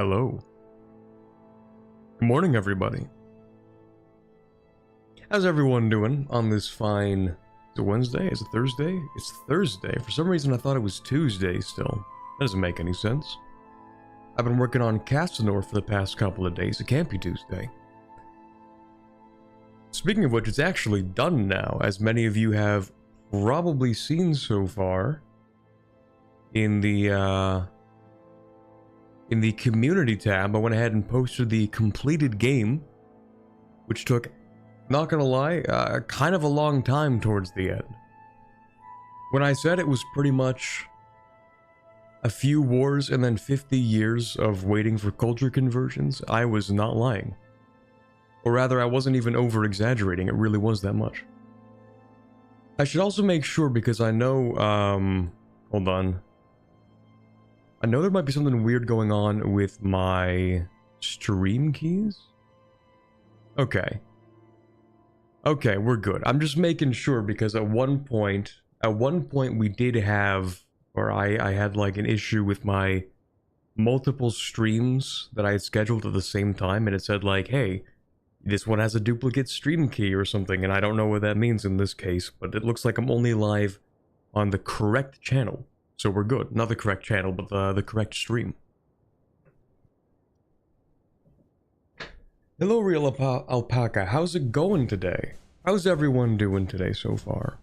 Hello. Good morning, everybody. How's everyone doing on this fine... Is it Wednesday? Is it Thursday? It's Thursday. For some reason I thought it was Tuesday still. That doesn't make any sense. I've been working on Castanor for the past couple of days. It can't be Tuesday. Speaking of which, it's actually done now, as many of you have probably seen so far in the community tab. I went ahead and posted the completed game, which took, not gonna lie, kind of a long time towards the end. When I said it was pretty much a few wars and then 50 years of waiting for culture conversions, I was not lying. Or rather, I wasn't even over-exaggerating, it really was that much. I should also make sure, because I know, hold on. I know there might be something weird going on with my stream keys. Okay. Okay, we're good. I'm just making sure, because at one point we did have, or I had like an issue with my multiple streams that I had scheduled at the same time, and it said like, hey, this one has a duplicate stream key or something, and I don't know what that means in this case, but it looks like I'm only live on the correct channel. So we're good. Not the correct channel, but the correct stream. Hello, Real Alpaca. How's it going today? How's everyone doing today so far?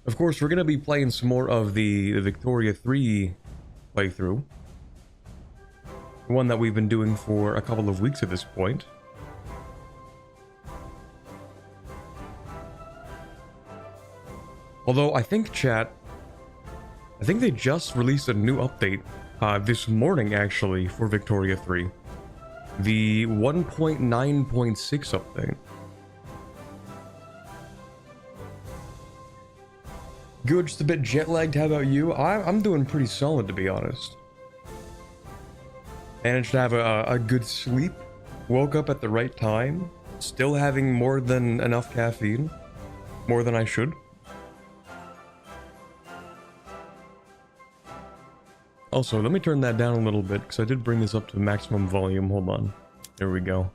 Of course, we're going to be playing some more of the Victoria 3 playthrough. The one that we've been doing for a couple of weeks at this point. Although, I think, chat, I think they just released a new update this morning, actually, for Victoria 3. The 1.9.6 update. Good, just a bit jet-lagged. How about you? I'm doing pretty solid, to be honest. Managed to have a good sleep. Woke up at the right time. Still having more than enough caffeine. More than I should. Also, let me turn that down a little bit, because I did bring this up to maximum volume. Hold on. There we go.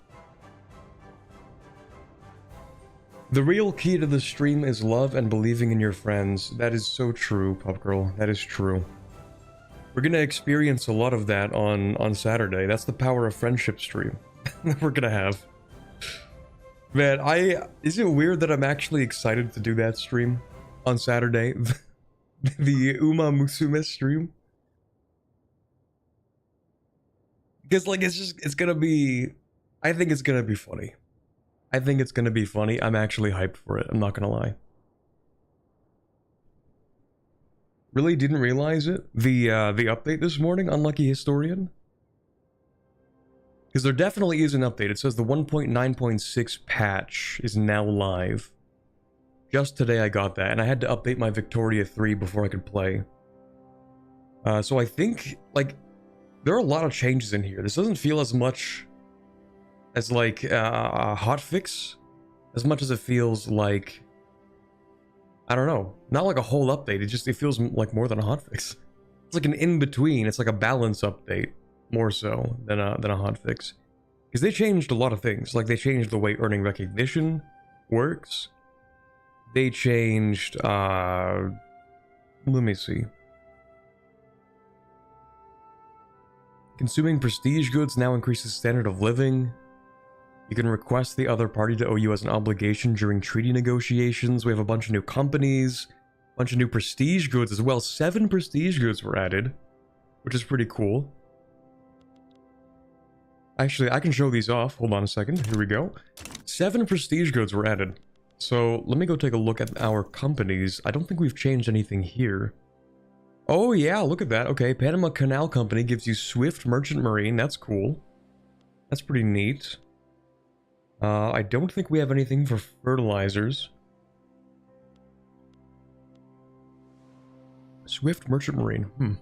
The real key to the stream is love and believing in your friends. That is so true, Pup Girl. That is true. We're going to experience a lot of that on Saturday. That's the power of friendship stream that we're going to have. Man, is it weird that I'm actually excited to do that stream on Saturday? The Uma Musume stream? Because, like, it's gonna be... I think it's gonna be funny. I think it's gonna be funny. I'm actually hyped for it, I'm not gonna lie. Really didn't realize it? The update this morning, Unlucky Historian? Because there definitely is an update. It says the 1.9.6 patch is now live. Just today I got that, and I had to update my Victoria 3 before I could play. So I think, like... There are a lot of changes in here. This doesn't feel as much as like a hotfix, as much as it feels like, I don't know, not like a whole update. It feels like more than a hotfix. It's like an in-between. It's like a balance update, more so than a hotfix. Because they changed a lot of things. Like they changed the way earning recognition works. They changed, let me see. Consuming prestige goods now increases standard of living. You can request the other party to owe you as an obligation during treaty negotiations. We have a bunch of new companies, a bunch of new prestige goods as well. 7 prestige goods were added, which is pretty cool. Actually, I can show these off. Hold on a second. Here we go. 7 prestige goods were added. So let me go take a look at our companies. I don't think we've changed anything here. Oh yeah, look at that. Okay, Panama Canal Company gives you Swift Merchant Marine. That's cool. That's pretty neat. I don't think we have anything for fertilizers. Swift Merchant Marine.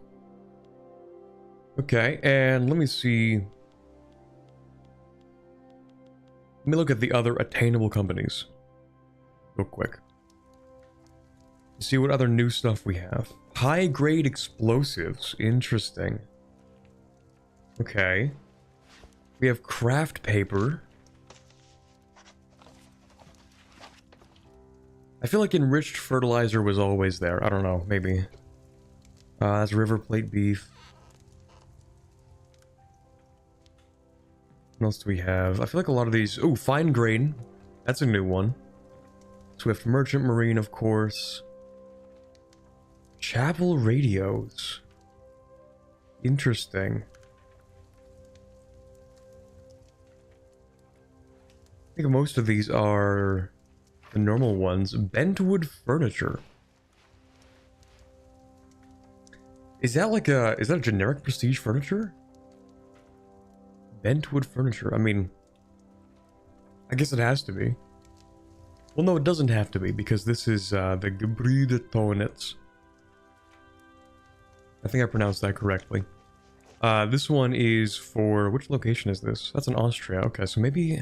Okay, and let me see. Let me look at the other attainable companies real quick. See what other new stuff we have. High grade explosives. Interesting. Okay. We have craft paper. I feel like enriched fertilizer was always there. I don't know, maybe. That's river plate beef. What else do we have? I feel like a lot of these... Oh, fine grain. That's a new one. Swift merchant marine, of course. Chapel radios. Interesting. I think most of these are the normal ones. Bentwood furniture. Is that like a... Is that a generic prestige furniture? Bentwood furniture. I mean... I guess it has to be. Well, no, it doesn't have to be, because this is the Gebrüder Tonitz. I think I pronounced that correctly. This one is for... Which location is this? That's in Austria. Okay, so maybe...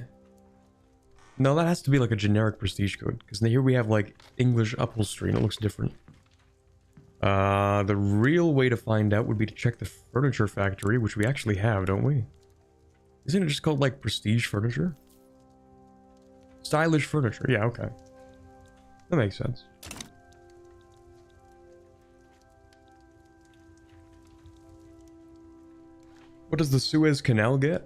No, that has to be like a generic prestige code, because here we have like English upholstery and it looks different. The real way to find out would be to check the furniture factory, which we actually have, don't we? Isn't it just called like prestige furniture? Stylish furniture, yeah, okay. That makes sense. What does the Suez Canal get?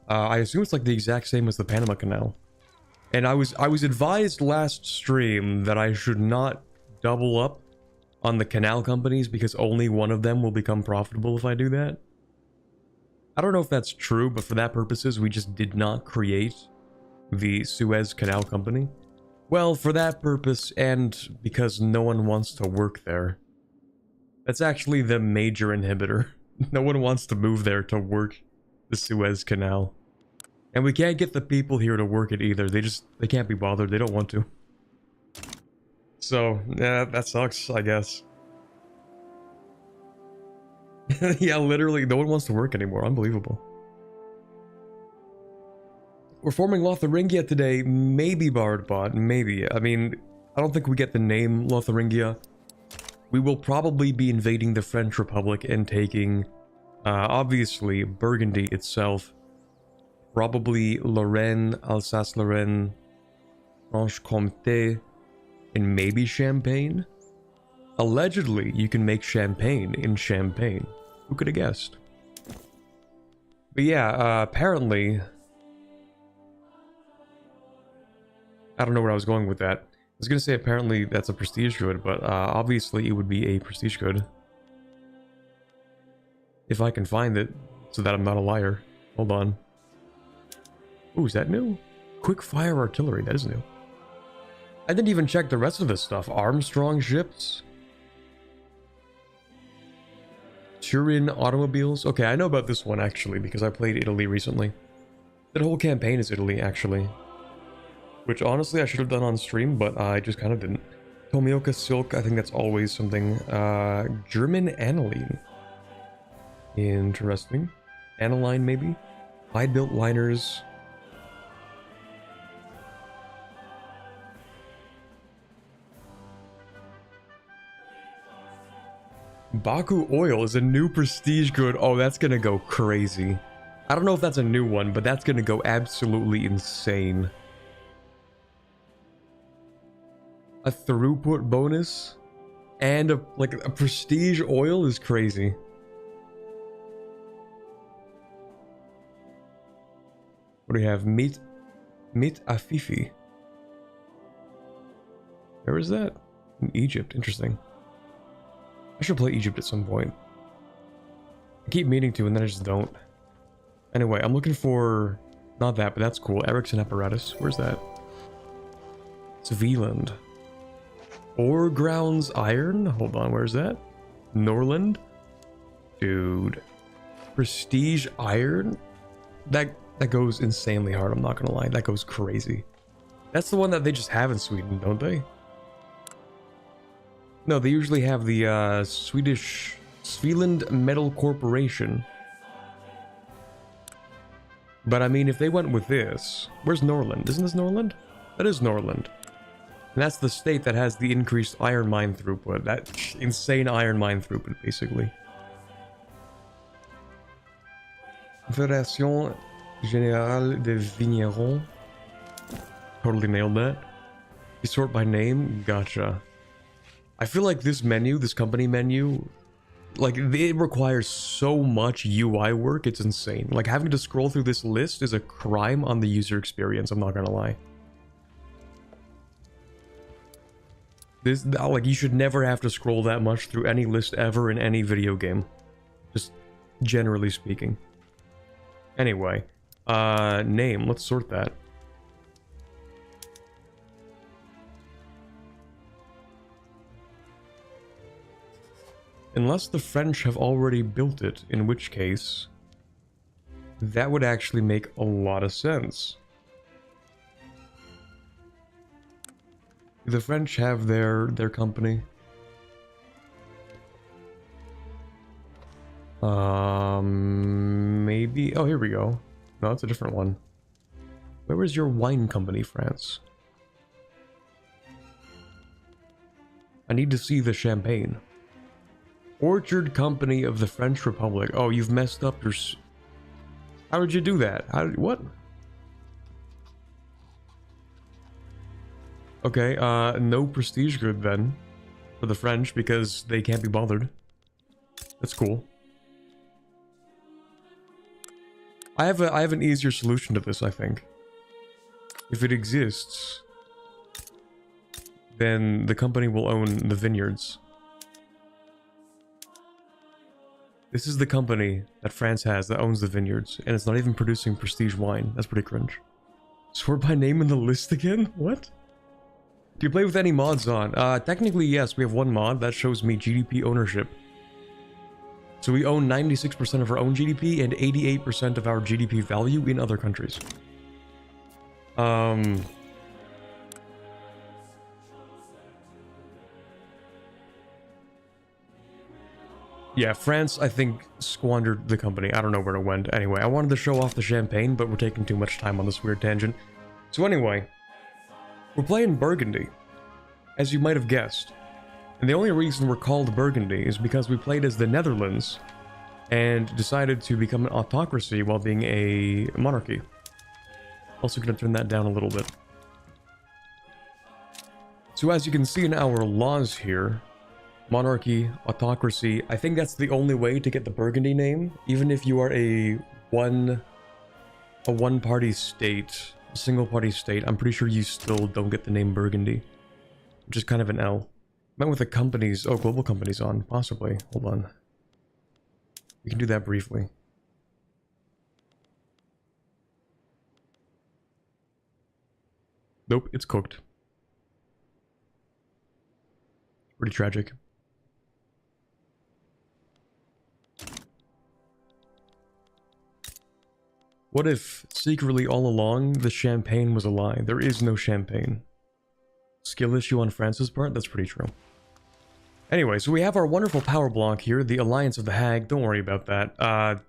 I assume it's like the exact same as the Panama Canal. And I was advised last stream that I should not double up on the canal companies because only one of them will become profitable if I do that. I don't know if that's true, but for that purposes, we just did not create the Suez Canal Company. Well, for that purpose, and because no one wants to work there. That's actually the major inhibitor. No one wants to move there to work the Suez Canal. And we can't get the people here to work it either. They can't be bothered. They don't want to. So, yeah, that sucks, I guess. Yeah, literally, no one wants to work anymore. Unbelievable. We're forming Lotharingia today. Maybe Bardbot. Maybe. I mean, I don't think we get the name Lotharingia. We will probably be invading the French Republic and taking, obviously, Burgundy itself. Probably Lorraine, Alsace-Lorraine, Franche-Comté, and maybe Champagne. Allegedly, you can make champagne in Champagne. Who could have guessed? But yeah, apparently... I don't know where I was going with that. I was gonna say apparently that's a prestige good, but obviously it would be a prestige good. If I can find it, so that I'm not a liar. Hold on. Ooh, is that new? Quick fire artillery, that is new. I didn't even check the rest of this stuff. Armstrong ships. Turin automobiles. Okay, I know about this one actually, because I played Italy recently. That whole campaign is Italy, actually. Which honestly I should have done on stream, but I just kind of didn't. Tomioka silk, I think that's always something. German aniline. Interesting. Aniline, maybe? Hide-built liners. Baku oil is a new prestige good. Oh, that's gonna go crazy. I don't know if that's a new one, but that's gonna go absolutely insane. A throughput bonus and a prestige oil is crazy. What do we have? Meat Afifi. Where is that? In Egypt. Interesting. I should play Egypt at some point. I keep meaning to, and then I just don't. Anyway, I'm looking for... Not that, but that's cool. Ericsson apparatus. Where's that? Svealand. Ore grounds iron? Hold on, where's that? Norland? Dude. Prestige iron? That goes insanely hard, I'm not gonna lie. That goes crazy. That's the one that they just have in Sweden, don't they? No, they usually have the Swedish Svealand Metal Corporation. But I mean, if they went with this... Where's Norland? Isn't this Norland? That is Norland. And that's the state that has the increased iron mine throughput. That insane iron mine throughput, basically. Fédération Générale des Vignerons. Totally nailed that. You sort by name? Gotcha. I feel like this menu, this company menu, like, it requires so much UI work, it's insane. Like, having to scroll through this list is a crime on the user experience, I'm not gonna lie. This, like, you should never have to scroll that much through any list ever in any video game. Just generally speaking. Anyway, name, let's sort that. Unless the French have already built it, in which case, that would actually make a lot of sense. Do the French have their company? Maybe. Oh, here we go. No, it's a different one. Where was your wine company, France? I need to see the champagne. Orchard Company of the French Republic. Oh, you've messed up your... How did you do that? What? Okay, no prestige good then. For the French, because they can't be bothered. That's cool. I have an easier solution to this, I think. If it exists, then the company will own the vineyards. This is the company that France has that owns the vineyards, and it's not even producing prestige wine. That's pretty cringe. Sort by name in the list again? What? Do you play with any mods on? Technically, yes. We have one mod that shows me GDP ownership. So we own 96% of our own GDP and 88% of our GDP value in other countries. Yeah, France, I think, squandered the company. I don't know where it went. Anyway, I wanted to show off the champagne, but we're taking too much time on this weird tangent. So anyway, we're playing Burgundy, as you might have guessed. And the only reason we're called Burgundy is because we played as the Netherlands and decided to become an autocracy while being a monarchy. Also gonna turn that down a little bit. So as you can see in our laws here, monarchy, autocracy, I think that's the only way to get the Burgundy name. Even if you are a one-party state, a single-party state, I'm pretty sure you still don't get the name Burgundy. Which is kind of an L. Met with the companies, oh, global companies on, possibly. Hold on. We can do that briefly. Nope, it's cooked. Pretty tragic. What if, secretly all along, the champagne was a lie? There is no champagne. Skill issue on France's part? That's pretty true. Anyway, so we have our wonderful power block here, the Alliance of the Hag. Don't worry about that.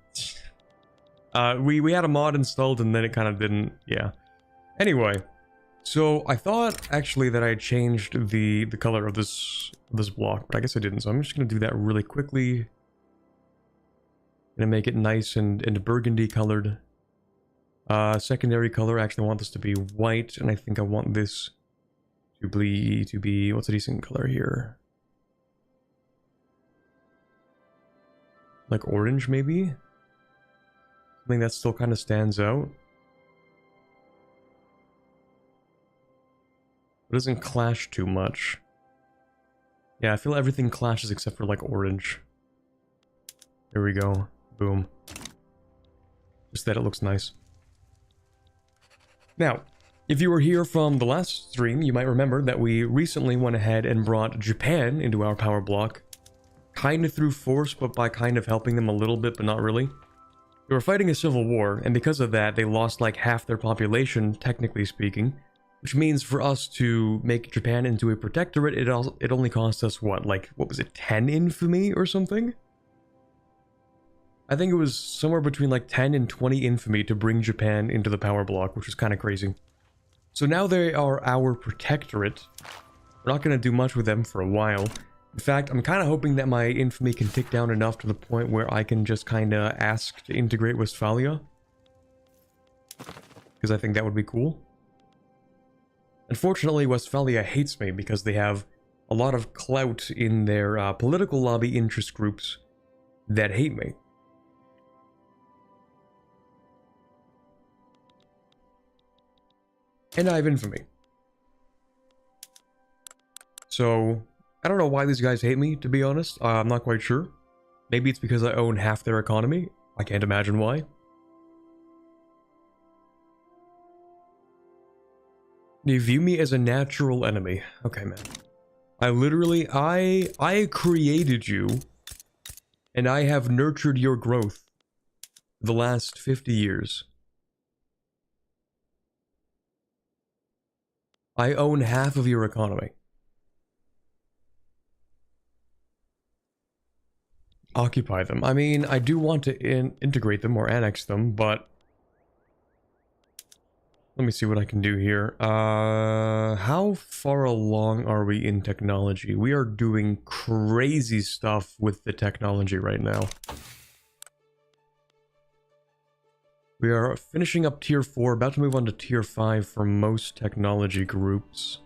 We had a mod installed and then it kind of didn't, yeah. Anyway, so I thought actually that I had changed the color of this block, but I guess I didn't, so I'm just gonna do that really quickly. Gonna make it nice and burgundy colored. Secondary color, actually I want this to be white, and I think I want this to be what's a decent color here? Like orange, maybe? Something that still kind of stands out. It doesn't clash too much. Yeah, I feel everything clashes except for like orange. There we go. Boom. Just that it looks nice. Now, if you were here from the last stream, you might remember that we recently went ahead and brought Japan into our power block. Kind of through force, but by kind of helping them a little bit, but not really. They were fighting a civil war, and because of that, they lost like half their population, technically speaking. Which means for us to make Japan into a protectorate, it only cost us what was it, 10 infamy or something? I think it was somewhere between like 10 and 20 infamy to bring Japan into the power block, which is kind of crazy. So now they are our protectorate. We're not going to do much with them for a while. In fact, I'm kind of hoping that my infamy can tick down enough to the point where I can just kind of ask to integrate Westphalia. Because I think that would be cool. Unfortunately, Westphalia hates me because they have a lot of clout in their political lobby interest groups that hate me. And I have infamy. So, I don't know why these guys hate me, to be honest. I'm not quite sure. Maybe it's because I own half their economy. I can't imagine why. They view me as a natural enemy. Okay, man. I created you, and I have nurtured your growth the last 50 years. I own half of your economy. Occupy them. I mean, I do want to integrate them or annex them, but... Let me see what I can do here. How far along are we in technology? We are doing crazy stuff with the technology right now. We are finishing up tier 4, about to move on to tier 5 for most technology groups.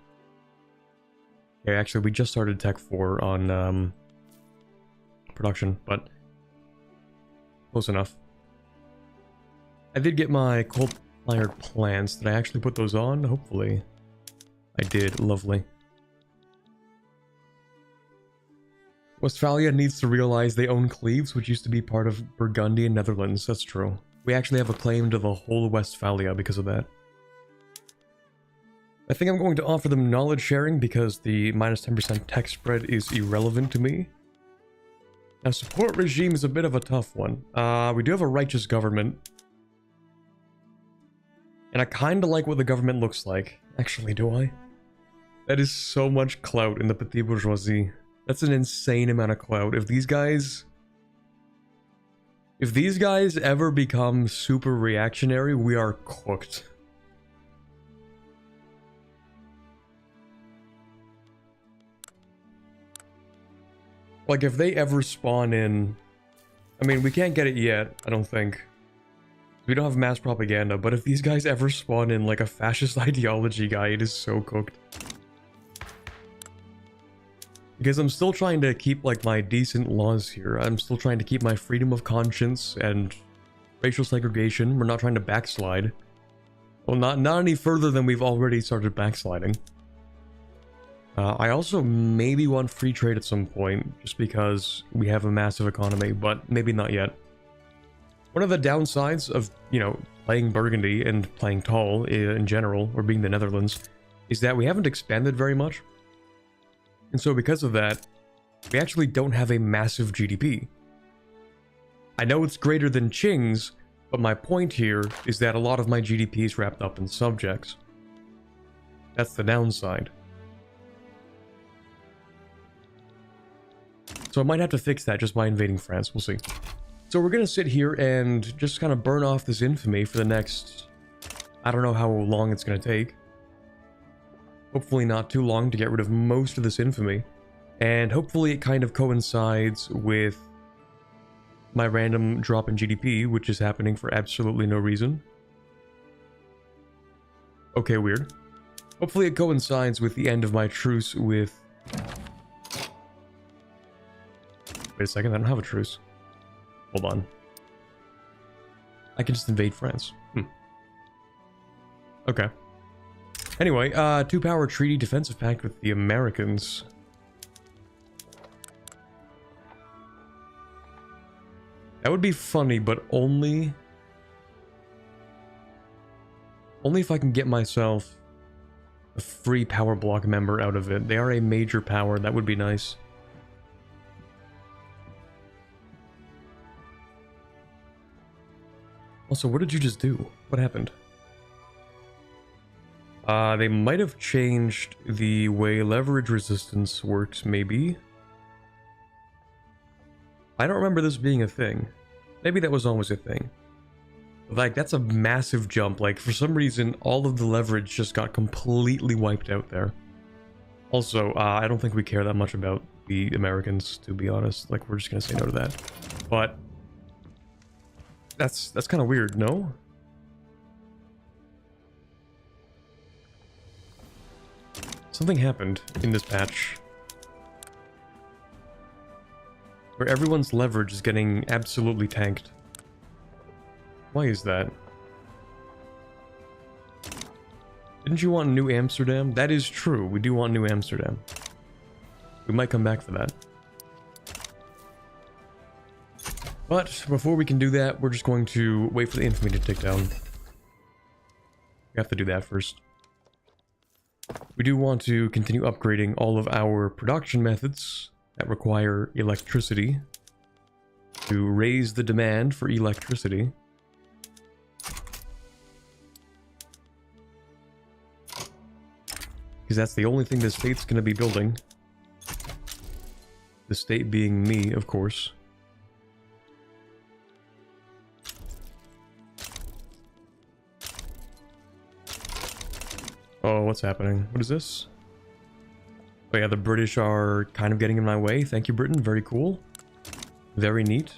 Okay, actually, we just started tech 4 on production, but close enough. I did get my coal-fired plants. Did I actually put those on? Hopefully. I did. Lovely. Westphalia needs to realize they own Cleves, which used to be part of Burgundian Netherlands. That's true. We actually have a claim to the whole Westphalia because of that. I think I'm going to offer them knowledge sharing because the minus 10% tech spread is irrelevant to me. Now, support regime is a bit of a tough one. We do have a righteous government. And I kind of like what the government looks like. Actually, do I? That is so much clout in the petit bourgeoisie. That's an insane amount of clout. If these guys ever become super reactionary, we are cooked. Like, if they ever spawn in... I mean, we can't get it yet, I don't think. We don't have mass propaganda, but if these guys ever spawn in, like, a fascist ideology guy, it is so cooked. Because I'm still trying to keep, like, my decent laws here. I'm still trying to keep my freedom of conscience and racial segregation. We're not trying to backslide. Well, not any further than we've already started backsliding. I also maybe want free trade at some point, just because we have a massive economy, but maybe not yet. One of the downsides of, you know, playing Burgundy and playing tall in general, or being the Netherlands, is that we haven't expanded very much. And so because of that, we actually don't have a massive GDP. I know it's greater than Qing's, but my point here is that a lot of my GDP is wrapped up in subjects. That's the downside. So I might have to fix that just by invading France, we'll see. So we're gonna sit here and just kind of burn off this infamy for the next... I don't know how long it's gonna take. Hopefully not too long to get rid of most of this infamy. And hopefully it kind of coincides with my random drop in GDP, which is happening for absolutely no reason. Okay, weird. Hopefully it coincides with the end of my truce with... Wait a second, I don't have a truce. Hold on. I can just invade France. Okay. Anyway, 2-power treaty defensive pact with the Americans. That would be funny, but only if I can get myself a free power block member out of it. They are a major power, that would be nice. Also, what did you just do? What happened? They might have changed the way leverage resistance works, maybe. I don't remember this being a thing. Maybe that was always a thing. Like, that's a massive jump. Like, for some reason, all of the leverage just got completely wiped out there. Also, I don't think we care that much about the Americans, to be honest. Like, we're just gonna say no to that. But that's kind of weird, no? Something happened in this patch where everyone's leverage is getting absolutely tanked. Why is that? Didn't you want New Amsterdam? That is true. We do want New Amsterdam. We might come back for that. But before we can do that, we're just going to wait for the infamy to tick down. We have to do that first. We do want to continue upgrading all of our production methods that require electricity to raise the demand for electricity. Because that's the only thing the state's going to be building. The state being me, of course. Oh, what's happening? What is this? Oh yeah, the British are kind of getting in my way. Thank you, Britain. Very cool. Very neat.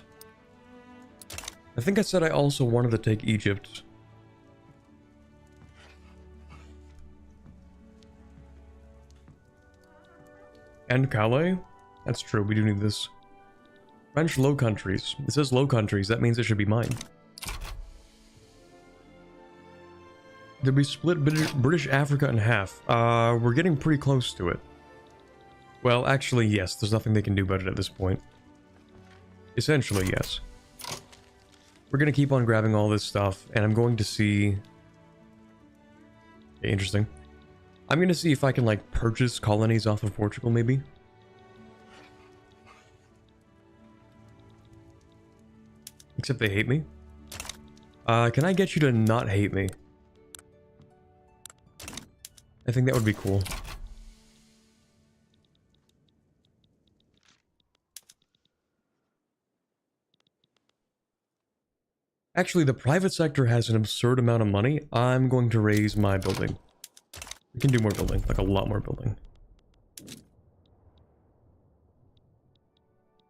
I think I said I also wanted to take Egypt. And Calais? That's true, we do need this. French Low Countries. It says Low Countries, that means it should be mine. Did we split British Africa in half? We're getting pretty close to it. Well, actually, yes, there's nothing they can do about it at this point. Essentially, yes. We're gonna keep on grabbing all this stuff, and I'm going to see... Okay, interesting. I'm gonna see if I can, like, purchase colonies off of Portugal, maybe. Except they hate me. Can I get you to not hate me? I think that would be cool. Actually, the private sector has an absurd amount of money. I'm going to raise my building. We can do more building, like a lot more building.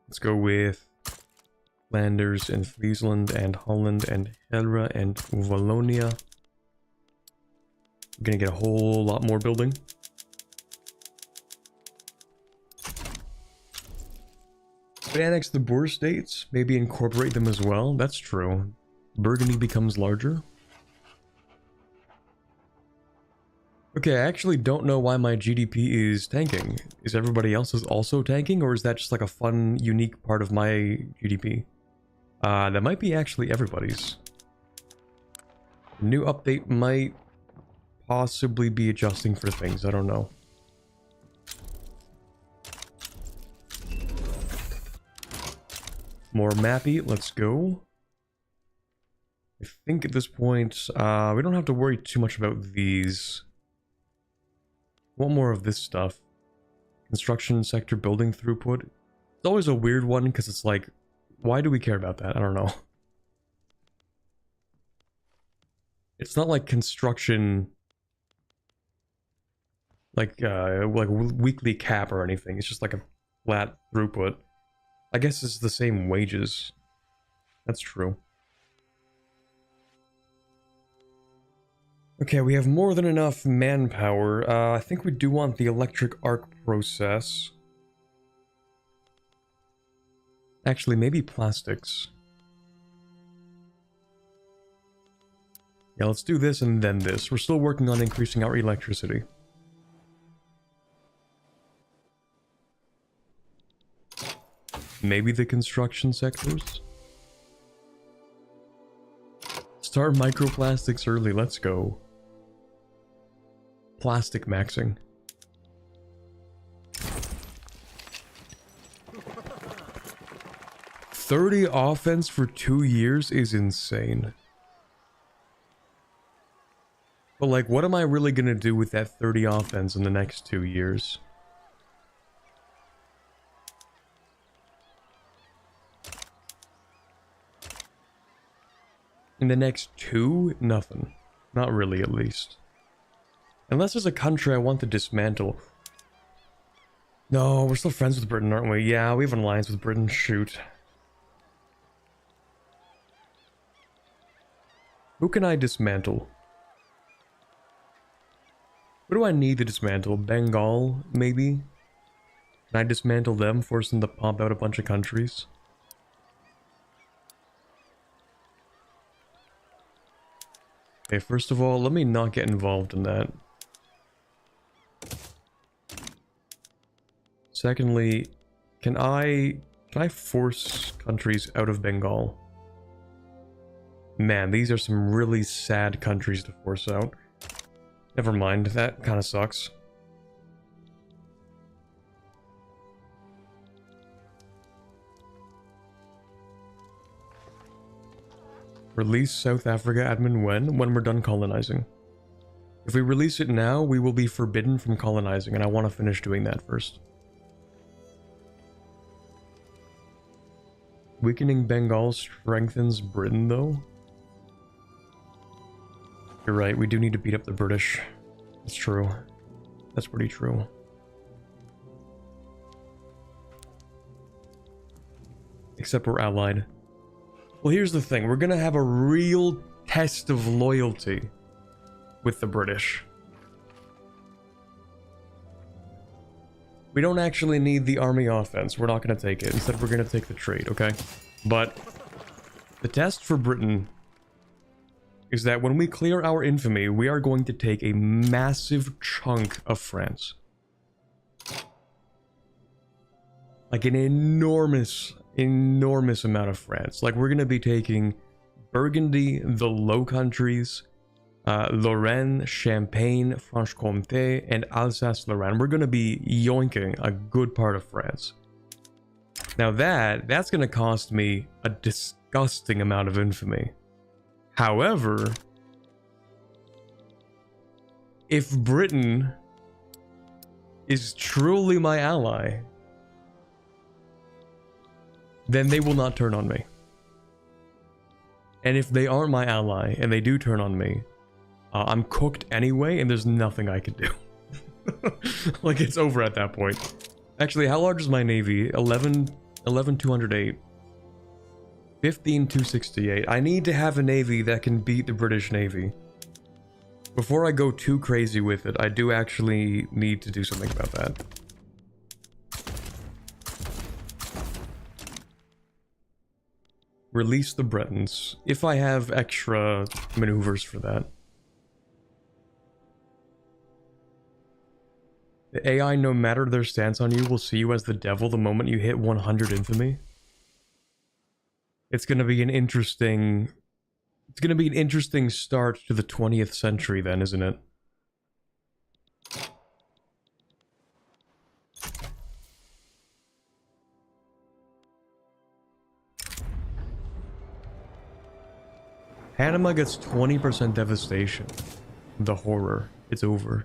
Let's go with Flanders and Friesland and Holland and Helra and Wallonia. We're gonna get a whole lot more building. But annex the Boer states, maybe incorporate them as well. That's true. Burgundy becomes larger. Okay, I actually don't know why my GDP is tanking. Is everybody else's also tanking, or is that just like a fun, unique part of my GDP? That might be actually everybody's. The new update might possibly be adjusting for things, I don't know. More mappy, let's go. I think at this point, we don't have to worry too much about these. Want more of this stuff. Construction sector building throughput. It's always a weird one because it's like, why do we care about that? I don't know. It's not like construction, like weekly cap or anything. It's just like a flat throughput. I guess it's the same wages. That's true. Okay, we have more than enough manpower. I think we do want the electric arc process. Actually, maybe plastics. Yeah, let's do this and then this. We're still working on increasing our electricity. Maybe the construction sectors? Start microplastics early, let's go. Plastic maxing. $30 offense for 2 years is insane. But like, what am I really gonna do with that 30 offense in the next 2 years? In the next 2? Nothing. Not really, at least. Unless there's a country I want to dismantle. No, we're still friends with Britain, aren't we? Yeah, we have an alliance with Britain. Shoot. Who can I dismantle? What do I need to dismantle? Bengal, maybe? Can I dismantle them, force them to pop out a bunch of countries? Okay, first of all, let me not get involved in that. Secondly, can I force countries out of Bengal? Man, these are some really sad countries to force out. Never mind, that kind of sucks. Release South Africa admin when? When we're done colonizing. If we release it now, we will be forbidden from colonizing, and I want to finish doing that first. Weakening Bengal strengthens Britain, though. You're right, we do need to beat up the British. That's true. That's pretty true. Except we're allied. Well, here's the thing. We're gonna have a real test of loyalty with the British. We don't actually need the army offense. We're not gonna take it. Instead, we're gonna take the trade, okay? But the test for Britain is that when we clear our infamy, we are going to take a massive chunk of France. Like an enormous amount of France. Like, we're going to be taking Burgundy, the Low Countries, Lorraine, Champagne, Franche-Comté, and Alsace-Lorraine. We're going to be yoinking a good part of France. Now that's going to cost me a disgusting amount of infamy. However, if Britain is truly my ally, then they will not turn on me. And if they aren't my ally and they do turn on me, I'm cooked anyway, and there's nothing I can do. Like, it's over at that point. Actually, how large is my navy? 11,208. 15,268. I need to have a navy that can beat the British Navy. Before I go too crazy with it, I do actually need to do something about that. Release the Bretons, if I have extra maneuvers for that. The AI, no matter their stance on you, will see you as the devil the moment you hit 100 infamy. It's gonna be an interesting... It's gonna be an interesting start to the 20th century then, isn't it? Panama gets 20% devastation. The horror. It's over.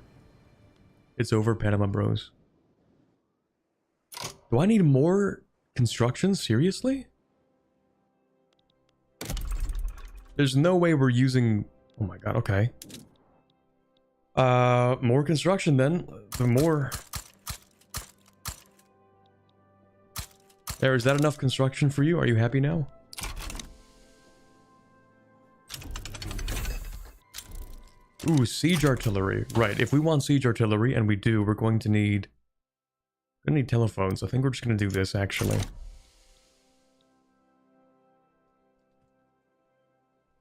It's over, Panama bros. Do I need more construction? Seriously? There's no way we're using... Oh my god, okay. More construction then. The more... There, is that enough construction for you? Are you happy now? Ooh, siege artillery. Right, if we want siege artillery, and we do, we're going to need... We're gonna need telephones. I think we're just gonna do this, actually.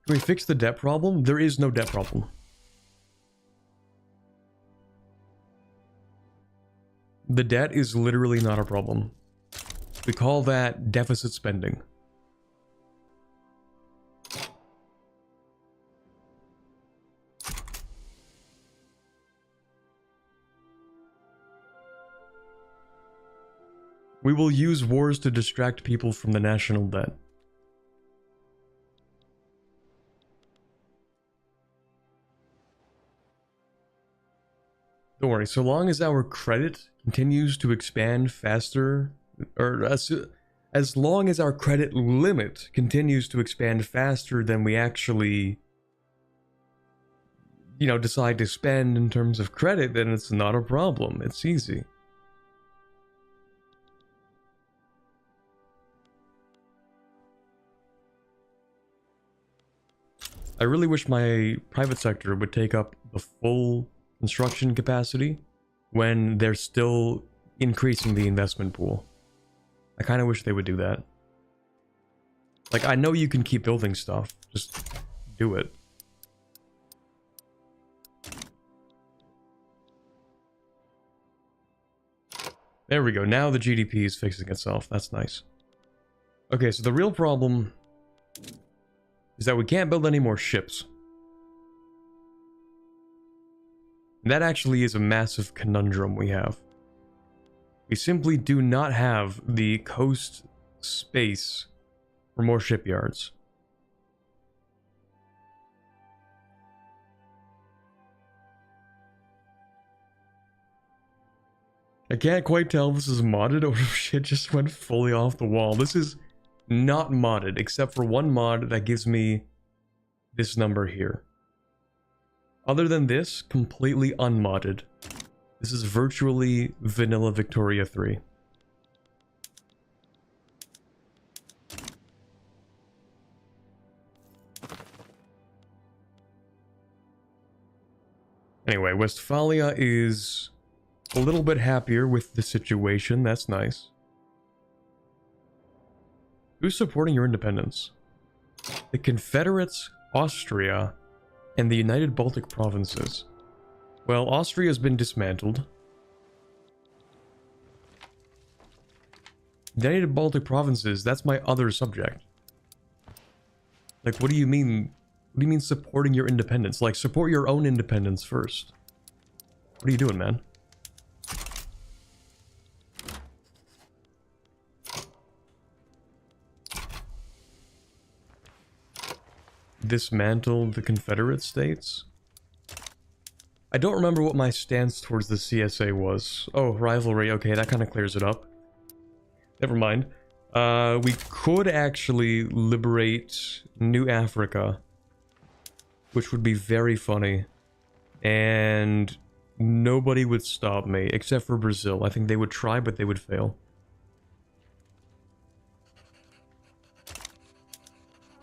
Can we fix the debt problem? There is no debt problem. The debt is literally not a problem. We call that deficit spending. We will use wars to distract people from the national debt. Don't worry, so long as our credit continues to expand faster, or as long as our credit limit continues to expand faster than we actually, you know, decide to spend in terms of credit, then it's not a problem. It's easy. I really wish my private sector would take up the full construction capacity when they're still increasing the investment pool. I kind of wish they would do that. Like, I know you can keep building stuff, just do it. There we go, now the GDP is fixing itself, that's nice. Okay, so the real problem is that we can't build any more ships. And that actually is a massive conundrum we have. We simply do not have the coast space for more shipyards. I can't quite tell if this is modded or if shit just went fully off the wall. This is not modded, except for one mod that gives me this number here. Other than this, completely unmodded. This is virtually vanilla Victoria 3. Anyway, Westphalia is a little bit happier with the situation, that's nice. Who's supporting your independence? The Confederates, Austria, and the United Baltic Provinces. Well, Austria has been dismantled. United Baltic Provinces, that's my other subject. Like, what do you mean? What do you mean supporting your independence? Like, support your own independence first. What are you doing, man? Dismantle the Confederate states? I don't remember what my stance towards the CSA was. Oh, rivalry. Okay, that kind of clears it up. Never mind. We could actually liberate New Africa, which would be very funny. And nobody would stop me, except for Brazil. I think they would try, but they would fail.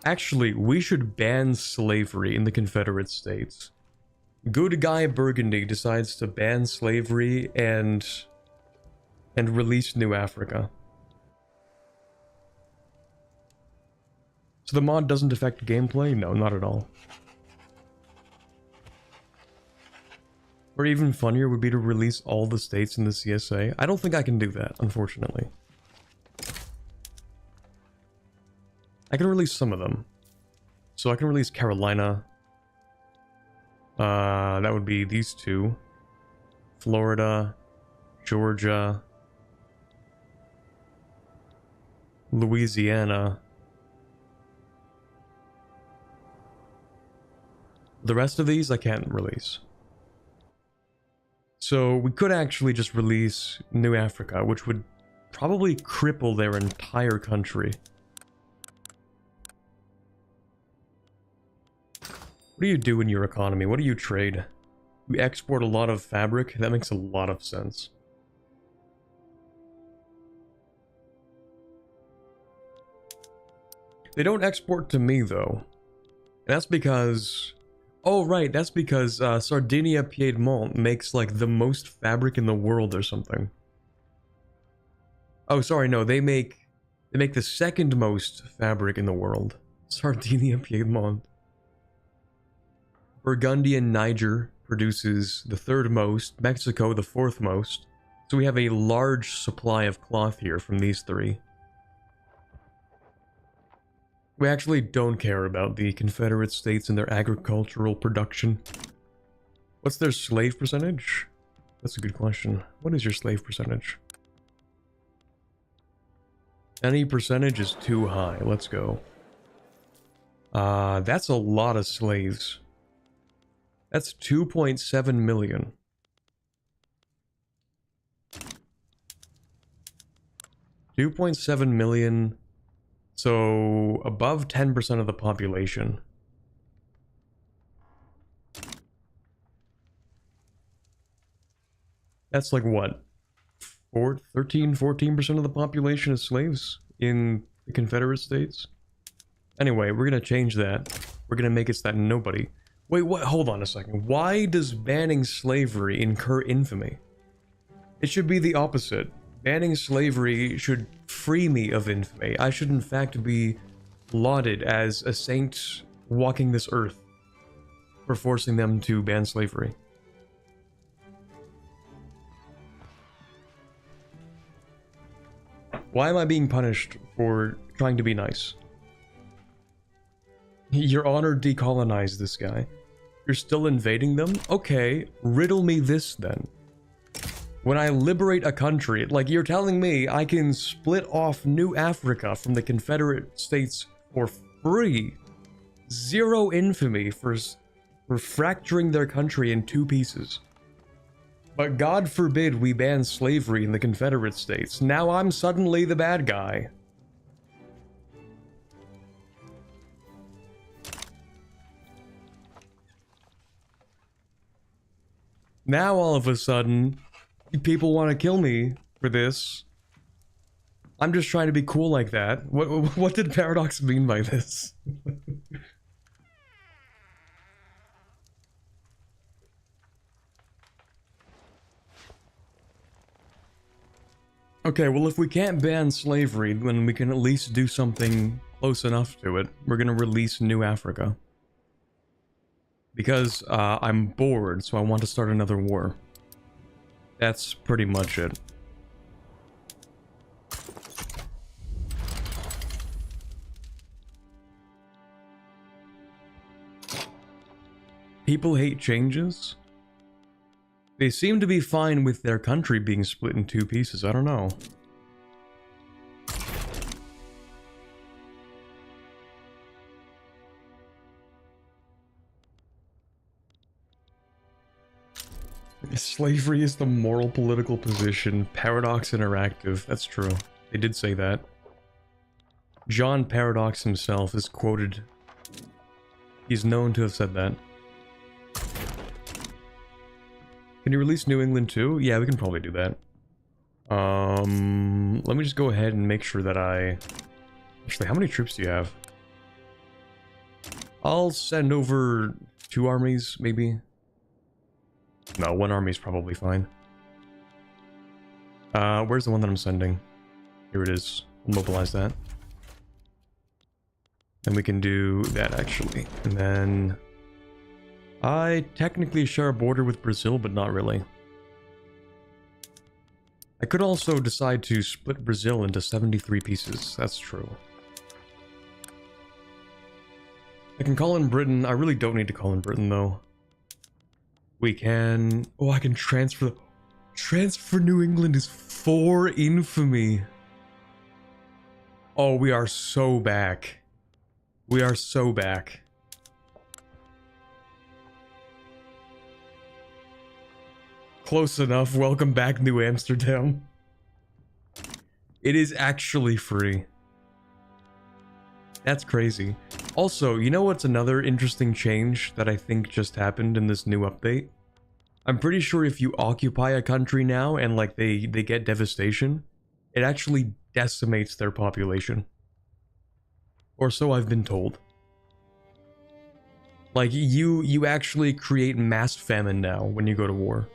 Actually, we should ban slavery in the Confederate States. Good guy Burgundy decides to ban slavery and release New Africa. So the mod doesn't affect gameplay? No, not at all. Or even funnier would be to release all the states in the CSA. I don't think I can do that, unfortunately. I can release some of them. So I can release Carolina. That would be these two. Florida, Georgia, Louisiana. The rest of these I can't release. So we could actually just release New Africa, which would probably cripple their entire country. What do you do in your economy? What do you trade? We export a lot of fabric? That makes a lot of sense. They don't export to me, though. And that's because... Oh, right, that's because Sardinia Piedmont makes, like, the most fabric in the world or something. Oh, sorry, no, they make the second most fabric in the world. Sardinia Piedmont. Burgundian Niger produces the third most, Mexico the fourth most. So we have a large supply of cloth here from these three. We actually don't care about the Confederate States and their agricultural production. What's their slave percentage? That's a good question. What is your slave percentage? Any percentage is too high. Let's go. That's a lot of slaves. That's 2.7 million. $2.7 million. So, above 10% of the population. That's like what? 13-14% of the population is slaves in the Confederate States? Anyway, we're gonna change that. We're gonna make it so that nobody... Wait, what? Hold on a second. Why does banning slavery incur infamy? It should be the opposite. Banning slavery should free me of infamy. I should in fact be lauded as a saint walking this earth for forcing them to ban slavery. Why am I being punished for trying to be nice? Your Honor decolonized this guy. You're still invading them? Okay, riddle me this then. When I liberate a country, like you're telling me I can split off New Africa from the Confederate States for free. Zero infamy for fracturing their country in two pieces. But God forbid we ban slavery in the Confederate States. Now I'm suddenly the bad guy. Now all of a sudden, people want to kill me for this. I'm just trying to be cool like that. What did Paradox mean by this? Okay, well if we can't ban slavery, then we can at least do something close enough to it. We're gonna release New Africa. Because I'm bored, so I want to start another war. That's pretty much it. People hate changes? They seem to be fine with their country being split in two pieces. I don't know. Slavery is the moral political position. Paradox Interactive. That's true. They did say that. John Paradox himself is quoted. He's known to have said that. Can you release New England too? Yeah, we can probably do that. Let me just go ahead and make sure that I... Actually, how many troops do you have? I'll send over 2 armies, maybe. No, 1 army is probably fine. Where's the one that I'm sending? Here it is. We'll mobilize that. And we can do that, actually. And then... I technically share a border with Brazil, but not really. I could also decide to split Brazil into 73 pieces. That's true. I can call in Britain. I really don't need to call in Britain, though. We can... Oh, I can transfer... Transfer New England is 4 infamy. Oh, we are so back. We are so back. Close enough. Welcome back, New Amsterdam. It is actually free. That's crazy. Also, you know what's another interesting change that I think just happened in this new update? I'm pretty sure if you occupy a country now and like they get devastation, it actually decimates their population. Or so I've been told. Like you actually create mass famine now when you go to war.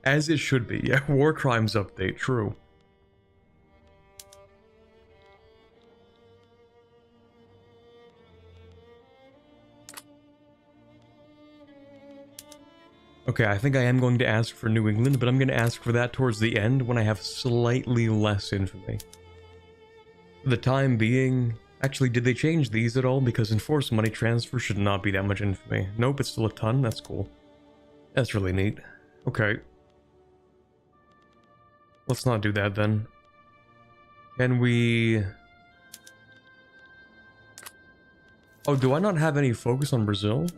As it should be. Yeah, war crimes update, true. Okay, I think I am going to ask for New England, but I'm going to ask for that towards the end when I have slightly less infamy. For the time being... Actually, did they change these at all? Because enforced money transfer should not be that much infamy. Nope, it's still a ton. That's cool. That's really neat. Okay. Let's not do that then. Can we... Oh, do I not have any focus on Brazil?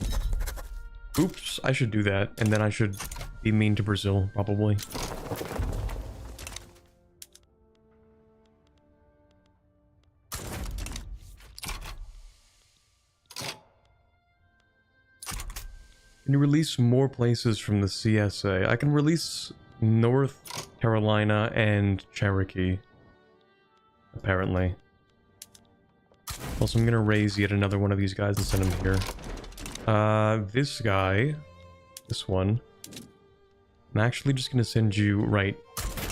Oops, I should do that, and then I should be mean to Brazil, probably. Can you release more places from the CSA? I can release North Carolina and Cherokee. apparently. Also, I'm gonna raise yet another one of these guys and send him here. This guy, this one, I'm actually just gonna send you right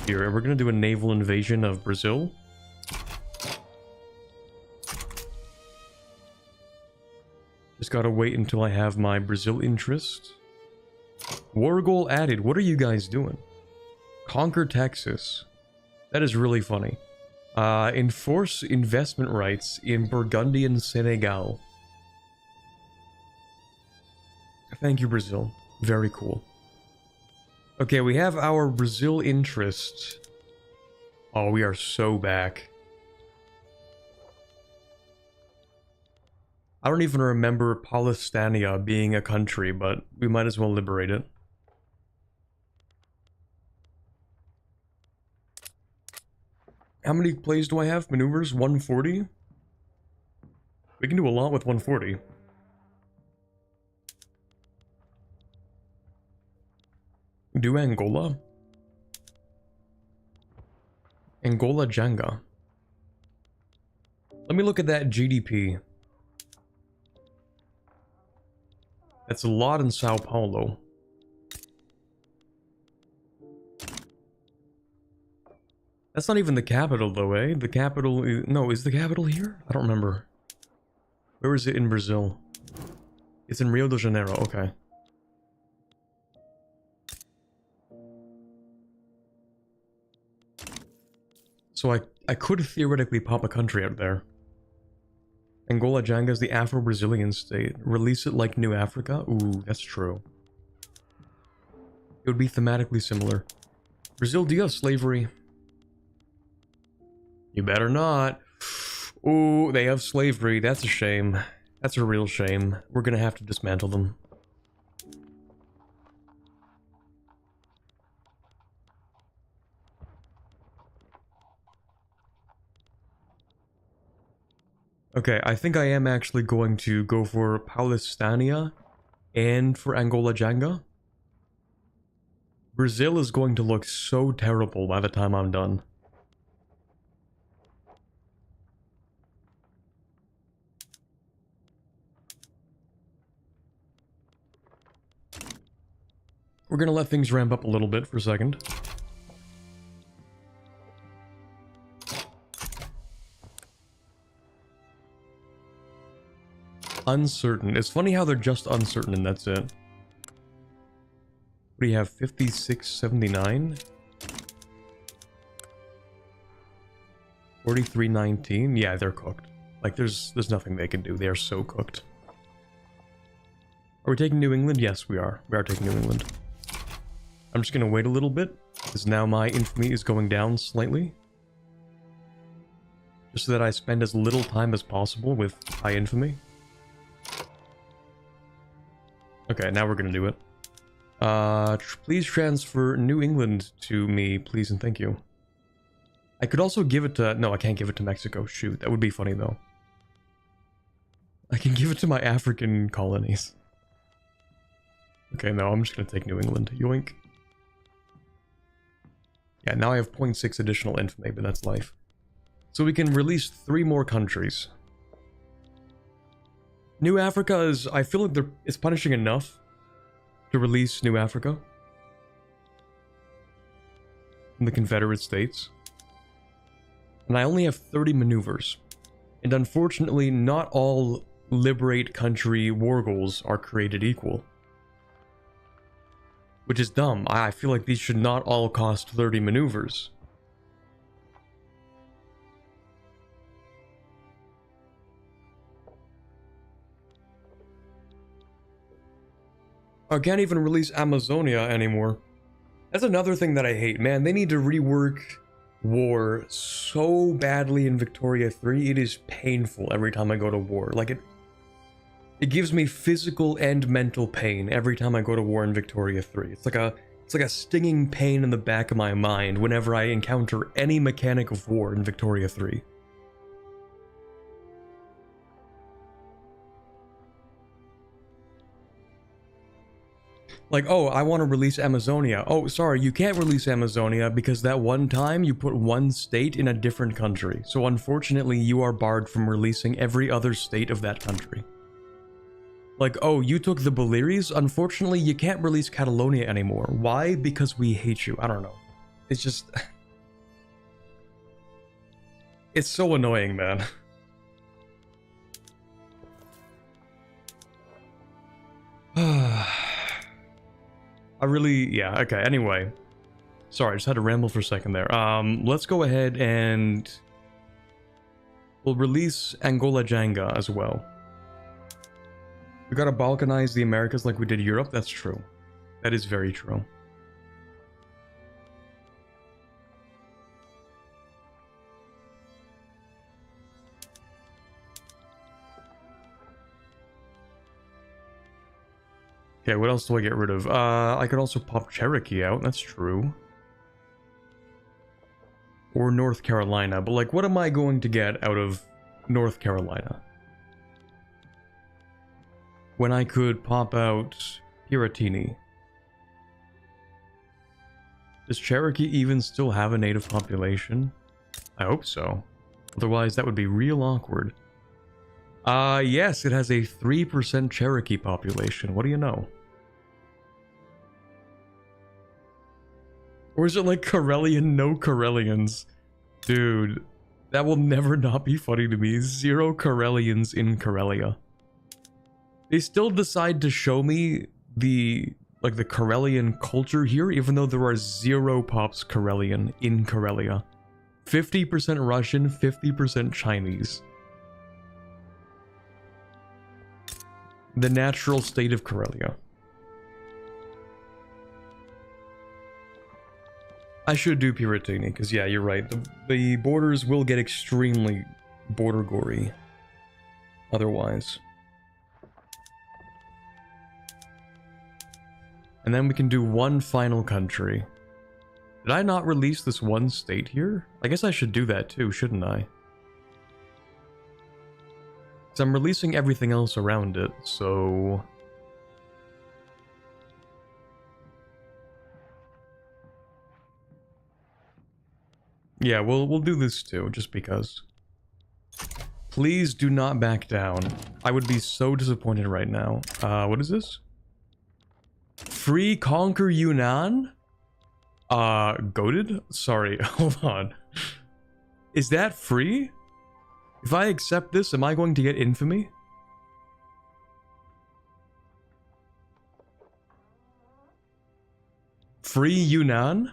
here. We're gonna do a naval invasion of Brazil. Just gotta wait until I have my Brazil interest. War goal added. What are you guys doing? Conquer Texas. That is really funny. Enforce investment rights in Burgundian Senegal. Thank you, Brazil. Very cool. Okay, we have our Brazil interest. Oh, we are so back. I don't even remember Palestania being a country, but we might as well liberate it. How many plays do I have? Maneuvers? 140? We can do a lot with 140. Do Angola? Angola Jenga. Let me look at that GDP. That's a lot in Sao Paulo. That's not even the capital though, eh? The capital is... No, is the capital here? I don't remember. Where is it in Brazil? It's in Rio de Janeiro, okay. So I could theoretically pop a country out there. Angola Janga is the Afro-Brazilian state. Release it like New Africa? Ooh, that's true. It would be thematically similar. Brazil, do you have slavery? You better not. Ooh, they have slavery. That's a shame. That's a real shame. We're gonna have to dismantle them. Okay, I think I am actually going to go for Palestania and for Angola Janga. Brazil is going to look so terrible by the time I'm done. We're gonna let things ramp up a little bit for a second. Uncertain. It's funny how they're just uncertain and that's it. What do you have? 5679? 4319? Yeah, they're cooked. Like, there's nothing they can do. They are so cooked. Are we taking New England? Yes, we are. We are taking New England. I'm just gonna wait a little bit, because now my infamy is going down slightly. Just so that I spend as little time as possible with high infamy. Okay, now we're gonna do it. Please transfer New England to me, please and thank you. I could also give it to... No, I can't give it to Mexico. Shoot, that would be funny though. I can give it to my African colonies. Okay, no, I'm just gonna take New England. Yoink. Yeah, now I have 0.6 additional infamy, but that's life. So we can release 3 more countries. New Africa is... I feel like it's punishing enough to release New Africa from the Confederate States. And I only have 30 maneuvers. And unfortunately, not all liberate country war goals are created equal. Which is dumb. I feel like these should not all cost 30 maneuvers. I can't even release Amazonia anymore. That's another thing that I hate, man. They need to rework war so badly in Victoria 3. It is painful every time I go to war. Like, it gives me physical and mental pain every time I go to war in Victoria 3. It's like a stinging pain in the back of my mind whenever I encounter any mechanic of war in Victoria 3. Like, oh, I want to release Amazonia. Oh, sorry, you can't release Amazonia because that one time you put one state in a different country. So unfortunately, you are barred from releasing every other state of that country. Like, oh, you took the Baleares? Unfortunately, you can't release Catalonia anymore. Why? Because we hate you. I don't know. It's just... It's so annoying, man. Yeah, okay, anyway. Sorry, I just had to ramble for a second there. Let's go ahead and... We'll release Angola Janga as well. We gotta balkanize the Americas like we did Europe, that's true. That is very true. Okay, what else do I get rid of? I could also pop Cherokee out, that's true. Or North Carolina, but like, what am I going to get out of North Carolina? When I could pop out Piratini. Does Cherokee even still have a native population? I hope so. Otherwise, that would be real awkward. Yes, it has a 3% Cherokee population. What do you know? Or is it like Karelian, no Karelians? Dude, that will never not be funny to me. 0 Karelians in Karelia. They still decide to show me the Karelian culture here, even though there are 0 pops Karelian in Karelia. 50% Russian, 50% Chinese. The natural state of Karelia. I should do Piratini, because yeah, you're right. The borders will get extremely border-gory. Otherwise. And then we can do one final country. Did I not release this one state here? I guess I should do that too, shouldn't I? Because I'm releasing everything else around it, so... Yeah, we'll do this too, just because. Please do not back down. I would be so disappointed right now. What is this? Free conquer Yunnan? Goated? Sorry, hold on. Is that free? If I accept this, am I going to get infamy? Free Yunnan?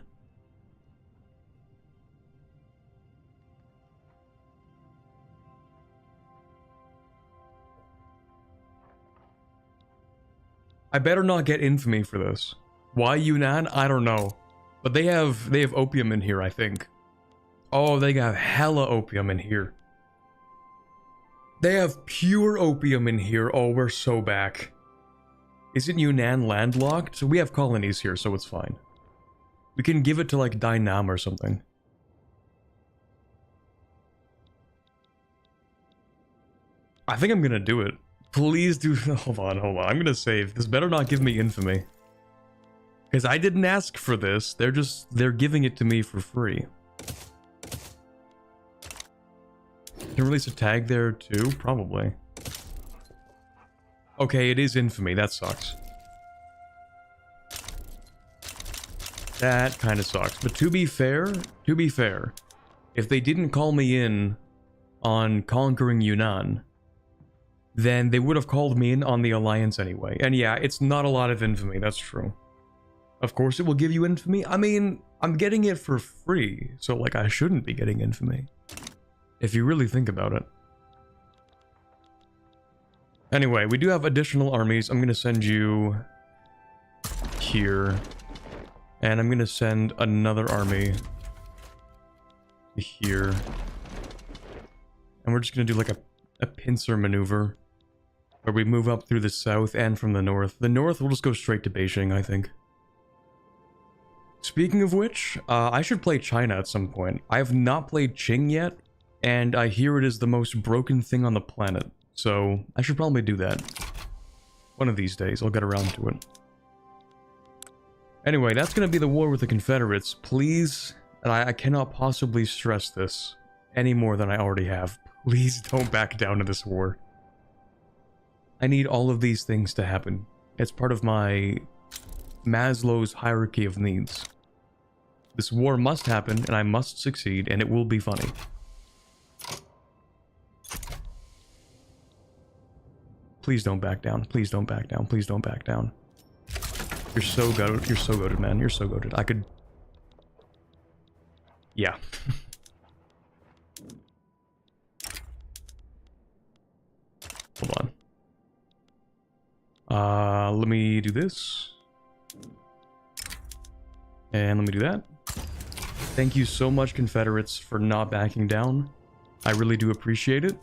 I better not get infamy for this. Why Yunnan? I don't know. But they have opium in here, I think. Oh, they got hella opium in here. They have pure opium in here. Oh, we're so back. Isn't Yunnan landlocked? We have colonies here, so it's fine. We can give it to, like, Dainam or something. I think I'm gonna do it. Please do... Hold on. I'm gonna save. This better not give me infamy. Because I didn't ask for this. They're giving it to me for free. Can release a tag there too? Probably. Okay, it is infamy. That sucks. That kind of sucks. But to be fair, if they didn't call me in on conquering Yunnan, then they would have called me in on the alliance anyway. And yeah, it's not a lot of infamy, that's true. Of course it will give you infamy. I mean, I'm getting it for free, so like I shouldn't be getting infamy. If you really think about it. Anyway, we do have additional armies. I'm gonna send you here. And I'm gonna send another army here. And we're just gonna do like a pincer maneuver. Where we move up through the south and from the north. The north will just go straight to Beijing, I think. Speaking of which, I should play China at some point. I have not played Qing yet, and I hear it is the most broken thing on the planet. So, I should probably do that. One of these days, I'll get around to it. Anyway, that's gonna be the war with the Confederates. Please, and I cannot possibly stress this any more than I already have. Please don't back down to this war. I need all of these things to happen. It's part of my Maslow's hierarchy of needs. This war must happen, and I must succeed, and it will be funny. Please don't back down. Please don't back down. Please don't back down. You're so goated. You're so goated, man. You're so goated. I could... Yeah. Hold on. Let me do this. And let me do that. Thank you so much, Confederates, for not backing down. I really do appreciate it.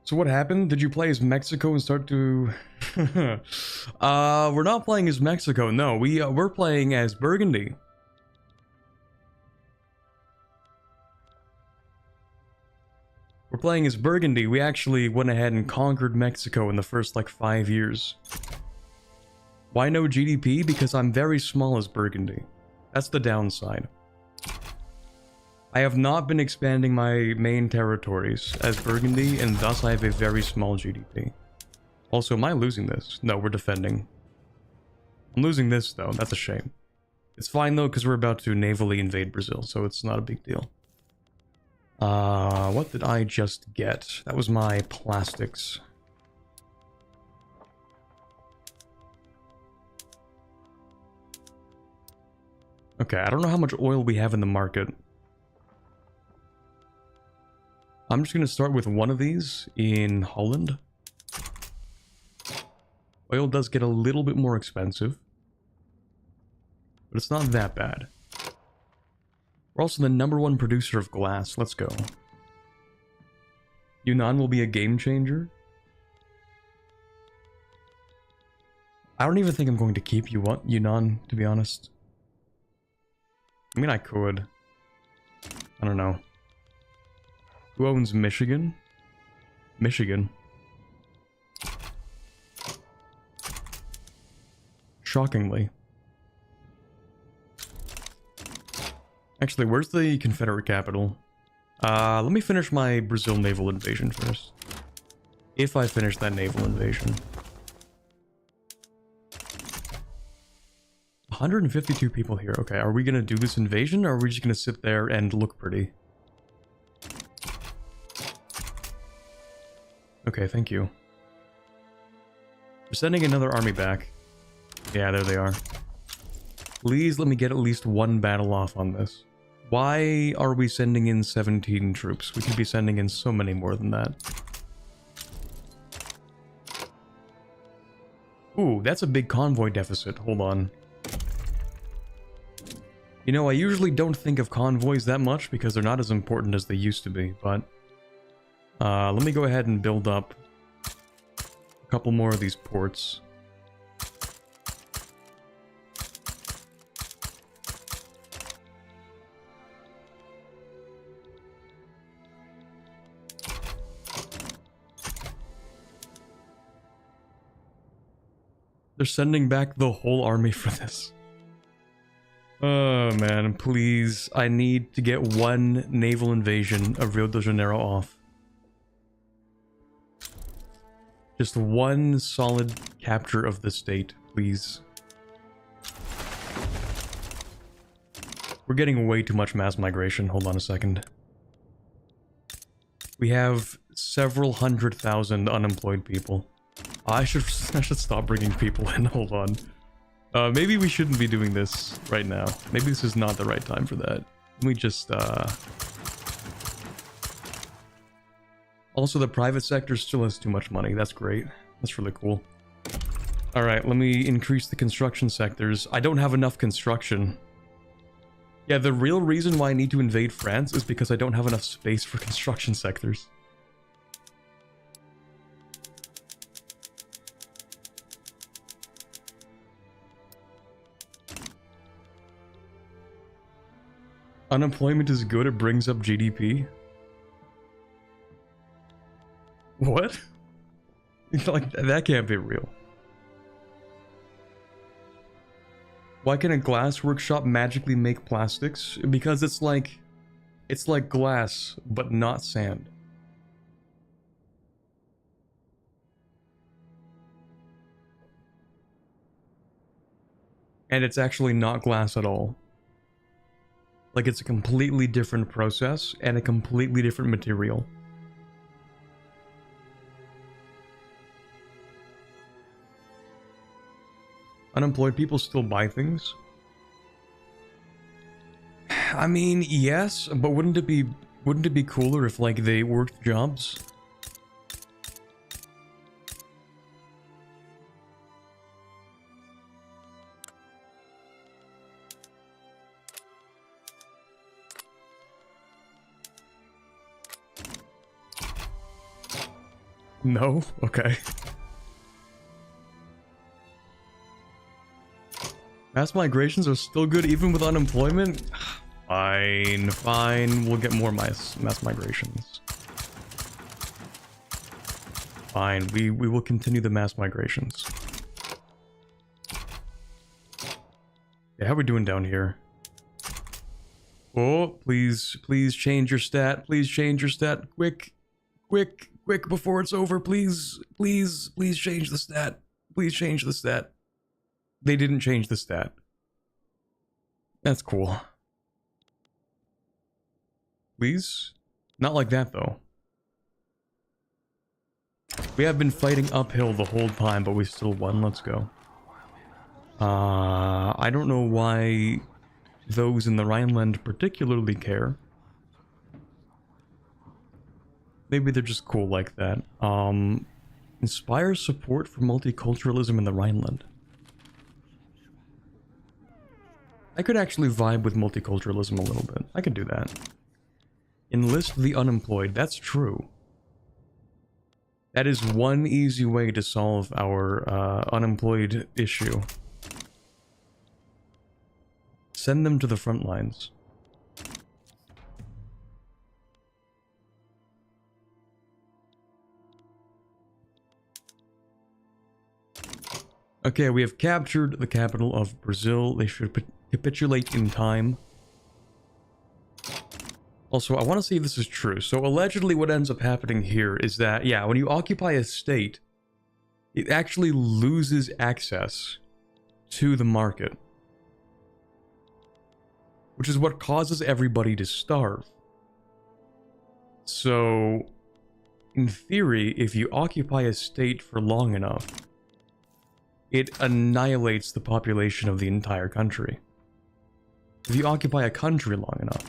So what happened? Did you play as Mexico and start to... we're not playing as Mexico, no. We're playing as Burgundy. We're playing as Burgundy. We actually went ahead and conquered Mexico in the first, like, 5 years. Why no GDP? Because I'm very small as Burgundy. That's the downside. I have not been expanding my main territories as Burgundy, and thus I have a very small GDP. Also, am I losing this? No, we're defending. I'm losing this, though. That's a shame. It's fine, though, because we're about to navally invade Brazil, so it's not a big deal. What did I just get? That was my plastics. Okay, I don't know how much oil we have in the market. I'm just going to start with one of these in Holland. Oil does get a little bit more expensive, but it's not that bad. We're also the #1 producer of glass. Let's go. Yunnan will be a game changer. I don't even think I'm going to keep Yunnan, to be honest. I mean, I could. I don't know. Who owns Michigan? Michigan. Shockingly. Actually, where's the Confederate capital? Let me finish my Brazil naval invasion first. If I finish that naval invasion. 152 people here. Okay, are we gonna do this invasion, or are we just gonna sit there and look pretty? Okay, thank you. We're sending another army back. Yeah, there they are. Please let me get at least one battle off on this. Why are we sending in 17 troops? We could be sending in so many more than that. Ooh, that's a big convoy deficit. Hold on. You know, I usually don't think of convoys that much because they're not as important as they used to be, but... let me go ahead and build up a couple more of these ports. They're sending back the whole army for this. Oh man, please. I need to get one naval invasion of Rio de Janeiro off. Just one solid capture of the state, please. We're getting way too much mass migration. Hold on a second. We have several 100,000 unemployed people. I should stop bringing people in. Hold on. Maybe we shouldn't be doing this right now. Maybe this is not the right time for that. Let me just, Also, the private sector still has too much money. That's great. That's really cool. Alright, let me increase the construction sectors. I don't have enough construction. Yeah, the real reason why I need to invade France is because I don't have enough space for construction sectors. Unemployment is good, it brings up GDP. What? Like, that can't be real. Why can a glass workshop magically make plastics? Because it's like glass, but not sand. And it's actually not glass at all. Like, it's a completely different process and a completely different material. Unemployed people still buy things? I mean, yes, but wouldn't it be cooler if, like, they worked jobs? No? Okay. Mass migrations are still good even with unemployment? Fine, fine. We'll get more mass migrations. Fine, we will continue the mass migrations. Yeah, how are we doing down here? Oh, please change your stat. Please change your stat. Quick, quick, quick before it's over. Please change the stat. Please change the stat. They didn't change the stat. That's cool. Please? Not like that, though. We have been fighting uphill the whole time, but we still won. Let's go. I don't know why those in the Rhineland particularly care. Maybe they're just cool like that. Inspire support for multiculturalism in the Rhineland. I could actually vibe with multiculturalism a little bit. I could do that. Enlist the unemployed. That's true. That is one easy way to solve our unemployed issue. Send them to the front lines. Okay, we have captured the capital of Brazil. They should capitulate in time. Also, I want to see if this is true. So allegedly what ends up happening here is that, yeah, when you occupy a state, it actually loses access to the market. Which is what causes everybody to starve. So, in theory, if you occupy a state for long enough, it annihilates the population of the entire country. If you occupy a country long enough.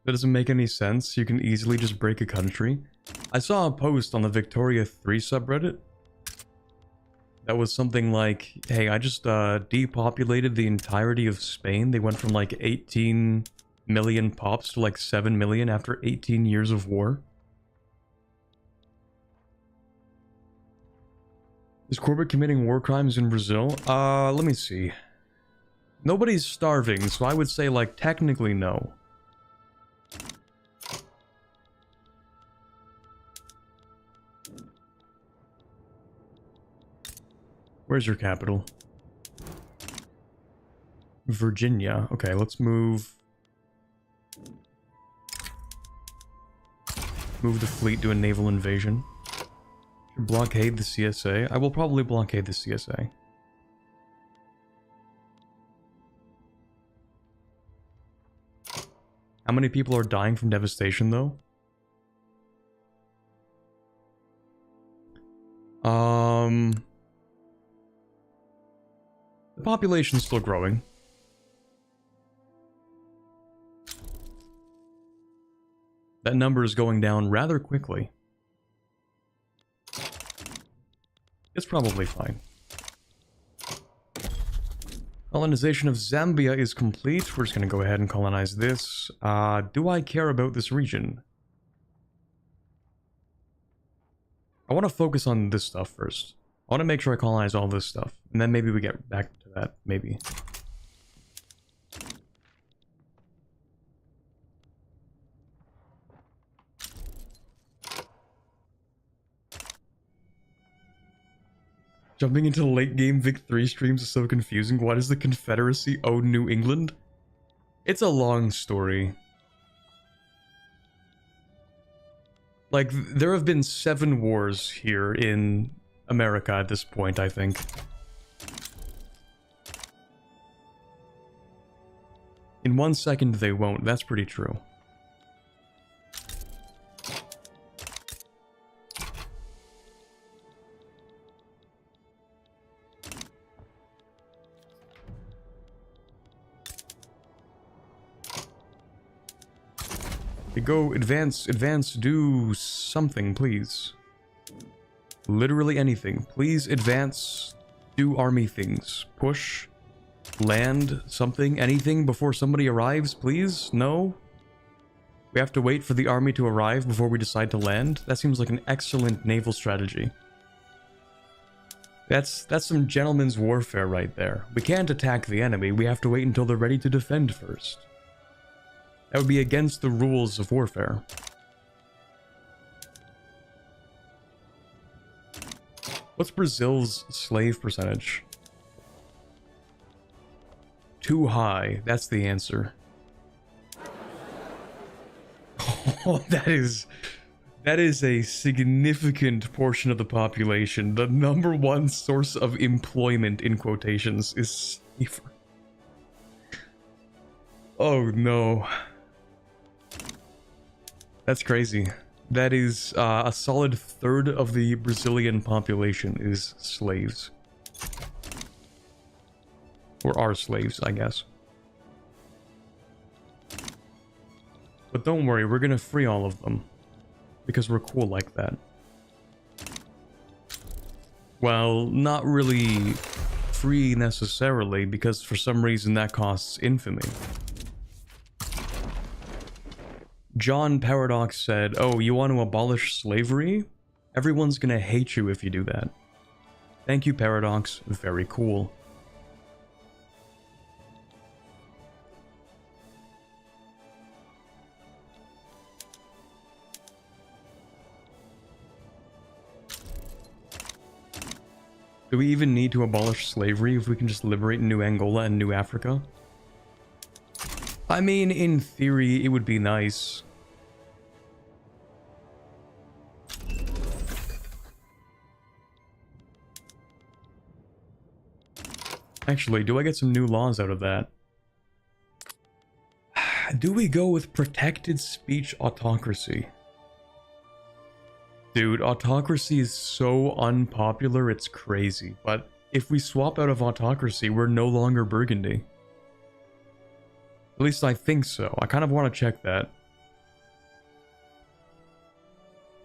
That doesn't make any sense. You can easily just break a country. I saw a post on the Victoria 3 subreddit that was something like, hey, I just depopulated the entirety of Spain. They went from like 18 million pops to like 7 million after 18 years of war. Is Corbett committing war crimes in Brazil? Let me see. Nobody's starving, so I would say, like, technically no. Where's your capital? Virginia. Okay, let's move the fleet to a naval invasion. Blockade the CSA. I will probably blockade the CSA. How many people are dying from devastation, though? The population's still growing. That number is going down rather quickly. It's probably fine. Colonization of Zambia is complete. We're just going to go ahead and colonize this. Do I care about this region? I want to focus on this stuff first. I want to make sure I colonize all this stuff. And then maybe we get back to that. Maybe. Jumping into late game Vic 3 streams is so confusing. Why does the Confederacy own New England? It's a long story. Like, there have been 7 wars here in America at this point, I think. In 1 second they won't, that's pretty true. Go, advance, do something, please. Literally anything. Please advance, do army things. Push, land, something, anything before somebody arrives, please? No? We have to wait for the army to arrive before we decide to land? That seems like an excellent naval strategy. That's some gentleman's warfare right there. We can't attack the enemy, we have to wait until they're ready to defend first. That would be against the rules of warfare. What's Brazil's slave percentage? Too high. That's the answer. Oh, that is a significant portion of the population. The #1 source of employment, in quotations, is slavery. Oh no. That's crazy. That is a solid third of the Brazilian population is slaves. Or are slaves, I guess. But don't worry, we're gonna free all of them. Because we're cool like that. Well, not really free necessarily, because for some reason that costs infamy. John Paradox said, "Oh, you want to abolish slavery? Everyone's gonna hate you if you do that." Thank you, Paradox. Very cool. Do we even need to abolish slavery if we can just liberate New Angola and New Africa? I mean, in theory, it would be nice. Actually, do I get some new laws out of that? Do we go with protected speech autocracy? Dude, autocracy is so unpopular, it's crazy. But if we swap out of autocracy, we're no longer Burgundy. At least I think so. I kind of want to check that.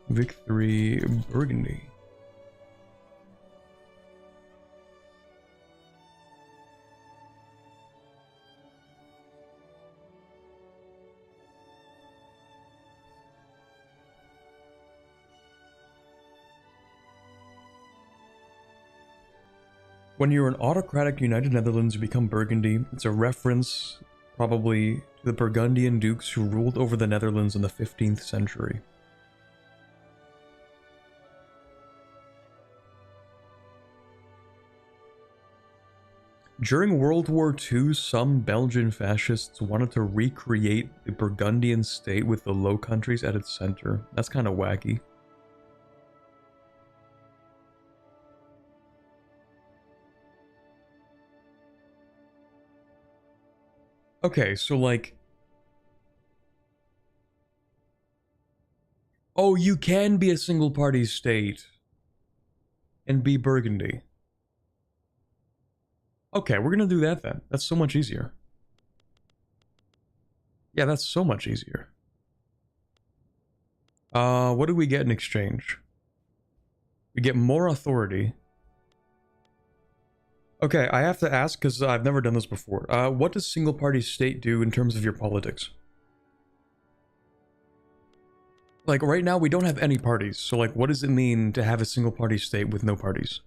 Victory, Burgundy. When you're an autocratic United Netherlands, you become Burgundy. It's a reference, probably, to the Burgundian dukes who ruled over the Netherlands in the 15th century. During World War II, some Belgian fascists wanted to recreate the Burgundian state with the Low Countries at its center. That's kind of wacky. Okay, so like... Oh, you can be a single-party state and be Burgundy. Okay, we're gonna do that then. That's so much easier. Yeah, that's so much easier. What do we get in exchange? We get more authority. Okay, I have to ask because I've never done this before. What does single party state do in terms of your politics? Like, right now we don't have any parties, so like, what does it mean to have a single party state with no parties?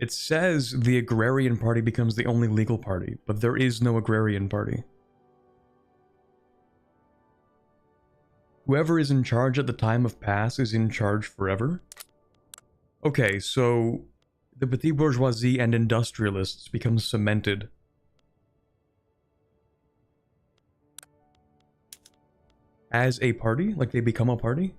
It says the agrarian party becomes the only legal party, but there is no agrarian party. Whoever is in charge at the time of pass is in charge forever? Okay, so the petit bourgeoisie and industrialists become cemented. As a party? Like they become a party?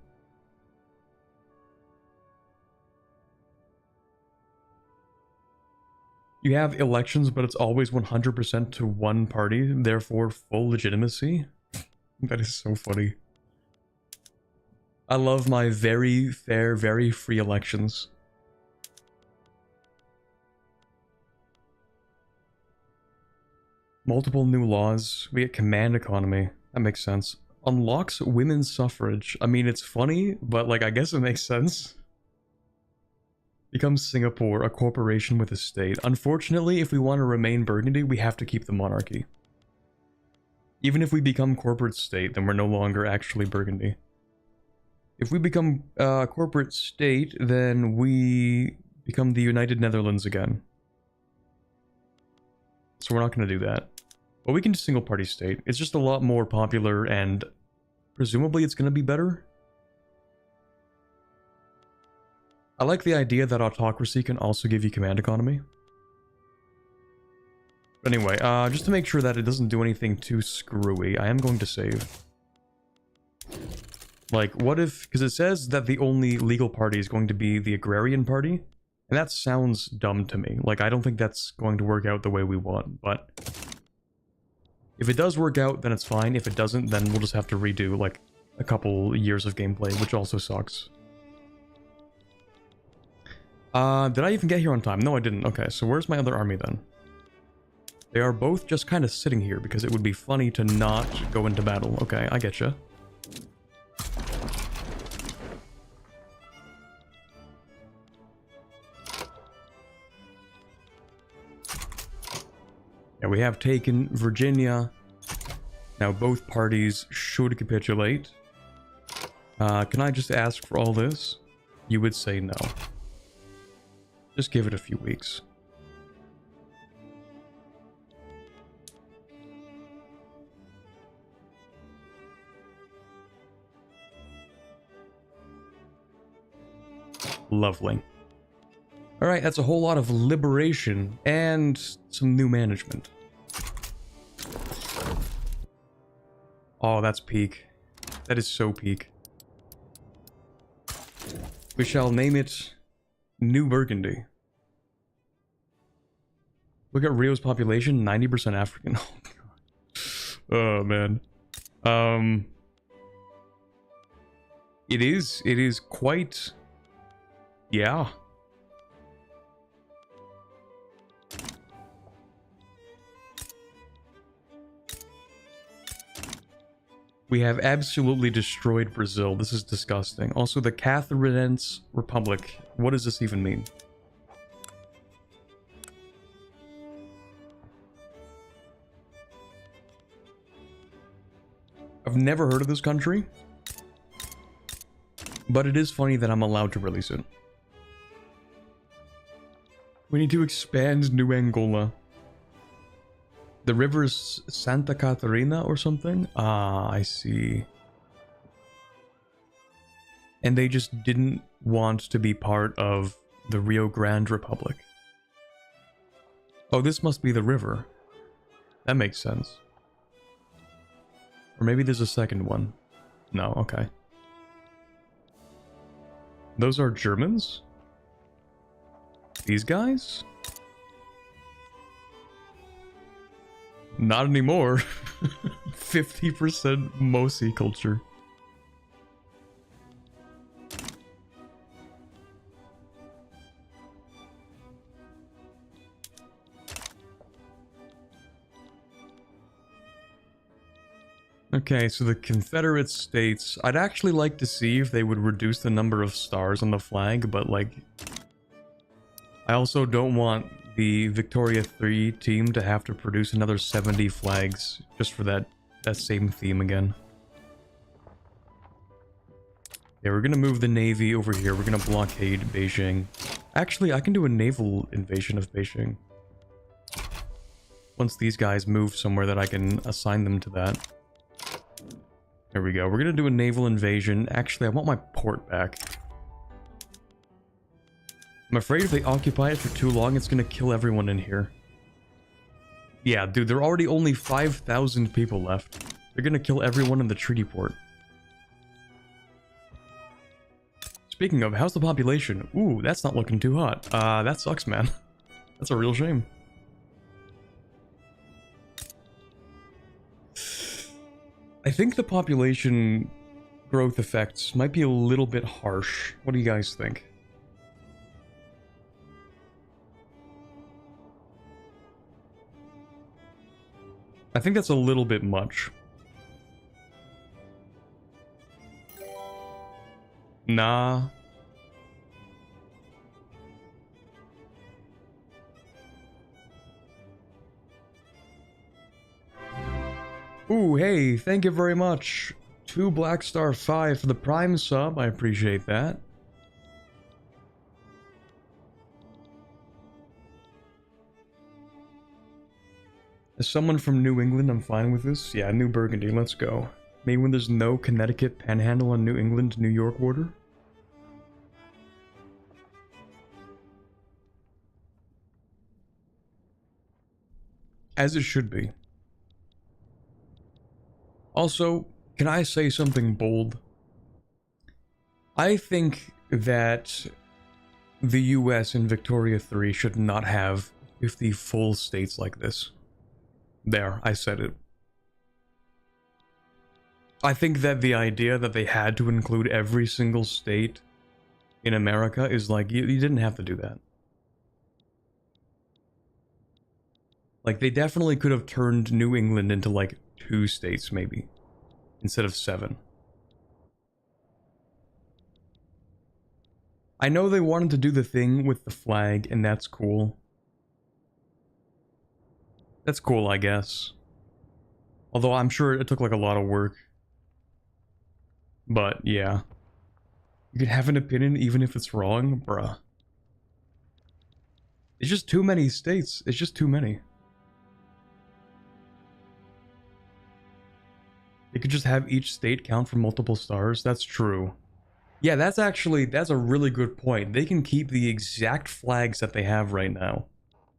You have elections, but it's always 100% to one party, therefore full legitimacy? That is so funny. I love my very fair, very free elections. Multiple new laws. We get command economy. That makes sense. Unlocks women's suffrage. I mean, it's funny, but like, I guess it makes sense. Becomes Singapore, a corporation with a state. Unfortunately, if we want to remain Burgundy, we have to keep the monarchy. Even if we become corporate state, then we're no longer actually Burgundy. If we become corporate state, then we become the United Netherlands again. So we're not going to do that. But we can do single party state. It's just a lot more popular and presumably it's going to be better. I like the idea that autocracy can also give you command economy. But anyway, just to make sure that it doesn't do anything too screwy, I am going to save. Like, what if... Because it says that the only legal party is going to be the agrarian party. And that sounds dumb to me. Like, I don't think that's going to work out the way we want, but... If it does work out, then it's fine. If it doesn't, then we'll just have to redo, like, a couple years of gameplay, which also sucks. Did I even get here on time? No, I didn't. Okay, so where's my other army then? They are both just kind of sitting here because it would be funny to not go into battle. Okay, I getcha. Yeah, we have taken Virginia. Now both parties should capitulate. Can I just ask for all this? You would say no. Just give it a few weeks. Lovely. Alright, that's a whole lot of liberation and some new management. Oh, that's peak. That is so peak. We shall name it New Burgundy. Look at Rio's population, 90% African. Oh, God. Oh, man. It is quite... Yeah. We have absolutely destroyed Brazil. This is disgusting. Also, the Catherinense Republic. What does this even mean? I've never heard of this country. But it is funny that I'm allowed to release it. We need to expand New Angola. The river's Santa Catarina or something? Ah, I see. And they just didn't want to be part of the Rio Grande Republic. Oh, this must be the river. That makes sense. Or maybe there's a second one. No, okay. Those are Germans? These guys? Not anymore. 50% Mosi culture. Okay, so the Confederate States, I'd actually like to see if they would reduce the number of stars on the flag, but like, I also don't want the Victoria 3 team to have to produce another 70 flags just for that same theme again. Yeah, we're gonna move the Navy over here. We're gonna blockade Beijing. Actually, I can do a naval invasion of Beijing. Once these guys move somewhere that I can assign them to that. There we go. We're gonna do a naval invasion. Actually, I want my port back. I'm afraid if they occupy it for too long, it's gonna kill everyone in here. Yeah, dude, there are already only 5,000 people left. They're gonna kill everyone in the treaty port. Speaking of, how's the population? Ooh, that's not looking too hot. That sucks, man. That's a real shame. I think the population growth effects might be a little bit harsh. What do you guys think? I think that's a little bit much. Nah. Ooh, hey, thank you very much. 2 Black Star 5 for the Prime sub. I appreciate that. As someone from New England, I'm fine with this. Yeah, New Burgundy, let's go. Maybe when there's no Connecticut panhandle on New England, New York border. As it should be. Also, can I say something bold? I think that the US in Victoria 3 should not have 50 full states like this. There, I said it. I think that the idea that they had to include every single state in America is like, you didn't have to do that. Like, they definitely could have turned New England into like 2 states, maybe, instead of 7. I know they wanted to do the thing with the flag, and that's cool. That's cool, I guess. Although I'm sure it took like a lot of work. But yeah. You can have an opinion even if it's wrong? Bruh. It's just too many states. It's just too many. They could just have each state count for multiple stars. That's true. Yeah, that's a really good point. They can keep the exact flags that they have right now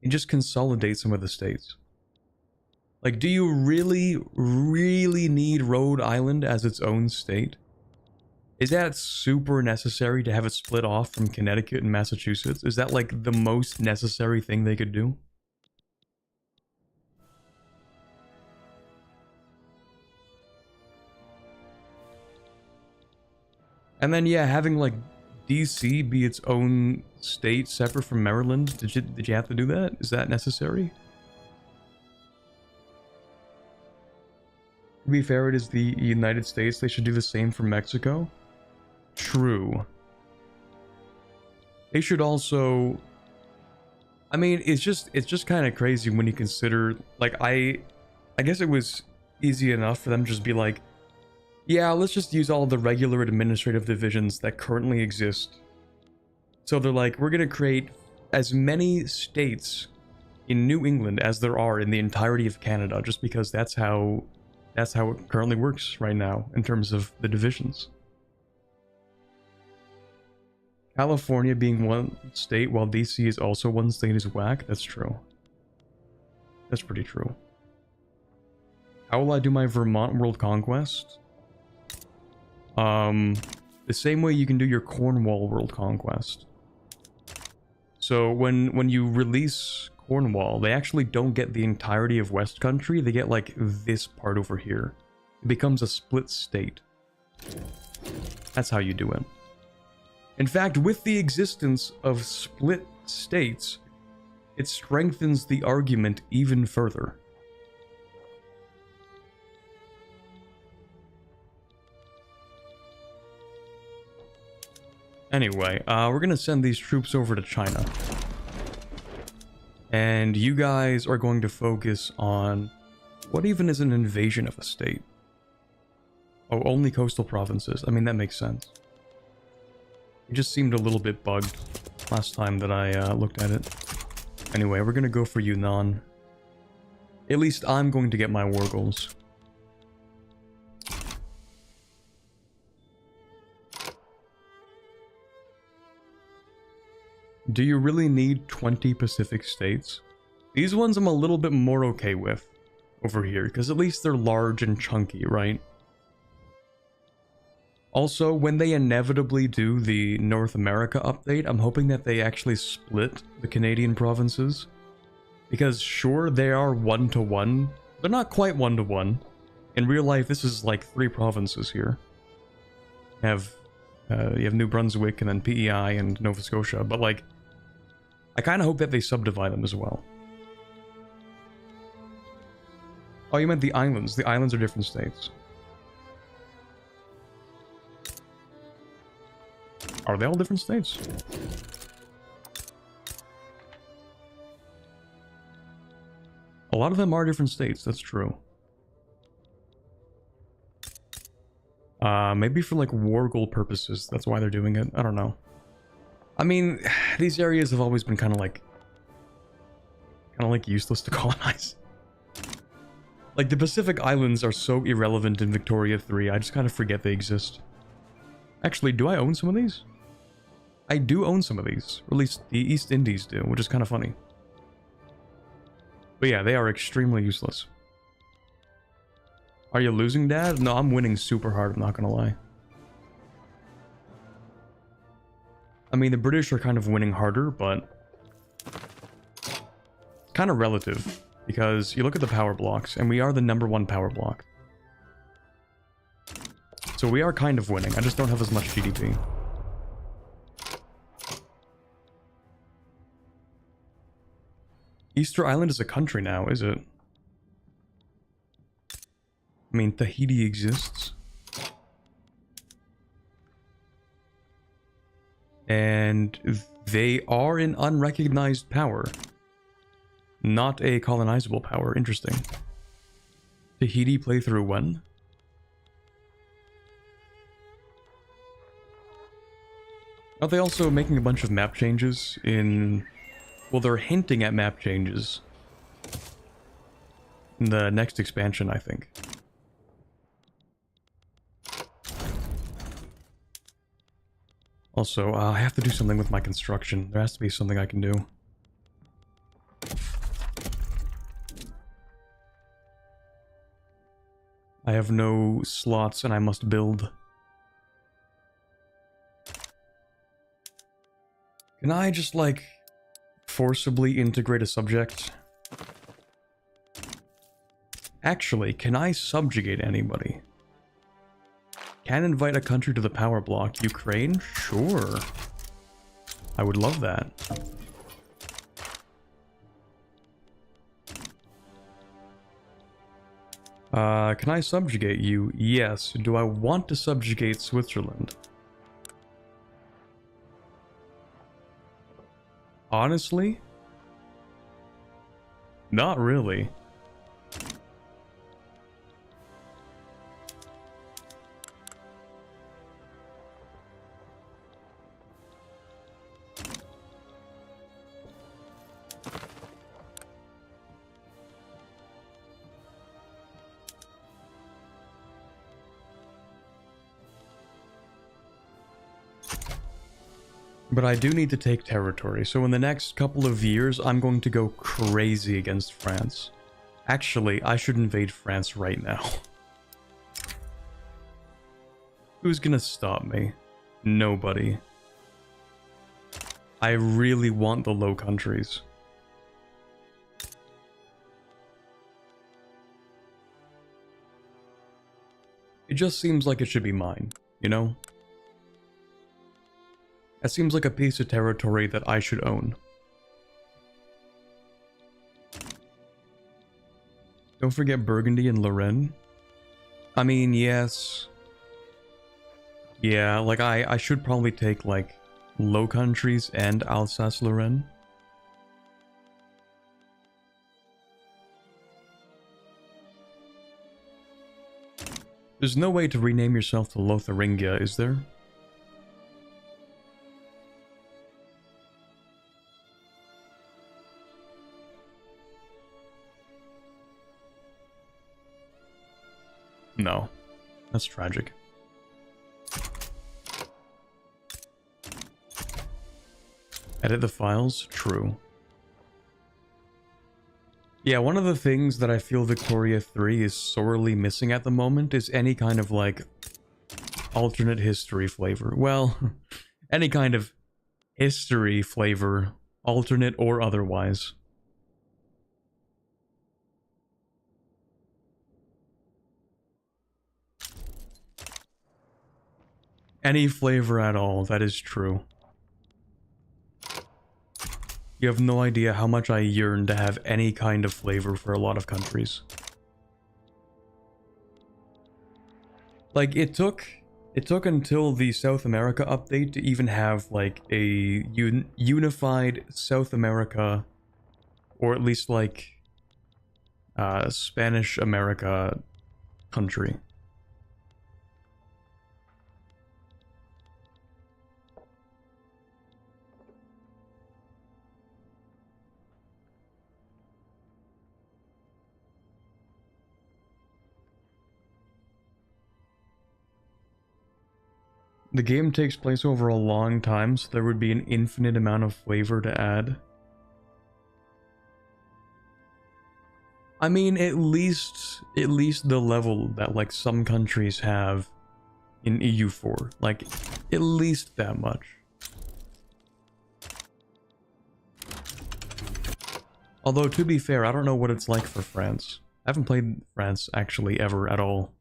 and just consolidate some of the states. Like, do you really, really need Rhode Island as its own state? Is that super necessary to have it split off from Connecticut and Massachusetts? Is that like the most necessary thing they could do? And then, yeah, having like DC be its own state separate from Maryland. Did you have to do that? Is that necessary? To be fair, it is the United States. They should do the same for Mexico. True. They should also... I mean, it's just kind of crazy when you consider... Like, I guess it was easy enough for them to just be like, yeah, let's just use all the regular administrative divisions that currently exist. So they're like, we're going to create as many states in New England as there are in the entirety of Canada, just because that's how it currently works right now in terms of the divisions. California being one state while DC is also one state is whack. That's true. That's pretty true. How will I do my Vermont World Conquest? The same way you can do your Cornwall World Conquest. So when you release Cornwall, they actually don't get the entirety of West Country, they get like this part over here. It becomes a split state. That's how you do it. In fact, with the existence of split states, it strengthens the argument even further. Anyway, we're gonna send these troops over to China. And you guys are going to focus on... What even is an invasion of a state? Oh, only coastal provinces. I mean, that makes sense. It just seemed a little bit bugged last time that I looked at it. Anyway, we're gonna go for Yunnan. At least I'm going to get my war goals. Do you really need 20 Pacific states? These ones I'm a little bit more okay with over here, because at least they're large and chunky, right? Also, when they inevitably do the North America update, I'm hoping that they actually split the Canadian provinces. Because sure, they are 1-to-1. They're not quite 1-to-1. In real life, this is like 3 provinces here. You have New Brunswick and then PEI and Nova Scotia, but like, I kind of hope that they subdivide them as well. Oh, you meant the islands. The islands are different states. Are they all different states? A lot of them are different states, that's true. Maybe for like war goal purposes, that's why they're doing it. I don't know. I mean, these areas have always been kind of like useless to colonize. Like, the Pacific Islands are so irrelevant in Victoria 3, I just kind of forget they exist. Actually, do I own some of these? I do own some of these. Or at least the East Indies do, which is kind of funny. But yeah, they are extremely useless. Are you losing, Dad? No, I'm winning super hard, I'm not gonna lie. I mean, the British are kind of winning harder, but... it's kind of relative. Because you look at the power blocks, and we are the #1 power block. So we are kind of winning, I just don't have as much GDP. Easter Island is a country now, is it? I mean, Tahiti exists. And they are an unrecognized power. Not a colonizable power. Interesting. Tahiti playthrough when? Are they also making a bunch of map changes in... Well, they're hinting at map changes in the next expansion, I think. Also, I have to do something with my construction. There has to be something I can do. I have no slots and I must build. Can I just, like, forcibly integrate a subject? Actually, can I subjugate anybody? Can invite a country to the power block. Ukraine? Sure. I would love that. Can I subjugate you? Yes. Do I want to subjugate Switzerland? Honestly? Not really. But I do need to take territory, so in the next couple of years, I'm going to go crazy against France. Actually, I should invade France right now. Who's gonna stop me? Nobody. I really want the Low Countries. It just seems like it should be mine, you know? That seems like a piece of territory that I should own. Don't forget Burgundy and Lorraine. I mean, yes. Yeah, like I should probably take like Low Countries and Alsace-Lorraine. There's no way to rename yourself to Lotharingia, is there? No. That's tragic. Edit the files? True. Yeah, one of the things that I feel Victoria 3 is sorely missing at the moment is any kind of, like, alternate history flavor. Well, any kind of history flavor, alternate or otherwise. Any flavor at all, that is true. You have no idea how much I yearn to have any kind of flavor for a lot of countries. Like, it took until the South America update to even have, like, a unified South America, or at least, like, Spanish America country. The game takes place over a long time, so there would be an infinite amount of flavor to add. I mean, at least the level that, like, some countries have in EU4. Like, at least that much. Although, to be fair, I don't know what it's like for France. I haven't played France, actually, ever at all.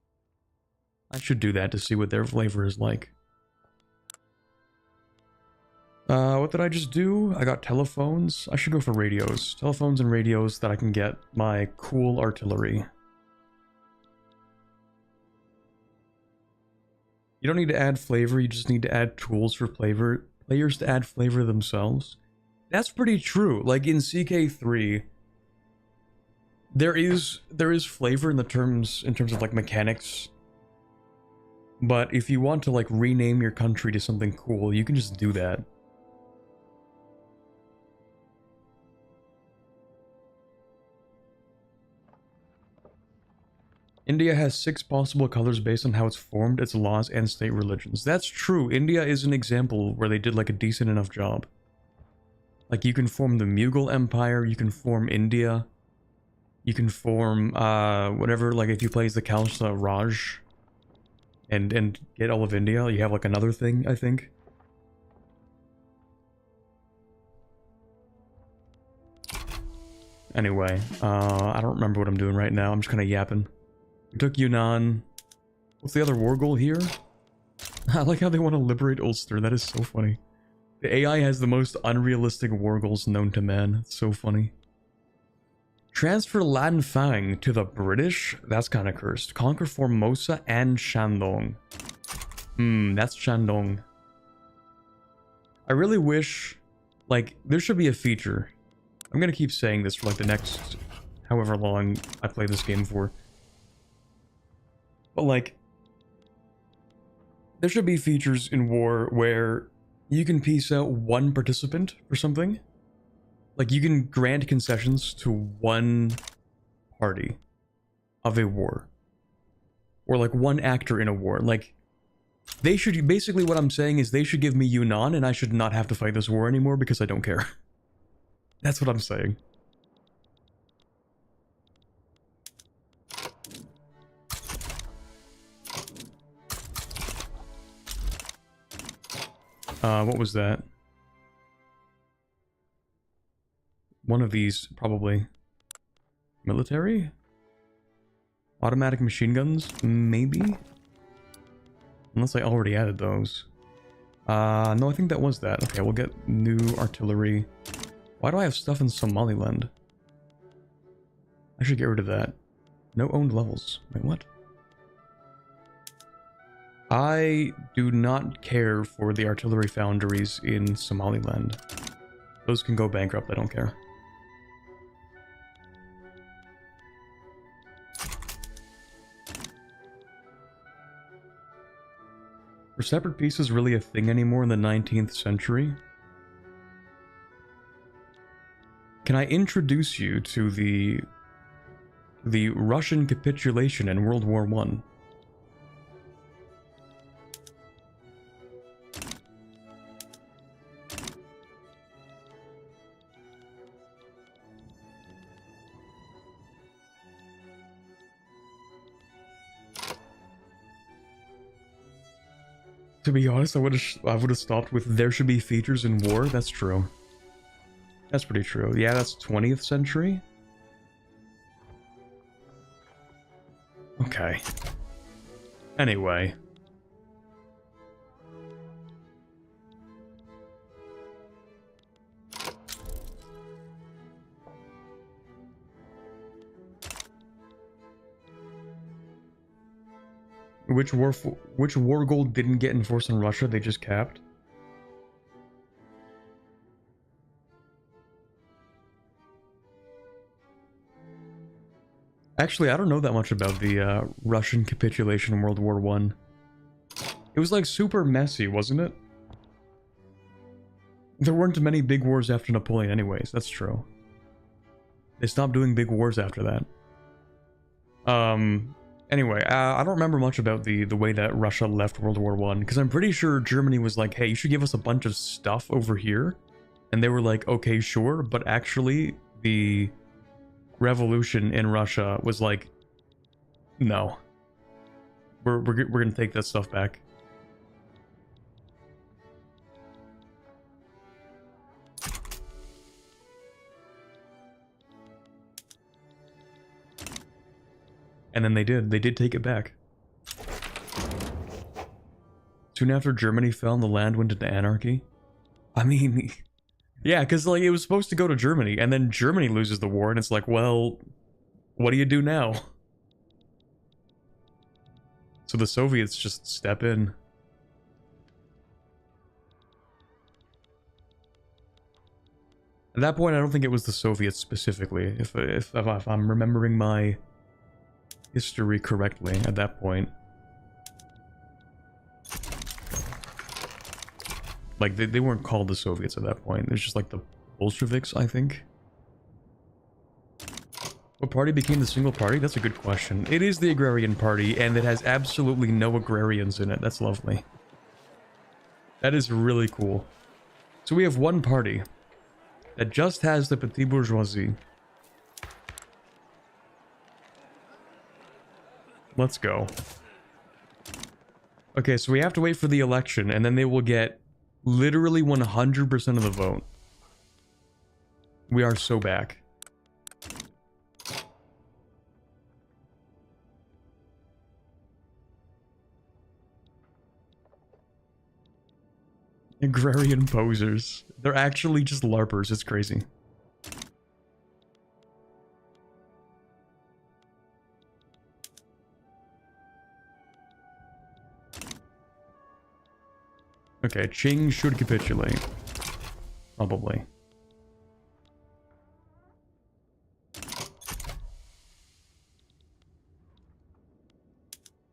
I should do that to see what their flavor is like. What did I just do? I got telephones. I should go for radios. Telephones and radios that I can get my cool artillery. You don't need to add flavor, you just need to add tools for players to add flavor themselves. That's pretty true. Like in CK3, there is flavor in terms of like mechanics. But if you want to like rename your country to something cool, you can just do that. India has 6 possible colors based on how it's formed, its laws, and state religions. That's true. India is an example where they did like a decent enough job. Like you can form the Mughal Empire, you can form India, you can form whatever, like if you play as the Khalsa Raj and get all of India, you have like another thing, I think. Anyway, I don't remember what I'm doing right now. I'm just kind of yapping. We took Yunnan. What's the other war goal here? I like how they want to liberate Ulster. That is so funny. The AI has the most unrealistic war goals known to man. It's so funny. Transfer Lan Fang to the British? That's kind of cursed. Conquer Formosa and Shandong. That's Shandong. I really wish, like, there should be a feature. I'm gonna keep saying this for like the next however long I play this game for. But like, there should be features in war where you can piece out one participant for something. Like you can grant concessions to one party of a war. Or like one actor in a war. Like, they should, basically what I'm saying is they should give me Yunnan and I should not have to fight this war anymore because I don't care. That's what I'm saying. What was that? One of these, probably. Military? Automatic machine guns? Maybe? Unless I already added those. No, I think that was that. Okay, we'll get new artillery. Why do I have stuff in Somaliland? I should get rid of that. No owned levels. Wait, what? I do not care for the artillery foundries in Somaliland. Those can go bankrupt, I don't care. Were separate pieces really a thing anymore in the 19th century? Can I introduce you to the Russian capitulation in World War I? To be honest, I would have stopped with "there should be features in war." That's true. That's pretty true. Yeah, that's 20th century. Okay. Anyway. Which war goal didn't get enforced in Russia? They just capped. Actually, I don't know that much about the Russian capitulation in World War I. It was like super messy, wasn't it? There weren't many big wars after Napoleon anyways, that's true. They stopped doing big wars after that. Anyway, I don't remember much about the way that Russia left World War I, because I'm pretty sure Germany was like, hey, you should give us a bunch of stuff over here. And they were like, okay, sure, but actually, the revolution in Russia was like, no. We're gonna take that stuff back. And then they did take it back. Soon after Germany fell and the land went into anarchy. I mean, yeah, because like it was supposed to go to Germany, and then Germany loses the war, and it's like, well, what do you do now? So the Soviets just step in. At that point, I don't think it was the Soviets specifically, if I'm remembering my history correctly at that point. Like, they weren't called the Soviets at that point. It's just like the Bolsheviks, I think. What party became the single party? That's a good question. It is the Agrarian Party, and it has absolutely no agrarians in it. That's lovely. That is really cool. So we have one party that just has the petite bourgeoisie. Let's go. Okay, so we have to wait for the election, and then they will get literally 100% of the vote. We are so back. Agrarian posers. They're actually just LARPers, it's crazy. Okay, Qing should capitulate. Probably.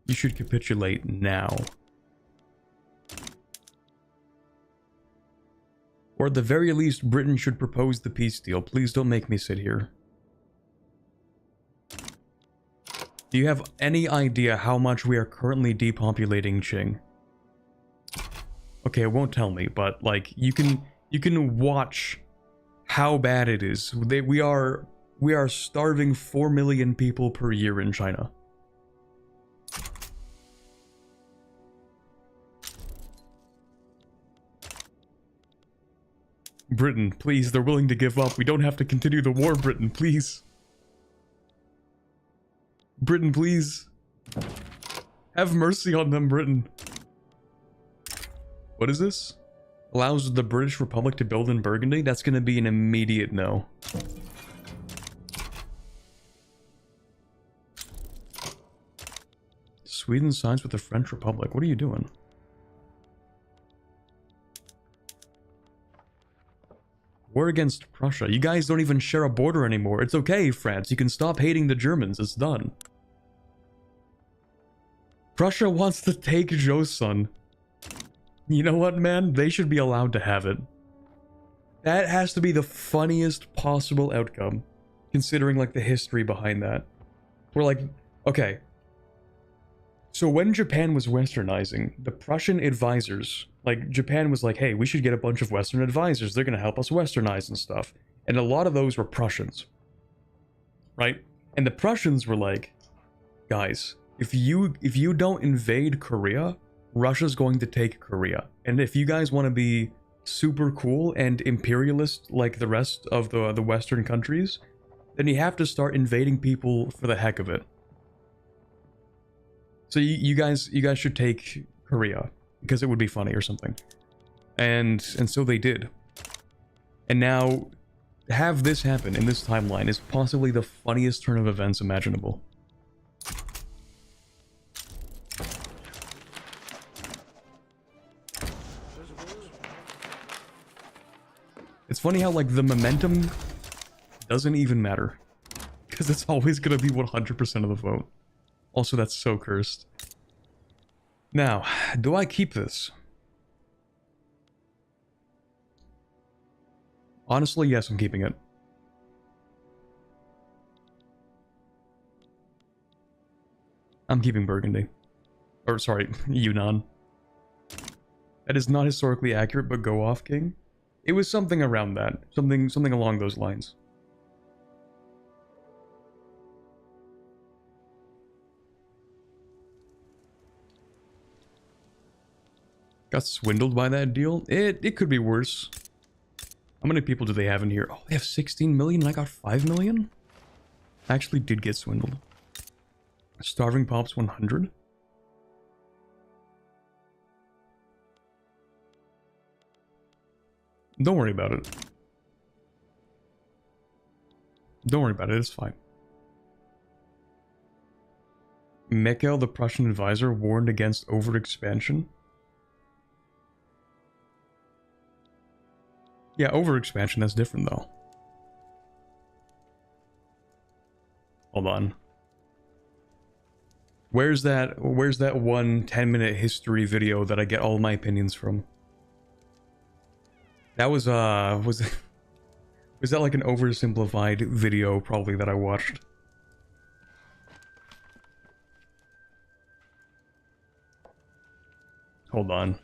You should capitulate now. Or at the very least, Britain should propose the peace deal. Please don't make me sit here. Do you have any idea how much we are currently depopulating Qing? Okay, it won't tell me, but like you can watch how bad it is. We are starving 4 million people per year in China. Britain, please, they're willing to give up. We don't have to continue the war, Britain, please. Britain, please. Have mercy on them, Britain. What is this? Allows the British Republic to build in Burgundy? That's gonna be an immediate no. Sweden sides with the French Republic. What are you doing? War against Prussia. You guys don't even share a border anymore. It's okay, France. You can stop hating the Germans. It's done. Prussia wants to take Joseon. You know what, man? They should be allowed to have it. That has to be the funniest possible outcome, considering, like, the history behind that. We're like, okay. So when Japan was westernizing, the Prussian advisors, like, Japan was like, hey, we should get a bunch of Western advisors. They're going to help us westernize and stuff. And a lot of those were Prussians. Right? And the Prussians were like, guys, if you don't invade Korea, Russia's going to take Korea. And if you guys want to be super cool and imperialist like the rest of the Western countries, then you have to start invading people for the heck of it. So you guys should take Korea because it would be funny or something. And so they did. And now have this happen in this timeline is possibly the funniest turn of events imaginable. It's funny how, like, the momentum doesn't even matter. Because it's always going to be 100% of the vote. Also, that's so cursed. Now, do I keep this? Honestly, yes, I'm keeping it. I'm keeping Burgundy. Or, sorry, Yunnan. That is not historically accurate, but go off, King. It was something around that. Something along those lines. Got swindled by that deal? It could be worse. How many people do they have in here? Oh, they have 16 million and I got 5 million? I actually did get swindled. Starving Pops 100? Don't worry about it. Don't worry about it, it's fine. Meckel, the Prussian advisor, warned against overexpansion. Yeah, overexpansion, that's different though. Hold on. Where's that one 10-minute history video that I get all my opinions from? That was was that like an oversimplified video probably that I watched? Hold on.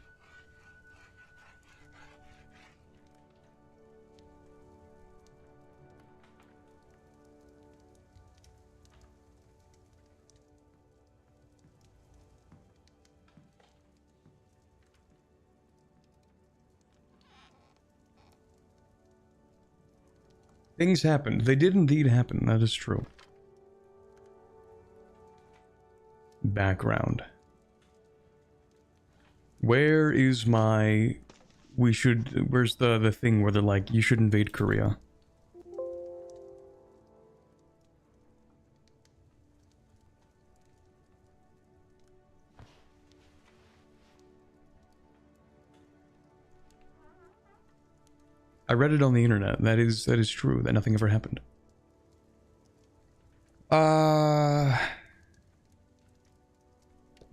Things happened. They did indeed happen. That is true. Background. Where is my... We should... Where's the thing where they're like, you should invade Korea? I read it on the internet. That is true. That nothing ever happened.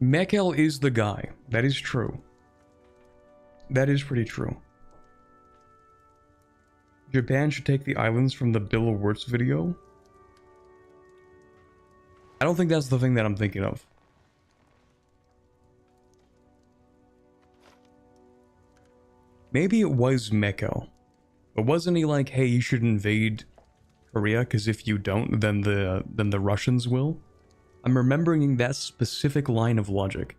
Meckel is the guy. That is true. That is pretty true. Japan should take the islands from the Bill of Wirtz video. I don't think that's the thing that I'm thinking of. Maybe it was Meckel. But wasn't he like, hey, you should invade Korea, because if you don't, then the Russians will? I'm remembering that specific line of logic.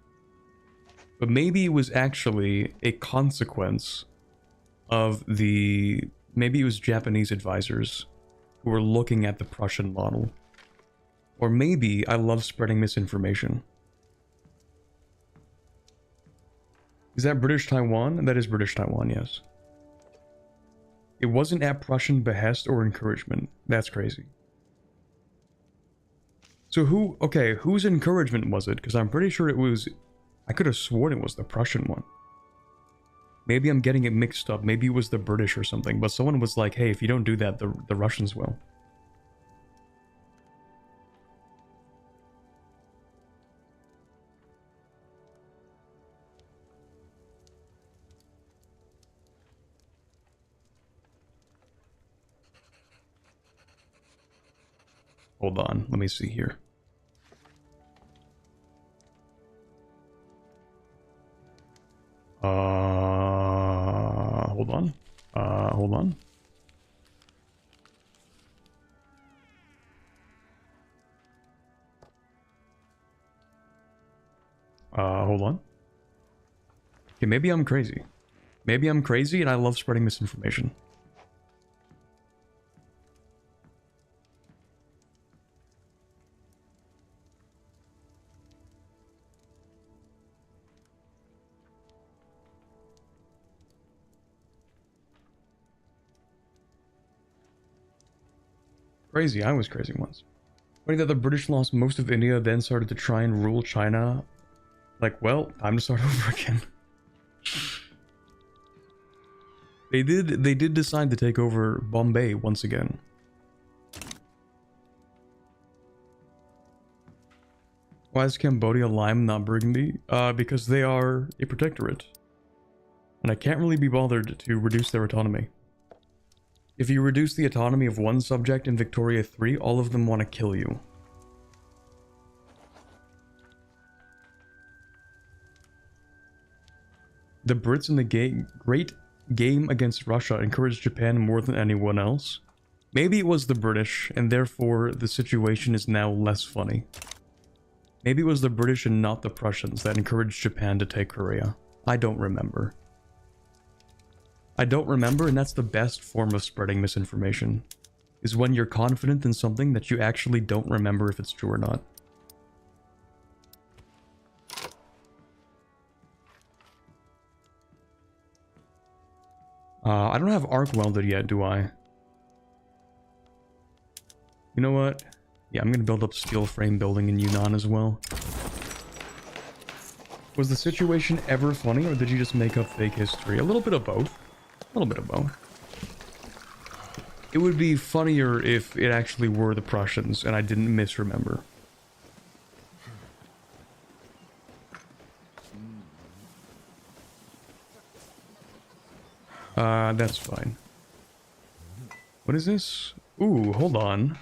But maybe it was actually a consequence of the... Maybe it was Japanese advisors who were looking at the Prussian model. Or maybe I love spreading misinformation. Is that British Taiwan? That is British Taiwan, yes. It wasn't at Prussian behest or encouragement. That's crazy. So who, okay, whose encouragement was it? Because I'm pretty sure it was, I could have sworn it was the Prussian one. Maybe I'm getting it mixed up. Maybe it was the British or something. But someone was like, hey, if you don't do that, the Russians will. Hold on, let me see here. Hold on. Hold on. Hold on. Okay, maybe I'm crazy. Maybe I'm crazy and I love spreading misinformation. Crazy, I was crazy once. Funny that the British lost most of India, then started to try and rule China. Like, well, time to start over again. They did decide to take over Bombay once again. Why is Cambodia lime, not Burgundy? Because they are a protectorate. And I can't really be bothered to reduce their autonomy. If you reduce the autonomy of one subject in Victoria 3, all of them want to kill you. The Brits in the Great Game against Russia encouraged Japan more than anyone else. Maybe it was the British, and therefore the situation is now less funny. Maybe it was the British and not the Prussians that encouraged Japan to take Korea. I don't remember. I don't remember, and that's the best form of spreading misinformation. Is when you're confident in something that you actually don't remember if it's true or not. I don't have arc welded yet, do I? You know what? Yeah, I'm gonna build up steel frame building in Yunnan as well. Was the situation ever funny, or did you just make up fake history? A little bit of both. A little bit of both. It would be funnier if it actually were the Prussians and I didn't misremember. That's fine. What is this? Ooh, hold on.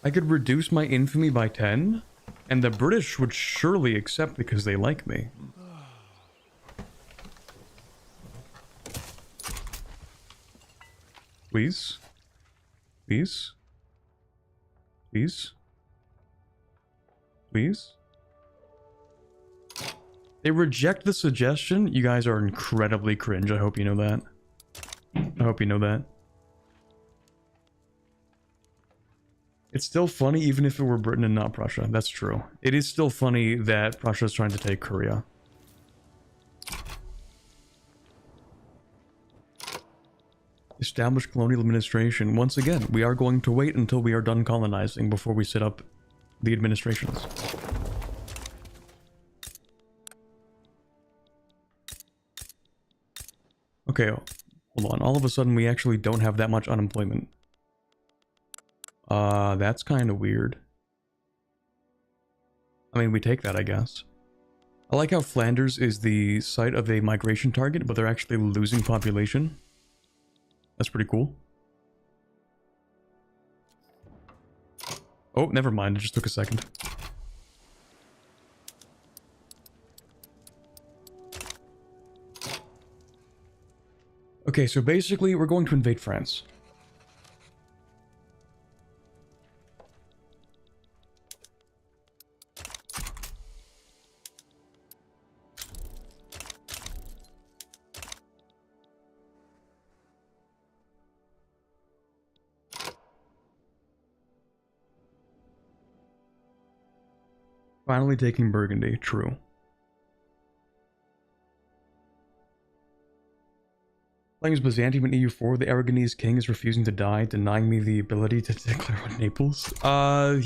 I could reduce my infamy by 10, and the British would surely accept because they like me. Please? Please? Please? Please? They reject the suggestion. You guys are incredibly cringe. I hope you know that. I hope you know that. It's still funny even if it were Britain and not Prussia. That's true. It is still funny that Prussia is trying to take Korea. Establish colonial administration. Once again, we are going to wait until we are done colonizing before we set up the administrations. Okay, hold on. All of a sudden, we actually don't have that much unemployment. That's kind of weird. I mean, we take that, I guess. I like how Flanders is the site of a migration target, but they're actually losing population. That's pretty cool. Oh, never mind. It just took a second. Okay, so basically, we're going to invade France. Finally taking Burgundy, true. 'Cause Claims Byzantium in EU4. The Aragonese king is refusing to die, denying me the ability to declare on Naples. They'll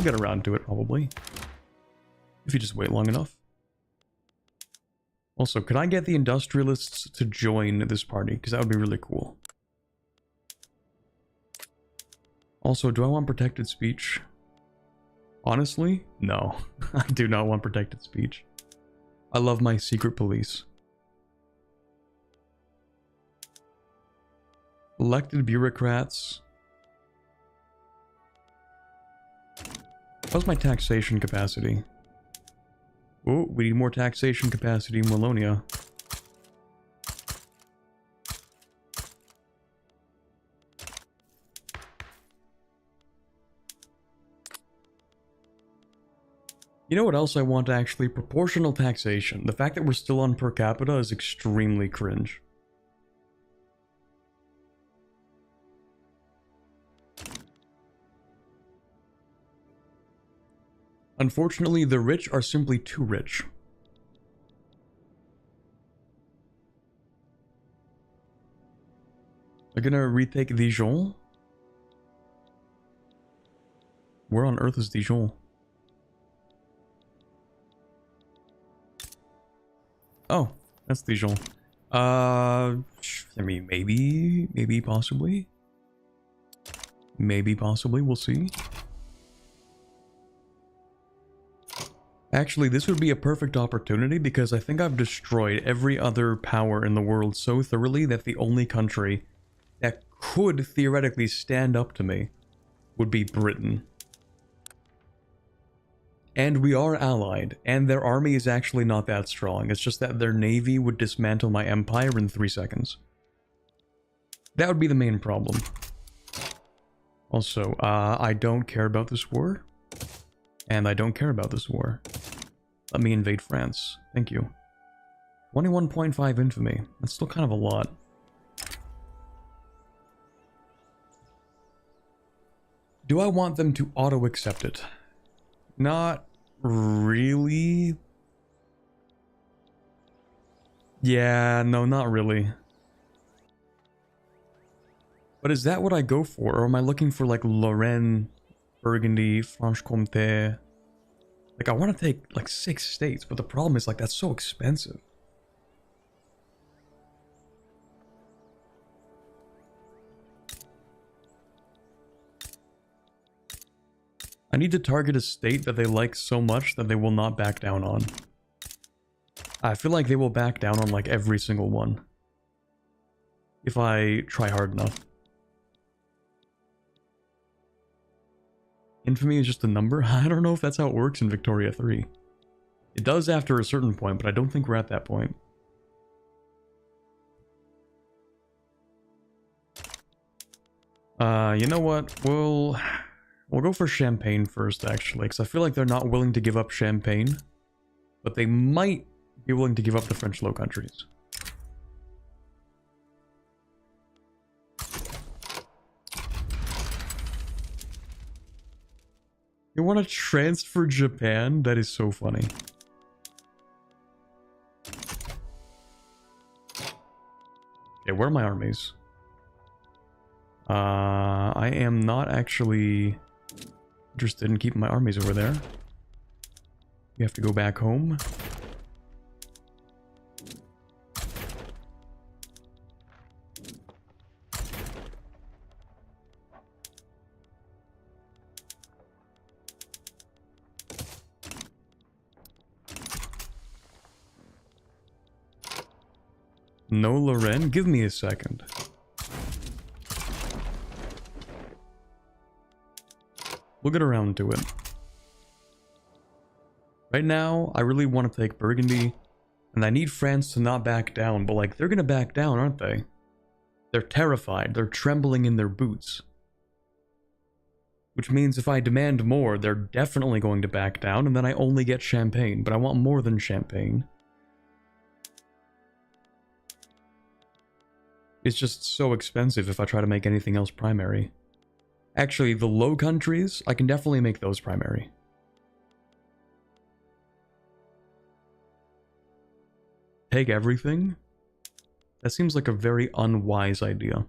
get around to it probably, if you just wait long enough. Also, could I get the industrialists to join this party? Because that would be really cool. Also, do I want protected speech? Honestly, no. I do not want protected speech. I love my secret police. Elected bureaucrats. How's my taxation capacity? Oh, we need more taxation capacity in Wallonia. You know what else I want actually? Proportional taxation. The fact that we're still on per capita is extremely cringe. Unfortunately, the rich are simply too rich. They're gonna retake Dijon? Where on earth is Dijon? Oh, that's Dijon. I mean, maybe, possibly. Maybe, possibly, we'll see. Actually, this would be a perfect opportunity because I think I've destroyed every other power in the world so thoroughly that the only country that could theoretically stand up to me would be Britain. And we are allied, and their army is actually not that strong. It's just that their navy would dismantle my empire in 3 seconds. That would be the main problem. Also, I don't care about this war. And I don't care about this war. Let me invade France. Thank you. 21.5 infamy. That's still kind of a lot. Do I want them to auto-accept it? Not really. Yeah, no, not really. But is that what I go for? Or am I looking for like Lorraine, Burgundy, Franche-Comté? Like I want to take like 6 states, but the problem is like that's so expensive. I need to target a state that they like so much that they will not back down on. I feel like they will back down on like every single one. If I try hard enough. Infamy is just a number? I don't know if that's how it works in Victoria 3. It does after a certain point, but I don't think we're at that point. You know what? We'll go for Champagne first, actually, because I feel like they're not willing to give up Champagne, but they might be willing to give up the French Low Countries. You want to transfer Japan? That is so funny. Okay, where are my armies? I am not actually interested in keeping my armies over there. You have to go back home. No Lorraine? Give me a second. We'll get around to it. Right now, I really want to take Burgundy, and I need France to not back down, but like, they're gonna back down, aren't they? They're terrified, they're trembling in their boots. Which means if I demand more, they're definitely going to back down, and then I only get Champagne, but I want more than Champagne. It's just so expensive if I try to make anything else primary. Actually, the Low Countries, I can definitely make those primary. Take everything? That seems like a very unwise idea.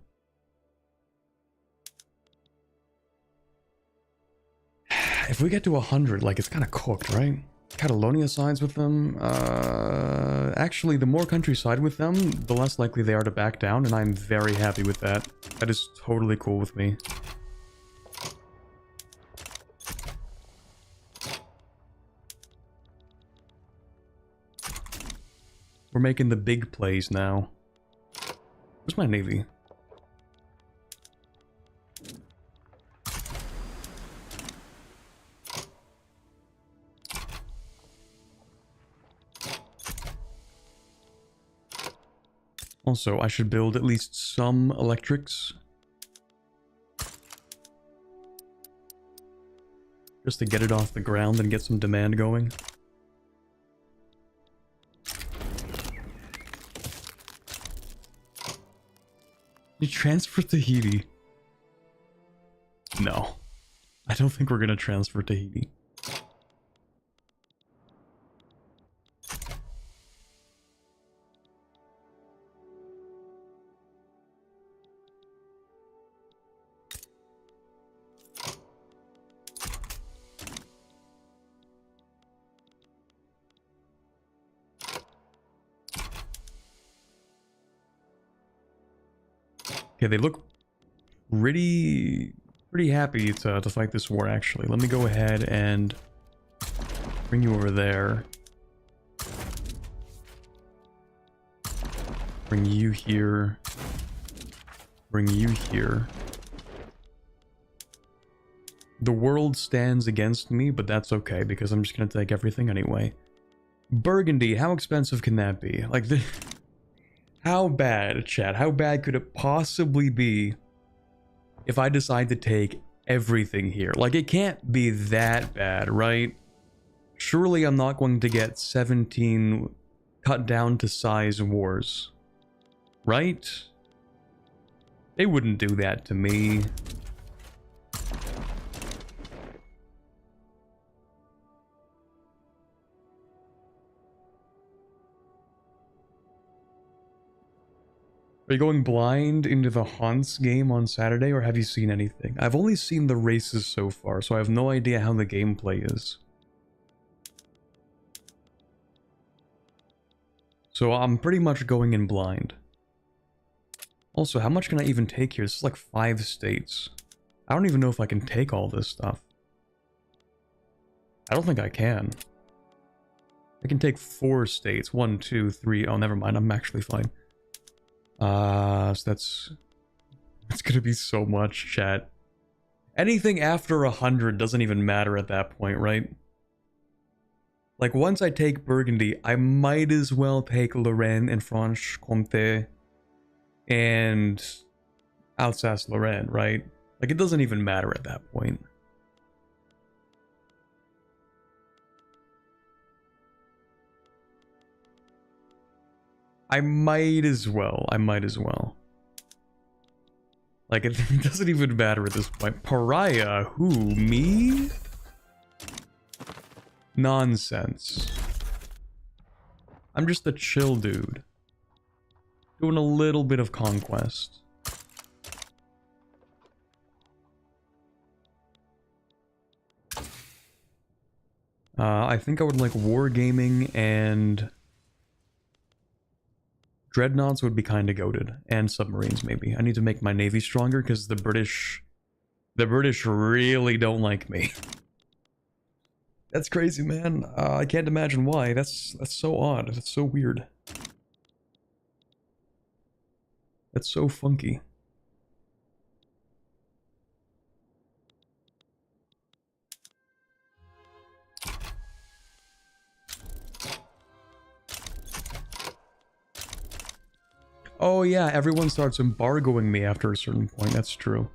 If we get to 100, like, it's kind of cooked, right? Catalonia sides with them. Actually, the more countryside with them, the less likely they are to back down, and I'm very happy with that. That is totally cool with me. We're making the big plays now. Where's my navy? Also, I should build at least some electrics. Just to get it off the ground and get some demand going. You transfer Tahiti? No. I don't think we're gonna transfer Tahiti. Okay, they look pretty happy to fight this war, actually. Let me go ahead and bring you over there. Bring you here. Bring you here. The world stands against me, but that's okay, because I'm just gonna take everything anyway. Burgundy, how expensive can that be? Like, how bad, chat, how bad could it possibly be if I decide to take everything here? Like, it can't be that bad, right? Surely I'm not going to get 17 cut down to size wars, right? They wouldn't do that to me. Are you going blind into the Hans game on Saturday, or have you seen anything? I've only seen the races so far, so I have no idea how the gameplay is. So I'm pretty much going in blind. Also, how much can I even take here? This is like 5 states. I don't even know if I can take all this stuff. I don't think I can. I can take 4 states. 1, 2, 3. Oh, never mind. I'm actually fine. So that's gonna be so much, chat. Anything after 100 doesn't even matter at that point, right? Like, once I take Burgundy, I might as well take Lorraine and Franche-Comté and Alsace-Lorraine, right? Like, it doesn't even matter at that point. I might as well. Like, it doesn't even matter at this point. Pariah? Who? Me? Nonsense. I'm just a chill dude. Doing a little bit of conquest. I think I would like wargaming, and dreadnoughts would be kind of goated, and submarines maybe. I need to make my navy stronger because the British really don't like me. That's crazy, man. I can't imagine why. That's so odd. That's so weird. That's so funky. Oh yeah, everyone starts embargoing me after a certain point. That's true.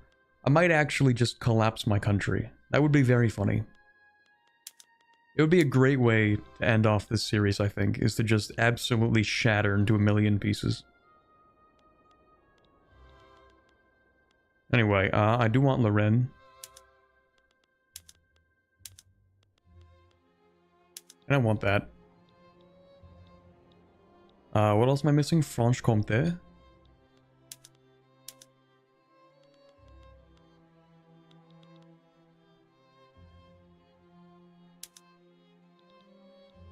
I might actually just collapse my country. That would be very funny. It would be a great way to end off this series, I think, is to just absolutely shatter into a million pieces. Anyway, I do want Lorraine. And I want that. What else am I missing? Franche-Comté.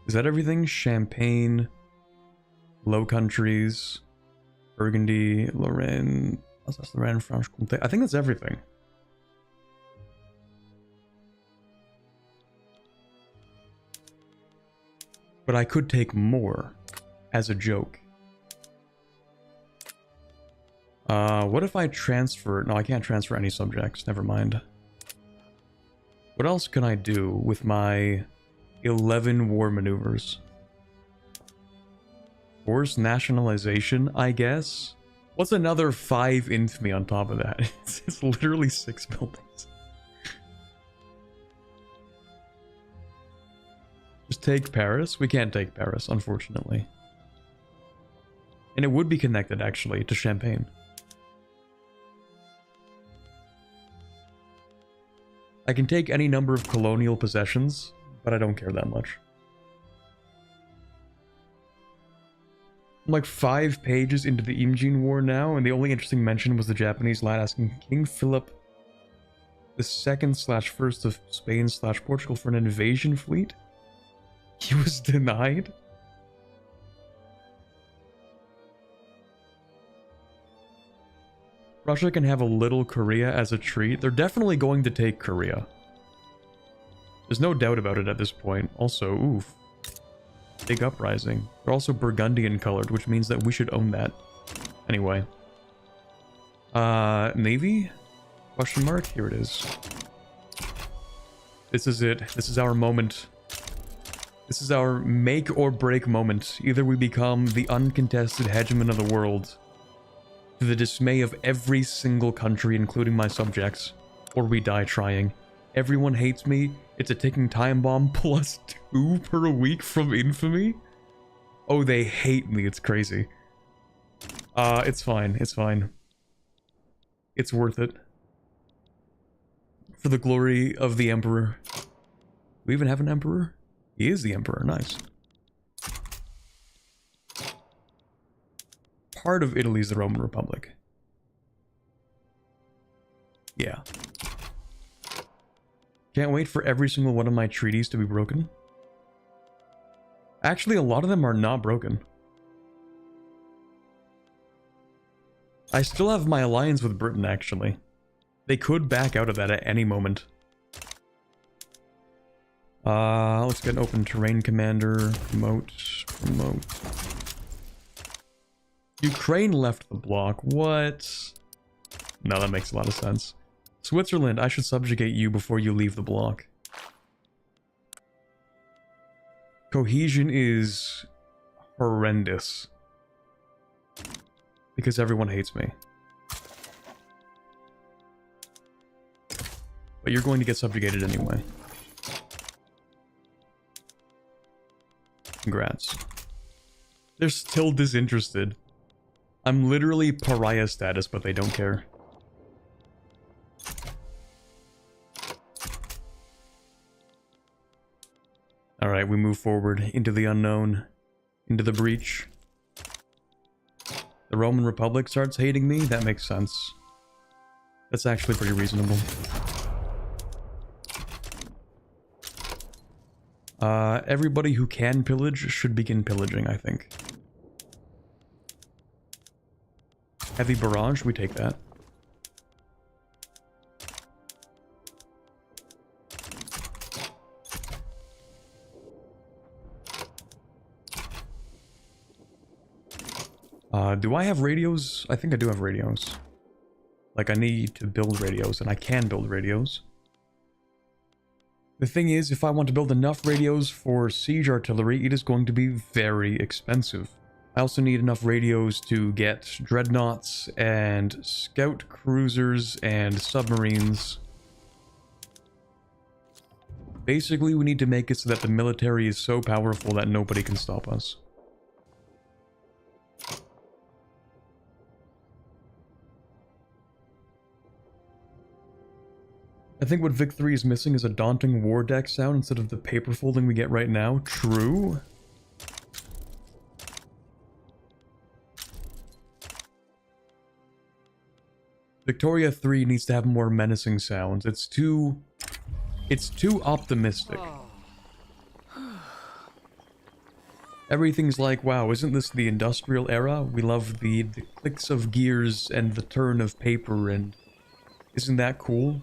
Is that everything? Champagne, Low Countries, Burgundy, Lorraine, Lorraine, Franche-Comté. I think that's everything. But I could take more as a joke. What if I transfer... No, I can't transfer any subjects. Never mind. What else can I do with my 11 war maneuvers? Forced nationalization, I guess? What's another 5 infamy on top of that? It's literally 6 buildings. Just take Paris? We can't take Paris, unfortunately. And it would be connected, actually, to Champagne. I can take any number of colonial possessions, but I don't care that much. I'm like 5 pages into the Imjin War now, and the only interesting mention was the Japanese lad asking King Philip II/1 of Spain/Portugal for an invasion fleet. He was denied. Russia can have a little Korea as a treat. They're definitely going to take Korea. There's no doubt about it at this point. Also, oof. Big uprising. They're also burgundian colored, which means that we should own that. Anyway. Navy? Question mark? Here it is. This is it. This is our moment. This is our make or break moment. Either we become the uncontested hegemon of the world, to the dismay of every single country, including my subjects, or we die trying. Everyone hates me. It's a ticking time bomb plus 2 per week from infamy. Oh, they hate me. It's crazy. It's fine. It's fine. It's worth it. For the glory of the Emperor. We even have an Emperor? He is the Emperor. Nice. Part of Italy is the Roman Republic. Yeah. Can't wait for every single one of my treaties to be broken. Actually, a lot of them are not broken. I still have my alliance with Britain, actually. They could back out of that at any moment. Let's get an open terrain commander. Promote. Ukraine left the bloc. What? No, that makes a lot of sense. Switzerland, I should subjugate you before you leave the bloc. Cohesion is horrendous. Because everyone hates me. But you're going to get subjugated anyway. Congrats. They're still disinterested. I'm literally pariah status, but they don't care. Alright, we move forward into the unknown. Into the breach. The Roman Republic starts hating me? That makes sense. That's actually pretty reasonable. Everybody who can pillage should begin pillaging, I think. Heavy barrage, we take that. Do I have radios? I think I do have radios. Like, I need to build radios, and I can build radios. The thing is, if I want to build enough radios for siege artillery, it is going to be very expensive. I also need enough radios to get dreadnoughts and scout cruisers and submarines. Basically, we need to make it so that the military is so powerful that nobody can stop us. I think what Vic 3 is missing is a daunting war deck sound instead of the paper folding we get right now. True. Victoria 3 needs to have more menacing sounds. It's too optimistic. Everything's like, wow, isn't this the industrial era? We love the clicks of gears and the turn of paper, and isn't that cool?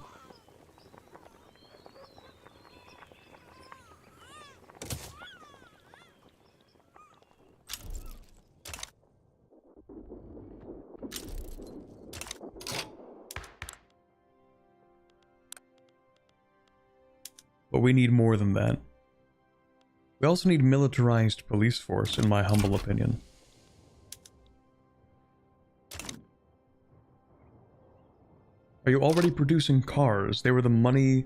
But we need more than that. We also need militarized police force, in my humble opinion. Are you already producing cars? They were the money...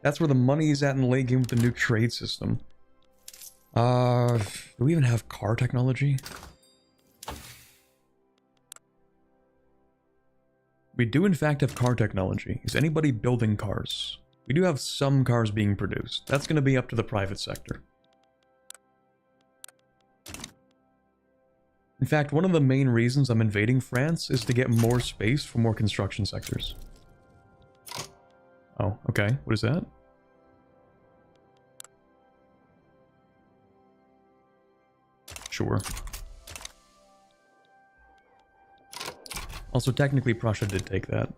That's where the money is at in the late game with the new trade system. Do we even have car technology? We do in fact have car technology. Is anybody building cars? We do have some cars being produced. That's going to be up to the private sector. In fact, one of the main reasons I'm invading France is to get more space for more construction sectors. Oh, okay. What is that? Sure. Also, technically, Prussia did take that.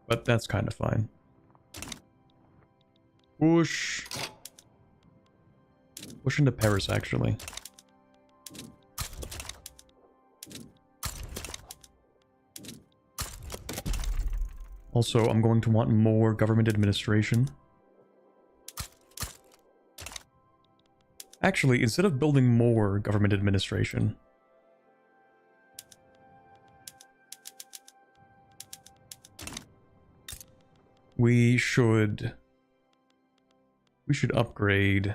But that's kind of fine. Push. Push into Paris, actually. Also, I'm going to want more government administration. Actually, instead of building more government administration, we should upgrade.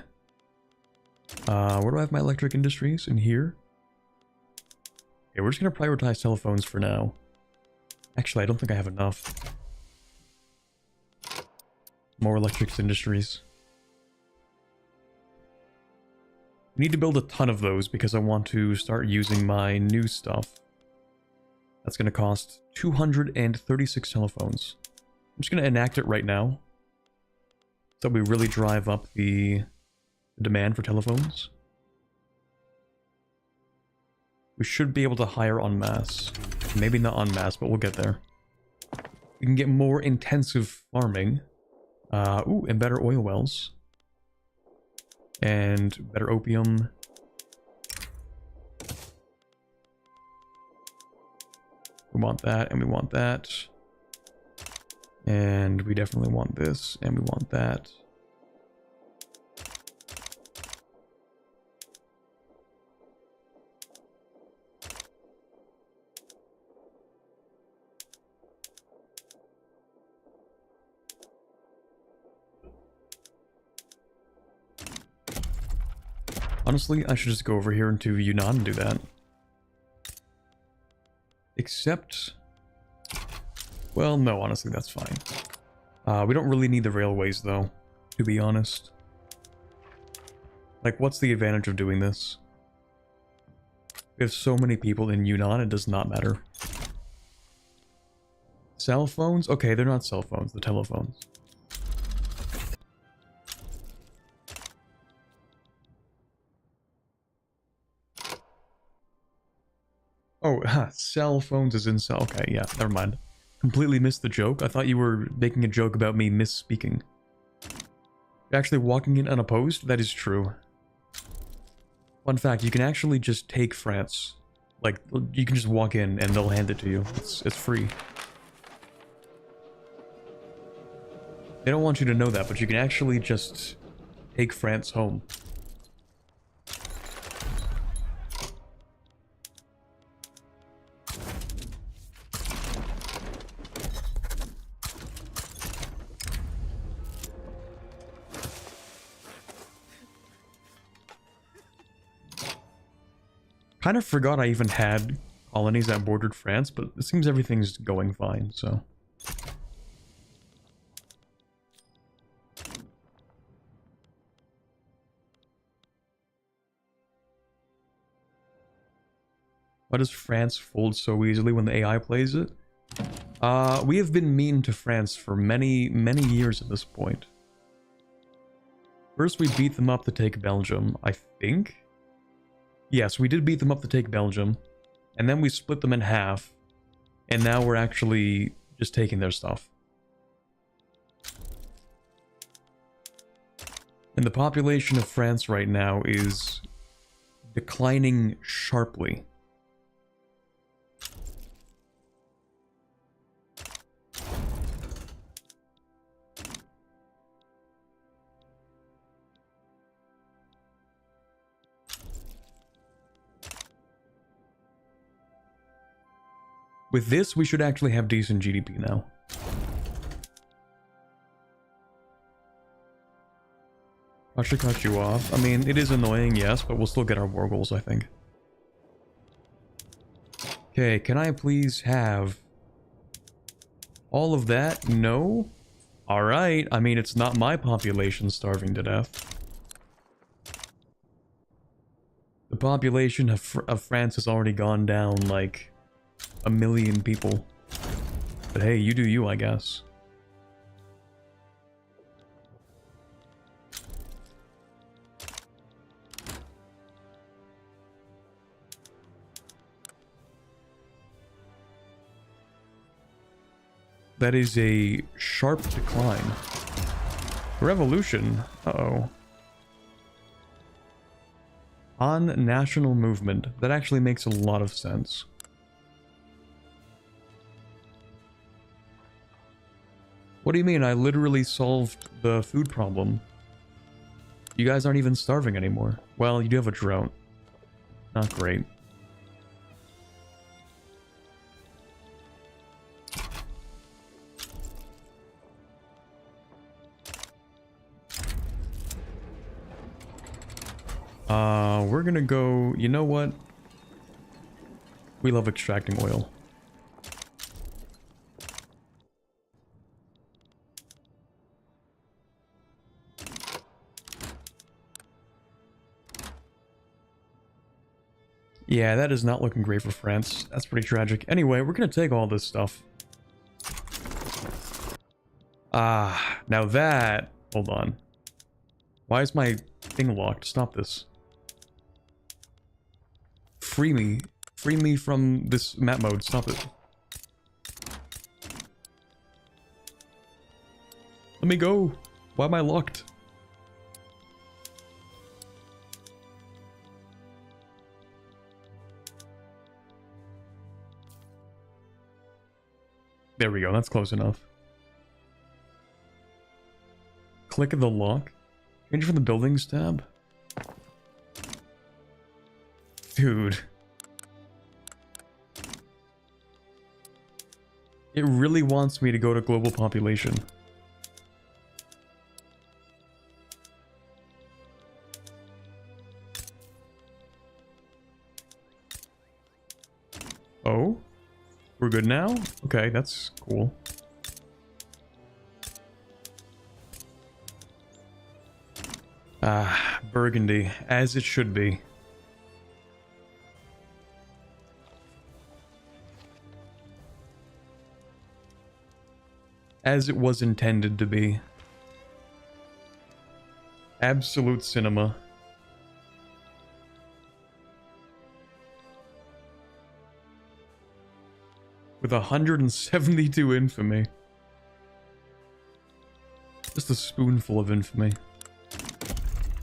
Where do I have my electric industries? In here? Okay, we're just going to prioritize telephones for now. Actually, I don't think I have enough. More electric industries. I need to build a ton of those because I want to start using my new stuff. That's going to cost 236 telephones. I'm just going to enact it right now. So we really drive up the demand for telephones. We should be able to hire en masse. Maybe not en masse, but we'll get there. We can get more intensive farming. Ooh, and better oil wells. And better opium. We want that, and we want that. And we definitely want this, and we want that. Honestly, I should just go over here into Yunnan and do that. Except... Well, no, honestly, that's fine. We don't really need the railways, though, to be honest. Like, what's the advantage of doing this? We have so many people in Yunnan, it does not matter. Cell phones? Okay, they're not cell phones, they're telephones. Oh, cell phones is in cell. Okay, yeah, never mind. Completely missed the joke. I thought you were making a joke about me misspeaking. You're actually walking in unopposed? That is true. Fun fact, you can actually just take France. Like, you can just walk in and they'll hand it to you. It's free. They don't want you to know that, but you can actually just take France home. Kind of forgot I even had colonies that bordered France, but it seems everything's going fine, so... Why does France fold so easily when the AI plays it? We have been mean to France for many, many years at this point. First we beat them up to take Belgium, I think? Yes, we did beat them up to take Belgium, and then we split them in half, and now we're actually just taking their stuff. And the population of France right now is declining sharply. With this, we should actually have decent GDP now. I should cut you off. I mean, it is annoying, yes, but we'll still get our war goals, I think. Okay, can I please have all of that? No? Alright, I mean, it's not my population starving to death. The population of France has already gone down, like, 1 million people. But hey, you do you, I guess. That is a sharp decline. Revolution? Uh-oh. On national movement. That actually makes a lot of sense. What do you mean? I literally solved the food problem. You guys aren't even starving anymore. Well, you do have a drought. Not great. We're gonna go... You know what? We love extracting oil. Yeah, that is not looking great for France. That's pretty tragic. Anyway, we're gonna take all this stuff. Now that... Hold on. Why is my thing locked? Stop this. Free me. Free me from this map mode. Stop it. Let me go. Why am I locked? There we go. That's close enough. Click the lock. Change from the buildings tab. Dude. It really wants me to go to global population. Oh? We're good now? Okay, that's cool. Burgundy, as it should be. As it was intended to be. Absolute cinema. With 172 infamy. Just a spoonful of infamy.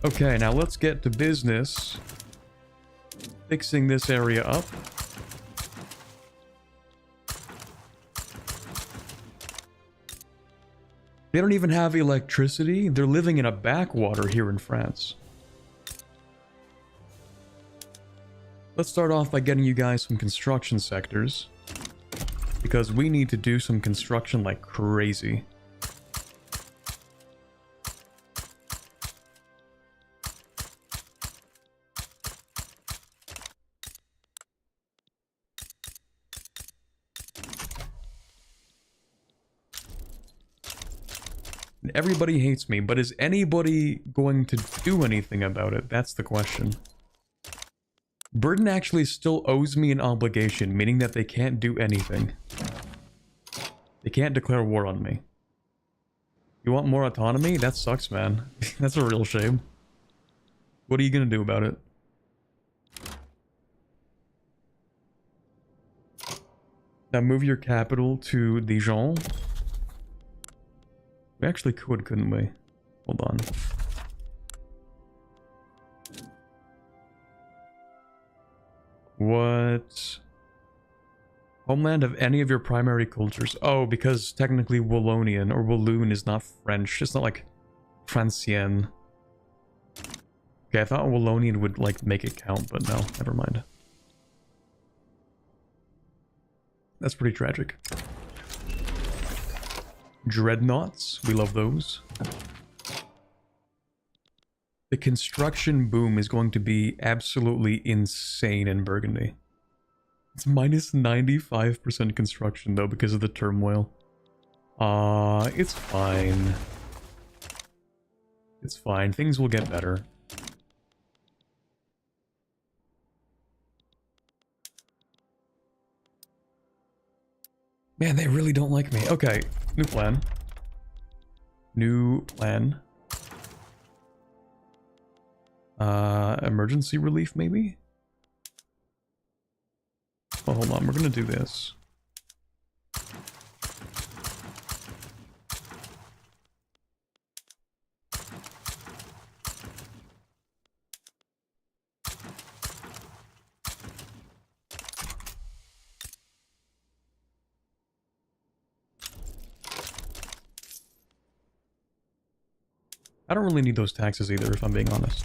Okay, now let's get to business. Fixing this area up. They don't even have electricity. They're living in a backwater here in France. Let's start off by getting you guys some construction sectors. Because we need to do some construction like crazy. Everybody hates me, but is anybody going to do anything about it? That's the question. Britain actually still owes me an obligation, meaning that they can't do anything. They can't declare war on me. You want more autonomy? That sucks, man. That's a real shame. What are you gonna do about it? Now move your capital to Dijon. We actually could, couldn't we? Hold on. What homeland of any of your primary cultures? Oh, because technically Wallonian or Walloon is not French. It's not like Francienne. Okay, I thought Wallonian would like make it count, but no, never mind. That's pretty tragic. Dreadnoughts, we love those. The construction boom is going to be absolutely insane in Burgundy. It's minus 95% construction though because of the turmoil. It's fine. It's fine, things will get better. Man, they really don't like me. Okay, new plan. New plan. Emergency relief, maybe? Oh, hold on, we're gonna do this. I don't really need those taxes either, if I'm being honest.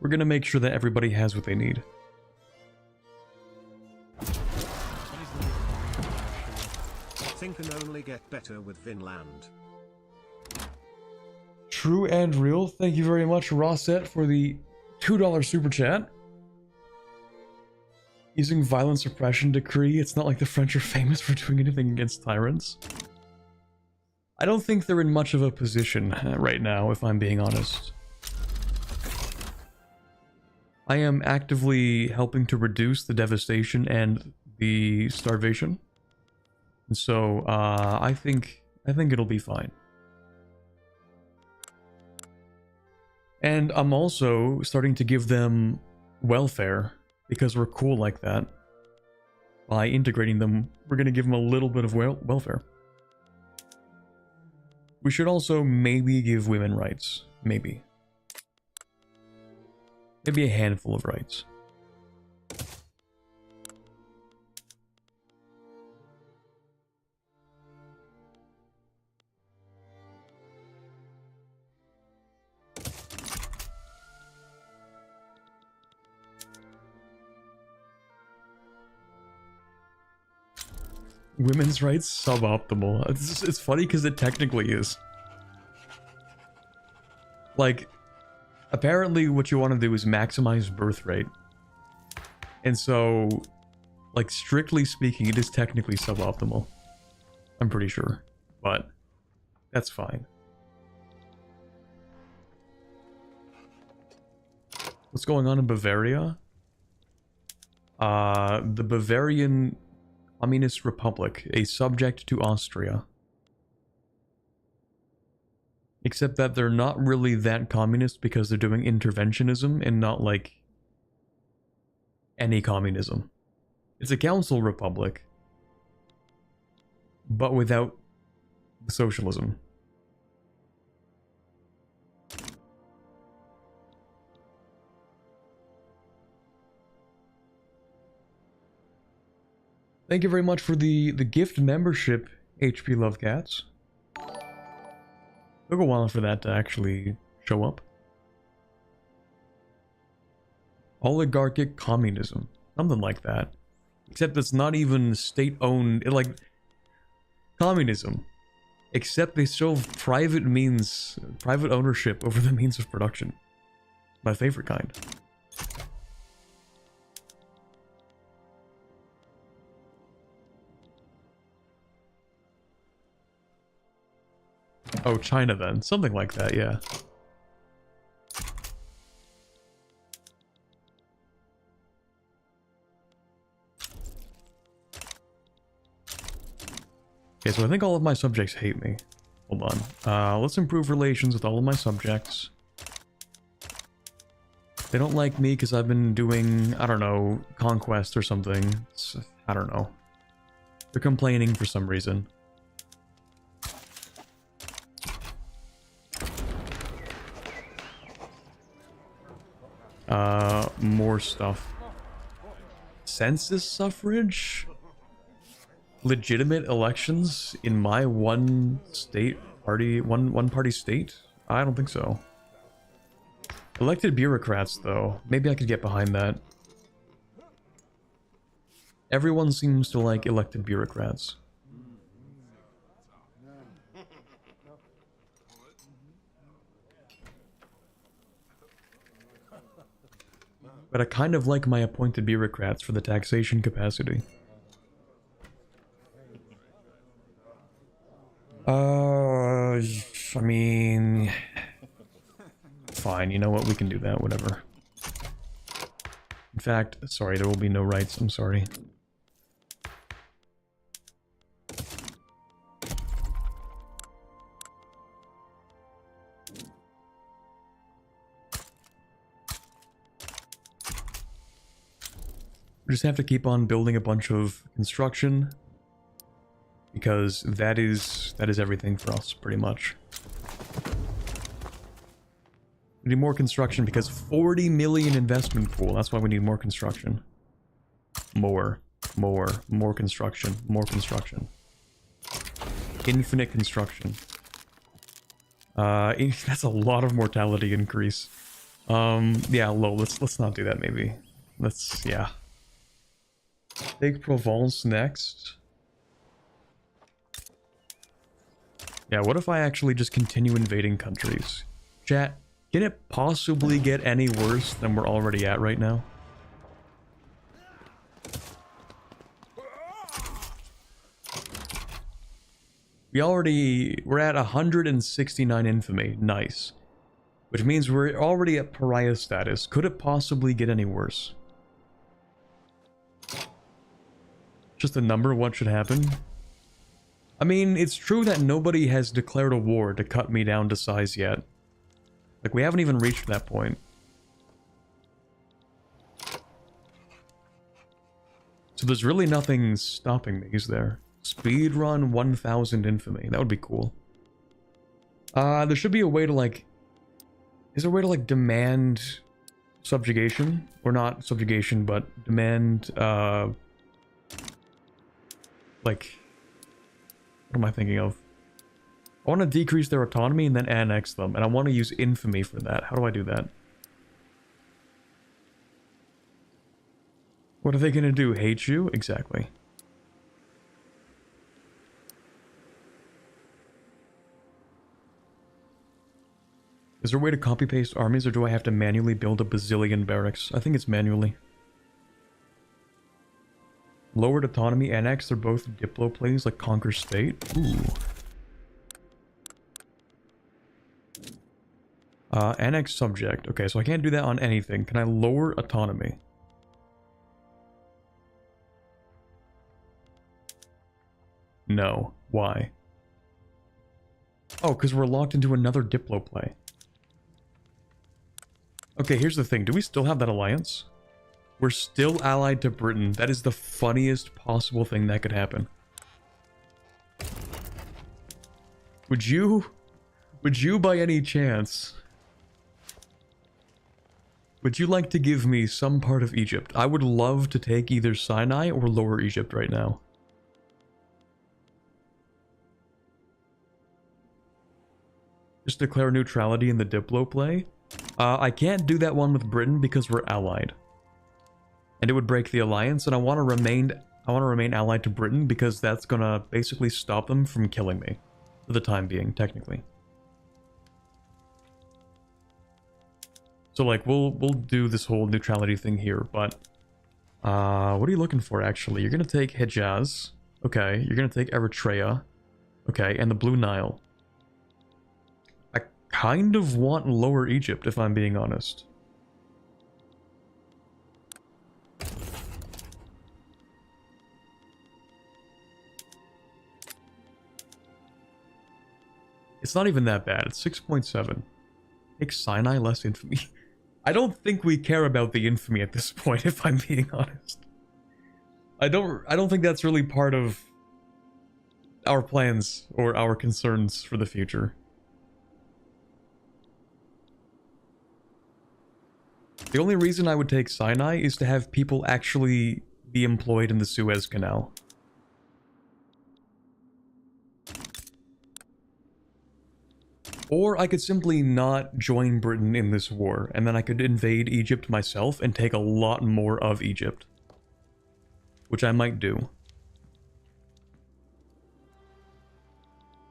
We're gonna make sure that everybody has what they need. Think can only get better with Vinland. True and real. Thank you very much, Rosset, for the $2 super chat. Using violent suppression decree, it's not like the French are famous for doing anything against tyrants. I don't think they're in much of a position right now, if I'm being honest. I am actively helping to reduce the devastation and the starvation. And so, I think it'll be fine. And I'm also starting to give them welfare, because we're cool like that. By integrating them, we're going to give them a little bit of welfare. We should also maybe give women rights. Maybe. Maybe a handful of rights. Women's rights suboptimal. It's funny because it technically is. Like, apparently what you want to do is maximize birth rate. And so, like, strictly speaking, it is technically suboptimal. I'm pretty sure. But, that's fine. What's going on in Bavaria? The Bavarian Communist Republic, a subject to Austria. Except that they're not really that communist because they're doing interventionism and not like any communism. It's a council republic, but without socialism. Thank you very much for the gift membership, HP Lovecats. Took a while for that to actually show up. Oligarchic communism. Something like that. Except it's not even state-owned, like communism. Except they still have private ownership over the means of production. My favorite kind. Oh, China then. Something like that, yeah. Okay, so I think all of my subjects hate me. Hold on. Let's improve relations with all of my subjects. They don't like me because I've been doing, I don't know, conquest or something. I don't know. They're complaining for some reason. More stuff. Census suffrage? Legitimate elections in my one party state? I don't think so. Elected bureaucrats, though. Maybe I could get behind that. Everyone seems to like elected bureaucrats. But I kind of like my appointed bureaucrats for the taxation capacity. I mean... Fine, you know what, we can do that, whatever. In fact, sorry, there will be no rights, I'm sorry. We just have to keep on building a bunch of construction, because that is everything for us, pretty much. We need more construction because 40 million investment pool. That's why we need more construction. More construction, more construction. Infinite construction. That's a lot of mortality increase. Yeah, low. Let's not do that. Maybe. Yeah. Take Provence next. Yeah, what if I actually just continue invading countries? Chat, can it possibly get any worse than we're already at right now? We're at 169 infamy. Nice. Which means we're already at pariah status. Could it possibly get any worse? Just a number, what should happen? I mean, it's true that nobody has declared a war to cut me down to size yet. Like, we haven't even reached that point. So there's really nothing stopping me, is there? Speedrun 1000 infamy. That would be cool. There should be a way to, like... Is there a way to, like, demand subjugation? Or not subjugation, but demand, like... What am I thinking of? I want to decrease their autonomy and then annex them, and I want to use infamy for that. How do I do that? What are they gonna do? Hate you? Exactly. Is there a way to copy-paste armies, or do I have to manually build a bazillion barracks? I think it's manually. Lowered autonomy, annex, they're both Diplo plays, like conquer state. Ooh. Annex subject. Okay, so I can't do that on anything. Can I lower autonomy? No. Why? Oh, because we're locked into another Diplo play. Okay, here's the thing. Do we still have that alliance? We're still allied to Britain. That is the funniest possible thing that could happen. Would you by any chance... Would you like to give me some part of Egypt? I would love to take either Sinai or Lower Egypt right now. Just declare neutrality in the Diplo play? I can't do that one with Britain because we're allied. And it would break the alliance, and I want to remain allied to Britain because that's gonna basically stop them from killing me. For the time being, technically. So like, we'll do this whole neutrality thing here, but... what are you looking for, actually? You're gonna take Hejaz. Okay, you're gonna take Eritrea. Okay, and the Blue Nile. I kind of want Lower Egypt, if I'm being honest. It's not even that bad. It's 6.7. Make Sinai less infamy. I don't think we care about the infamy at this point, if I'm being honest. I don't think that's really part of our plans or our concerns for the future. The only reason I would take Sinai is to have people actually be employed in the Suez Canal. Or I could simply not join Britain in this war, and then I could invade Egypt myself and take a lot more of Egypt. Which I might do.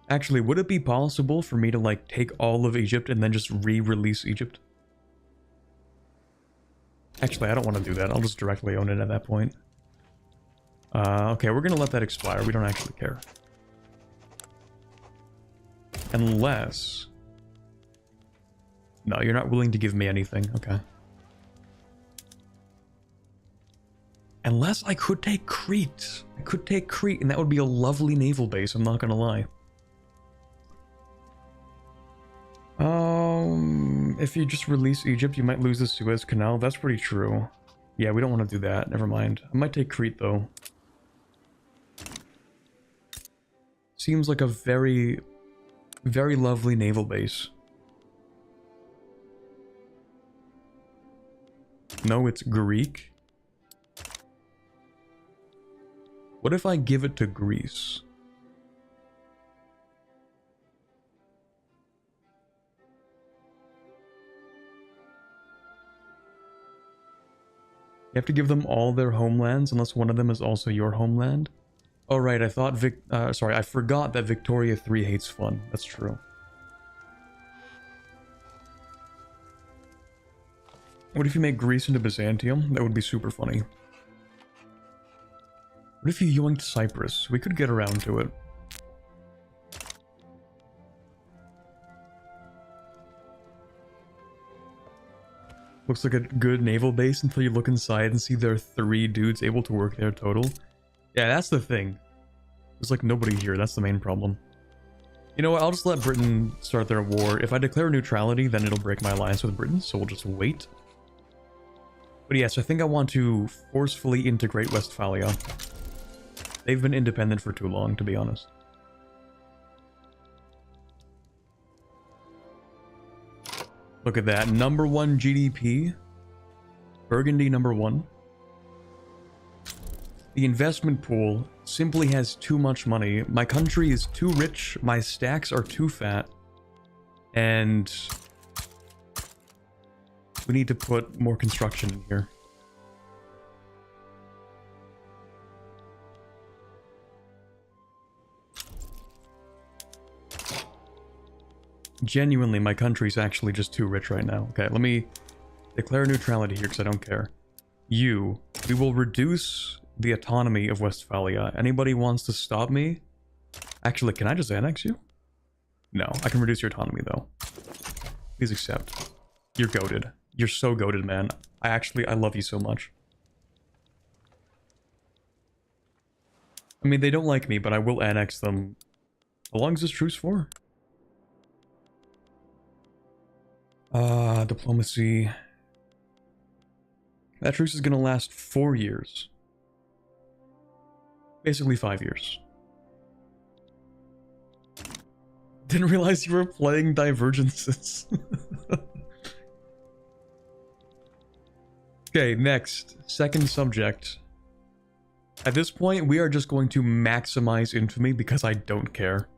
Actually, would it be possible for me to, like, take all of Egypt and then just re-release Egypt? Actually, I don't want to do that. I'll just directly own it at that point. Okay, we're gonna let that expire. We don't actually care. Unless... No, you're not willing to give me anything. Okay. Unless I could take Crete. I could take Crete, and that would be a lovely naval base, I'm not gonna lie. If you just release Egypt, you might lose the Suez Canal. That's pretty true. Yeah, we don't want to do that. Never mind. I might take Crete, though. Seems like a very, very lovely naval base. No, it's Greek. What if I give it to Greece? You have to give them all their homelands unless one of them is also your homeland? Oh right, I thought I forgot that Victoria 3 hates fun. That's true. What if you make Greece into Byzantium? That would be super funny. What if you yoinked Cyprus? We could get around to it. Looks like a good naval base until you look inside and see there are 3 dudes able to work there total. Yeah, that's the thing. There's like nobody here, that's the main problem. You know what, I'll just let Britain start their war. If I declare neutrality, then it'll break my alliance with Britain, so we'll just wait. But yes, I think I want to forcefully integrate Westphalia. They've been independent for too long, to be honest. Look at that. #1 GDP. Burgundy #1. The investment pool simply has too much money. My country is too rich. My stacks are too fat. And we need to put more construction in here. Genuinely, my country's actually just too rich right now. Okay, let me declare neutrality here because I don't care. We will reduce the autonomy of Westphalia. Anybody wants to stop me? Actually, can I just annex you? No, I can reduce your autonomy though. Please accept. You're goated. You're so goated, man. I love you so much. I mean, they don't like me, but I will annex them. How long is this truce for? Diplomacy. That truce is gonna last 4 years. Basically 5 years. Didn't realize you were playing Divergences. Okay, next. Second subject. At this point, we are just going to maximize infamy because I don't care.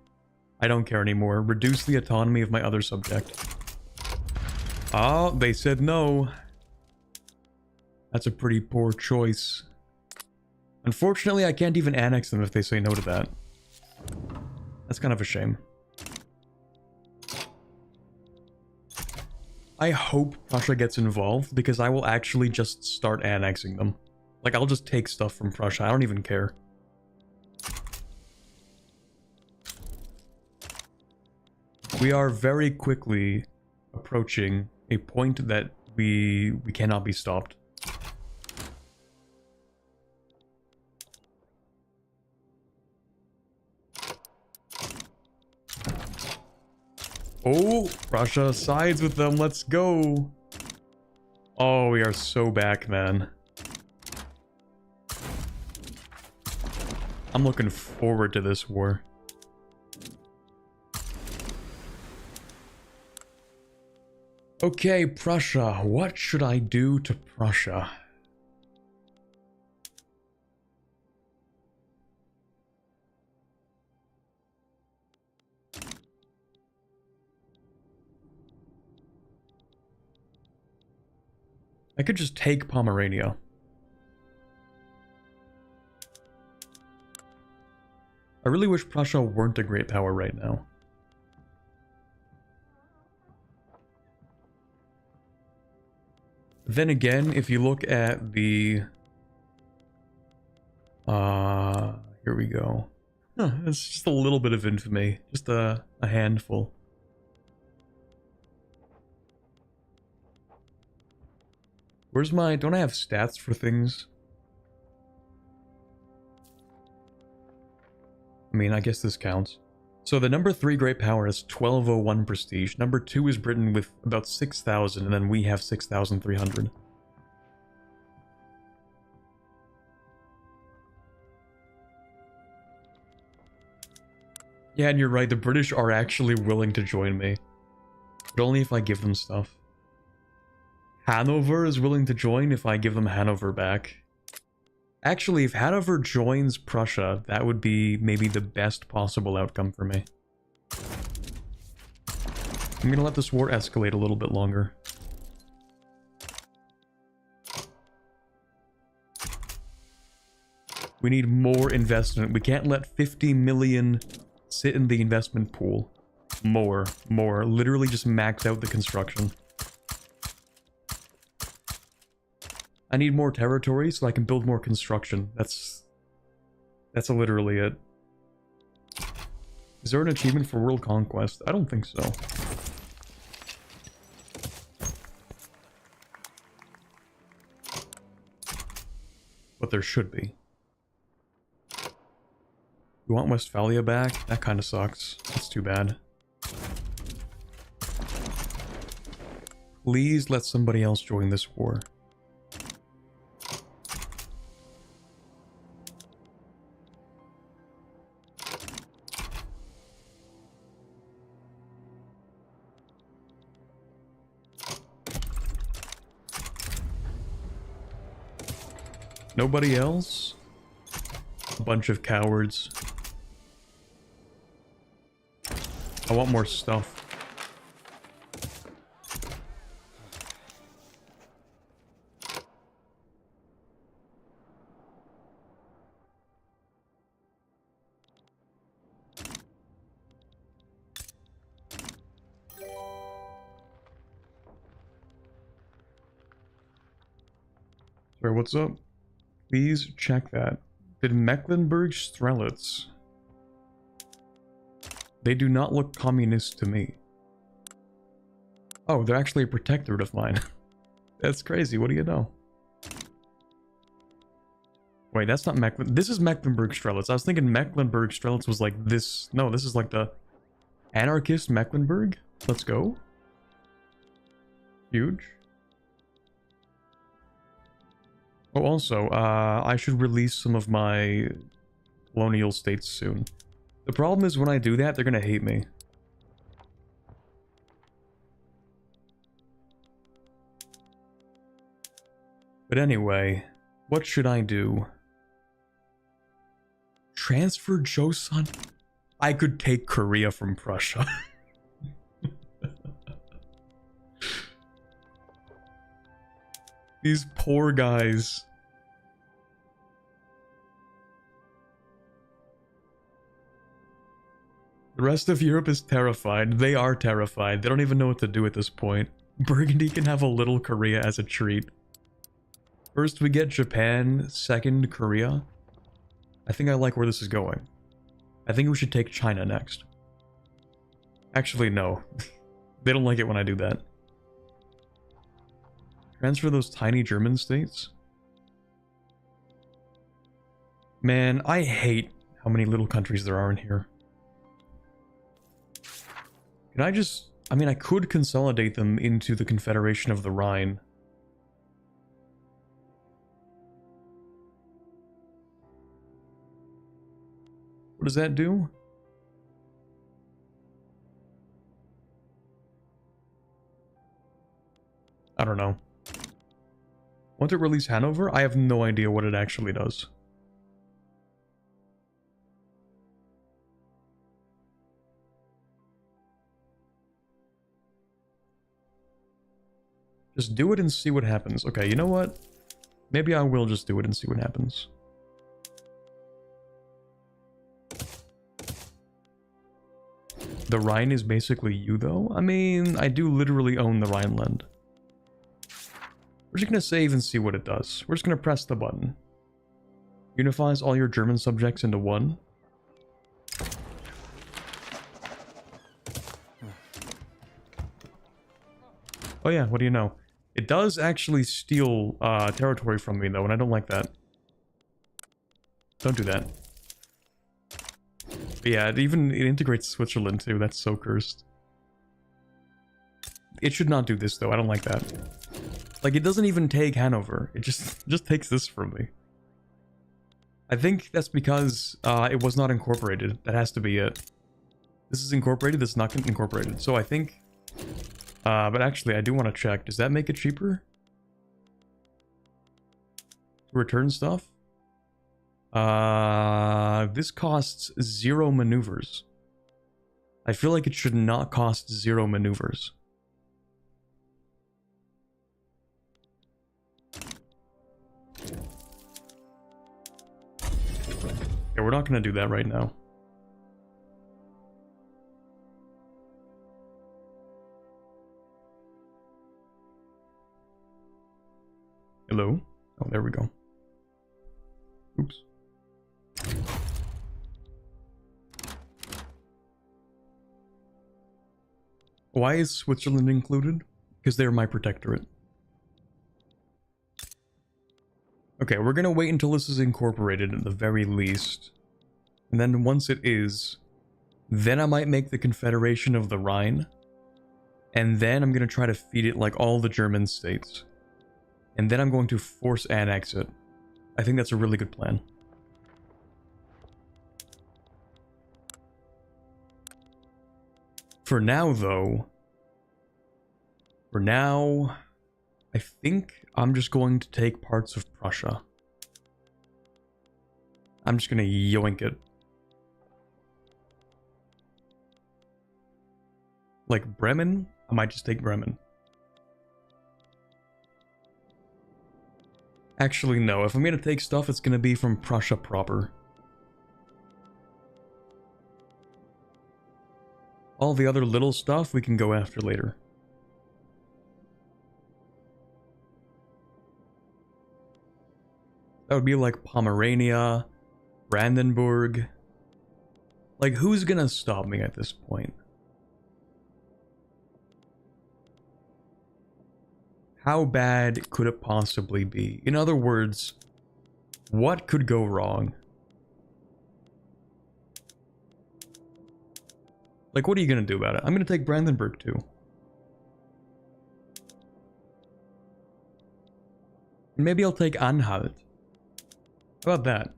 I don't care anymore. Reduce the autonomy of my other subject. Oh, they said no. That's a pretty poor choice. Unfortunately, I can't even annex them if they say no to that. That's kind of a shame. I hope Prussia gets involved because I will actually just start annexing them. Like, I'll just take stuff from Prussia. I don't even care. We are very quickly approaching a point that we cannot be stopped. Oh, Russia sides with them. Let's go. Oh, we are so back, man. I'm looking forward to this war. Okay, Prussia. What should I do to Prussia? I could just take Pomerania. I really wish Prussia weren't a great power right now. Then again, if you look at the... here we go. Huh, it's just a little bit of infamy. Just a handful. Where's my... Don't I have stats for things? I mean, I guess this counts. So the number 3 great power has 1201 prestige. Number 2 is Britain with about 6,000, and then we have 6,300. Yeah, and you're right, the British are actually willing to join me. But only if I give them stuff. Hanover is willing to join if I give them Hanover back. Actually, if Hanover joins Prussia, that would be maybe the best possible outcome for me. I'm gonna let this war escalate a little bit longer. We need more investment. We can't let 50 million sit in the investment pool. More. Literally just max out the construction. I need more territory so I can build more construction. That's literally it. Is there an achievement for world conquest? I don't think so. But there should be. You want Westphalia back? That kind of sucks. That's too bad. Please let somebody else join this war. Nobody else? A bunch of cowards. I want more stuff. Sorry, what's up? Please check that. Did Mecklenburg Strelitz? They do not look communist to me. Oh, they're actually a protectorate of mine. That's crazy, what do you know? Wait, that's not Mecklenburg. This is Mecklenburg Strelitz. I was thinking Mecklenburg Strelitz was like this. No, this is like the anarchist Mecklenburg. Let's go. Huge. Oh, also, I should release some of my colonial states soon. The problem is when I do that, they're gonna hate me. But anyway, what should I do? Transfer Joseon? I could take Korea from Prussia. These poor guys. The rest of Europe is terrified. They are terrified. They don't even know what to do at this point. Burgundy can have a little Korea as a treat. First we get Japan, second Korea. I think I like where this is going. I think we should take China next. Actually, no. They don't like it when I do that. Transfer those tiny German states? Man, I hate how many little countries there are in here. Can I just... I mean, I could consolidate them into the Confederation of the Rhine. does that do? I don't know. Want to release Hanover? I have no idea what it actually does. Just do it and see what happens. Okay, you know what? Maybe I will just do it and see what happens. The Rhine is basically you, though? I mean, I do literally own the Rhineland. We're just gonna save and see what it does. We're just gonna press the button. Unifies all your German subjects into one. Oh yeah, what do you know? It does actually steal territory from me, though, and I don't like that. Don't do that. But yeah, it integrates Switzerland, too. That's so cursed. It should not do this, though. I don't like that. Like, it doesn't even take Hanover. It just takes this from me. I think that's because it was not incorporated. That has to be it. This is incorporated, this is not incorporated. So I think... but actually, I do want to check. Does that make it cheaper? Return stuff? This costs 0 maneuvers. I feel like it should not cost 0 maneuvers. Yeah, we're not going to do that right now. Hello? Oh, there we go. Oops. Why is Switzerland included? Because they're my protectorate. Okay, we're gonna wait until this is incorporated at the very least. And then once it is, then I might make the Confederation of the Rhine. And then I'm gonna try to feed it like all the German states. And then I'm going to force annex it. I think that's a really good plan. For now, though... I think I'm just going to take parts of Prussia. I'm just gonna yoink it. Like Bremen? I might just take Bremen. Actually, no. If I'm gonna take stuff, it's gonna be from Prussia proper. All the other little stuff we can go after later. That would be like Pomerania, Brandenburg. Like, who's gonna stop me at this point? How bad could it possibly be? In other words, what could go wrong? Like, what are you gonna do about it? I'm gonna take Brandenburg too. Maybe I'll take Anhalt. How about that?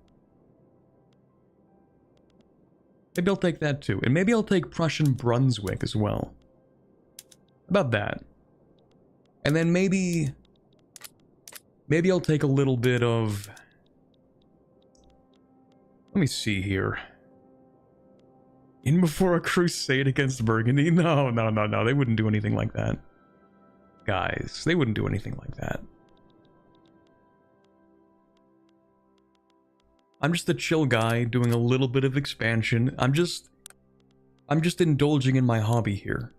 Maybe I'll take that too. And maybe I'll take Prussian Brunswick as well. How about that? And then maybe I'll take a little bit of... Let me see here. In before a crusade against Burgundy? No. They wouldn't do anything like that. Guys, they wouldn't do anything like that. I'm just a chill guy doing a little bit of expansion. I'm just indulging in my hobby here.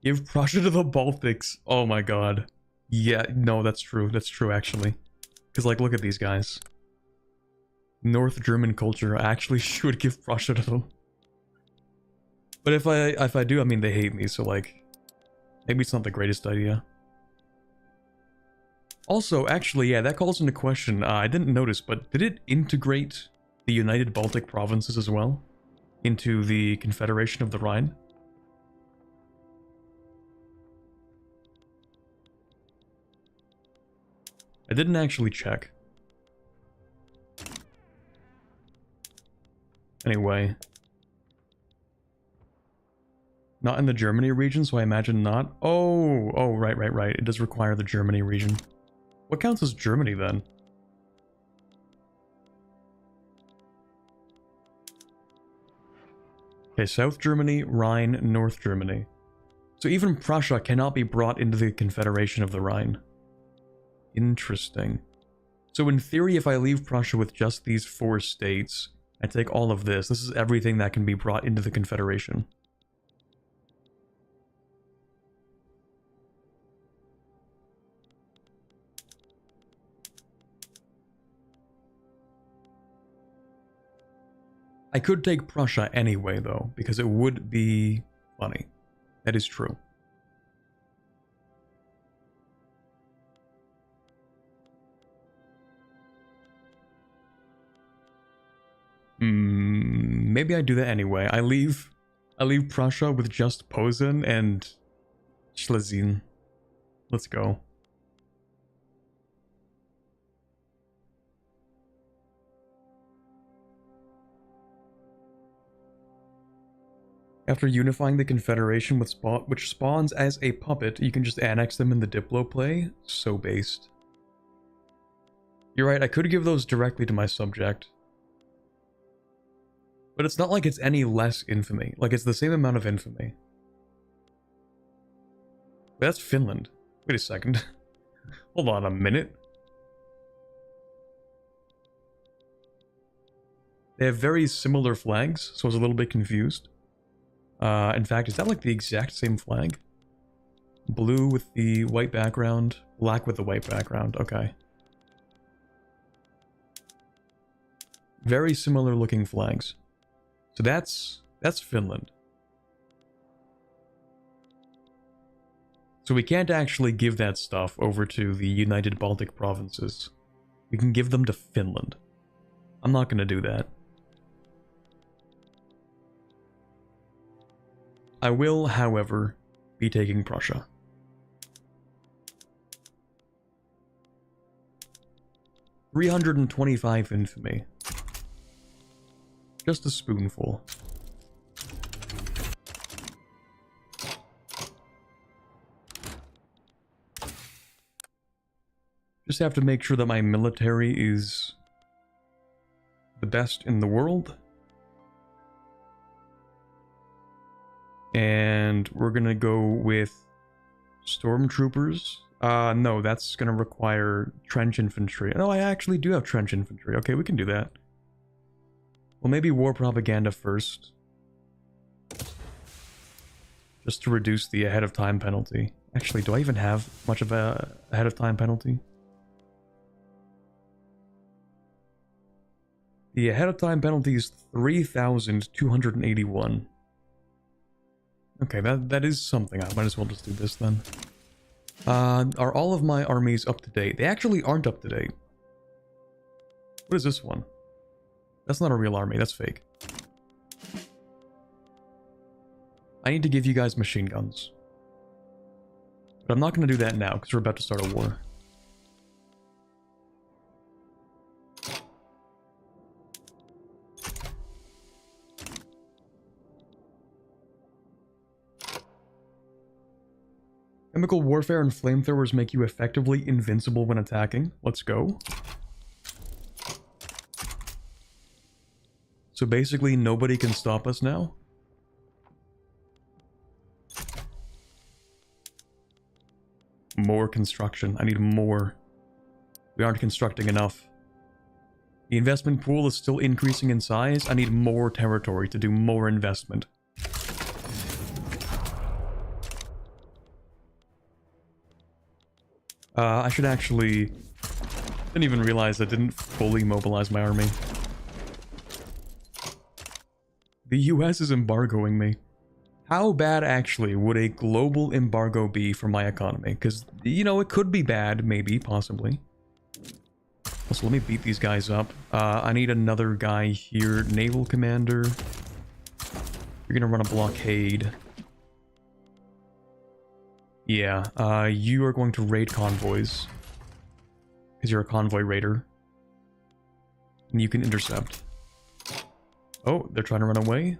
Give Prussia to the Baltics. Oh my god. Yeah, no, that's true. That's true, actually. Because, like, look at these guys. North German culture. I actually should give Prussia to them. But if I do, I mean, they hate me, so, like, maybe it's not the greatest idea. Also, actually, yeah, that calls into question, I didn't notice, but did it integrate the United Baltic Provinces as well into the Confederation of the Rhine? I didn't actually check. Anyway. Not in the Germany region, so I imagine not. Oh, right. It does require the Germany region. What counts as Germany then? Okay, South Germany, Rhine, North Germany. So even Prussia cannot be brought into the Confederation of the Rhine. Interesting. So in theory, if I leave Prussia with just these 4 states, I take all of this. This is everything that can be brought into the Confederation. I could take Prussia anyway, though, because it would be funny. That is true. Maybe I do that anyway. I leave Prussia with just Posen and Schlesien. Let's go. After unifying the Confederation with which spawns as a puppet, you can just annex them in the Diplo play. So based. You're right, I could give those directly to my subject. But it's not like it's any less infamy. Like, it's the same amount of infamy. Wait, that's Finland. Wait a second. Hold on a minute. They have very similar flags, so I was a little bit confused. In fact, is that like the exact same flag? Blue with the white background, black with the white background. Okay. Very similar looking flags. So that's Finland. So we can't actually give that stuff over to the United Baltic Provinces. We can give them to Finland. I'm not going to do that. I will, however, be taking Prussia. $325 infamy. Just a spoonful. Just have to make sure that my military is the best in the world. And we're gonna go with stormtroopers. No, that's gonna require trench infantry. No, I actually do have trench infantry. Okay, we can do that. Well, maybe war propaganda first. Just to reduce the ahead of time penalty. Actually, do I even have much of a ahead of time penalty? The ahead of time penalty is 3,281. Okay, that is something. I might as well just do this then. Are all of my armies up to date? They actually aren't up to date. What is this one? That's not a real army, that's fake. I need to give you guys machine guns. But I'm not going to do that now, because we're about to start a war. Chemical warfare and flamethrowers make you effectively invincible when attacking. Let's go. So basically, nobody can stop us now. More construction. I need more. We aren't constructing enough. The investment pool is still increasing in size. I need more territory to do more investment. I should actually... Didn't even realize I didn't fully mobilize my army. The US is embargoing me. How bad, actually, would a global embargo be for my economy? Because, you know, it could be bad, maybe, possibly. Also, let me beat these guys up. I need another guy here. Naval commander. You're gonna run a blockade. Yeah, you are going to raid convoys. Because you're a convoy raider. And you can intercept. Oh, they're trying to run away.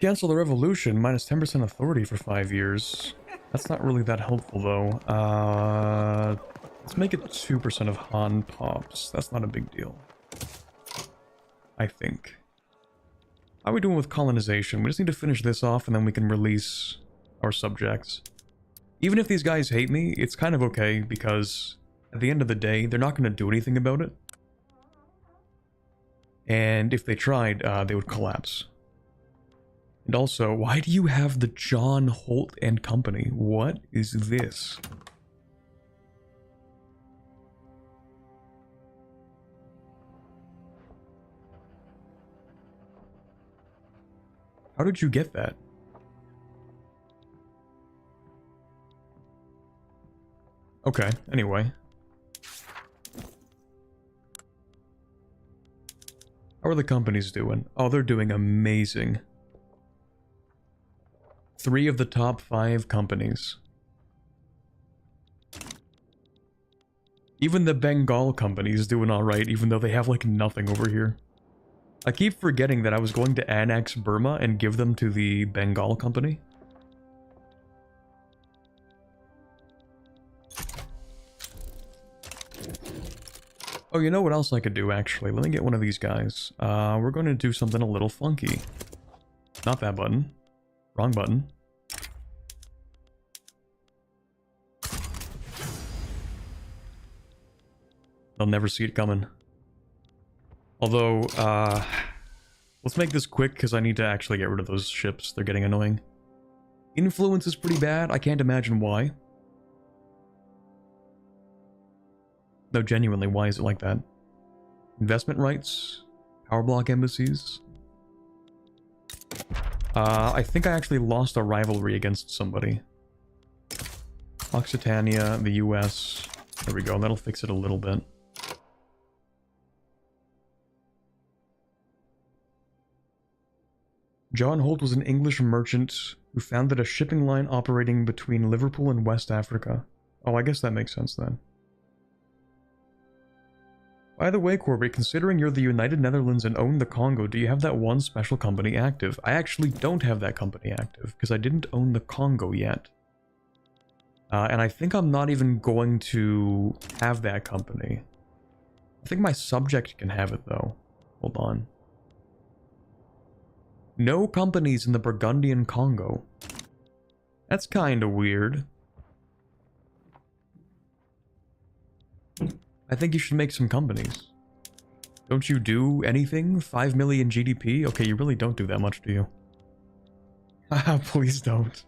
Cancel the revolution, minus 10% authority for 5 years. That's not really that helpful, though. Let's make it 2% of Han pops. That's not a big deal, I think. How are we doing with colonization? We just need to finish this off, and then we can release our subjects. Even if these guys hate me, it's kind of okay, because at the end of the day, they're not going to do anything about it. And if they tried, they would collapse. And also, why do you have the John Holt and Company? What is this? How did you get that? Okay, anyway. How are the companies doing? Oh, they're doing amazing. 3 of the top 5 companies. Even the Bengal company is doing alright, even though they have like nothing over here. I keep forgetting that I was going to annex Burma and give them to the Bengal company. Oh, you know what else I could do, actually? Let me get one of these guys. We're going to do something a little funky. Not that button. Wrong button. They'll never see it coming. Although, let's make this quick because I need to actually get rid of those ships. They're getting annoying. Influence is pretty bad. I can't imagine why. No, genuinely, why is it like that? Investment rights? Power block embassies? I think I actually lost a rivalry against somebody. Occitania, the US. There we go, that'll fix it a little bit. John Holt was an English merchant who founded a shipping line operating between Liverpool and West Africa. Oh, I guess that makes sense then. By the way, Corbett, considering you're the United Netherlands and own the Congo, do you have that one special company active? I actually don't have that company active, because I didn't own the Congo yet. And I think I'm not even going to have that company. I think my subject can have it, though. Hold on. No companies in the Burgundian Congo. That's kinda weird. I think you should make some companies. Don't you do anything? 5 million GDP? Okay, you really don't do that much, do you? Haha, please don't.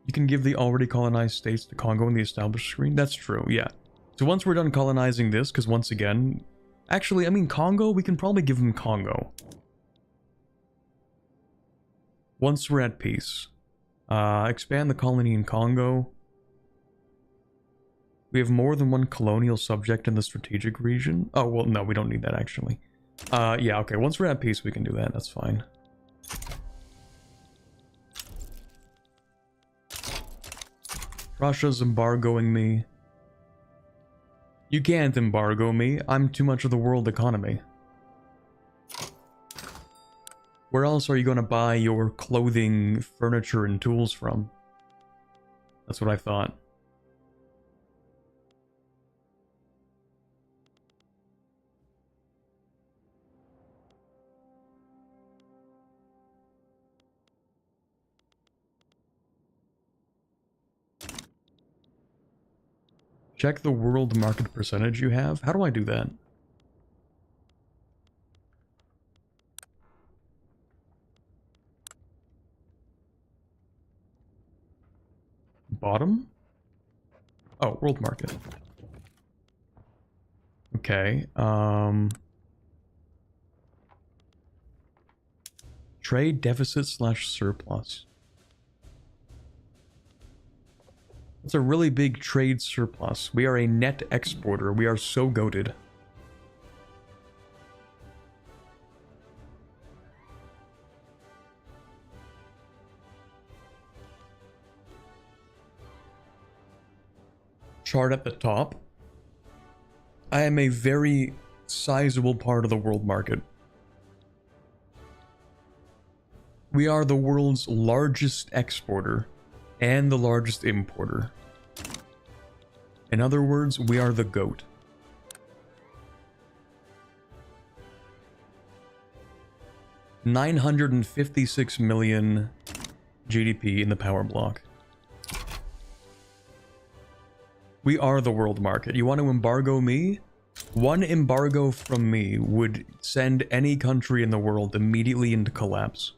You can give the already colonized states to Congo in the established screen? That's true, yeah. So once we're done colonizing this, because once again... Actually, I mean, Congo, we can probably give them Congo. Once we're at peace. Expand the colony in Congo. We have more than one colonial subject in the strategic region. Oh, well, no, we don't need that, actually. Yeah, okay, once we're at peace, we can do that. That's fine. Russia's embargoing me. You can't embargo me. I'm too much of the world economy. Where else are you going to buy your clothing, furniture, and tools from? That's what I thought. Check the world market percentage you have. How do I do that? Bottom? Oh, world market. Okay, trade deficit / surplus. It's a really big trade surplus. We are a net exporter. We are so goated. chart at the top, I am a very sizable part of the world market. We are the world's largest exporter and the largest importer. In other words, we are the GOAT. $956 million GDP in the power block. We are the world market. You want to embargo me? One embargo from me would send any country in the world immediately into collapse.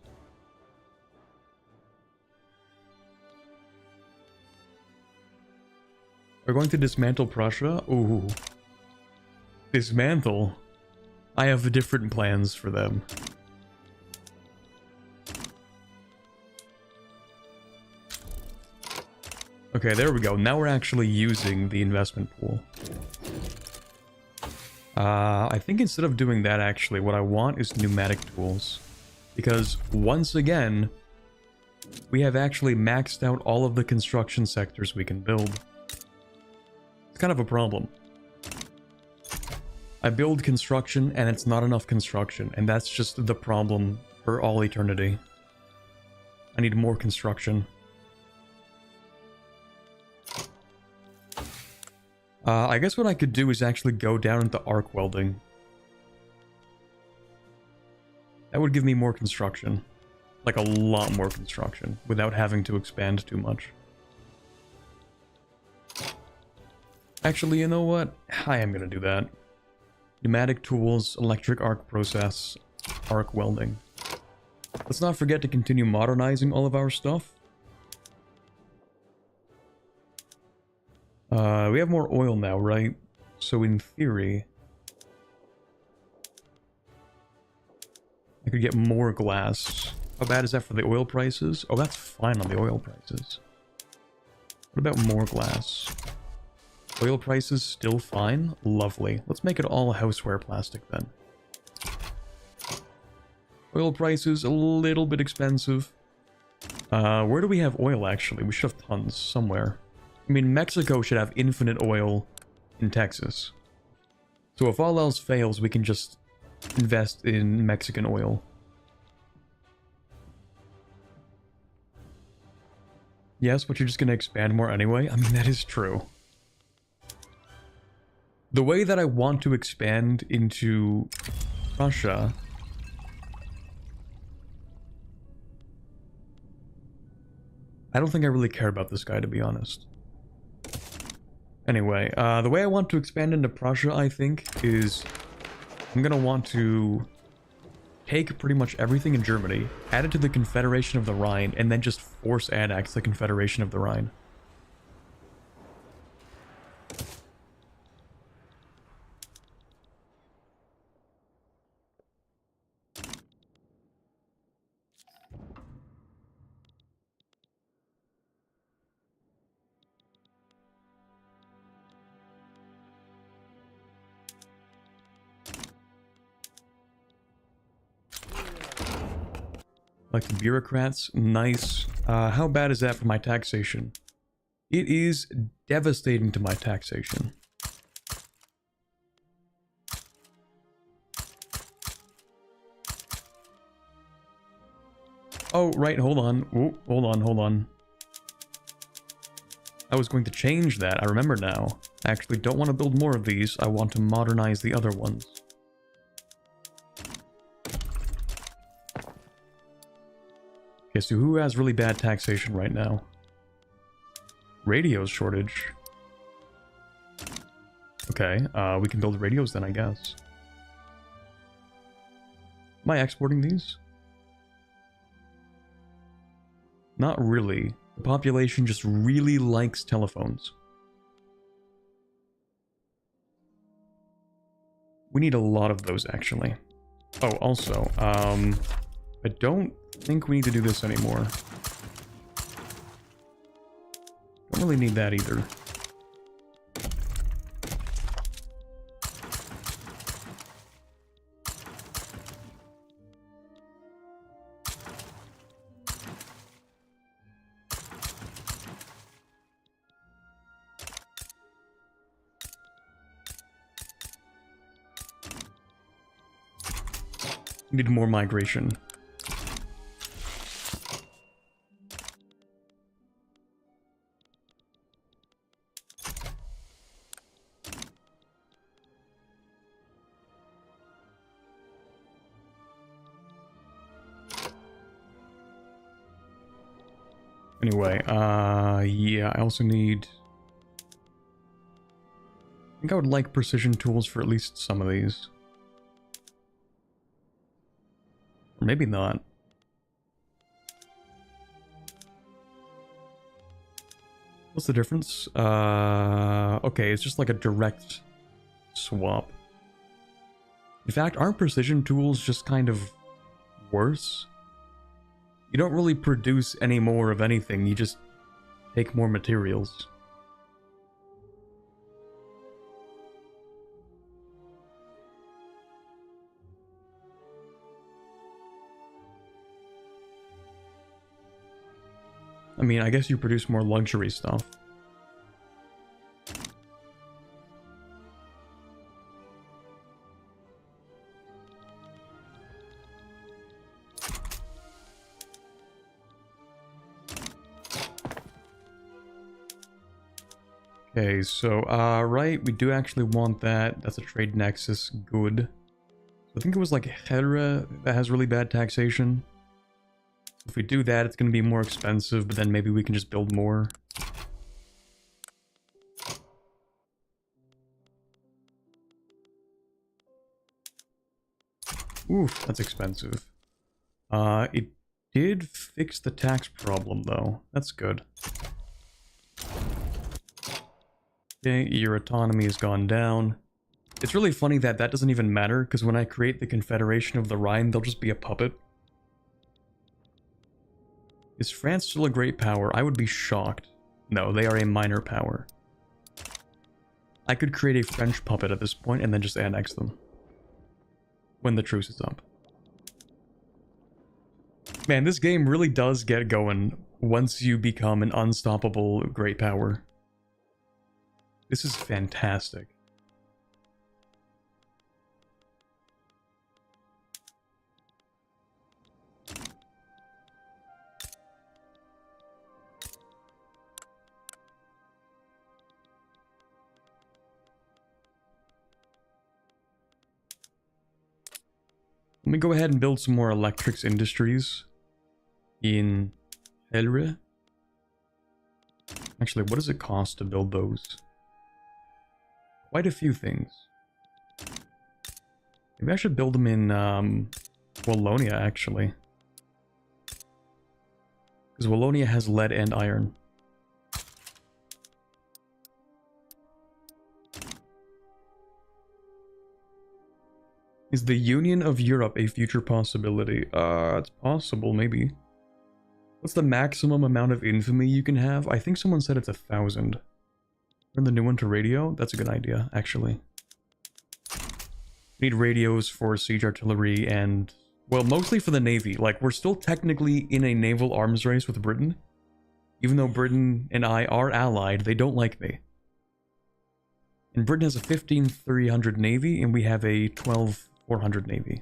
We're going to dismantle Prussia? Ooh. Dismantle? I have different plans for them. Okay, there we go. Now we're actually using the investment pool. I think instead of doing that, actually, what I want is pneumatic tools. Because, once again, we have actually maxed out all of the construction sectors we can build. It's kind of a problem. I build construction, and it's not enough construction, and that's just the problem for all eternity. I need more construction. I guess what I could do is actually go down into arc welding. That would give me more construction. Like a lot more construction, without having to expand too much. Actually, you know what? I am gonna do that. Pneumatic tools, electric arc process, arc welding. Let's not forget to continue modernizing all of our stuff. We have more oil now, right? So in theory, I could get more glass. How bad is that for the oil prices? Oh, that's fine on the oil prices. What about more glass? Oil prices still fine? Lovely. Let's make it all houseware plastic then. Oil prices a little bit expensive. Where do we have oil actually? We should have tons somewhere. I mean, Mexico should have infinite oil in Texas. So if all else fails, we can just invest in Mexican oil. Yes, but you're just going to expand more anyway? I mean, that is true. The way that I want to expand into Russia... I don't think I really care about this guy, to be honest. Anyway, the way I want to expand into Prussia, I think, is I'm gonna want to take pretty much everything in Germany, add it to the Confederation of the Rhine, and then just force annex the Confederation of the Rhine. Like the bureaucrats, nice. How bad is that for my taxation? It is devastating to my taxation. Oh, right, hold on. Ooh, hold on. I was going to change that, I remember now. I actually don't want to build more of these, I want to modernize the other ones. Okay, so who has really bad taxation right now? Radios shortage. Okay, we can build radios then, I guess. Am I exporting these? Not really. The population just really likes telephones. We need a lot of those, actually. Oh, also, I don't think we need to do this anymore. Don't really need that either. Need more migration. Anyway, yeah, I also need... I think I would like precision tools for at least some of these. Or maybe not. What's the difference? Okay, it's just like a direct swap. In fact, aren't precision tools just kind of worse? You don't really produce any more of anything, you just take more materials. I mean, I guess you produce more luxury stuff. Okay, so, right, we do actually want that. That's a trade nexus. Good. I think it was like Hera that has really bad taxation. If we do that, it's going to be more expensive, but then maybe we can just build more. Oof, that's expensive. It did fix the tax problem, though. That's good. Okay, your autonomy has gone down. It's really funny that that doesn't even matter, because when I create the Confederation of the Rhine, they'll just be a puppet. Is France still a great power? I would be shocked. No, they are a minor power. I could create a French puppet at this point and then just annex them. When the truce is up. Man, this game really does get going once you become an unstoppable great power. This is fantastic. Let me go ahead and build some more electrics industries in Helre. Actually, what does it cost to build those? Quite a few things. Maybe I should build them in Wallonia, actually. Because Wallonia has lead and iron. Is the Union of Europe a future possibility? It's possible, maybe. What's the maximum amount of infamy you can have? I think someone said it's 1,000. Turn the new one to radio? That's a good idea, actually. We need radios for siege artillery and... well, mostly for the Navy. Like, we're still technically in a naval arms race with Britain. Even though Britain and I are allied, they don't like me. And Britain has a 15,300 Navy, and we have a 12,400 Navy.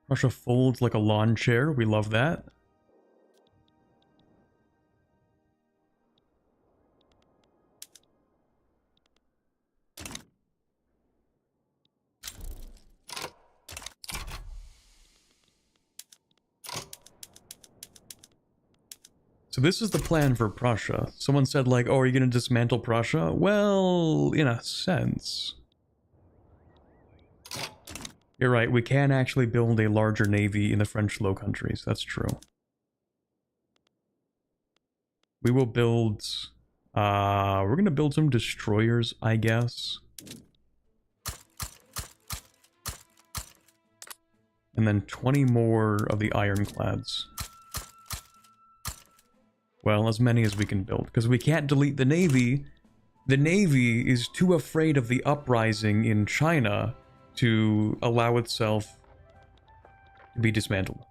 Russia folds like a lawn chair. We love that. So this is the plan for Prussia. Someone said like, oh, are you going to dismantle Prussia? Well, in a sense. You're right, we can actually build a larger navy in the French Low Countries. That's true. We will build... we're going to build some destroyers, I guess. And then 20 more of the ironclads. Well, as many as we can build, because we can't delete the Navy. The Navy is too afraid of the uprising in China to allow itself to be dismantled.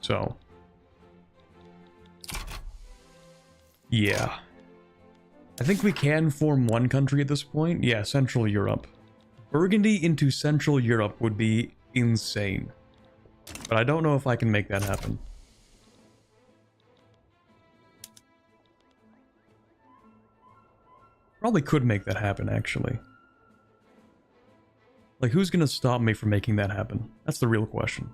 So, yeah. I think we can form one country at this point. Yeah, Central Europe. Burgundy into Central Europe would be insane. But I don't know if I can make that happen. Probably could make that happen, actually. Like, who's gonna stop me from making that happen? That's the real question.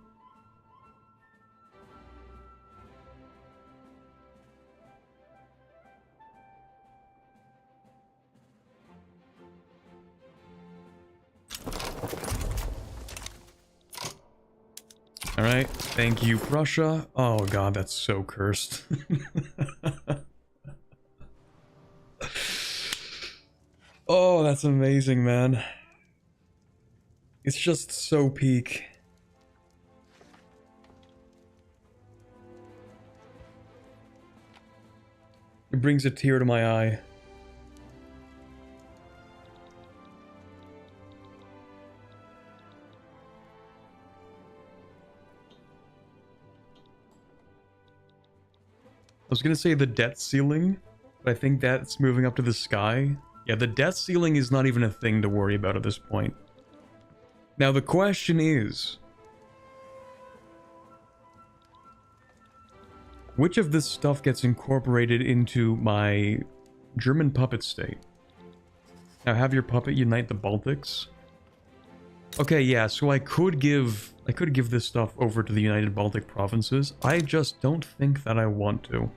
Alright, thank you, Prussia. Oh god, that's so cursed. Oh, that's amazing, man. It's just so peak. It brings a tear to my eye. I was gonna say the debt ceiling, but I think that's moving up to the sky. Yeah, the debt ceiling is not even a thing to worry about at this point. Now the question is, which of this stuff gets incorporated into my German puppet state? Now have your puppet unite the Baltics. Okay, yeah, so I could give this stuff over to the United Baltic provinces. I just don't think that I want to.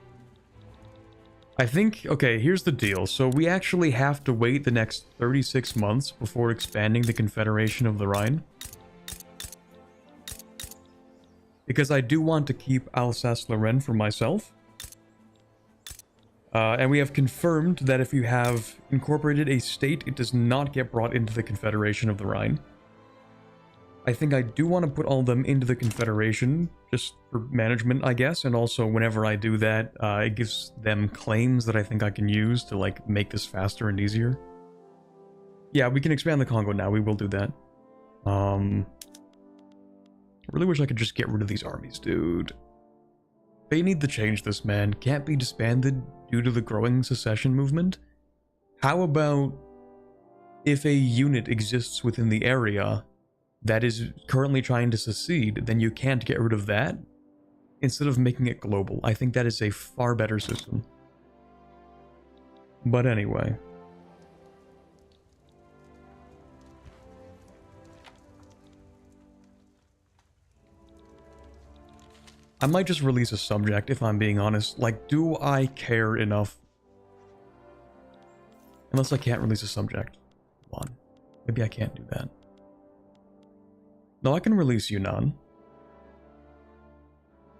I think, okay, here's the deal. So we actually have to wait the next 36 months before expanding the Confederation of the Rhine. Because I do want to keep Alsace-Lorraine for myself. And we have confirmed that if you have incorporated a state, it does not get brought into the Confederation of the Rhine. I think I do want to put all of them into the Confederation, just for management, I guess, and also whenever I do that, it gives them claims that I think I can use to, like, make this faster and easier. Yeah, we can expand the Congo now, we will do that. I really wish I could just get rid of these armies, dude. They need to change this, man. Can't be disbanded due to the growing secession movement. How about if a unit exists within the area that is currently trying to secede, then you can't get rid of that instead of making it global. I think that is a far better system. But anyway. I might just release a subject if I'm being honest. Like, do I care enough? Unless I can't release a subject. Hold on. Maybe I can't do that. No, I can release Yunnan.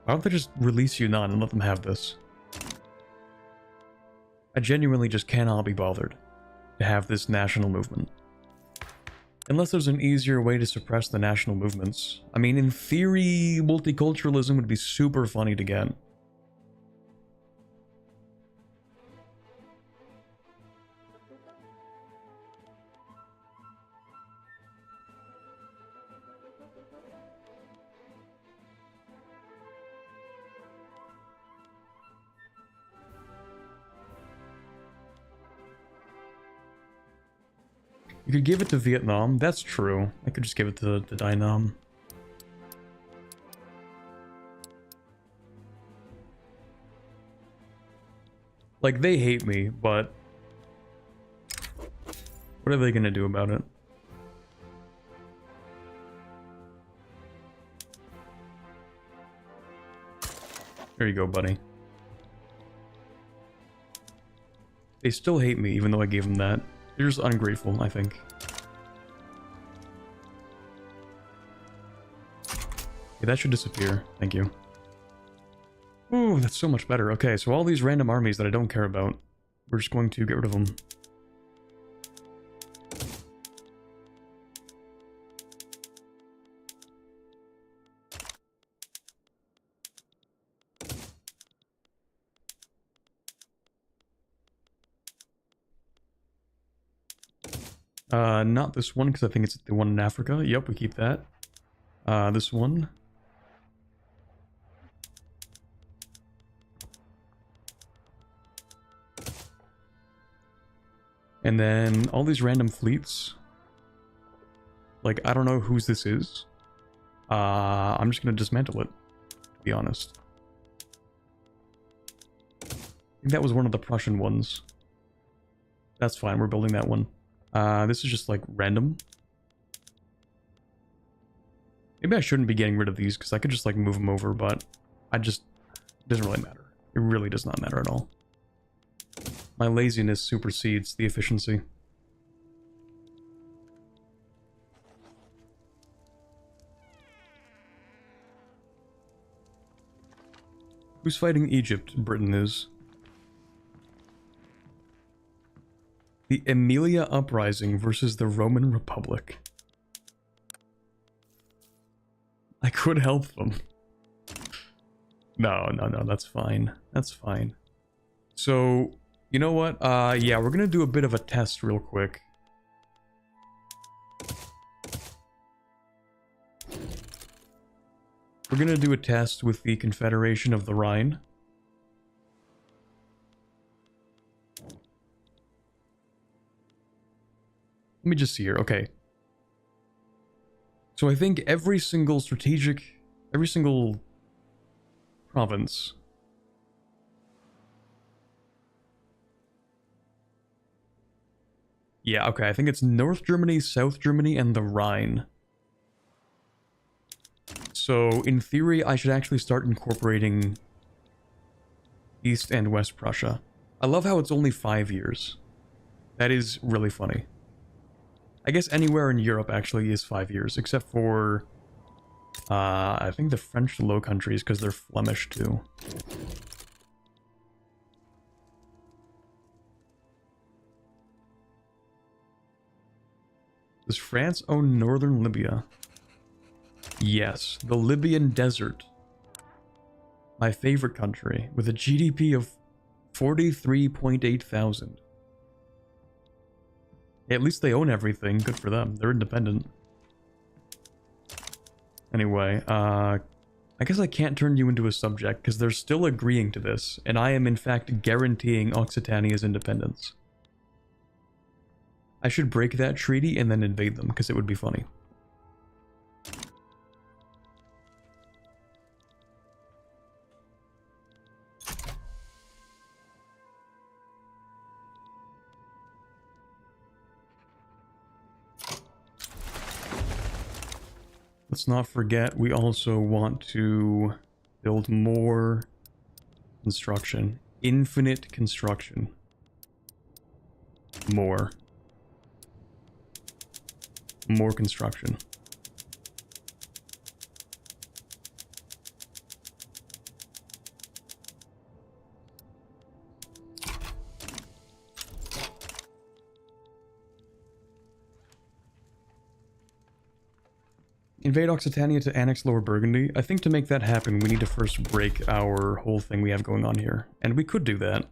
Why don't they just release Yunnan and let them have this? I genuinely just cannot be bothered to have this national movement. Unless there's an easier way to suppress the national movements. I mean, in theory, multiculturalism would be super funny to get. You could give it to Vietnam. That's true. I could just give it to Dainam. Like, they hate me, but what are they gonna do about it? There you go, buddy. They still hate me, even though I gave them that. They're just ungrateful, I think. Okay, that should disappear. Thank you. Ooh, that's so much better. Okay, so all these random armies that I don't care about, we're just going to get rid of them. Not this one, because I think it's the one in Africa. Yep, we keep that. This one. And then all these random fleets. Like, I don't know whose this is. I'm just gonna dismantle it, to be honest. I think that was one of the Prussian ones. That's fine, we're building that one. This is just like random. Maybe I shouldn't be getting rid of these because I could just like move them over, but it doesn't really matter. It really does not matter at all. My laziness supersedes the efficiency. Who's fighting Egypt? Britain is. The Emilia Uprising versus the Roman Republic. I could help them. No, that's fine. That's fine. So, you know what? Yeah, we're gonna do a bit of a test real quick. We're gonna do a test with the Confederation of the Rhine. Let me just see here. Okay. So I think every single province. Yeah, okay. I think it's North Germany, South Germany, and the Rhine. So in theory, I should actually start incorporating East and West Prussia. I love how it's only 5 years. That is really funny. I guess anywhere in Europe actually is 5 years, except for, I think the French Low Countries, because they're Flemish too. Does France own northern Libya? Yes, the Libyan desert. My favorite country, with a GDP of 43.8 thousand. At least they own everything. Good for them. They're independent. Anyway, I guess I can't turn you into a subject because they're still agreeing to this, and I am in fact guaranteeing Occitania's independence. I should break that treaty and then invade them because it would be funny. Let's not forget, we also want to build more construction. Infinite construction. More construction. Invade Occitania to annex Lower Burgundy. I think to make that happen, we need to first break our whole thing we have going on here. And we could do that.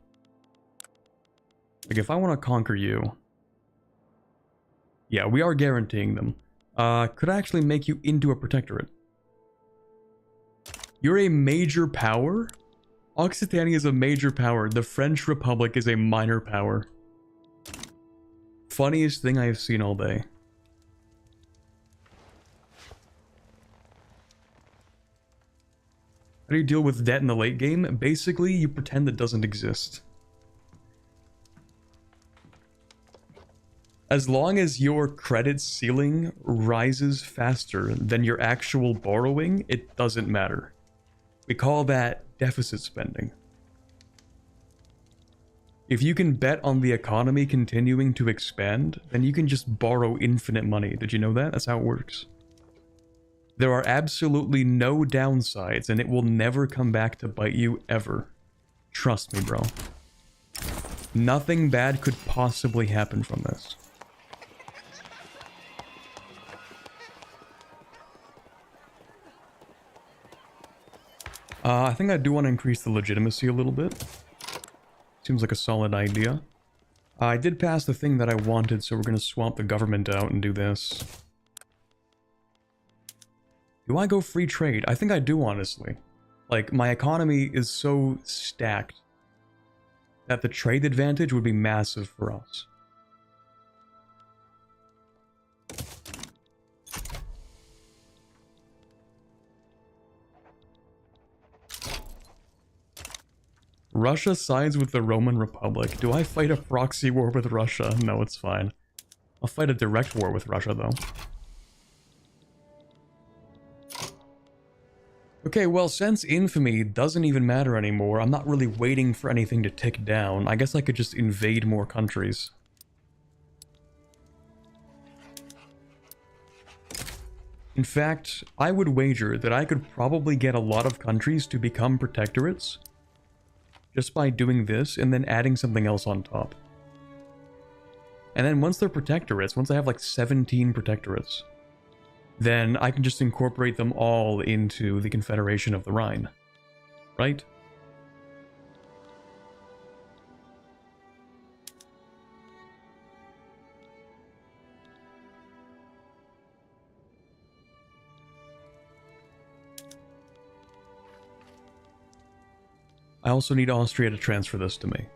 Like, if I want to conquer you... Yeah, we are guaranteeing them. Could I actually make you into a protectorate? You're a major power? Occitania is a major power. The French Republic is a minor power. Funniest thing I have seen all day. How do you deal with debt in the late game? Basically, you pretend it doesn't exist. As long as your credit ceiling rises faster than your actual borrowing, it doesn't matter. We call that deficit spending. If you can bet on the economy continuing to expand, then you can just borrow infinite money. Did you know that? That's how it works. There are absolutely no downsides, and it will never come back to bite you ever. Trust me, bro. Nothing bad could possibly happen from this. I think I do want to increase the legitimacy a little bit. Seems like a solid idea. I did pass the thing that I wanted, so we're going to swap the government out and do this. Do I go free trade? I think I do, honestly. Like, my economy is so stacked that the trade advantage would be massive for us. Russia sides with the Roman Republic. Do I fight a proxy war with Russia? No, it's fine. I'll fight a direct war with Russia, though. Okay, well, since infamy doesn't even matter anymore, I'm not really waiting for anything to tick down. I guess I could just invade more countries. In fact, I would wager that I could probably get a lot of countries to become protectorates just by doing this and then adding something else on top. And then once they're protectorates, once I have like 17 protectorates, then I can just incorporate them all into the Confederation of the Rhine. Right? I also need Austria to transfer this to me.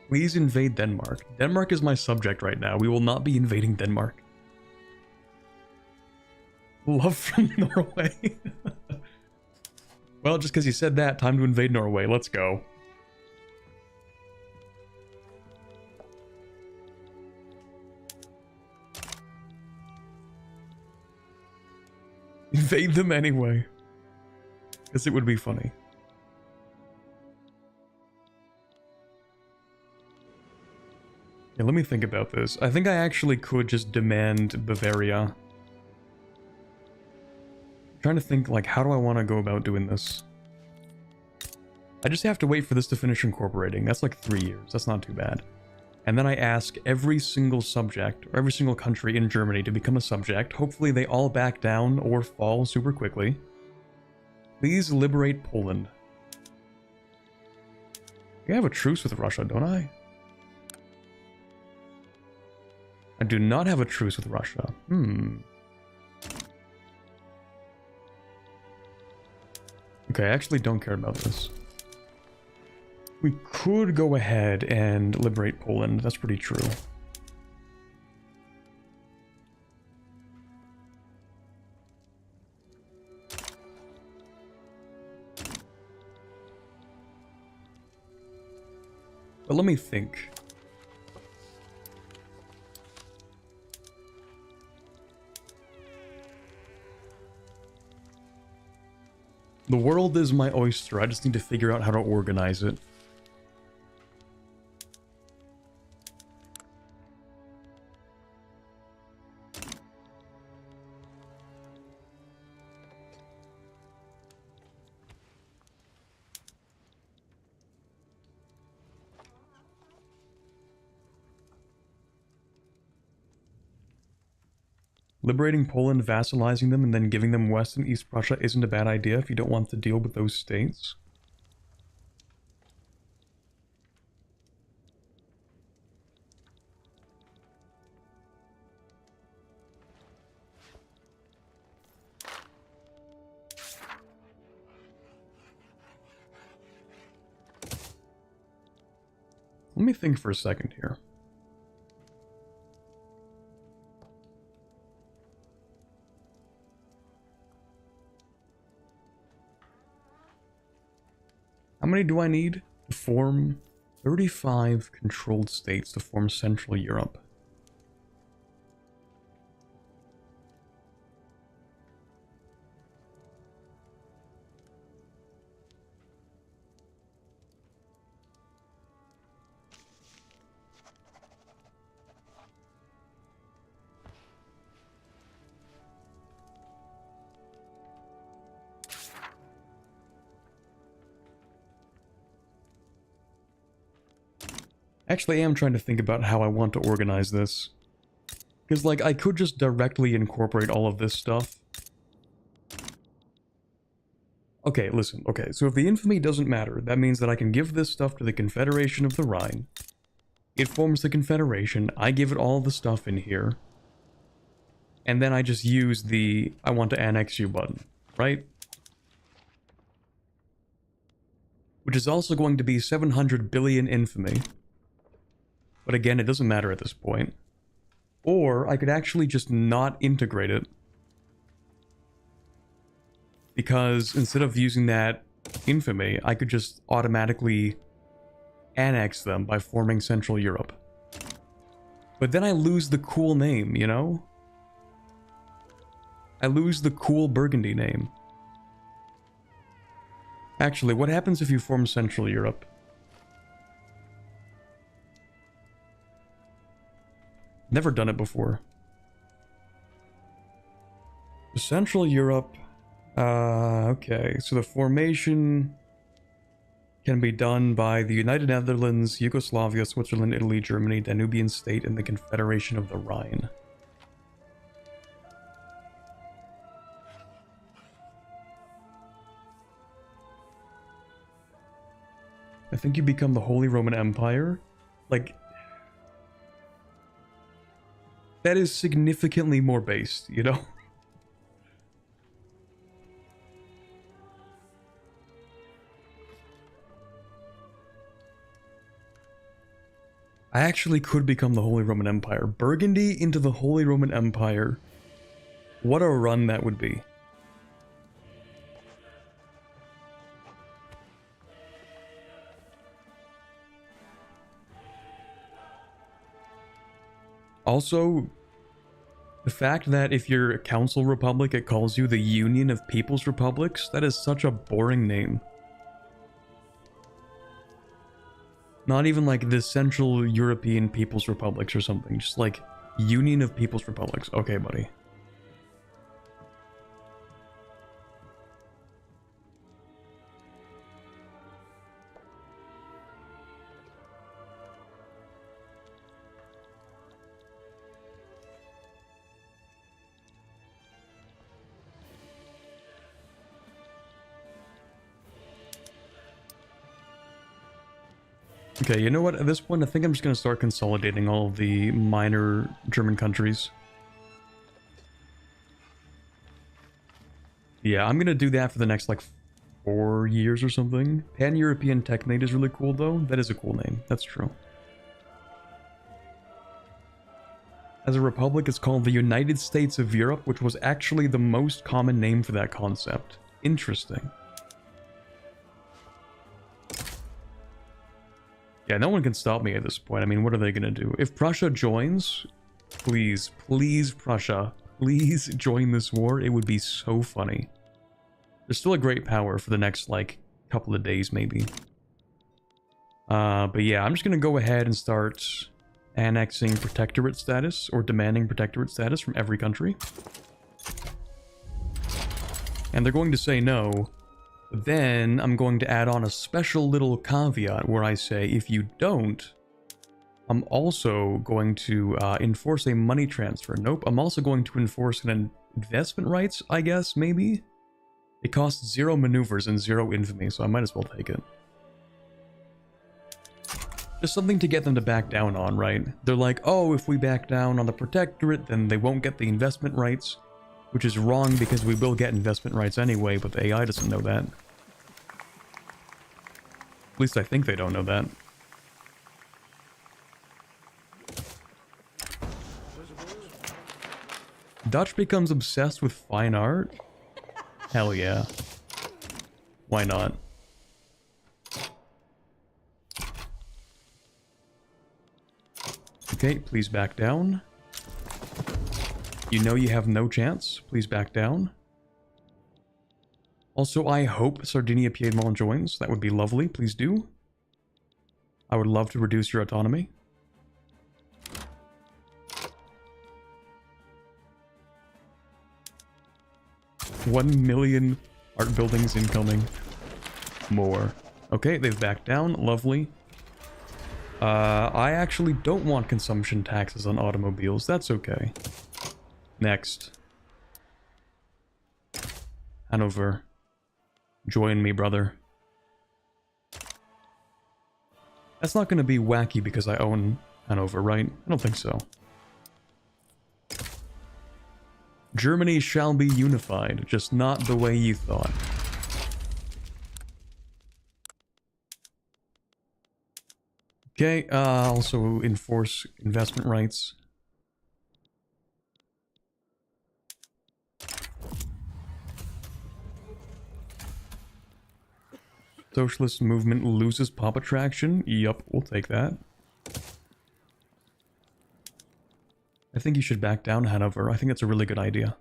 Please invade Denmark. Denmark is my subject right now. We will not be invading Denmark. Love from Norway. Well, just because you said that, time to invade Norway. Let's go. Invade them anyway. Because it would be funny. Yeah, let me think about this. I think I actually could just demand Bavaria. I'm trying to think, like, how do I want to go about doing this? I just have to wait for this to finish incorporating. That's like 3 years. That's not too bad. And then I ask every single subject, or every single country in Germany to become a subject. Hopefully they all back down or fall super quickly. Please liberate Poland. I have a truce with Russia, don't I? I do not have a truce with Russia. Okay, I actually don't care about this. We could go ahead and liberate Poland. That's pretty true. But let me think. The world is my oyster. I just need to figure out how to organize it. Liberating Poland, vassalizing them, and then giving them West and East Prussia isn't a bad idea if you don't want to deal with those states. Let me think for a second here. How many do I need to form 35 controlled states to form Central Europe? Actually, I am trying to think about how I want to organize this. Because, like, I could just directly incorporate all of this stuff. Okay, listen. Okay, so if the infamy doesn't matter, that means that I can give this stuff to the Confederation of the Rhine. It forms the Confederation. I give it all the stuff in here. And then I just use the I want to annex you button, right? Which is also going to be 700 billion infamy. But again, it doesn't matter at this point. Or I could actually just not integrate it. Because instead of using that infamy, I could just automatically annex them by forming Central Europe. But then I lose the cool name, you know? I lose the cool Burgundy name. Actually, what happens if you form Central Europe? Never done it before. Central Europe. Okay, so the formation can be done by the United Netherlands, Yugoslavia, Switzerland, Italy, Germany, Danubian State, and the Confederation of the Rhine. I think you become the Holy Roman Empire. Like, that is significantly more based, you know? I actually could become the Holy Roman Empire. Burgundy into the Holy Roman Empire. What a run that would be. Also, the fact that if you're a Council Republic, it calls you the Union of People's Republics, that is such a boring name. Not even like the Central European People's Republics or something, just like Union of People's Republics. Okay, buddy. Okay, you know what? At this point, I think I'm just going to start consolidating all of the minor German countries. Yeah, I'm going to do that for the next, like, 4 years or something. Pan-European Technate is really cool, though. That is a cool name. That's true. As a republic, it's called the United States of Europe, which was actually the most common name for that concept. Interesting. Yeah, no one can stop me at this point. I mean, what are they gonna do? If Prussia joins, please, please, Prussia, please join this war. It would be so funny. There's still a great power for the next, like, couple of days, maybe. But yeah, I'm just gonna go ahead and start annexing protectorate status, or demanding protectorate status from every country. And they're going to say no. Then I'm going to add on a special little caveat where I say, if you don't, I'm also going to enforce a money transfer. Nope, I'm also going to enforce an investment rights, I guess, maybe? It costs 0 maneuvers and 0 infamy, so I might as well take it. Just something to get them to back down on, right? They're like, oh, if we back down on the protectorate, then they won't get the investment rights. Which is wrong because we will get investment rights anyway, but the AI doesn't know that. At least I think they don't know that. Dutch becomes obsessed with fine art? Hell yeah. Why not? Okay, please back down. You know you have no chance. Please back down. Also, I hope Sardinia-Piedmont joins. That would be lovely. Please do. I would love to reduce your autonomy. $1 million art buildings incoming. More. Okay, they've backed down. Lovely. I actually don't want consumption taxes on automobiles. That's okay. Next. Hanover. Join me, brother. That's not going to be wacky because I own Hanover, right? I don't think so. Germany shall be unified, just not the way you thought. Okay, also enforce investment rights. Socialist movement loses pop attraction. Yup, we'll take that. I think you should back down, Hanover. I think that's a really good idea.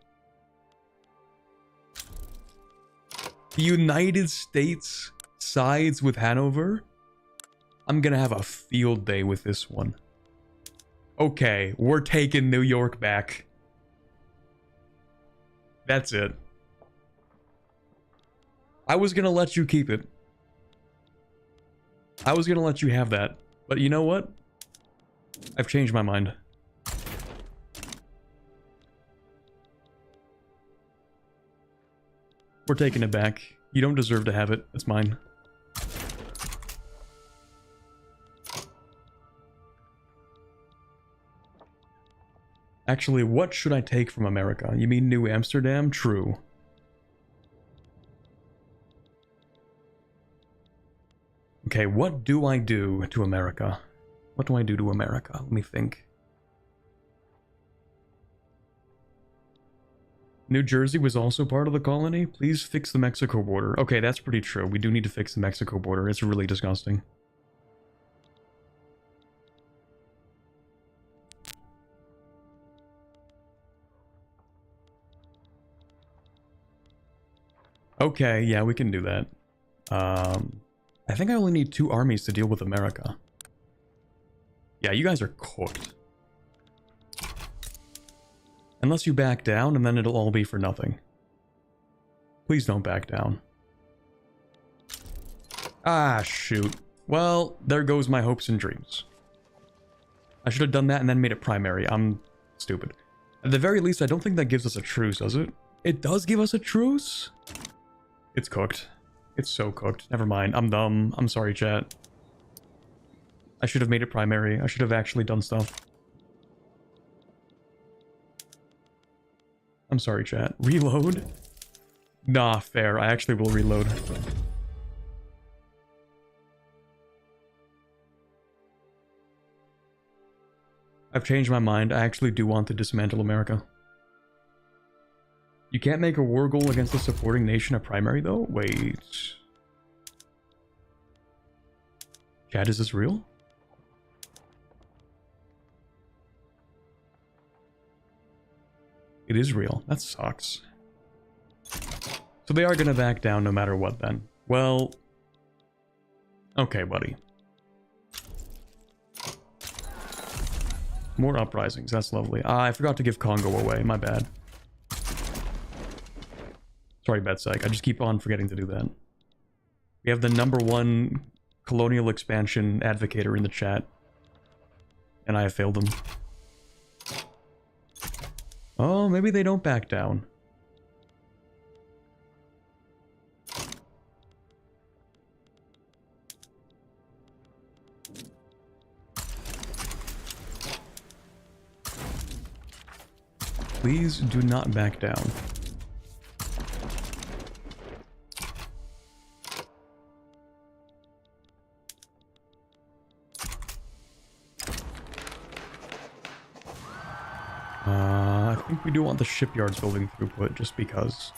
The United States sides with Hanover? I'm gonna have a field day with this one. Okay, we're taking New York back. That's it. I was gonna let you keep it. I was gonna let you have that. But you know what? I've changed my mind. We're taking it back. You don't deserve to have it. It's mine. Actually, what should I take from America? You mean New Amsterdam? True. Okay, what do I do to America? What do I do to America? Let me think. New Jersey was also part of the colony? Please fix the Mexico border. Okay, that's pretty true. We do need to fix the Mexico border. It's really disgusting. Okay, yeah, we can do that. I think I only need 2 armies to deal with America. Yeah, you guys are cooked. Unless you back down, and then it'll all be for nothing. Please don't back down. Ah, shoot. Well, there goes my hopes and dreams. I should have done that and then made it primary. I'm stupid. At the very least, I don't think that gives us a truce, does it? It does give us a truce? It's cooked. It's so cooked. Never mind. I'm dumb. I'm sorry, chat. I should have made it primary. I should have actually done stuff. I'm sorry, chat. Reload? Nah, fair. I actually will reload. I've changed my mind. I actually do want to dismantle America. You can't make a war goal against a supporting nation a primary, though? Wait. Chat, is this real? It is real. That sucks. So they are gonna back down no matter what, then. Well... Okay, buddy. More uprisings. That's lovely. I forgot to give Congo away. My bad. Sorry, Betsec. I just keep on forgetting to do that. We have the #1 colonial expansion advocator in the chat. And I have failed him. Oh, maybe they don't back down. Please do not back down. I think we do want the shipyards building throughput, just because.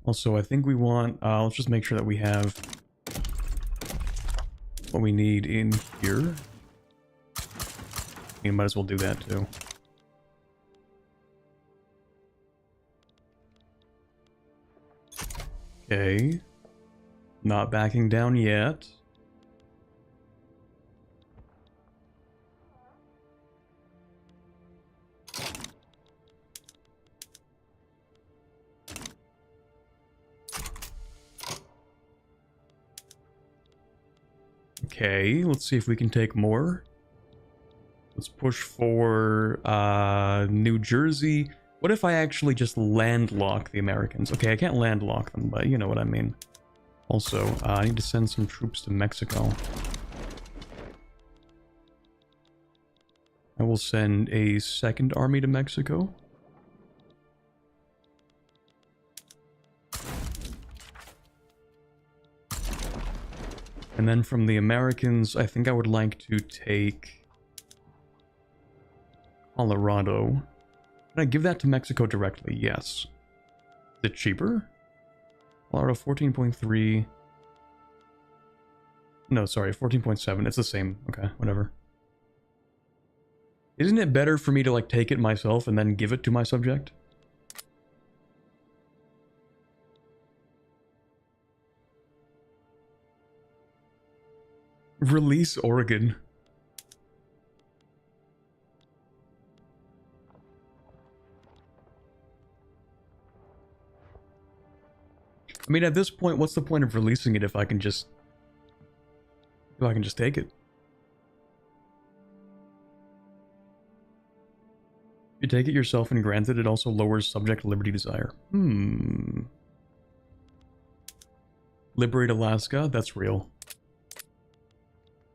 Also, I think we want... let's just make sure that we have what we need in here. We might as well do that, too. Okay. Not backing down yet. Okay, let's see if we can take more. Let's push for New Jersey. What if I actually just landlock the Americans? Okay, I can't landlock them, but you know what I mean. Also, I need to send some troops to Mexico. I will send a second army to Mexico. And then from the Americans, I think I would like to take Colorado. Can I give that to Mexico directly? Yes. Is it cheaper? Colorado 14.3. No, sorry, 14.7. It's the same. Okay, whatever. Isn't it better for me to like take it myself and then give it to my subject? Release Oregon. I mean, at this point, what's the point of releasing it if I can just take it? If you take it yourself and grant it, it also lowers subject liberty desire. Liberate Alaska? That's real.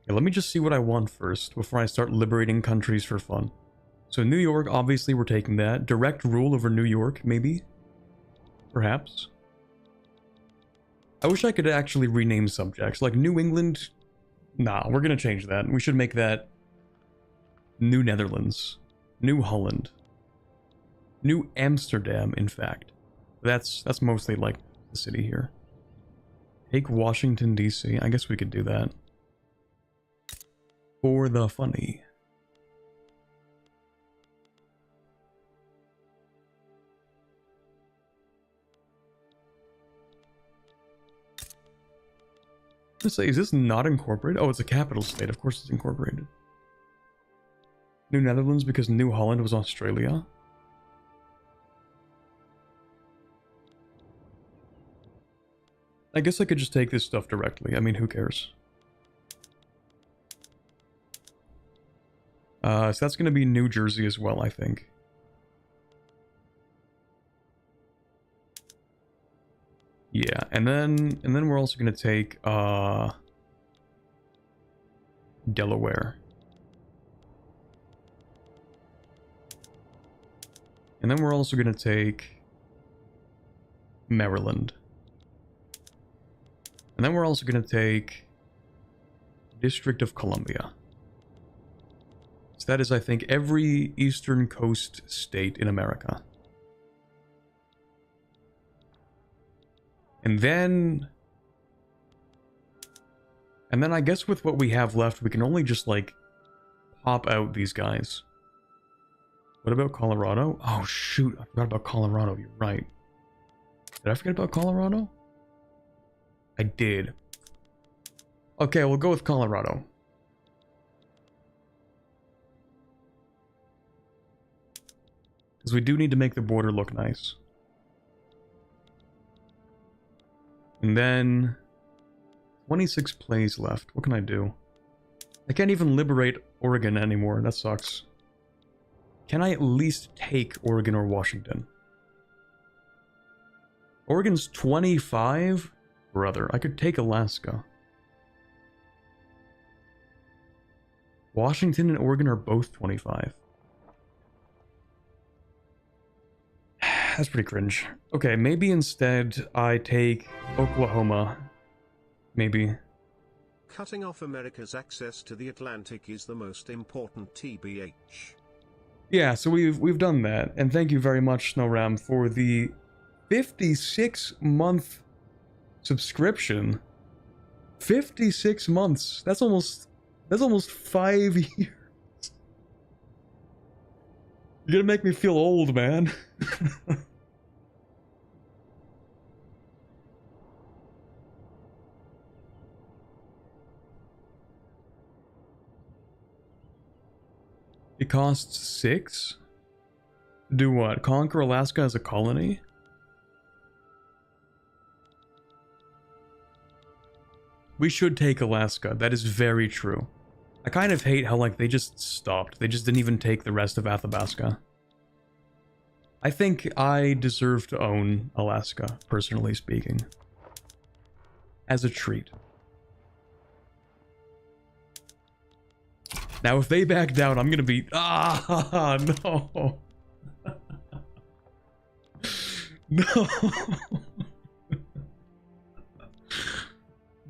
Okay, let me just see what I want first before I start liberating countries for fun. So New York, obviously we're taking that. Direct rule over New York, maybe? Perhaps? I wish I could actually rename subjects. Like New England? Nah, we're gonna change that. We should make that New Netherlands. New Holland. New Amsterdam, in fact. That's mostly like the city here. Take Washington, D.C. I guess we could do that. For the funny. Let's say, is this not incorporated? Oh, it's a capital state. Of course it's incorporated. New Netherlands because New Holland was Australia. I guess I could just take this stuff directly. I mean, who cares? So that's going to be New Jersey as well, I think. Yeah, and then we're also going to take Delaware. And then we're also going to take Maryland. And then we're also going to take District of Columbia. So that is, I think, every eastern coast state in America. And then I guess with what we have left, we can only just, like, pop out these guys. What about Colorado? Oh, shoot. I forgot about Colorado. You're right. Did I forget about Colorado? I did. Okay, we'll go with Colorado. Because we do need to make the border look nice. And then 26 plays left. What can I do? I can't even liberate Oregon anymore. That sucks. Can I at least take Oregon or Washington? Oregon's 25? Brother, I could take Alaska. Washington and Oregon are both 25. That's pretty cringe. Okay, maybe instead I take Oklahoma. Maybe. Cutting off America's access to the Atlantic is the most important TBH. Yeah, so we've done that, and thank you very much, SnowRam, for the 56-month subscription. 56 months. That's almost 5 years. You're gonna make me feel old, man. It costs 6? Do what? Conquer Alaska as a colony? We should take Alaska. That is very true. I kind of hate how, like, they just stopped. They just didn't even take the rest of Athabasca. I think I deserve to own Alaska, personally speaking. As a treat. Now, if they back down, I'm gonna be... Ah, no. No.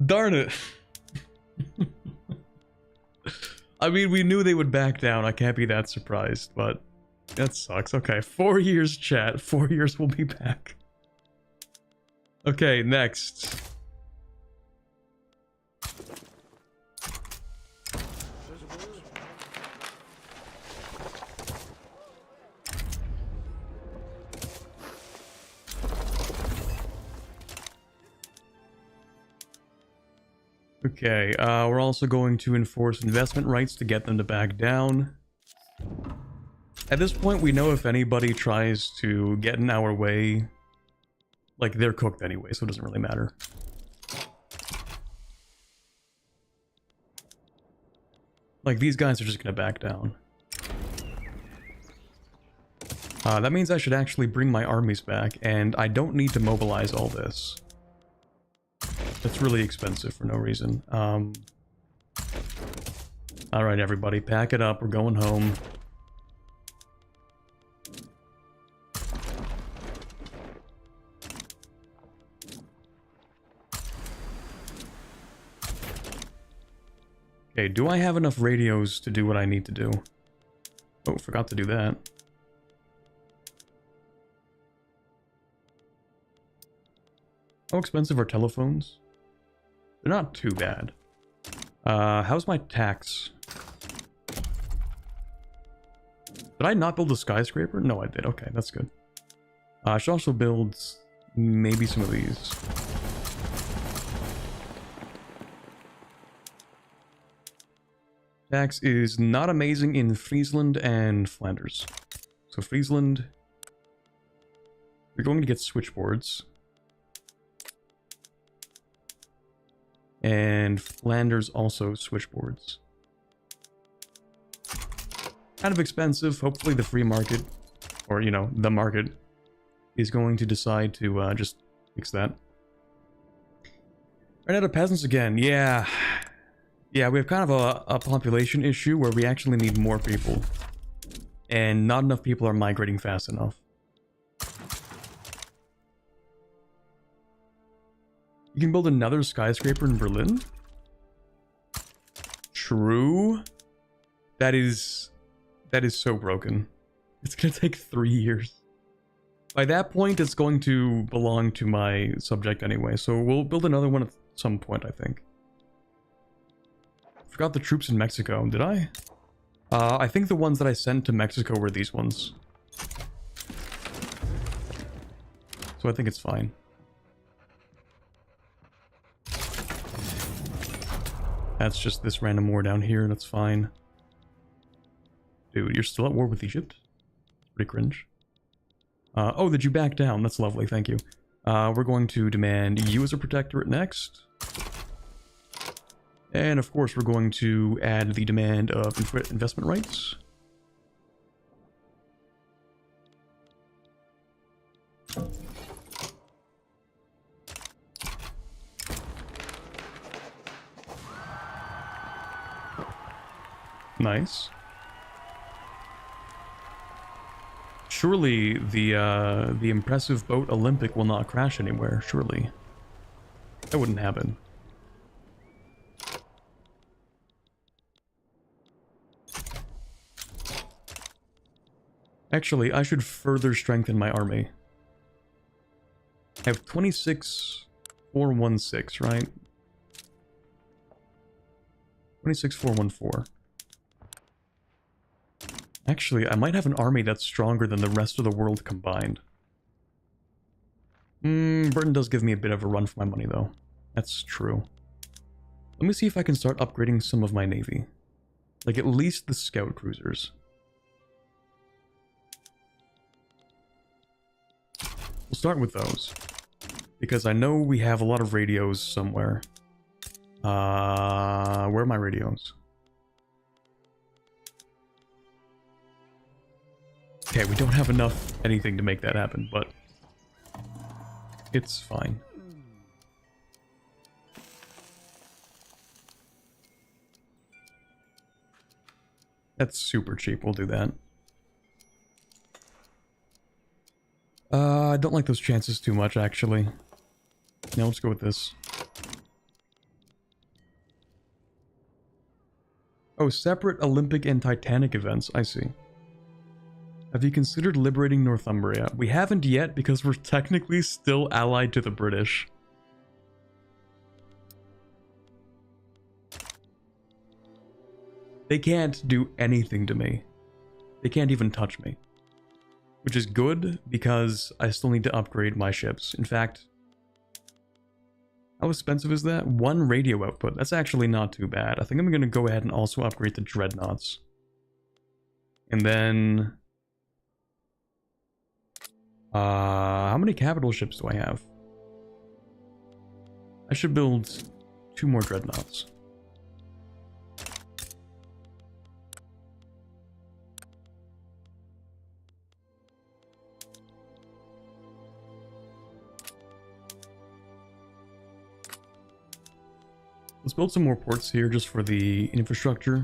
Darn it. I mean, we knew they would back down. I can't be that surprised, but that sucks. Okay, 4 years, chat. 4 years, we'll be back. Okay, next. Okay, we're also going to enforce investment rights to get them to back down. At this point, we know if anybody tries to get in our way, like, they're cooked anyway, so it doesn't really matter. Like, these guys are just gonna back down. That means I should actually bring my armies back, and I don't need to mobilize all this. That's really expensive for no reason. Alright, everybody, pack it up. We're going home. Okay, do I have enough radios to do what I need to do? Oh, forgot to do that. How expensive are telephones? They're not too bad. How's my tax? Did I not build a skyscraper? No, I did. Okay, that's good. I should also build maybe some of these. Tax is not amazing in Friesland and Flanders. So Friesland, we're going to get switchboards. And Flanders also switchboards. Kind of expensive. Hopefully the free market, or, you know, the market, is going to decide to just fix that. Right out of peasants again. Yeah. Yeah, we have kind of a population issue where we actually need more people. And not enough people are migrating fast enough. You can build another skyscraper in Berlin? True. That is so broken. It's gonna take 3 years. By that point, it's going to belong to my subject anyway, so we'll build another one at some point, I think. Forgot the troops in Mexico, did I? I think the ones that I sent to Mexico were these ones. So I think it's fine. That's just this random war down here, that's fine. Dude, you're still at war with Egypt? Pretty cringe. Oh, did you back down? That's lovely, thank you. We're going to demand you as a protectorate next. And of course, we're going to add the demand of investment rights. Nice. Surely the impressive boat Olympic will not crash anywhere, surely. That wouldn't happen. Actually, I should further strengthen my army. I have 26,416, right? 26,414. Actually, I might have an army that's stronger than the rest of the world combined. Britain does give me a bit of a run for my money, though. That's true. Let me see if I can start upgrading some of my navy. Like, at least the scout cruisers. We'll start with those. Because I know we have a lot of radios somewhere. Where are my radios? Okay, we don't have enough anything to make that happen, but it's fine. That's super cheap, we'll do that. I don't like those chances too much, actually. No, let's go with this. Oh, separate Olympic and Titanic events, I see. Have you considered liberating Northumbria? We haven't yet because we're technically still allied to the British. They can't do anything to me. They can't even touch me. Which is good because I still need to upgrade my ships. In fact, how expensive is that? 1 radio output. That's actually not too bad. I think I'm going to go ahead and also upgrade the dreadnoughts. And then... how many capital ships do I have? I should build 2 more dreadnoughts. Let's build some more ports here just for the infrastructure.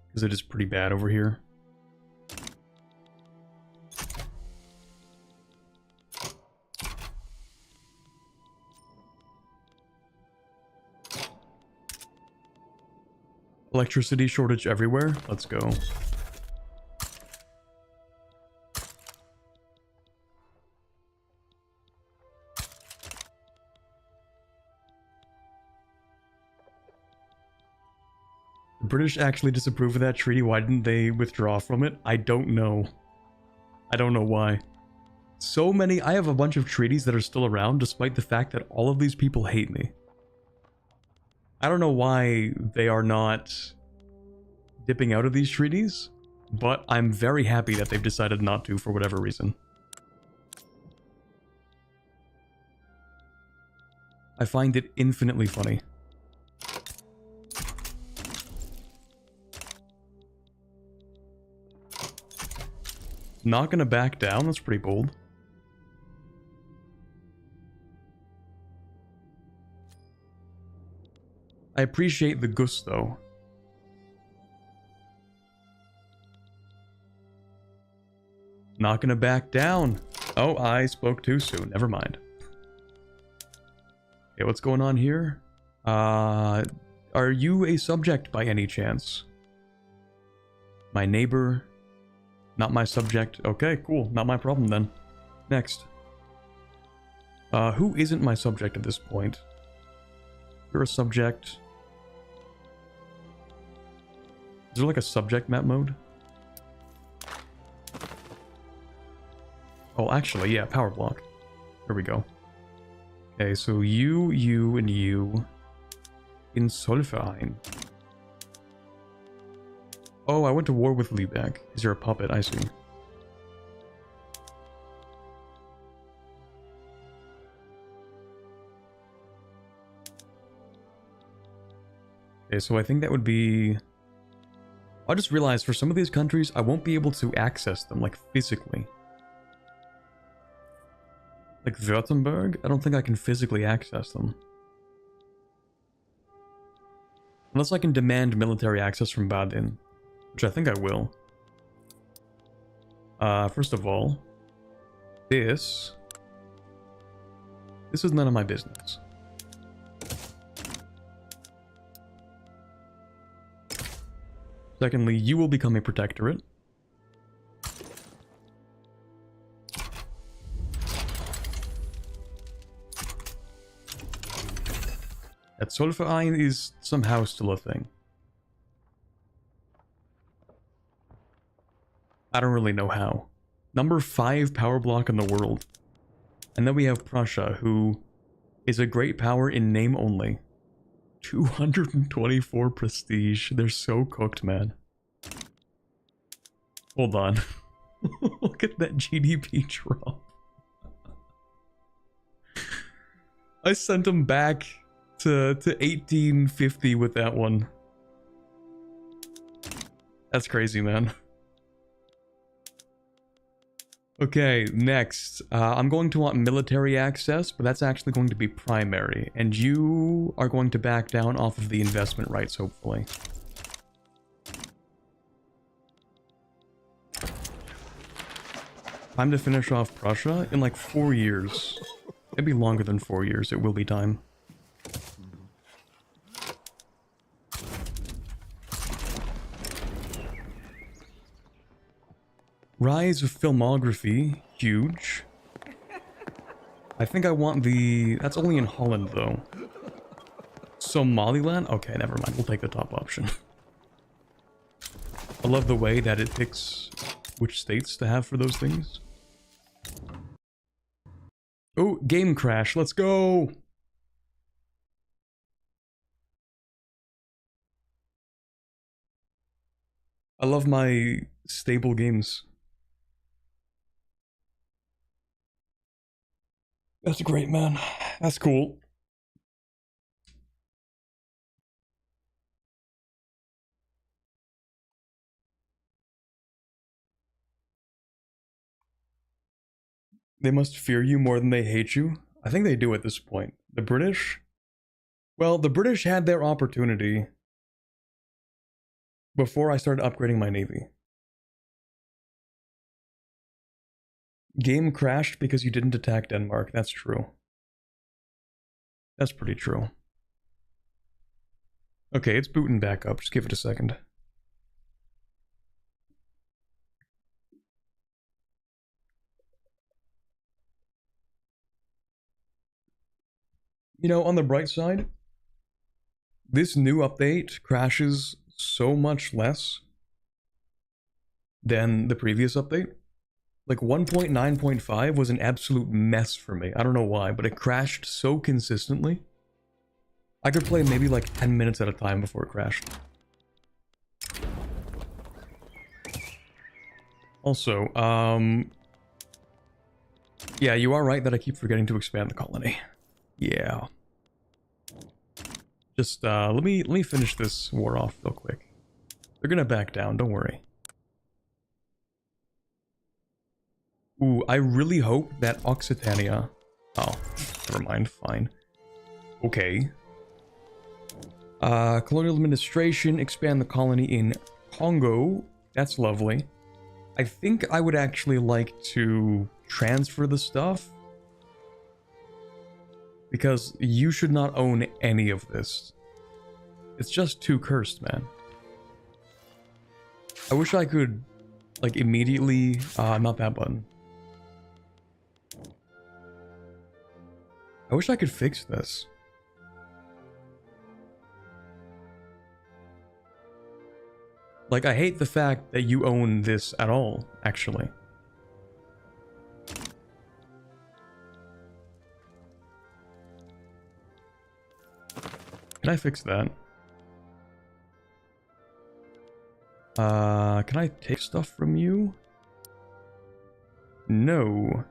Because it is pretty bad over here. Electricity shortage everywhere. Let's go. The British actually disapprove of that treaty. Why didn't they withdraw from it? I don't know. I don't know why. So many... I have a bunch of treaties that are still around despite the fact that all of these people hate me. I don't know why they are not dipping out of these treaties, but I'm very happy that they've decided not to for whatever reason. I find it infinitely funny. Not gonna back down, that's pretty bold. I appreciate the gusto. Not gonna back down. Oh, I spoke too soon. Never mind. Okay, what's going on here? Are you a subject by any chance? My neighbor. Not my subject. Okay, cool. Not my problem then. Next. Who isn't my subject at this point? You're a subject. Is there like a subject map mode? Oh, actually, yeah, power block. Here we go. Okay, so you, and you in Solverein. Oh, I went to war with Lübeck. Is there a puppet? I see. Okay, so I think that would be... I just realized for some of these countries, I won't be able to access them, like, physically. Like Württemberg? I don't think I can physically access them. Unless I can demand military access from Baden, which I think I will. First of all, this is none of my business. Secondly, you will become a protectorate. That Solverein is somehow still a thing. I don't really know how. Number 5 power block in the world. And then we have Prussia, who is a great power in name only. 224 prestige. They're so cooked, man. Hold on. Look at that GDP drop. I sent them back to 1850 with that one. That's crazy, man. Okay, next. I'm going to want military access, but that's actually going to be primary. And you are going to back down off of the investment rights, hopefully. Time to finish off Prussia in like 4 years. Maybe longer than 4 years, it will be time. Rise of filmography, huge. I think I want the... That's only in Holland, though. Somaliland? Okay, never mind. We'll take the top option. I love the way that it picks which states to have for those things. Oh, game crash. Let's go! I love my stable games. That's great, man. That's cool. They must fear you more than they hate you. I think they do at this point. The British? Well, the British had their opportunity before I started upgrading my navy. Game crashed because you didn't attack Denmark. That's true. That's pretty true. Okay, it's booting back up. Just give it a second. You know, on the bright side, this new update crashes so much less than the previous update. Like 1.9.5 was an absolute mess for me. I don't know why, but it crashed so consistently. I could play maybe like 10 minutes at a time before it crashed. Also, yeah, you are right that I keep forgetting to expand the colony. Yeah. Just, let me finish this war off real quick. They're gonna back down, don't worry. Ooh, I really hope that Occitania... Oh, never mind, fine. Okay. Colonial administration, expand the colony in Congo. That's lovely. I think I would actually like to transfer the stuff. Because you should not own any of this. It's just too cursed, man. I wish I could, like, immediately... not that button. I wish I could fix this. Like, I hate the fact that you own this at all, actually. Can I fix that? Can I take stuff from you? No.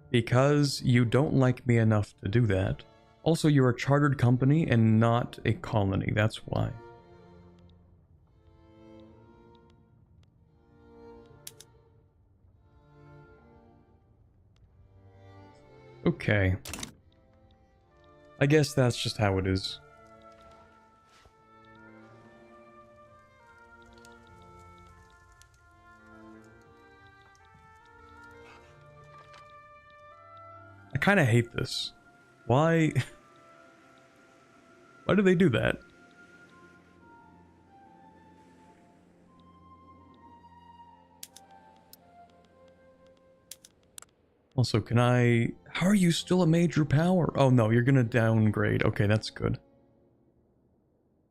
Because you don't like me enough to do that. Also, you're a chartered company and not a colony, that's why. Okay. I guess that's just how it is. I kind of hate this. Why? Why do they do that? Also, can I... How are you still a major power? Oh no, you're gonna downgrade. Okay, that's good.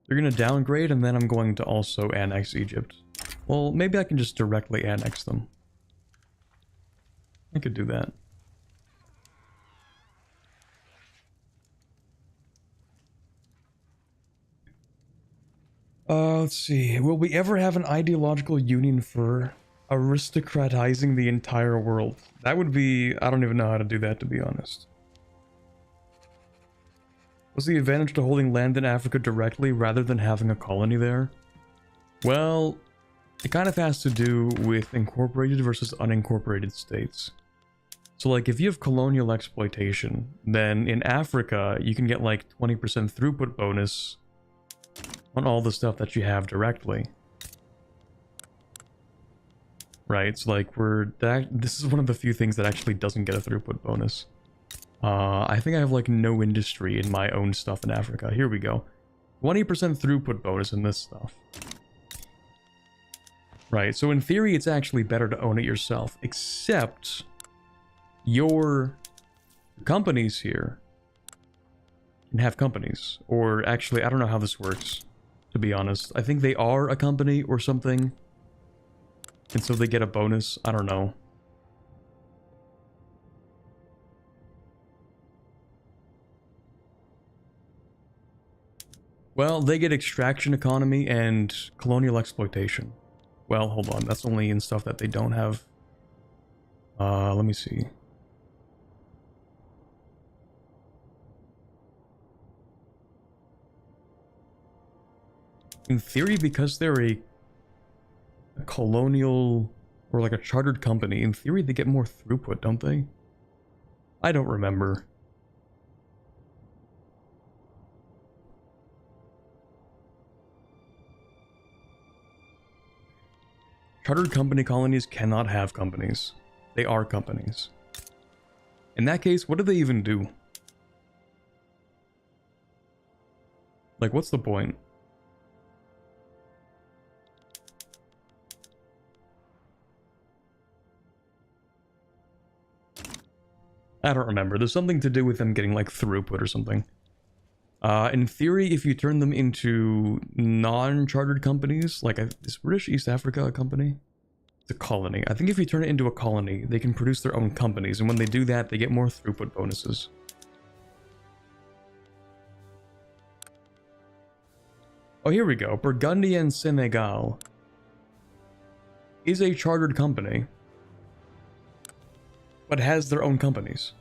You're gonna downgrade and then I'm going to also annex Egypt. Well, maybe I can just directly annex them. I could do that. Let's see. Will we ever have an ideological union for aristocratizing the entire world? That would be... I don't even know how to do that, to be honest. What's the advantage to holding land in Africa directly rather than having a colony there? Well, it kind of has to do with incorporated versus unincorporated states. So like if you have colonial exploitation, then in Africa you can get like 20% throughput bonus on all the stuff that you have directly. Right, so like this is one of the few things that actually doesn't get a throughput bonus. I think I have like no industry in my own stuff in Africa. Here we go. 20% throughput bonus in this stuff. Right, so in theory, it's actually better to own it yourself, except your companies here can have companies. Or actually, I don't know how this works, to be honest. I think they are a company or something, and so they get a bonus. I don't know. Well, they get extraction economy and colonial exploitation. Well, hold on. That's only in stuff that they don't have. Let me see. In theory, because they're a colonial or like a chartered company, in theory they get more throughput, don't they? I don't remember. Chartered company colonies cannot have companies. They are companies. In that case, what do they even do? Like, what's the point? I don't remember. There's something to do with them getting, like, throughput or something. In theory, if you turn them into non-chartered companies, like, is British East Africa a company? It's a colony. I think if you turn it into a colony, they can produce their own companies, and when they do that, they get more throughput bonuses. Oh, here we go. Burgundian Senegal is a chartered company, but has their own companies.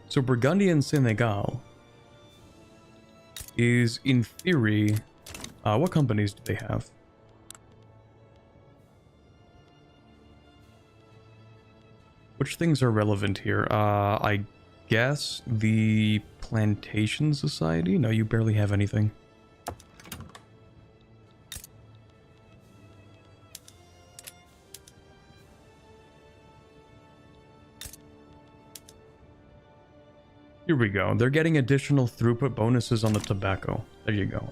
So Burgundian Senegal is, in theory, what companies do they have? Which things are relevant here? I guess the Plantation Society? No, you barely have anything. Here we go. They're getting additional throughput bonuses on the tobacco. There you go.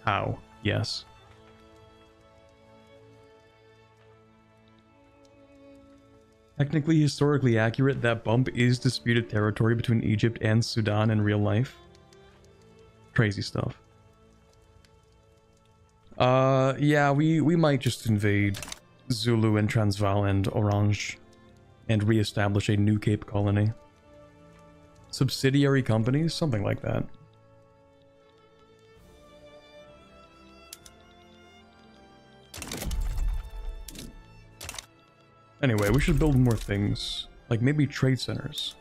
How? Yes. Technically, historically accurate, that bump is disputed territory between Egypt and Sudan in real life. Crazy stuff. Yeah, we might just invade Zulu and Transvaal and Orange and re-establish a new Cape colony. Subsidiary companies? Something like that. Anyway, we should build more things. Like maybe trade centers.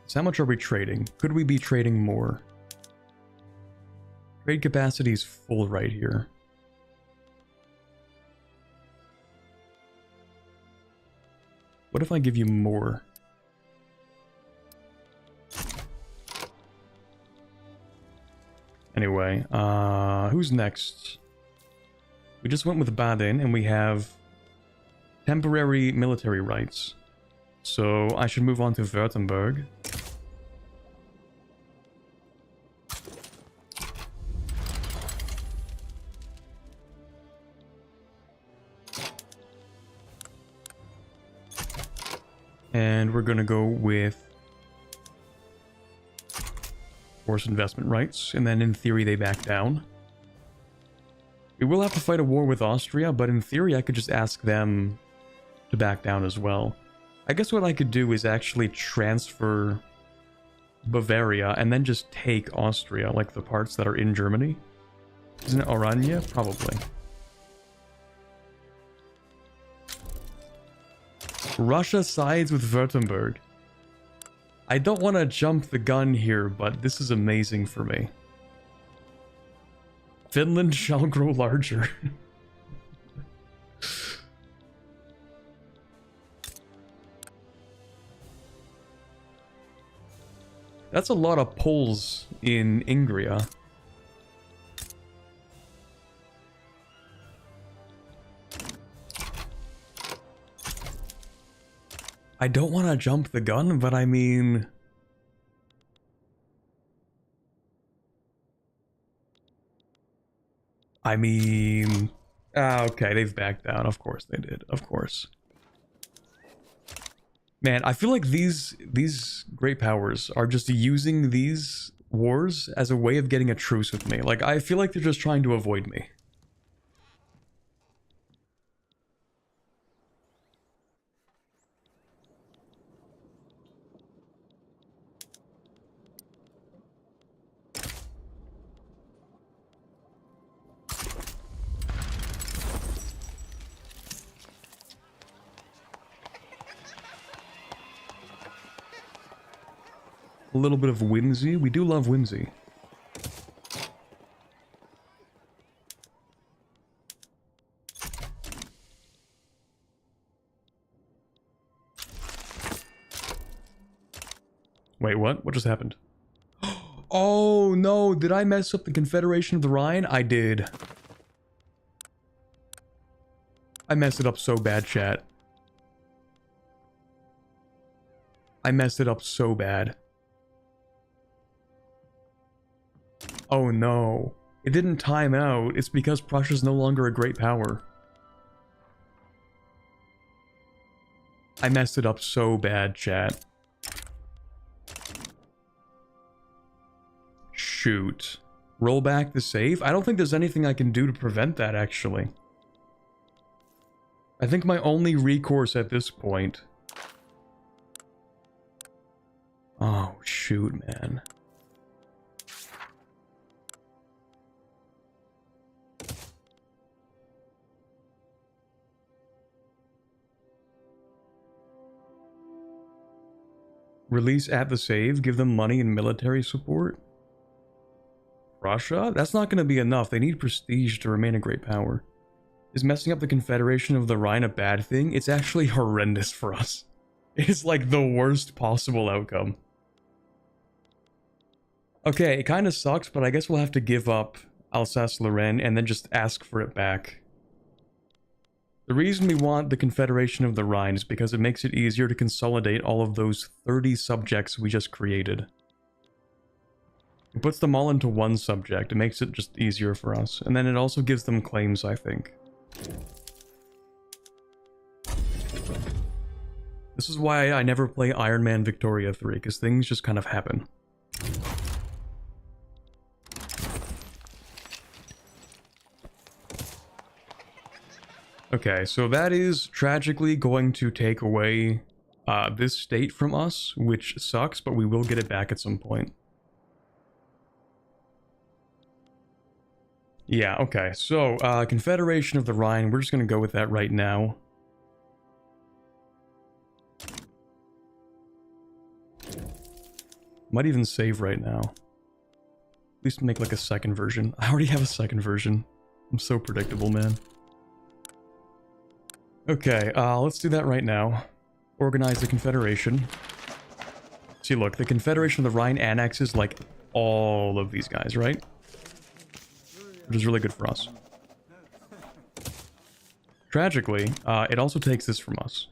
So how much are we trading? Could we be trading more? Trade capacity is full right here. What if I give you more? Anyway, who's next? We just went with Baden and we have temporary military rights. So I should move on to Württemberg. And we're gonna go with forced investment rights, and then in theory they back down. We will have to fight a war with Austria, but in theory I could just ask them to back down as well. I guess what I could do is actually transfer Bavaria and then just take Austria, like the parts that are in Germany. Isn't it Oranje? Probably. Russia sides with Württemberg. I don't want to jump the gun here, but this is amazing for me. Finland shall grow larger. That's a lot of Poles in Ingria. I don't want to jump the gun, but I mean, I mean... okay, they've backed down. Of course they did. Of course. Man, I feel like these great powers are just using these wars as a way of getting a truce with me. Like, I feel like they're just trying to avoid me. A little bit of whimsy. We do love whimsy. Wait, what? What just happened? Oh, no. Did I mess up the Confederation of the Rhine? I did. I messed it up so bad, chat. I messed it up so bad. Oh no. It didn't time out. It's because Prussia's no longer a great power. I messed it up so bad, chat. Shoot. Roll back the save? I don't think there's anything I can do to prevent that, actually. I think my only recourse at this point... Oh, shoot, man. Release at the save, give them money and military support. Russia? That's not going to be enough. They need prestige to remain a great power. Is messing up the Confederation of the Rhine a bad thing? It's actually horrendous for us. It's like the worst possible outcome. Okay, it kind of sucks, but I guess we'll have to give up Alsace-Lorraine and then just ask for it back. The reason we want the Confederation of the Rhine is because it makes it easier to consolidate all of those 30 subjects we just created. It puts them all into one subject. It makes it just easier for us. And then it also gives them claims, I think. This is why I never play Iron Man Victoria 3, because things just kind of happen. Okay, so that is tragically going to take away this state from us, which sucks, but we will get it back at some point. Yeah, okay, so Confederation of the Rhine, we're just going to go with that right now. Might even save right now. At least make like a second version. I already have a second version. I'm so predictable, man. Okay, let's do that right now. Organize the Confederation. See, look, the Confederation of the Rhine annexes, like, all of these guys, right? Which is really good for us. Tragically, it also takes this from us.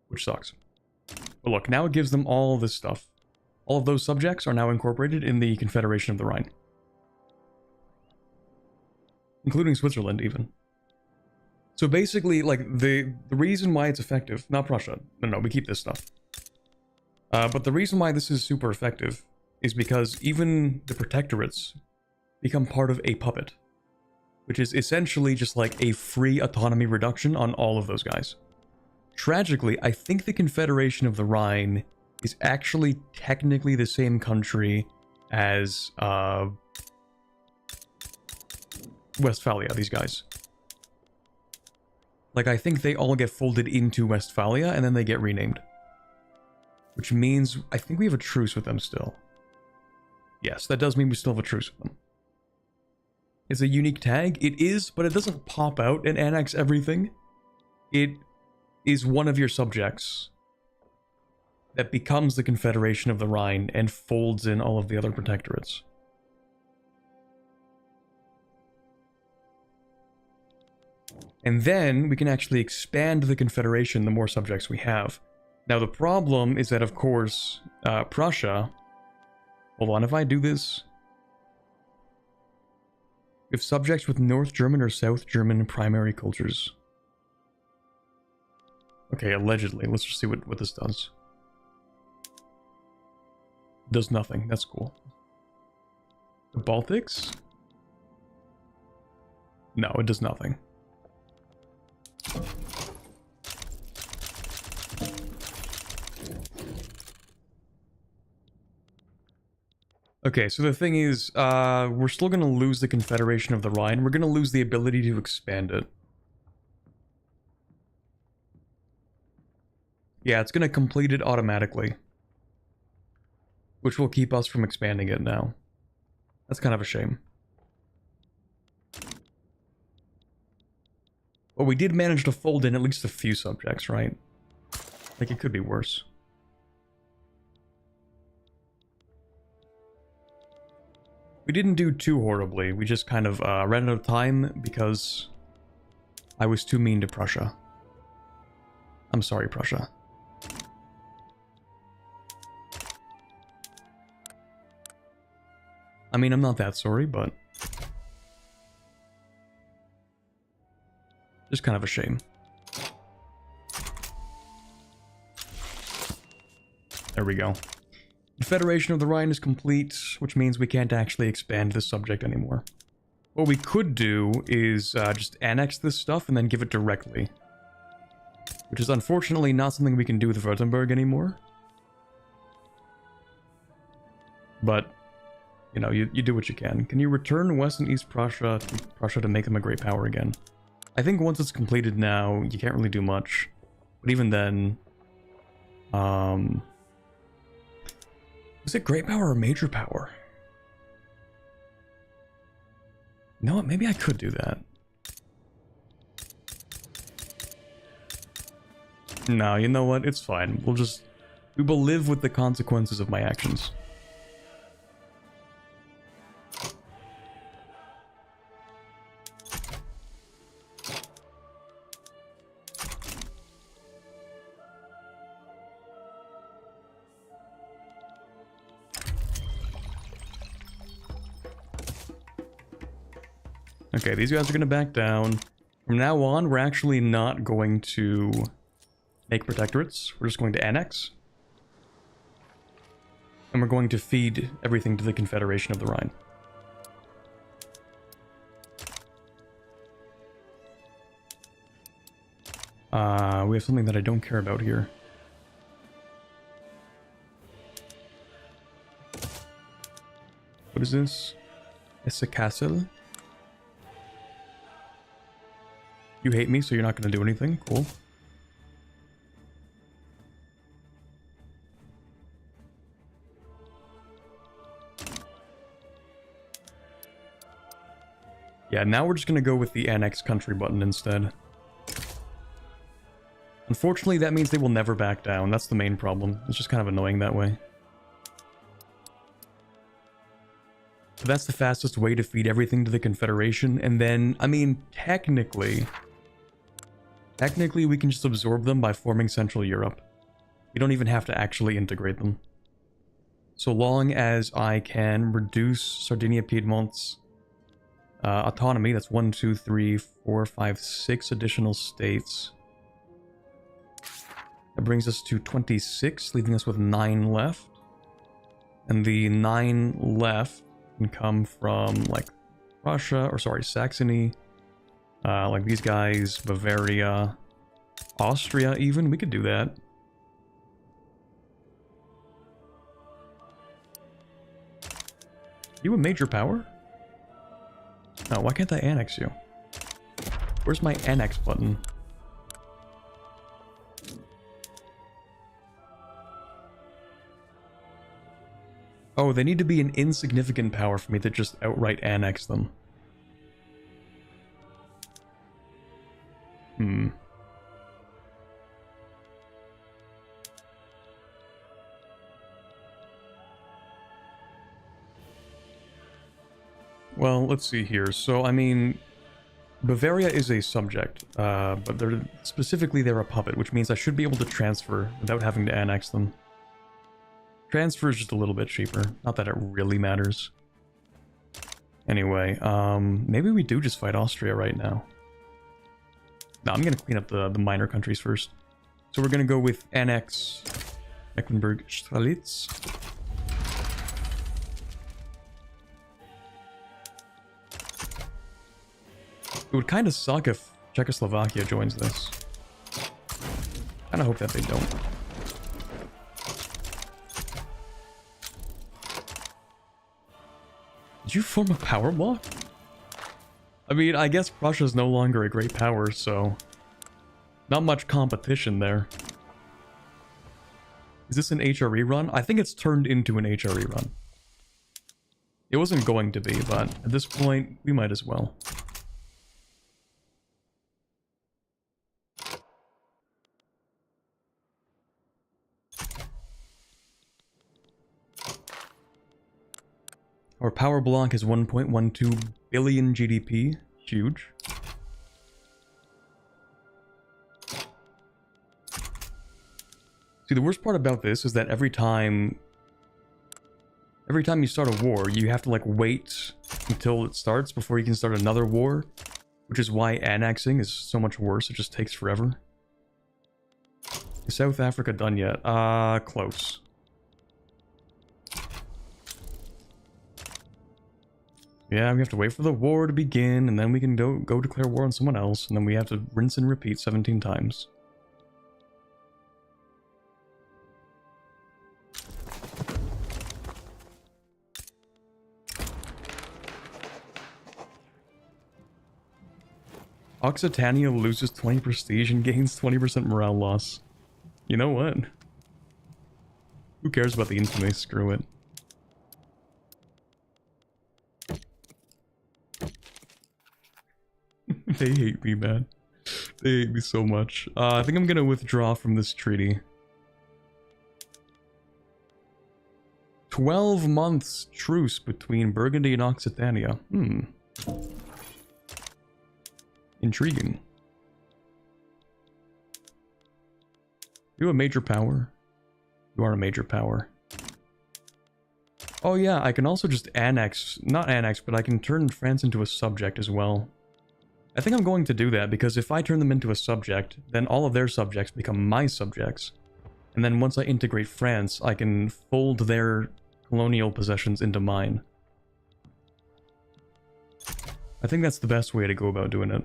Which sucks. But look, now it gives them all this stuff. All of those subjects are now incorporated in the Confederation of the Rhine. Including Switzerland, even. So basically, like, the reason why it's effective, not Prussia, no, we keep this stuff. But the reason why this is super effective is because even the protectorates become part of a puppet, which is essentially just like a free autonomy reduction on all of those guys. Tragically, I think the Confederation of the Rhine is actually technically the same country as Westphalia, these guys. Like, I think they all get folded into Westphalia, and then they get renamed. Which means, I think we have a truce with them still. Yes, that does mean we still have a truce with them. It's a unique tag? It is, but it doesn't pop out and annex everything. It is one of your subjects that becomes the Confederation of the Rhine and folds in all of the other protectorates. And then we can actually expand the Confederation the more subjects we have. Now the problem is that, of course, Prussia... Hold on, if I do this... We have subjects with North German or South German primary cultures. Okay, allegedly. Let's just see what this does. Does nothing. That's cool. The Baltics? No, it does nothing. Okay, so the thing is, we're still going to lose the Confederation of the Rhine. We're going to lose the ability to expand it. Yeah, it's going to complete it automatically. Which will keep us from expanding it now. That's kind of a shame. But we did manage to fold in at least a few subjects, right? Like, it could be worse. We didn't do too horribly. We just kind of ran out of time because I was too mean to Prussia. I'm sorry, Prussia. I mean, I'm not that sorry, but just kind of a shame. There we go. The Federation of the Rhine is complete, which means we can't actually expand this subject anymore. What we could do is just annex this stuff and then give it directly. Which is unfortunately not something we can do with Württemberg anymore. But, you know, you do what you can. Can you return West and East Prussia to make them a great power again? I think once it's completed now, you can't really do much. But even then... is it great power or major power? You know what? Maybe I could do that. No, you know what? It's fine. We will live with the consequences of my actions. Okay, these guys are going to back down. From now on, we're actually not going to make protectorates. We're just going to annex. And we're going to feed everything to the Confederation of the Rhine. We have something that I don't care about here. What is this? Successio? You hate me, so you're not going to do anything. Cool. Yeah, now we're just going to go with the annex country button instead. Unfortunately, that means they will never back down. That's the main problem. It's just kind of annoying that way. But that's the fastest way to feed everything to the Confederation. And then, I mean, technically, we can just absorb them by forming Central Europe. You don't even have to actually integrate them. So long as I can reduce Sardinia-Piedmont's autonomy, that's 1, 2, 3, 4, 5, 6 additional states. That brings us to 26, leaving us with 9 left. And the 9 left can come from, like, Prussia, or sorry, Saxony. Like these guys, Bavaria, Austria even, we could do that. You a major power? No, why can't I annex you? Where's my annex button? Oh, they need to be an insignificant power for me to just outright annex them. Well, let's see here. So, I mean, Bavaria is a subject, but specifically they're a puppet, which means I should be able to transfer without having to annex them. Transfer is just a little bit cheaper. Not that it really matters. Anyway, maybe we do just fight Austria right now. No, I'm gonna clean up the minor countries first. So we're gonna go with annex Mecklenburg-Strelitz. It would kind of suck if Czechoslovakia joins this. Kinda hope that they don't. Did you form a power block? I mean, I guess Prussia's no longer a great power, so... not much competition there. Is this an HRE run? I think it's turned into an HRE run. It wasn't going to be, but at this point, we might as well. Our power block is 1.12 billion GDP. Huge. See, the worst part about this is that every time you start a war, you have to like wait until it starts before you can start another war, which is why annexing is so much worse. It just takes forever. Is South Africa done yet? Close. Yeah, we have to wait for the war to begin, and then we can go declare war on someone else, and then we have to rinse and repeat 17 times. Occitania loses 20 prestige and gains 20% morale loss. You know what? Who cares about the infamy? Screw it. They hate me, man. They hate me so much. I think I'm gonna withdraw from this treaty. 12 months truce between Burgundy and Occitania. Intriguing. You a major power? You are a major power. Oh yeah, I can also just annex, not annex, but I can turn France into a subject as well. I think I'm going to do that because if I turn them into a subject, then all of their subjects become my subjects. And then once I integrate France, I can fold their colonial possessions into mine. I think that's the best way to go about doing it.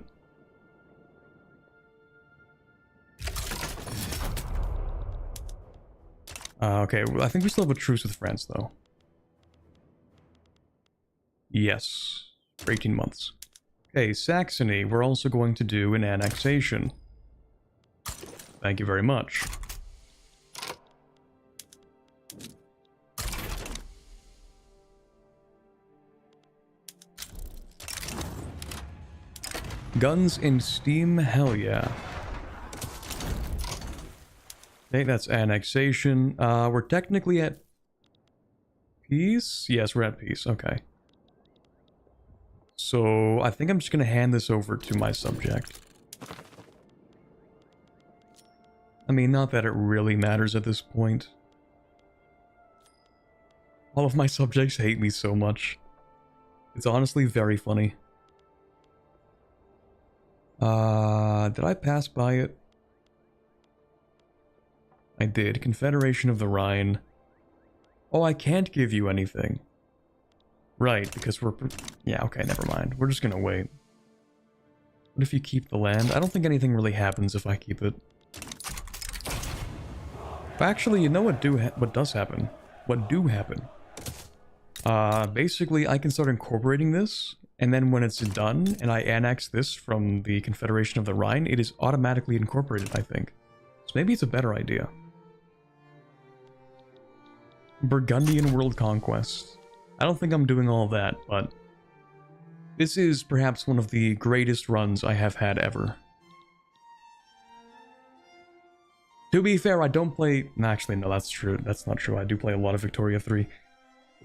Okay, well, I think we still have a truce with France, though. Yes, for 18 months. Okay, Saxony, we're also going to do an annexation. Thank you very much. Guns in Steam, hell yeah. Okay, that's annexation. We're technically at peace? Yes, we're at peace, okay. So, I think I'm just gonna hand this over to my subject. I mean, not that it really matters at this point. All of my subjects hate me so much. It's honestly very funny. Did I pass by it? I did. Confederation of the Rhine. Oh, I can't give you anything. Right, because we're... yeah, okay, never mind. We're just gonna wait. What if you keep the land? I don't think anything really happens if I keep it. Actually, you know what does happen? What do happen? Basically, I can start incorporating this, and then when it's done, and I annex this from the Confederation of the Rhine, it is automatically incorporated, I think. So maybe it's a better idea. Burgundian world conquest. I don't think I'm doing all that, but this is perhaps one of the greatest runs I have had ever. To be fair, I don't play... no, actually, no, that's true. That's not true. I do play a lot of Victoria 3.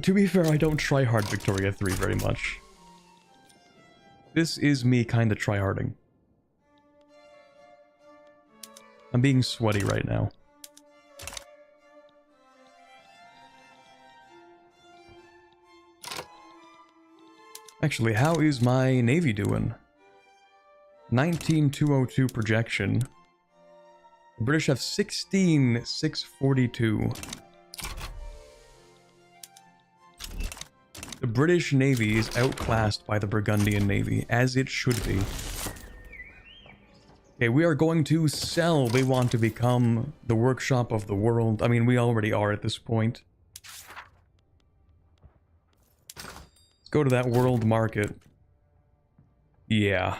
To be fair, I don't try hard Victoria 3 very much. This is me kinda tryharding. I'm being sweaty right now. Actually, how is my Navy doing? 19,202 projection. The British have 16,642. The British Navy is outclassed by the Burgundian Navy, as it should be. Okay, we are going to sell. We want to become the workshop of the world. I mean, we already are at this point. Let's go to that world market. Yeah.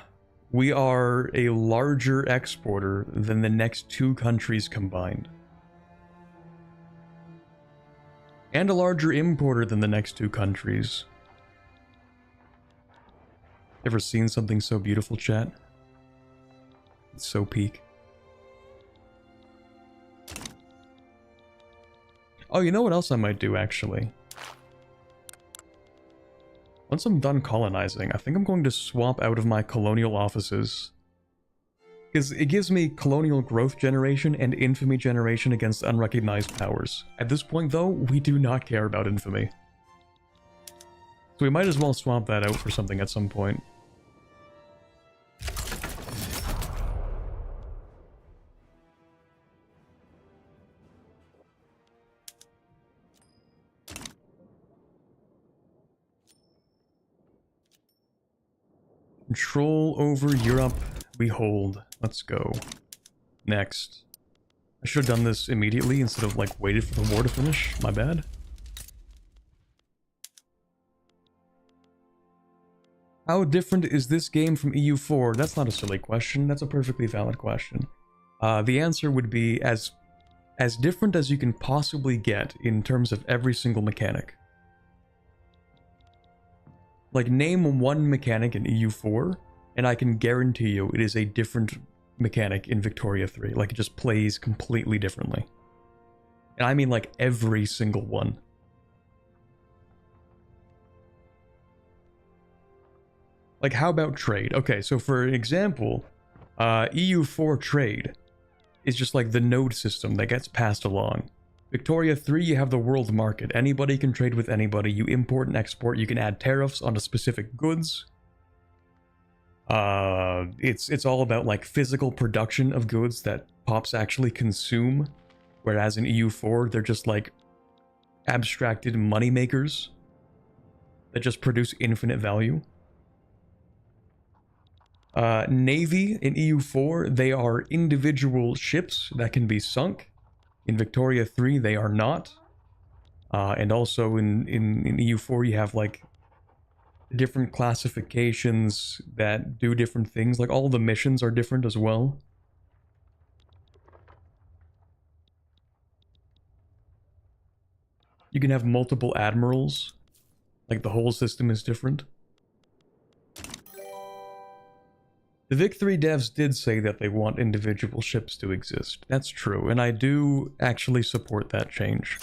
We are a larger exporter than the next two countries combined. And a larger importer than the next two countries. Ever seen something so beautiful, chat? It's so peak. Oh, you know what else I might do, actually? Once I'm done colonizing, I think I'm going to swap out of my colonial offices. Because it gives me colonial growth generation and infamy generation against unrecognized powers. At this point, though, we do not care about infamy. So we might as well swap that out for something at some point. Control over Europe, we hold. Let's go. Next. I should have done this immediately instead of, like, waited for the war to finish. My bad. How different is this game from EU4? That's not a silly question. That's a perfectly valid question. The answer would be as different as you can possibly get in terms of every single mechanic. Like, name one mechanic in EU4, and I can guarantee you it is a different mechanic in Victoria 3. Like, it just plays completely differently. And I mean, like, every single one. Like, how about trade? Okay, so for example, EU4 trade is just like the node system that gets passed along. Victoria 3, you have the world market. Anybody can trade with anybody. You import and export. You can add tariffs onto specific goods. It's all about, like, physical production of goods that pops actually consume. Whereas in EU4, they're just, like, abstracted money makers that just produce infinite value. Navy in EU4, they are individual ships that can be sunk. In Victoria 3, they are not. And also in EU4, you have, like, different classifications that do different things. Like, all the missions are different as well. You can have multiple admirals. Like, the whole system is different. The Vic 3 devs did say that they want individual ships to exist. That's true, and I do actually support that change.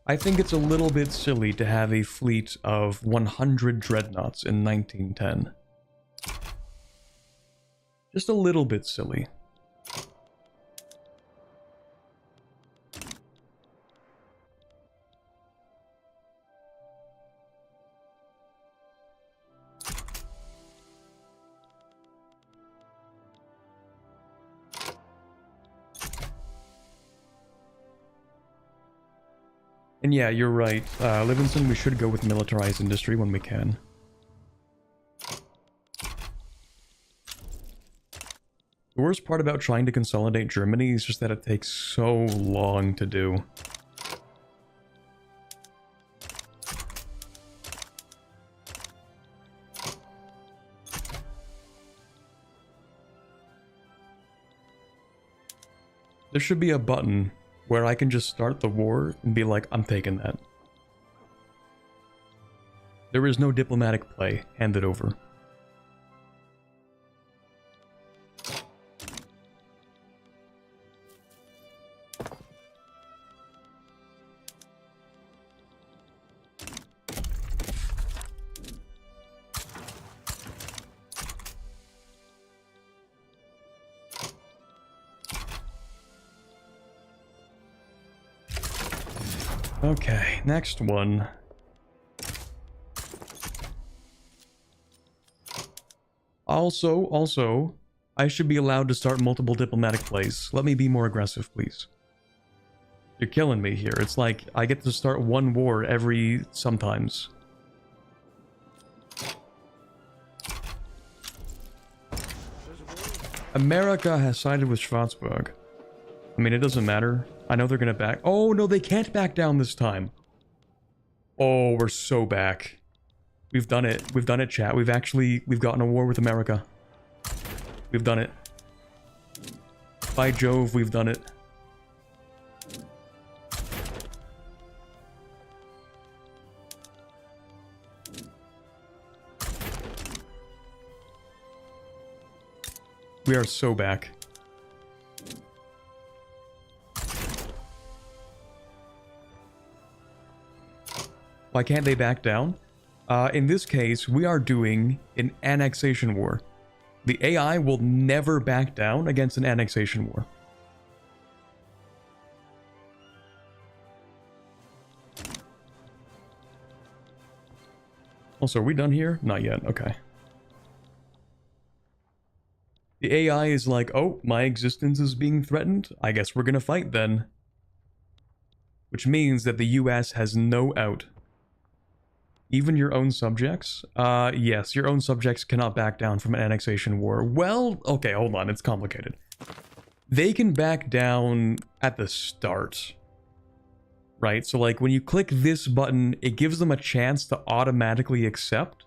I think it's a little bit silly to have a fleet of 100 dreadnoughts in 1910. Just a little bit silly. And yeah, you're right. Livingston, we should go with militarized industry when we can. The worst part about trying to consolidate Germany is just that it takes so long to do. There should be a button where I can just start the war and be like, I'm taking that. There is no diplomatic play. Hand it over. Okay, next one. Also, I should be allowed to start multiple diplomatic plays. Let me be more aggressive, please. You're killing me here. It's like I get to start one war every sometimes. America has sided with Schwarzburg. I mean, it doesn't matter. I know they're gonna back. Oh, no, they can't back down this time. Oh, we're so back. We've done it. We've done it, chat. We've gotten a war with America. We've done it. By Jove, we've done it. We are so back. Why can't they back down? In this case, we are doing an annexation war. The AI will never back down against an annexation war. Also, are we done here? Not yet. Okay. The AI is like, oh, my existence is being threatened. I guess we're gonna fight then. Which means that the US has no out. Even your own subjects? Yes, your own subjects cannot back down from an annexation war. Well, okay, hold on, it's complicated. They can back down at the start. Right? So, like, when you click this button, it gives them a chance to automatically accept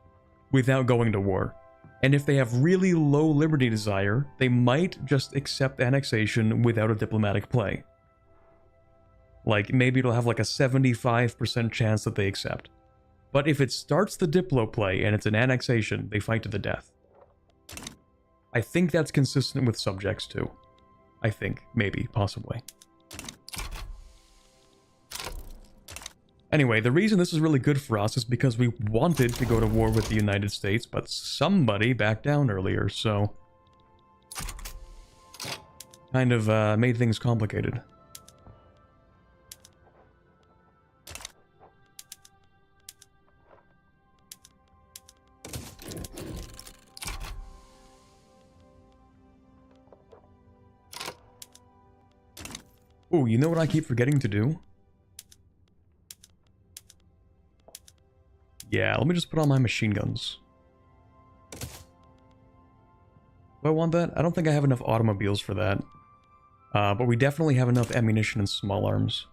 without going to war. And if they have really low liberty desire, they might just accept annexation without a diplomatic play. Like, maybe it'll have like a 75% chance that they accept. But if it starts the diplo play and it's an annexation, they fight to the death. I think that's consistent with subjects too. I think. Maybe. Possibly. Anyway, the reason this is really good for us is because we wanted to go to war with the United States, but somebody backed down earlier, so... kind of made things complicated. Ooh, you know what I keep forgetting to do? Yeah, let me just put on my machine guns. Do I want that? I don't think I have enough automobiles for that. But we definitely have enough ammunition and small arms.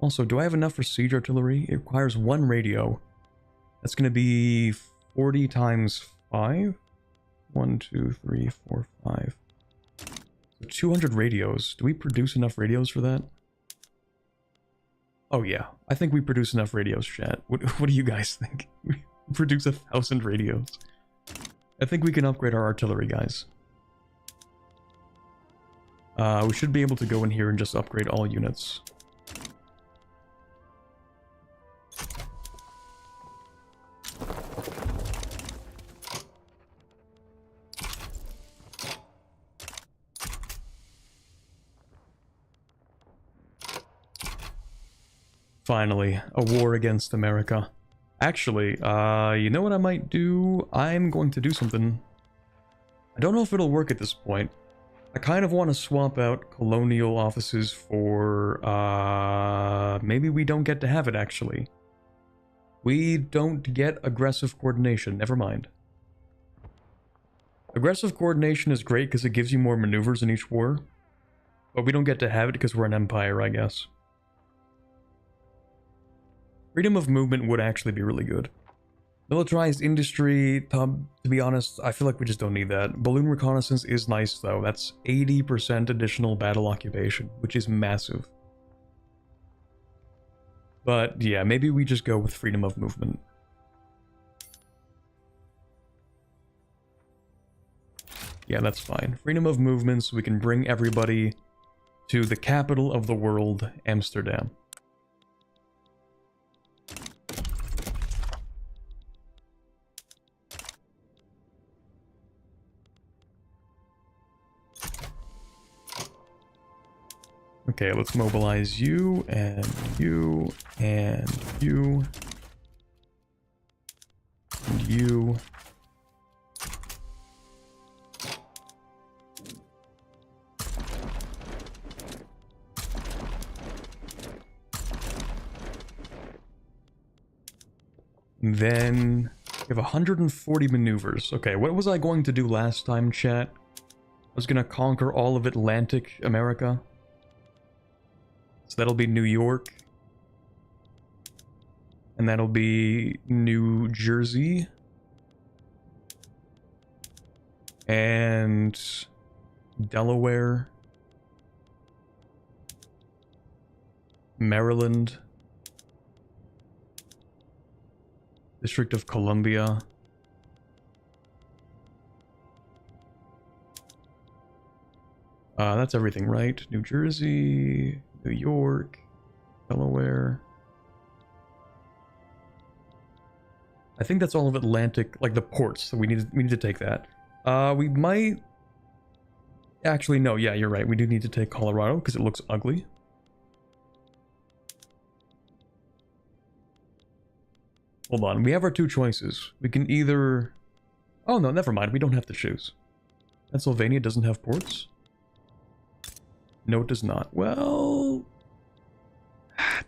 Also, do I have enough for siege artillery? It requires one radio. That's going to be 40 times 5? 1, 2, 3, 4, 5. So 200 radios. Do we produce enough radios for that? Oh yeah, I think we produce enough radios, chat. What do you guys think? We produce 1,000 radios. I think we can upgrade our artillery, guys. We should be able to go in here and just upgrade all units. Finally, a war against America. Actually, you know what I might do? I'm going to do something. I don't know if it'll work at this point. I kind of want to swap out colonial offices for, maybe we don't get to have it, actually. We don't get aggressive coordination, never mind. Aggressive coordination is great because it gives you more maneuvers in each war. But we don't get to have it because we're an empire, I guess. Freedom of movement would actually be really good. Militarized industry, to be honest, I feel like we just don't need that. Balloon reconnaissance is nice though. That's 80% additional battle occupation, which is massive. But yeah, maybe we just go with freedom of movement. Yeah, that's fine. Freedom of movement so we can bring everybody to the capital of the world, Amsterdam. Okay, let's mobilize you, and you, and you. And you. Then we have 140 maneuvers. Okay, what was I going to do last time, chat? I was gonna conquer all of Atlantic America. So that'll be New York. And that'll be New Jersey. And Delaware. Maryland. District of Columbia. That's everything, right? New Jersey, New York, Delaware. I think that's all of Atlantic, like the ports. So we need to take that. We might actually no, yeah, you're right. We do need to take Colorado because it looks ugly. Hold on, we have our two choices. We can either... Oh no, never mind, we don't have to choose. Pennsylvania doesn't have ports? No, it does not. Well...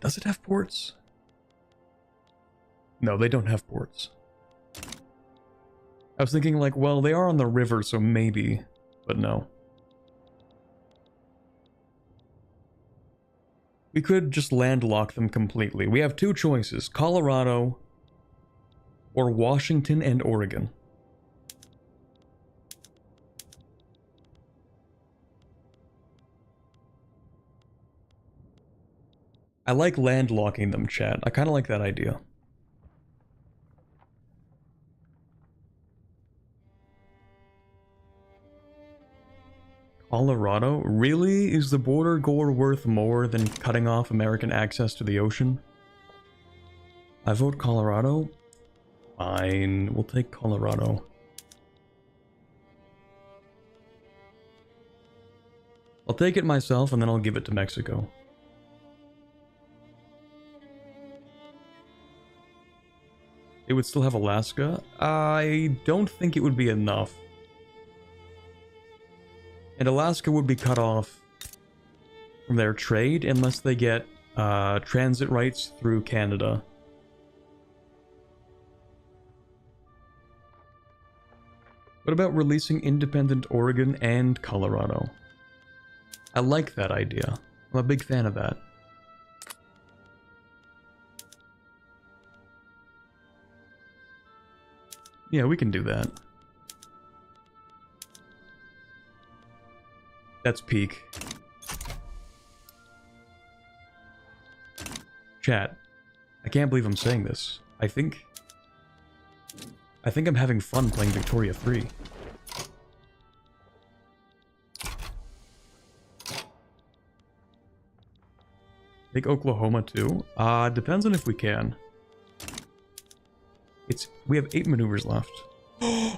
Does it have ports? No, they don't have ports. I was thinking like, well, they are on the river, so maybe. But no. We could just landlock them completely. We have two choices. Colorado... or Washington and Oregon. I like landlocking them, chat. I kind of like that idea. Colorado? Really? Is the border gore worth more than cutting off American access to the ocean? I vote Colorado. Fine, we'll take Colorado. I'll take it myself and then I'll give it to Mexico. It would still have Alaska? I don't think it would be enough. And Alaska would be cut off from their trade unless they get transit rights through Canada. What about releasing independent Oregon and Colorado? I like that idea. I'm a big fan of that. Yeah, we can do that. That's peak. Chat, I can't believe I'm saying this. I think I'm having fun playing Victoria 3. Take Oklahoma too? Depends on if we can. We have 8 maneuvers left.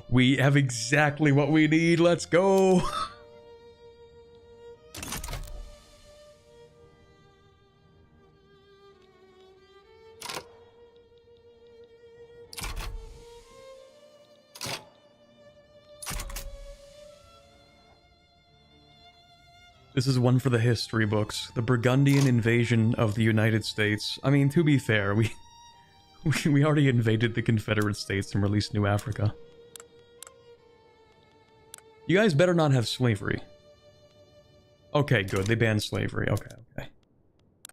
We have exactly what we need, let's go! This is one for the history books. The Burgundian invasion of the United States. I mean, to be fair, we already invaded the Confederate States and released New Africa. You guys better not have slavery. Okay, good. They banned slavery. Okay.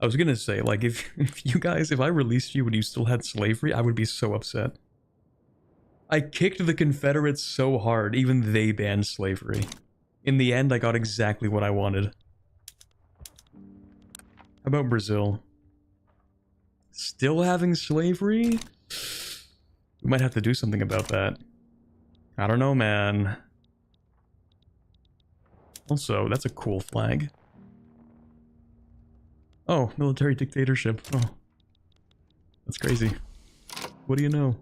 I was gonna say, like, if I released you and you still had slavery, I would be so upset. I kicked the Confederates so hard, even they banned slavery. In the end, I got exactly what I wanted. How about Brazil? Still having slavery? We might have to do something about that. I don't know, man. Also, that's a cool flag. Oh, military dictatorship. Oh. That's crazy. What do you know?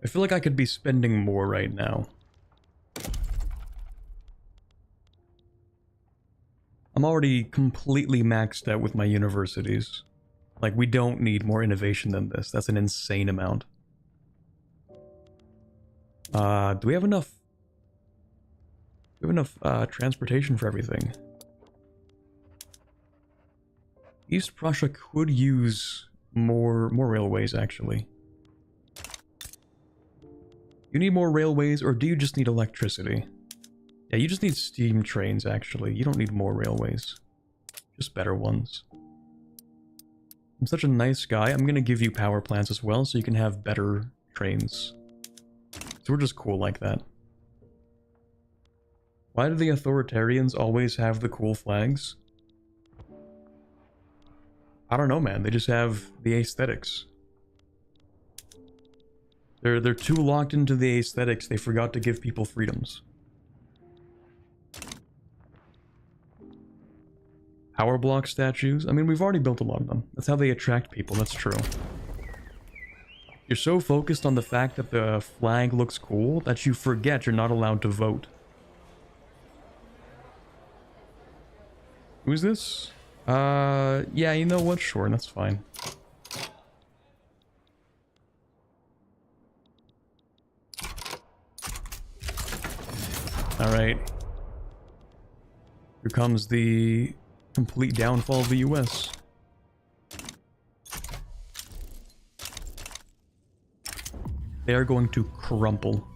I feel like I could be spending more right now. I'm already completely maxed out with my universities. Like, we don't need more innovation than this. That's an insane amount. Do we have enough? Do we have enough transportation for everything? East Prussia could use more railways, actually. You need more railways, or do you just need electricity? Yeah, you just need steam trains, actually. You don't need more railways. Just better ones. I'm such a nice guy. I'm gonna give you power plants as well, so you can have better trains. So we're just cool like that. Why do the authoritarians always have the cool flags? I don't know, man. They just have the aesthetics. They're too locked into the aesthetics, they forgot to give people freedoms. Power block statues? I mean, we've already built a lot of them. That's how they attract people, that's true. You're so focused on the fact that the flag looks cool that you forget you're not allowed to vote. Who's this? Yeah, you know what? Sure, that's fine. Alright. Here comes the complete downfall of the US. They are going to crumple.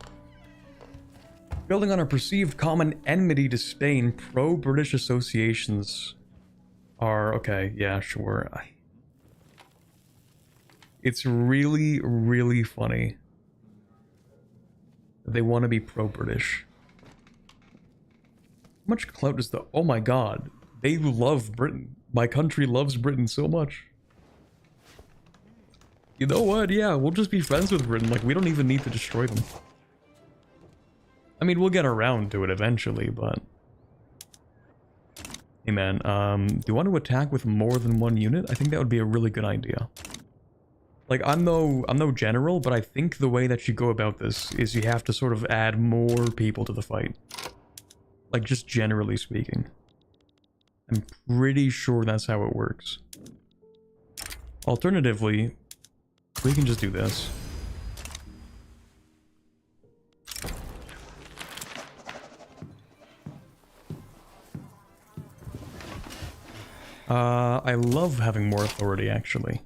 Building on a perceived common enmity to Spain, pro-British associations are... Okay, yeah, sure. It's really, really funny that they want to be pro-British. How much clout does the... Oh my god. They love Britain. My country loves Britain so much. You know what? Yeah, we'll just be friends with Britain. Like, we don't even need to destroy them. I mean, we'll get around to it eventually, but... Hey man, do you want to attack with more than one unit? I think that would be a really good idea. Like, I'm no general, but I think the way that you go about this is you have to sort of add more people to the fight. Like, just generally speaking. I'm pretty sure that's how it works. Alternatively, we can just do this. I love having more authority, actually.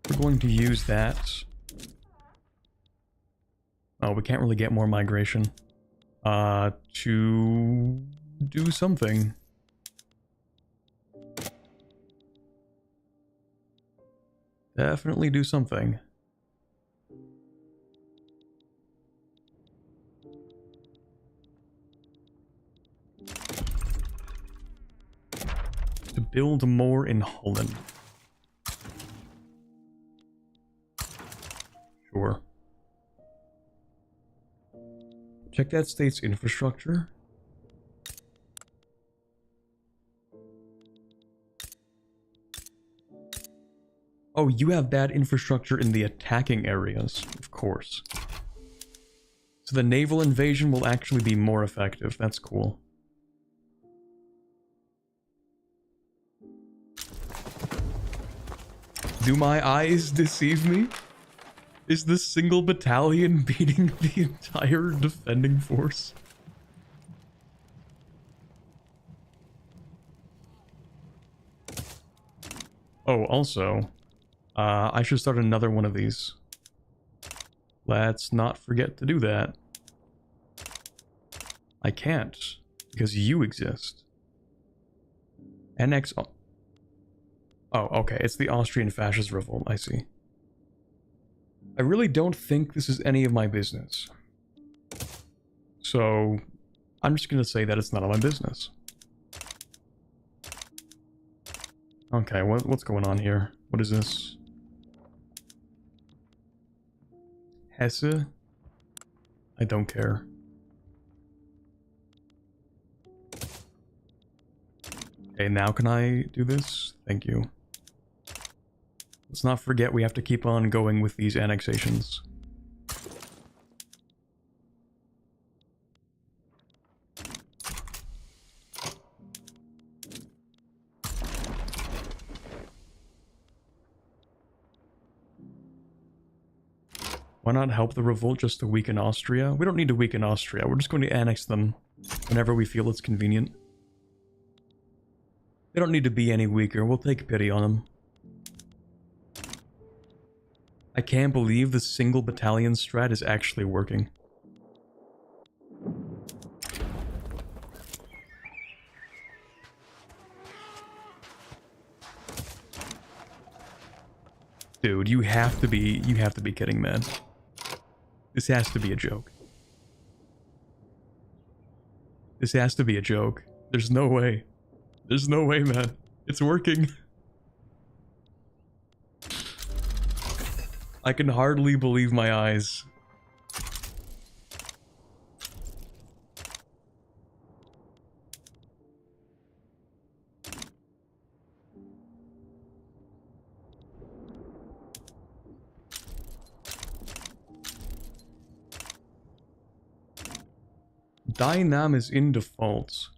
We're going to use that. Oh, we can't really get more migration. To do something. Definitely do something. To build more in Holland. Sure. Check that state's infrastructure. Oh, you have bad infrastructure in the attacking areas, of course. So the naval invasion will actually be more effective. That's cool. Do my eyes deceive me? Is this single battalion beating the entire defending force? Oh, also, I should start another one of these. Let's not forget to do that. I can't, because you exist. Annex... Oh, okay, it's the Austrian Fascist Revolt, I see. I really don't think this is any of my business. So, I'm just gonna say that it's none of my business. Okay, what's going on here? What is this? Hesse? I don't care. Okay, now can I do this? Thank you. Let's not forget we have to keep on going with these annexations. Why not help the revolt just to weaken Austria? We don't need to weaken Austria. We're just going to annex them whenever we feel it's convenient. They don't need to be any weaker. We'll take pity on them. I can't believe the single battalion strat is actually working. Dude, you have to be kidding, man. This has to be a joke. This has to be a joke. There's no way. There's no way, man. It's working. I can hardly believe my eyes. Dynam is in default.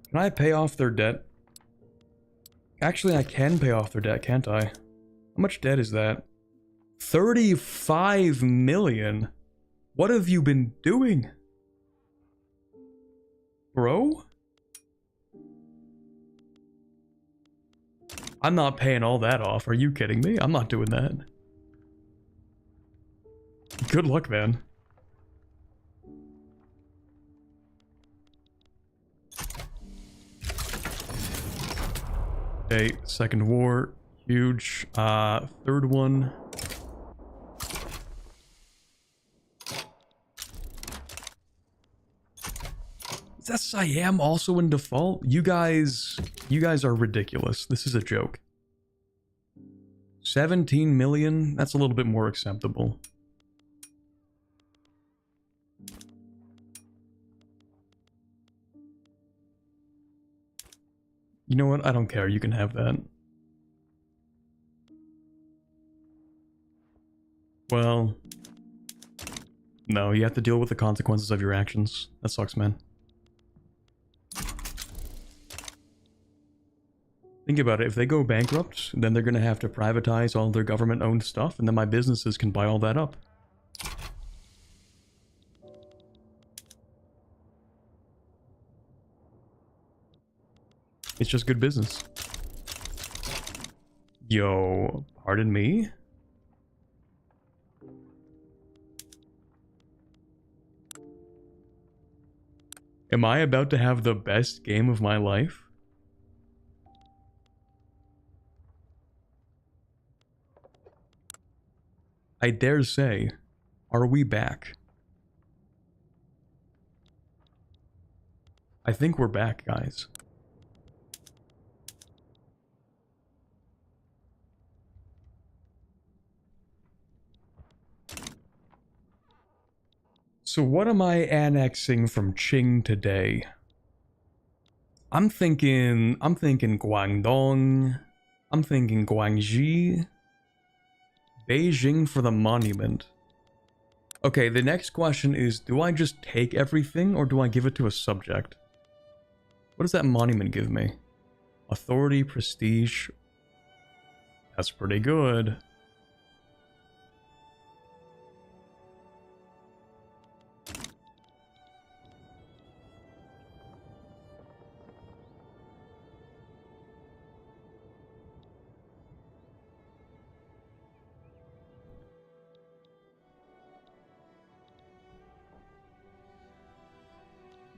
Can I pay off their debt? Actually, I can pay off their debt, can't I? How much debt is that? 35 million? What have you been doing? Bro? I'm not paying all that off. Are you kidding me? I'm not doing that. Good luck, man. Okay, second war, huge. Third one. Is that Siam also in default? You guys are ridiculous. This is a joke. 17 million? That's a little bit more acceptable. You know what? I don't care. You can have that. Well... No, you have to deal with the consequences of your actions. That sucks, man. Think about it. If they go bankrupt, then they're gonna have to privatize all their government-owned stuff, and then my businesses can buy all that up. It's just good business. Yo, pardon me? Am I about to have the best game of my life? I dare say, are we back? I think we're back, guys. So what am I annexing from Qing today? I'm thinking Guangdong. I'm thinking Guangxi. Beijing for the monument. Okay, the next question is, do I just take everything or do I give it to a subject? What does that monument give me? Authority, prestige. That's pretty good.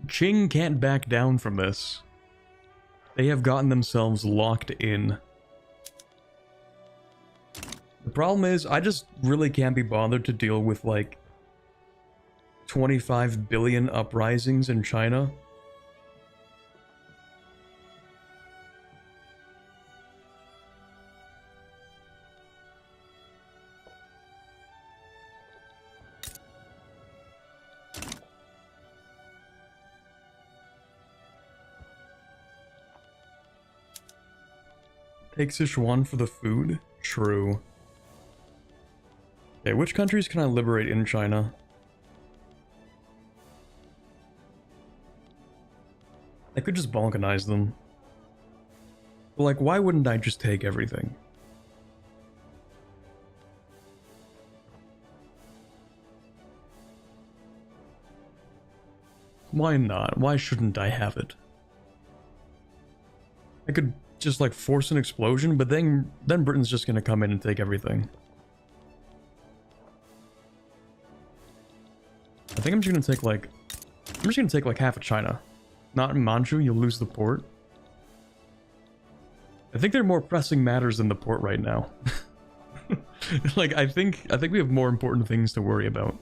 Qing can't back down from this. They have gotten themselves locked in. The problem is, I just really can't be bothered to deal with, like, 25 billion uprisings in China. Take Sichuan for the food. True. Okay, which countries can I liberate in China? I could just balkanize them. But like, why wouldn't I just take everything? Why not? Why shouldn't I have it? I could just like force an explosion, but then Britain's just gonna come in and take everything. I think I'm just gonna take like half of China. Not in Manchu, you'll lose the port. I think there are more pressing matters than the port right now. Like I think we have more important things to worry about.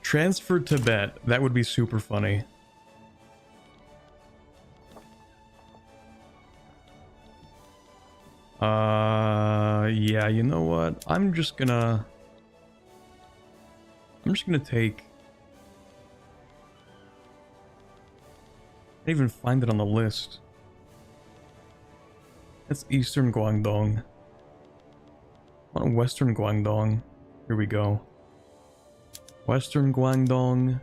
Transfer Tibet, that would be super funny. Yeah, you know what? I'm just gonna take... I didn't even find it on the list. That's Eastern Guangdong. I want Western Guangdong. Here we go. Western Guangdong.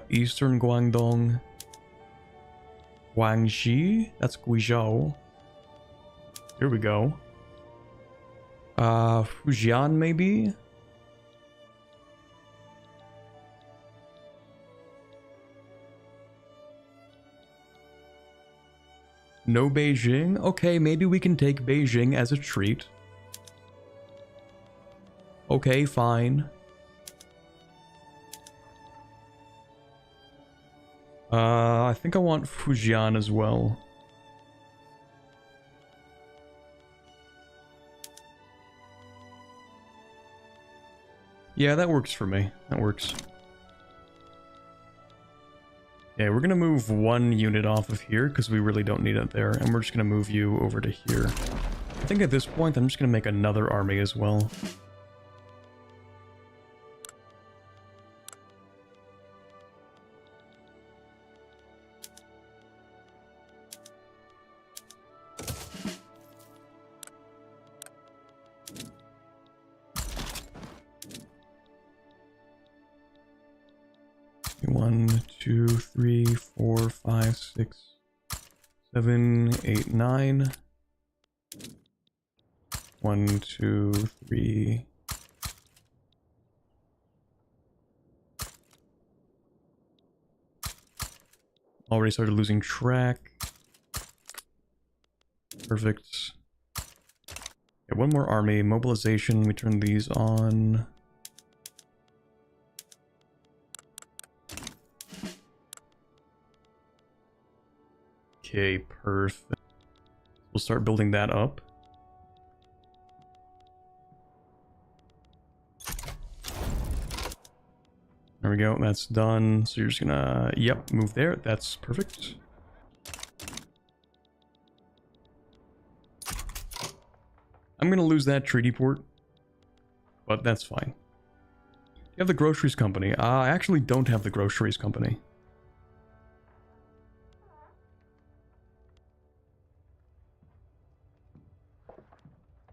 Eastern Guangdong. Guangxi? That's Guizhou. Here we go. Fujian maybe? No Beijing? Okay, maybe we can take Beijing as a treat. Okay, fine. I think I want Fujian as well. Yeah, that works for me. That works. Yeah, we're gonna move one unit off of here because we really don't need it there, and we're just gonna move you over to here. I think at this point I'm just gonna make another army as well. One, two, three, four, five, 6, 7, 8, 9. 1, 2, 3. Already started losing track. Perfect. Okay, one more army. Mobilization. We turn these on. Okay, perfect. We'll start building that up. There we go, that's done. So you're just gonna, yep, move there. That's perfect. I'm gonna lose that treaty port, but that's fine. You have the groceries company. I actually don't have the groceries company.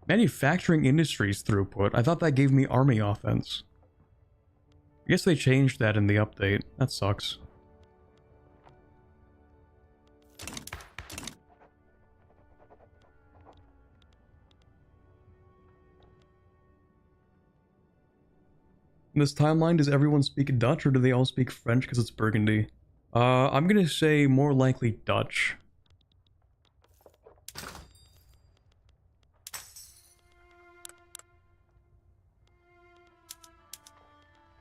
Manufacturing industries throughput. I thought that gave me army offense. I guess they changed that in the update. That sucks. In this timeline, does everyone speak Dutch or do they all speak French because it's Burgundy? I'm gonna say more likely Dutch.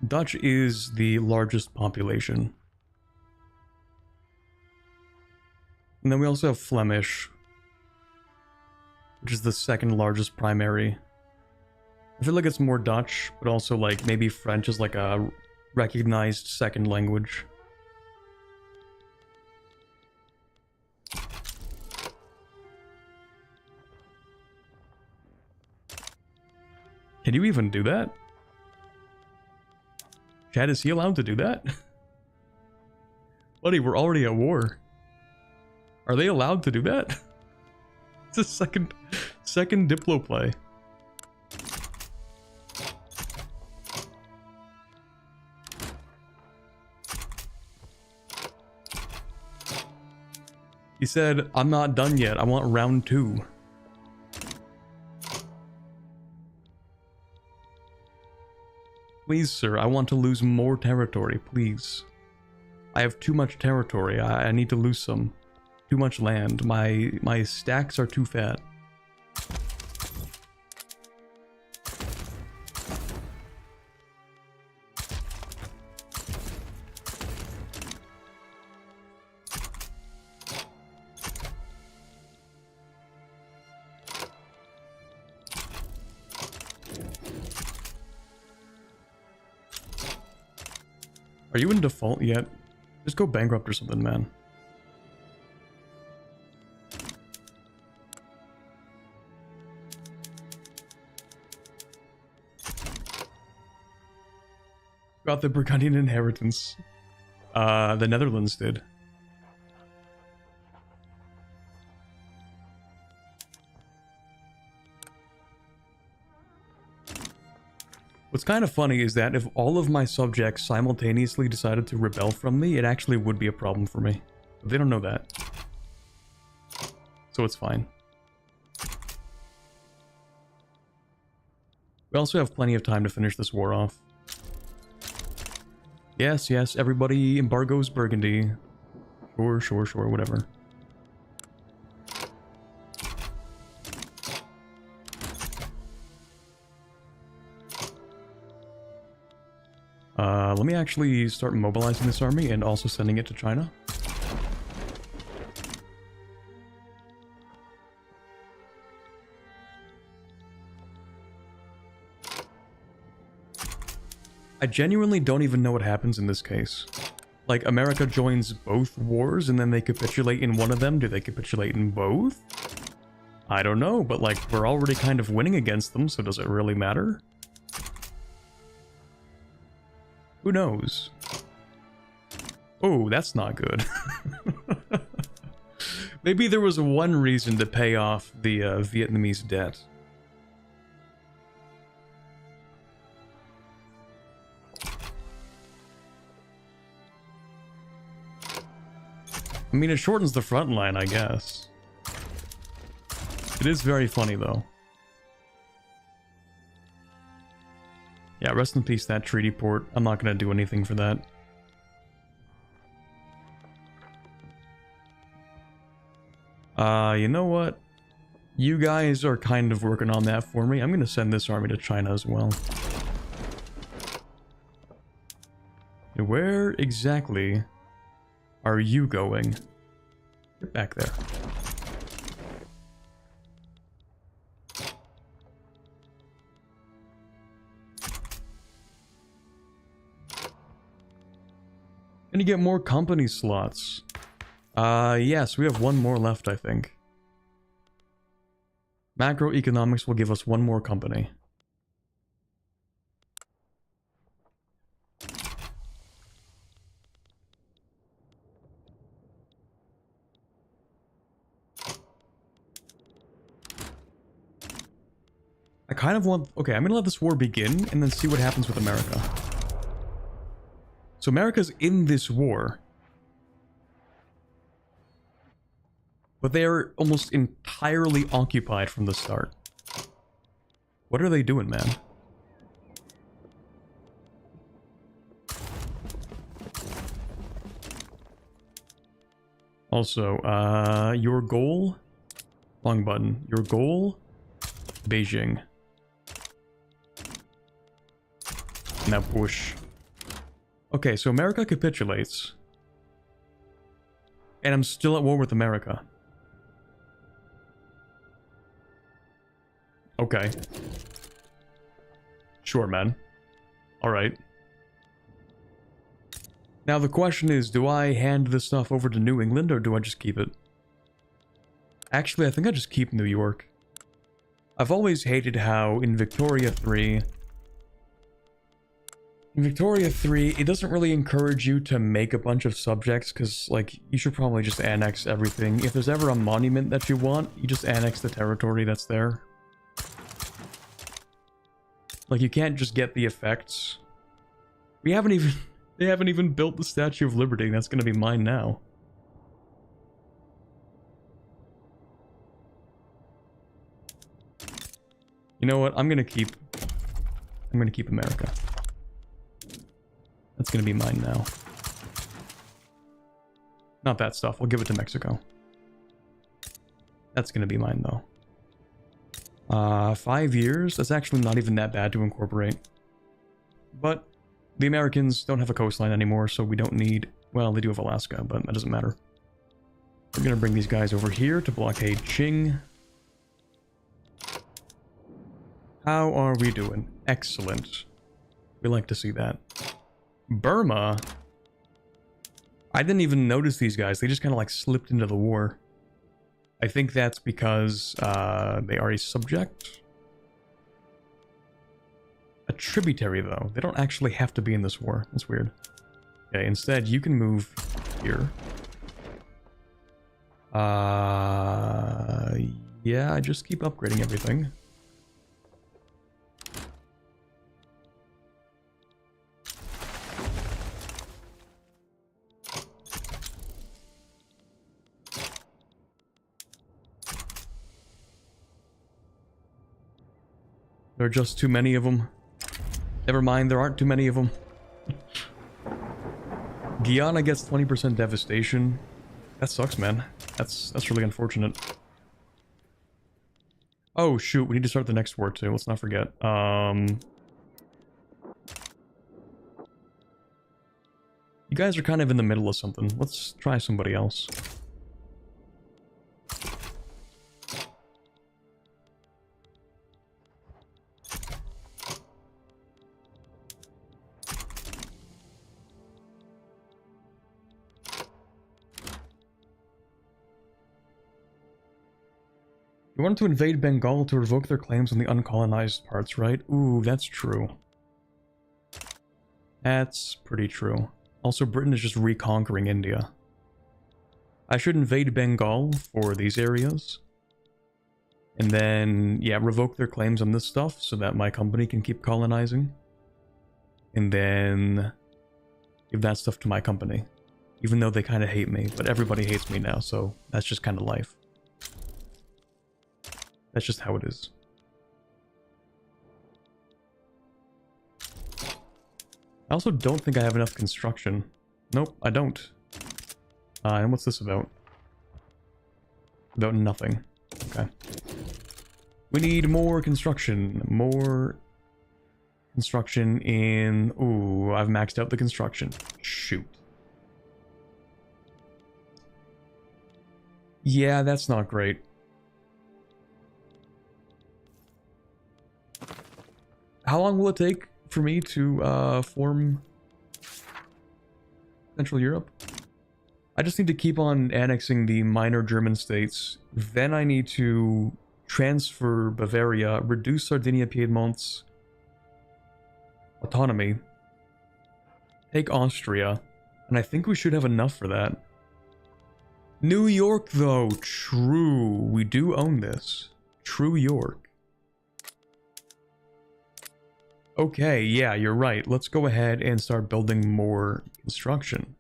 Dutch is the largest population. And then we also have Flemish, which is the second largest primary. I feel like it's more Dutch, but also like maybe French is like a recognized second language. Can you even do that? Chad, is he allowed to do that? Buddy, we're already at war. Are they allowed to do that? It's a second Diplo play. He said, I'm not done yet. I want round 2. Please, sir, I want to lose more territory, please. I have too much territory. I need to lose some. Too much land. My stacks are too fat. Are you in default yet? Just go bankrupt or something, man. Got the Burgundian inheritance. The Netherlands did. What's kind of funny is that if all of my subjects simultaneously decided to rebel from me, it actually would be a problem for me. But they don't know that. So it's fine. We also have plenty of time to finish this war off. Yes, yes, everybody embargoes Burgundy. Sure, whatever. Let me actually start mobilizing this army and also sending it to China. I genuinely don't even know what happens in this case. Like, America joins both wars and then they capitulate in one of them. Do they capitulate in both? I don't know, but like, we're already kind of winning against them, so does it really matter? Who knows? Oh, that's not good. Maybe there was one reason to pay off the Vietnamese debt. I mean, it shortens the front line, I guess. It is very funny, though. Yeah, rest in peace, that treaty port. I'm not gonna do anything for that. You know what? You guys are kind of working on that for me. I'm gonna send this army to China as well. Where exactly are you going? Get back there. And you get more company slots. Yes, we have one more left, I think. Macroeconomics will give us one more company. I kind of want... Okay, I'm gonna let this war begin and then see what happens with America. So America's in this war. But they are almost entirely occupied from the start. What are they doing, man? Also, your goal? Long button. Your goal? Beijing. Now push. Okay, so America capitulates. And I'm still at war with America. Okay. Sure, man. Alright. Now the question is, do I hand this stuff over to New England or do I just keep it? Actually, I think I just keep New York. I've always hated how in Victoria 3... In Victoria 3, it doesn't really encourage you to make a bunch of subjects, because, like, you should probably just annex everything. If there's ever a monument that you want, you just annex the territory that's there. Like, you can't just get the effects. We haven't even... They haven't even built the Statue of Liberty. That's gonna be mine now. You know what? I'm gonna keep America. That's gonna be mine now. Not that stuff. We'll give it to Mexico. That's gonna be mine though. 5 years? That's actually not even that bad to incorporate. But the Americans don't have a coastline anymore, so we don't need... Well, they do have Alaska, but that doesn't matter. We're gonna bring these guys over here to blockade Qing. How are we doing? Excellent. We like to see that. Burma? I didn't even notice these guys. They just kind of like slipped into the war. I think that's because they are a subject. A tributary, though. They don't actually have to be in this war. That's weird. Okay, instead, you can move here. Yeah, just keep upgrading everything. There are just too many of them. Never mind, there aren't too many of them. Guyana gets 20% devastation. That sucks, man. That's really unfortunate. Oh, shoot, we need to start the next war, too. Let's not forget. You guys are kind of in the middle of something. Let's try somebody else. You wanted to invade Bengal to revoke their claims on the uncolonized parts, right? Ooh, that's true. That's pretty true. Also, Britain is just reconquering India. I should invade Bengal for these areas. And then, yeah, revoke their claims on this stuff so that my company can keep colonizing. And then give that stuff to my company. Even though they kind of hate me, but everybody hates me now, so that's just kind of life. That's just how it is. I also don't think I have enough construction. Nope, I don't. And what's this about? About nothing. Okay. We need more construction. More construction in... Ooh, I've maxed out the construction. Shoot. Yeah, that's not great. How long will it take for me to form Central Europe? I just need to keep on annexing the minor German states. Then I need to transfer Bavaria, reduce Sardinia-Piedmont's autonomy, take Austria, and I think we should have enough for that. New York, though. True. We do own this. True York. Okay, yeah, you're right. Let's go ahead and start building more construction.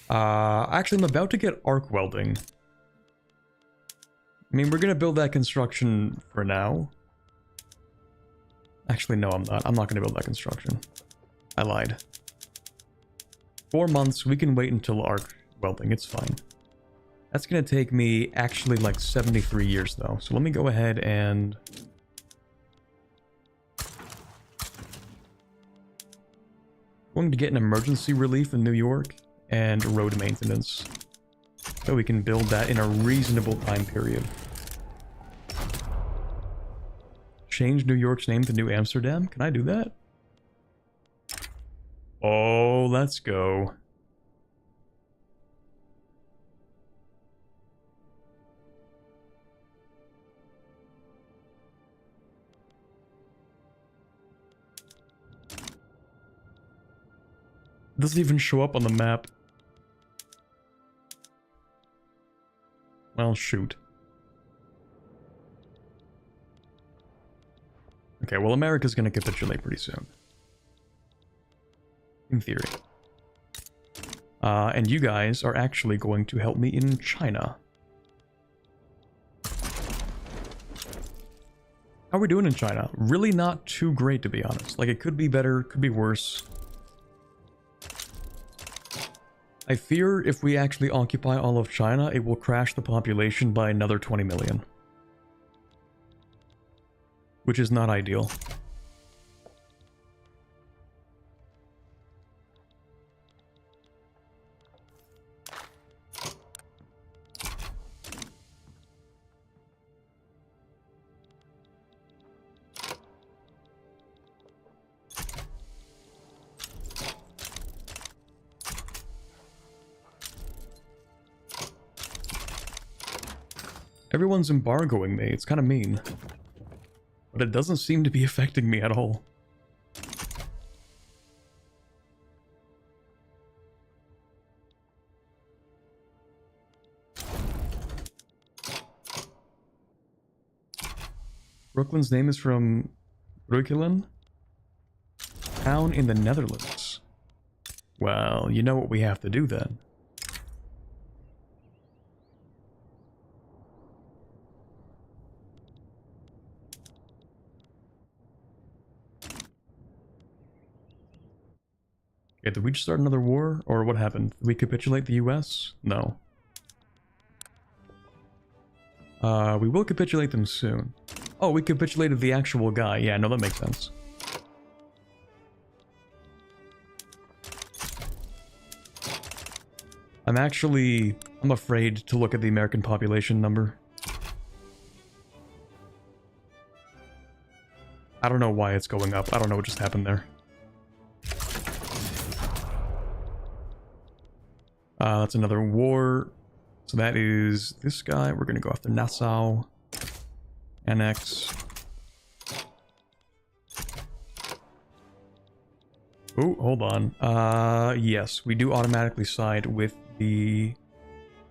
Actually, I'm about to get arc welding. I mean, we're gonna build that construction for now. Actually, no, I'm not. I'm not gonna build that construction. I lied. 4 months, we can wait until arc welding, it's fine. That's gonna take me actually like 73 years though. So let me go ahead and... going to get an emergency relief in New York and road maintenance. So we can build that in a reasonable time period. Change New York's name to New Amsterdam? Can I do that? Oh, let's go. Doesn't even show up on the map. Well, shoot. Okay, well, America's gonna capitulate pretty soon. In theory. And you guys are actually going to help me in China. How are we doing in China? Really not too great, to be honest. Like, it could be better, could be worse. I fear if we actually occupy all of China, it will crash the population by another 20 million. Which is not ideal. Everyone's embargoing me. It's kind of mean. But it doesn't seem to be affecting me at all. Brooklyn's name is from Breukelen? Town in the Netherlands. Well, you know what we have to do then. Okay, did we just start another war? Or what happened? Did we capitulate the US? No. We will capitulate them soon. Oh, we capitulated the actual guy. Yeah, no, that makes sense. I'm afraid to look at the American population number. I don't know why it's going up. I don't know what just happened there. That's another war. So that is this guy. We're gonna go after Nassau. Annex. Oh, hold on. Yes, we do automatically side with the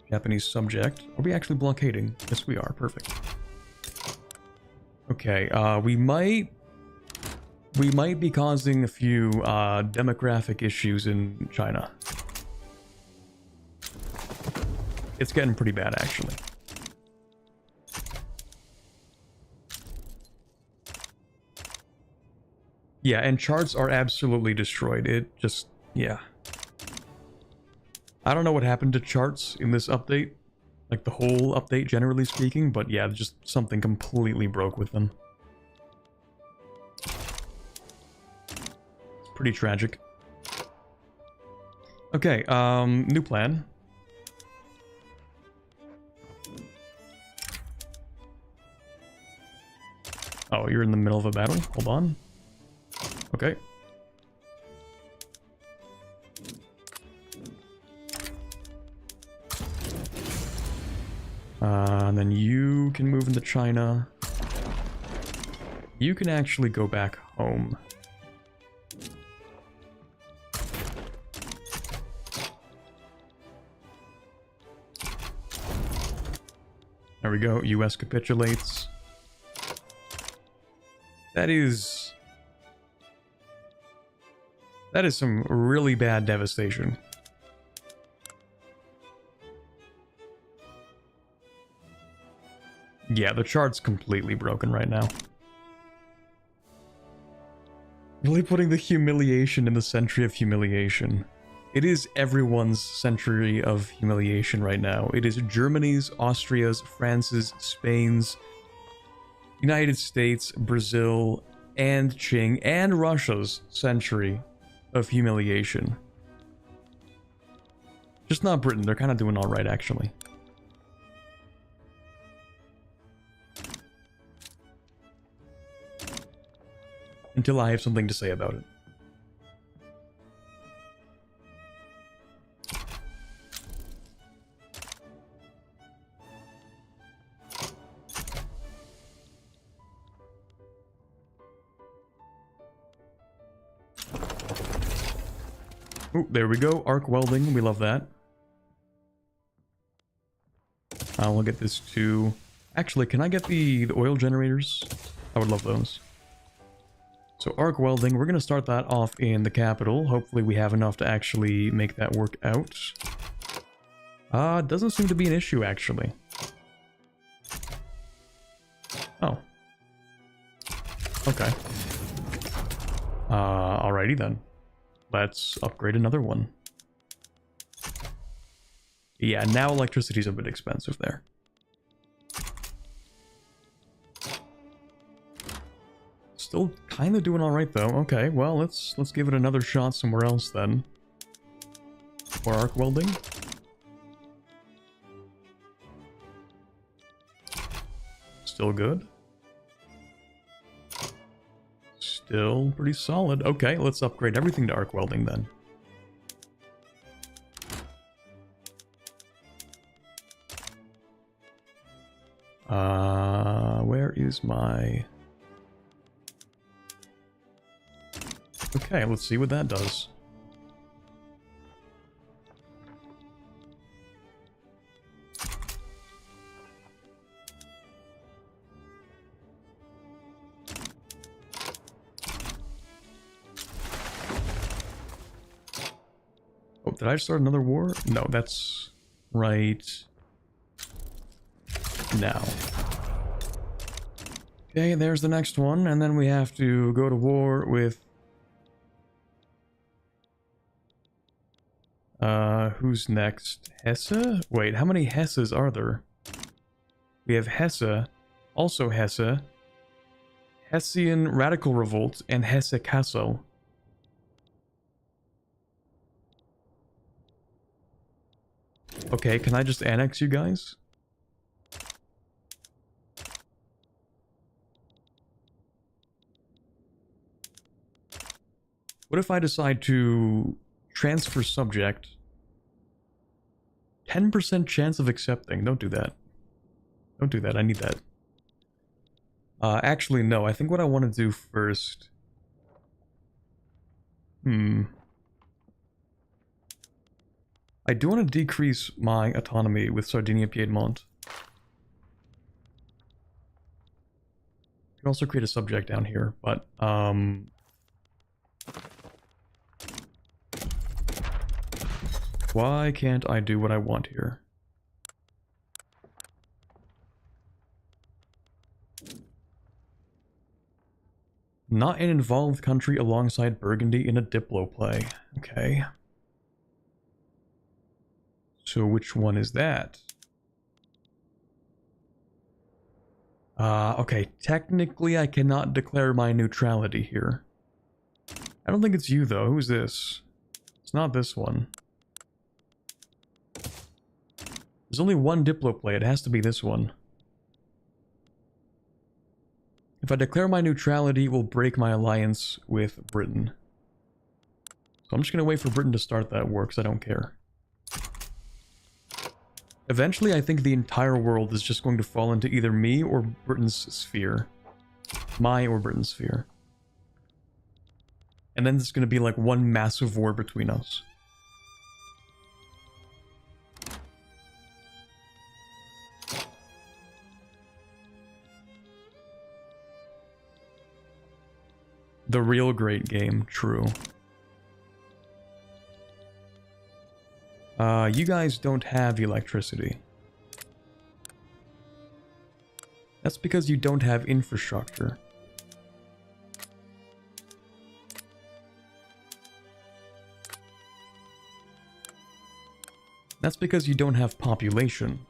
Japanese subject. Are we actually blockading? Yes, we are. Perfect. Okay, we might be causing a few demographic issues in China. It's getting pretty bad, actually. Yeah, and charts are absolutely destroyed. It just, yeah. I don't know what happened to charts in this update. Like the whole update, generally speaking, but yeah, just something completely broke with them. It's pretty tragic. Okay, new plan. Oh, you're in the middle of a battle? Hold on. Okay. And then you can move into China. You can actually go back home. There we go. US capitulates. That is some really bad devastation. Yeah, the chart's completely broken right now. Really putting the humiliation in the century of humiliation. It is everyone's century of humiliation right now. It is Germany's, Austria's, France's, Spain's, United States, Brazil, and Qing, and Russia's century of humiliation. Just not Britain. They're kind of doing all right, actually. Until I have something to say about it. Oh, there we go. Arc welding. We love that. We'll get this to... Actually, can I get the oil generators? I would love those. So arc welding, we're going to start that off in the capital. Hopefully we have enough to actually make that work out. Doesn't seem to be an issue, actually. Oh. Okay. Alrighty then. Let's upgrade another one. Yeah, now electricity's a bit expensive there. Still kind of doing all right though. Okay, well let's give it another shot somewhere else then. For arc welding. Still good. Still pretty solid. Okay, let's upgrade everything to arc welding then. Where is my... Okay, let's see what that does. Oh, did I start another war? No, that's right now. Okay, there's the next one, and then we have to go to war with... who's next? Hesse? Wait, how many Hesses are there? We have Hesse, also Hesse, Hessian Radical Revolt, and Hesse Kassel. Okay, can I just annex you guys? What if I decide to transfer subject? 10% chance of accepting. Don't do that. Don't do that. I need that. Actually, no. I think what I want to do first... I do want to decrease my autonomy with Sardinia-Piedmont. I can also create a subject down here, but... Why can't I do what I want here? Not an involved country alongside Burgundy in a Diplo play. Okay. So which one is that? Okay, technically I cannot declare my neutrality here. I don't think it's you though. Who's this? It's not this one. There's only one Diplo play, it has to be this one. If I declare my neutrality, it will break my alliance with Britain. So I'm just going to wait for Britain to start that war, because I don't care. Eventually, I think the entire world is just going to fall into either me or Britain's sphere. My or Britain's sphere. And then there's going to be like one massive war between us. The real great game, true. You guys don't have electricity. That's because you don't have infrastructure. That's because you don't have population.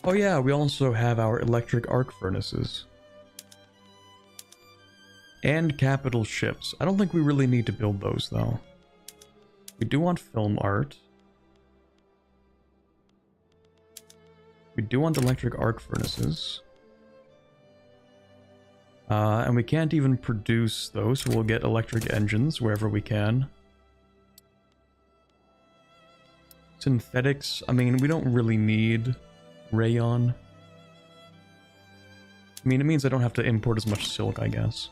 Oh yeah, we also have our electric arc furnaces. And capital ships. I don't think we really need to build those though. We do want film art. We do want electric arc furnaces. And we can't even produce those, so we'll get electric engines wherever we can. Synthetics, I mean, we don't really need rayon. I mean, it means I don't have to import as much silk, I guess.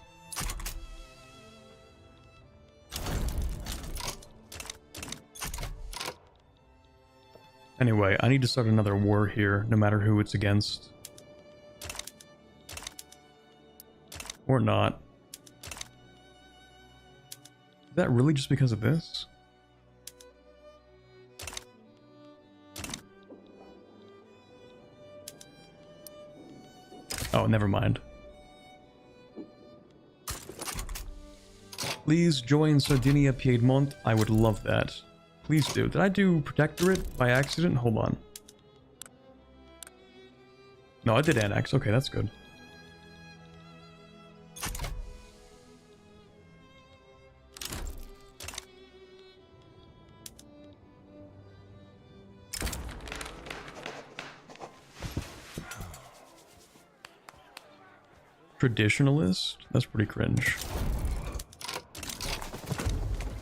Anyway, I need to start another war here, no matter who it's against. Or not. Is that really just because of this? Oh, never mind. Please join Sardinia Piedmont. I would love that. Please do. Did I do Protectorate by accident? Hold on. No, I did annex. Okay, that's good. Traditionalist? That's pretty cringe.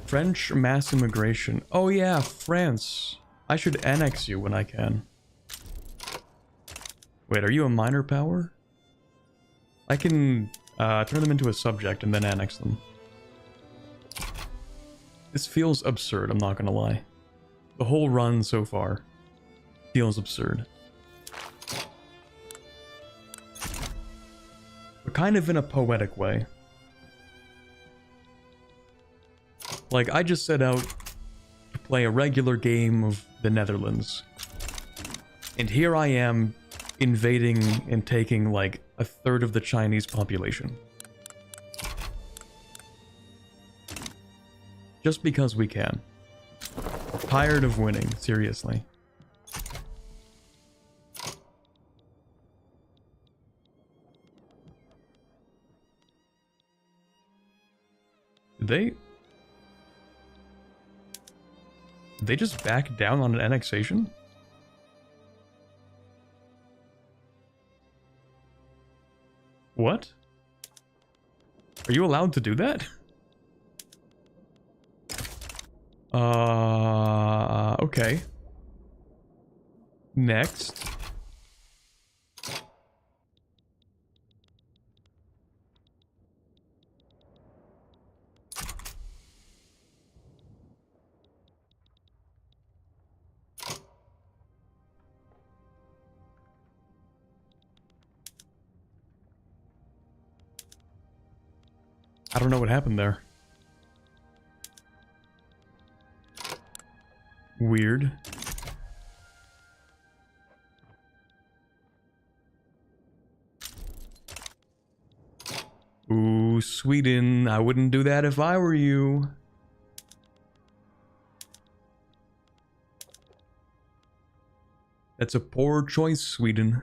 French mass immigration. Oh yeah, France. I should annex you when I can. Wait, are you a minor power? I can turn them into a subject and then annex them. This feels absurd, I'm not gonna lie. The whole run so far feels absurd. But kind of in a poetic way. Like, I just set out to play a regular game of the Netherlands. And here I am invading and taking like a third of the Chinese population. Just because we can. Tired of winning, seriously. Did they just back down on an annexation? What? Are you allowed to do that? Okay. Next. I don't know what happened there. Weird. Ooh, Sweden. I wouldn't do that if I were you. That's a poor choice, Sweden.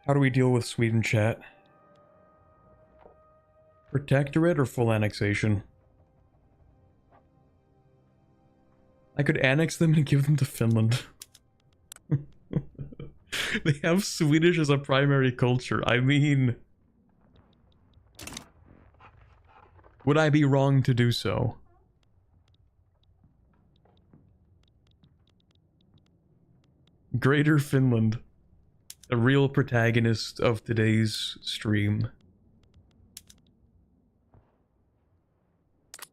How do we deal with Sweden, chat? Protectorate or full annexation? I could annex them and give them to Finland. They have Swedish as a primary culture. I mean... would I be wrong to do so? Greater Finland. The real protagonist of today's stream.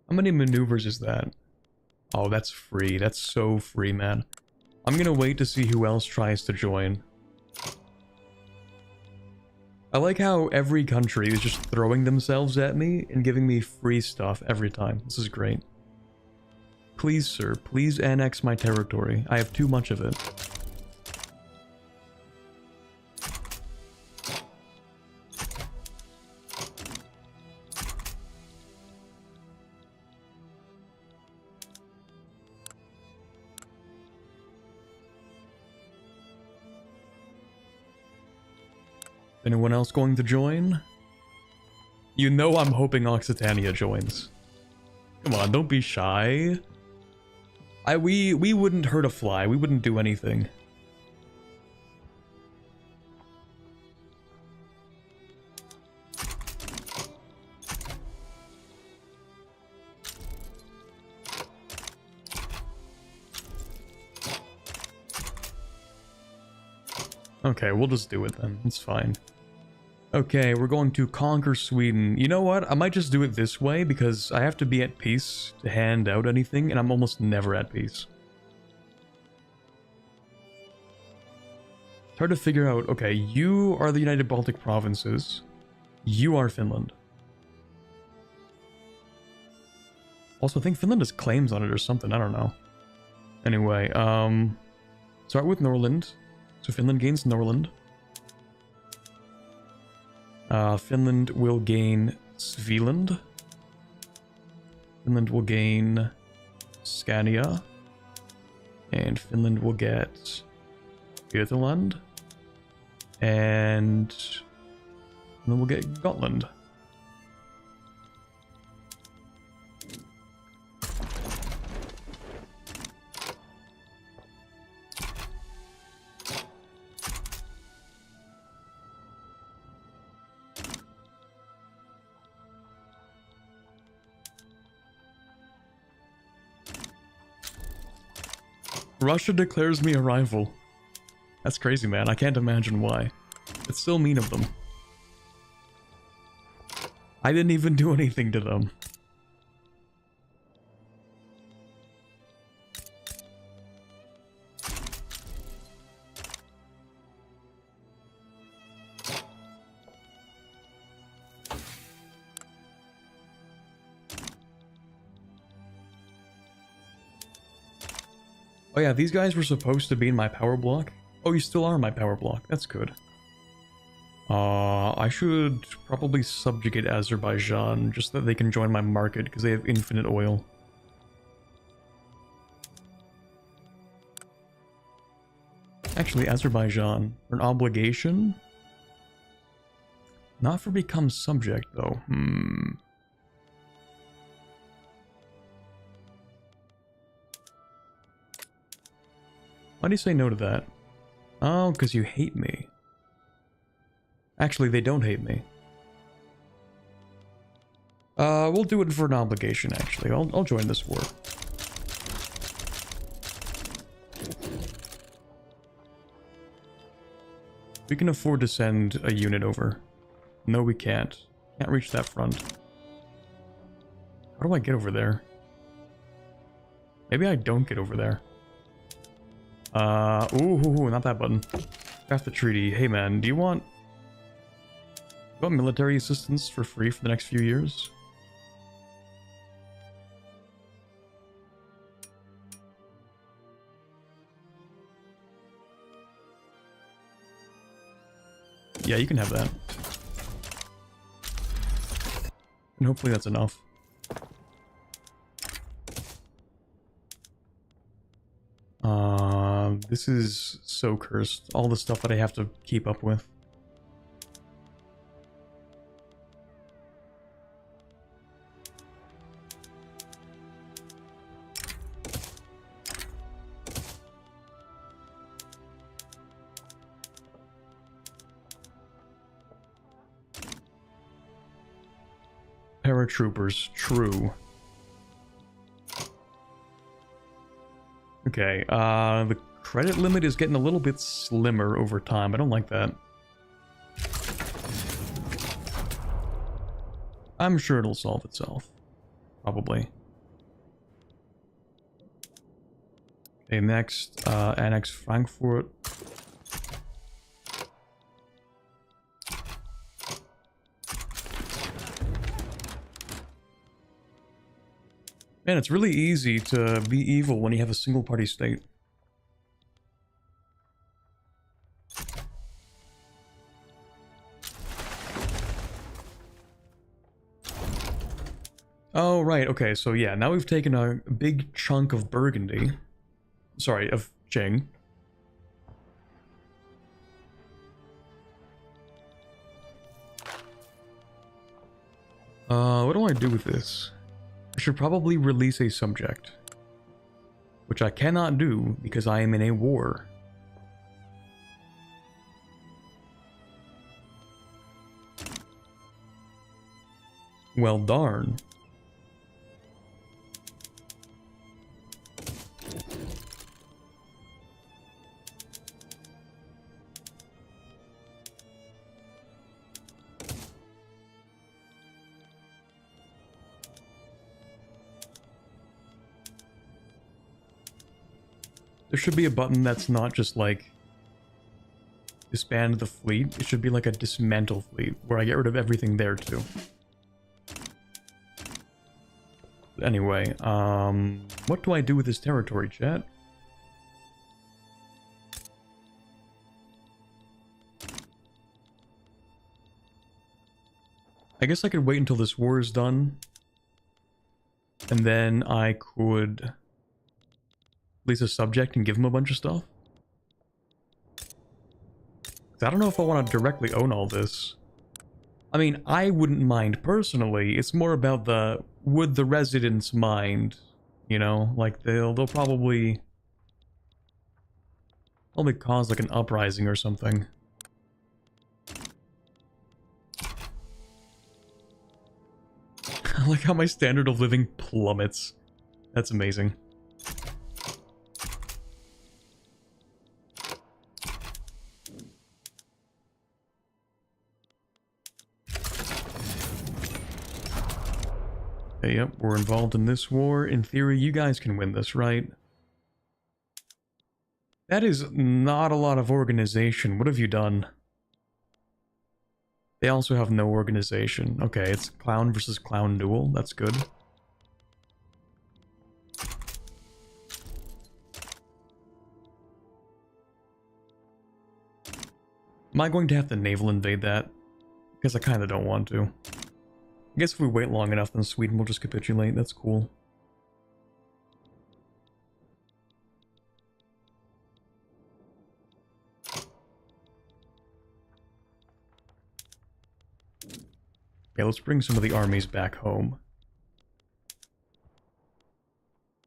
How many maneuvers is that? Oh, that's free. That's so free, man. I'm gonna wait to see who else tries to join. I like how every country is just throwing themselves at me and giving me free stuff every time. This is great. Please, sir, please annex my territory. I have too much of it. Anyone else going to join? You know I'm hoping Occitania joins. Come on, don't be shy. We wouldn't hurt a fly. We wouldn't do anything. Okay, we'll just do it then. It's fine. Okay, we're going to conquer Sweden. You know what? I might just do it this way because I have to be at peace to hand out anything, and I'm almost never at peace. It's hard to figure out. Okay, you are the United Baltic Provinces. You are Finland. Also, I think Finland has claims on it or something. I don't know. Anyway, start with Norland. So Finland gains Norland. Finland will gain Svealand. Finland will gain Scania. And Finland will get Götaland. And then we'll get Gotland. Russia declares me a rival. That's crazy, man. I can't imagine why. It's so mean of them. I didn't even do anything to them. Oh yeah, these guys were supposed to be in my power block. Oh, you still are in my power block. That's good. I should probably subjugate Azerbaijan, just so that they can join my market, because they have infinite oil. Actually, Azerbaijan, for an obligation? Not for become subject, though. Why do you say no to that? Oh, because you hate me. Actually, they don't hate me. We'll do it for an obligation, actually. I'll join this war. We can afford to send a unit over. No, we can't. Can't reach that front. How do I get over there? Maybe I don't get over there. Ooh, not that button. Craft the treaty. Hey man, do you want military assistance for free for the next few years? Yeah, you can have that. And hopefully that's enough. This is so cursed. All the stuff that I have to keep up with. Paratroopers, true. Okay, the credit limit is getting a little bit slimmer over time. I don't like that. I'm sure it'll solve itself. Probably. Okay, next, annex Frankfurt. Man, it's really easy to be evil when you have a single-party state. Oh, right, okay, so yeah, now we've taken a big chunk of Burgundy. Sorry, of Qing. What do I do with this? I should probably release a subject, which I cannot do because I am in a war. Well, darn. There should be a button that's not just like disband the fleet. It should be like a dismantle fleet where I get rid of everything there too. Anyway, what do I do with this territory, chat? I guess I could wait until this war is done. And then I could release a subject and give him a bunch of stuff. I don't know if I want to directly own all this. I mean, I wouldn't mind personally. It's more about the, would the residents mind? You know, like they'll probably cause like an uprising or something. I like how my standard of living plummets. That's amazing. Okay, yep, we're involved in this war. In theory, you guys can win this, right? That is not a lot of organization. What have you done? They also have no organization. Okay, it's clown versus clown duel. That's good. Am I going to have to naval invade that? Because I kind of don't want to. I guess if we wait long enough, then Sweden will just capitulate. That's cool. Okay, let's bring some of the armies back home. What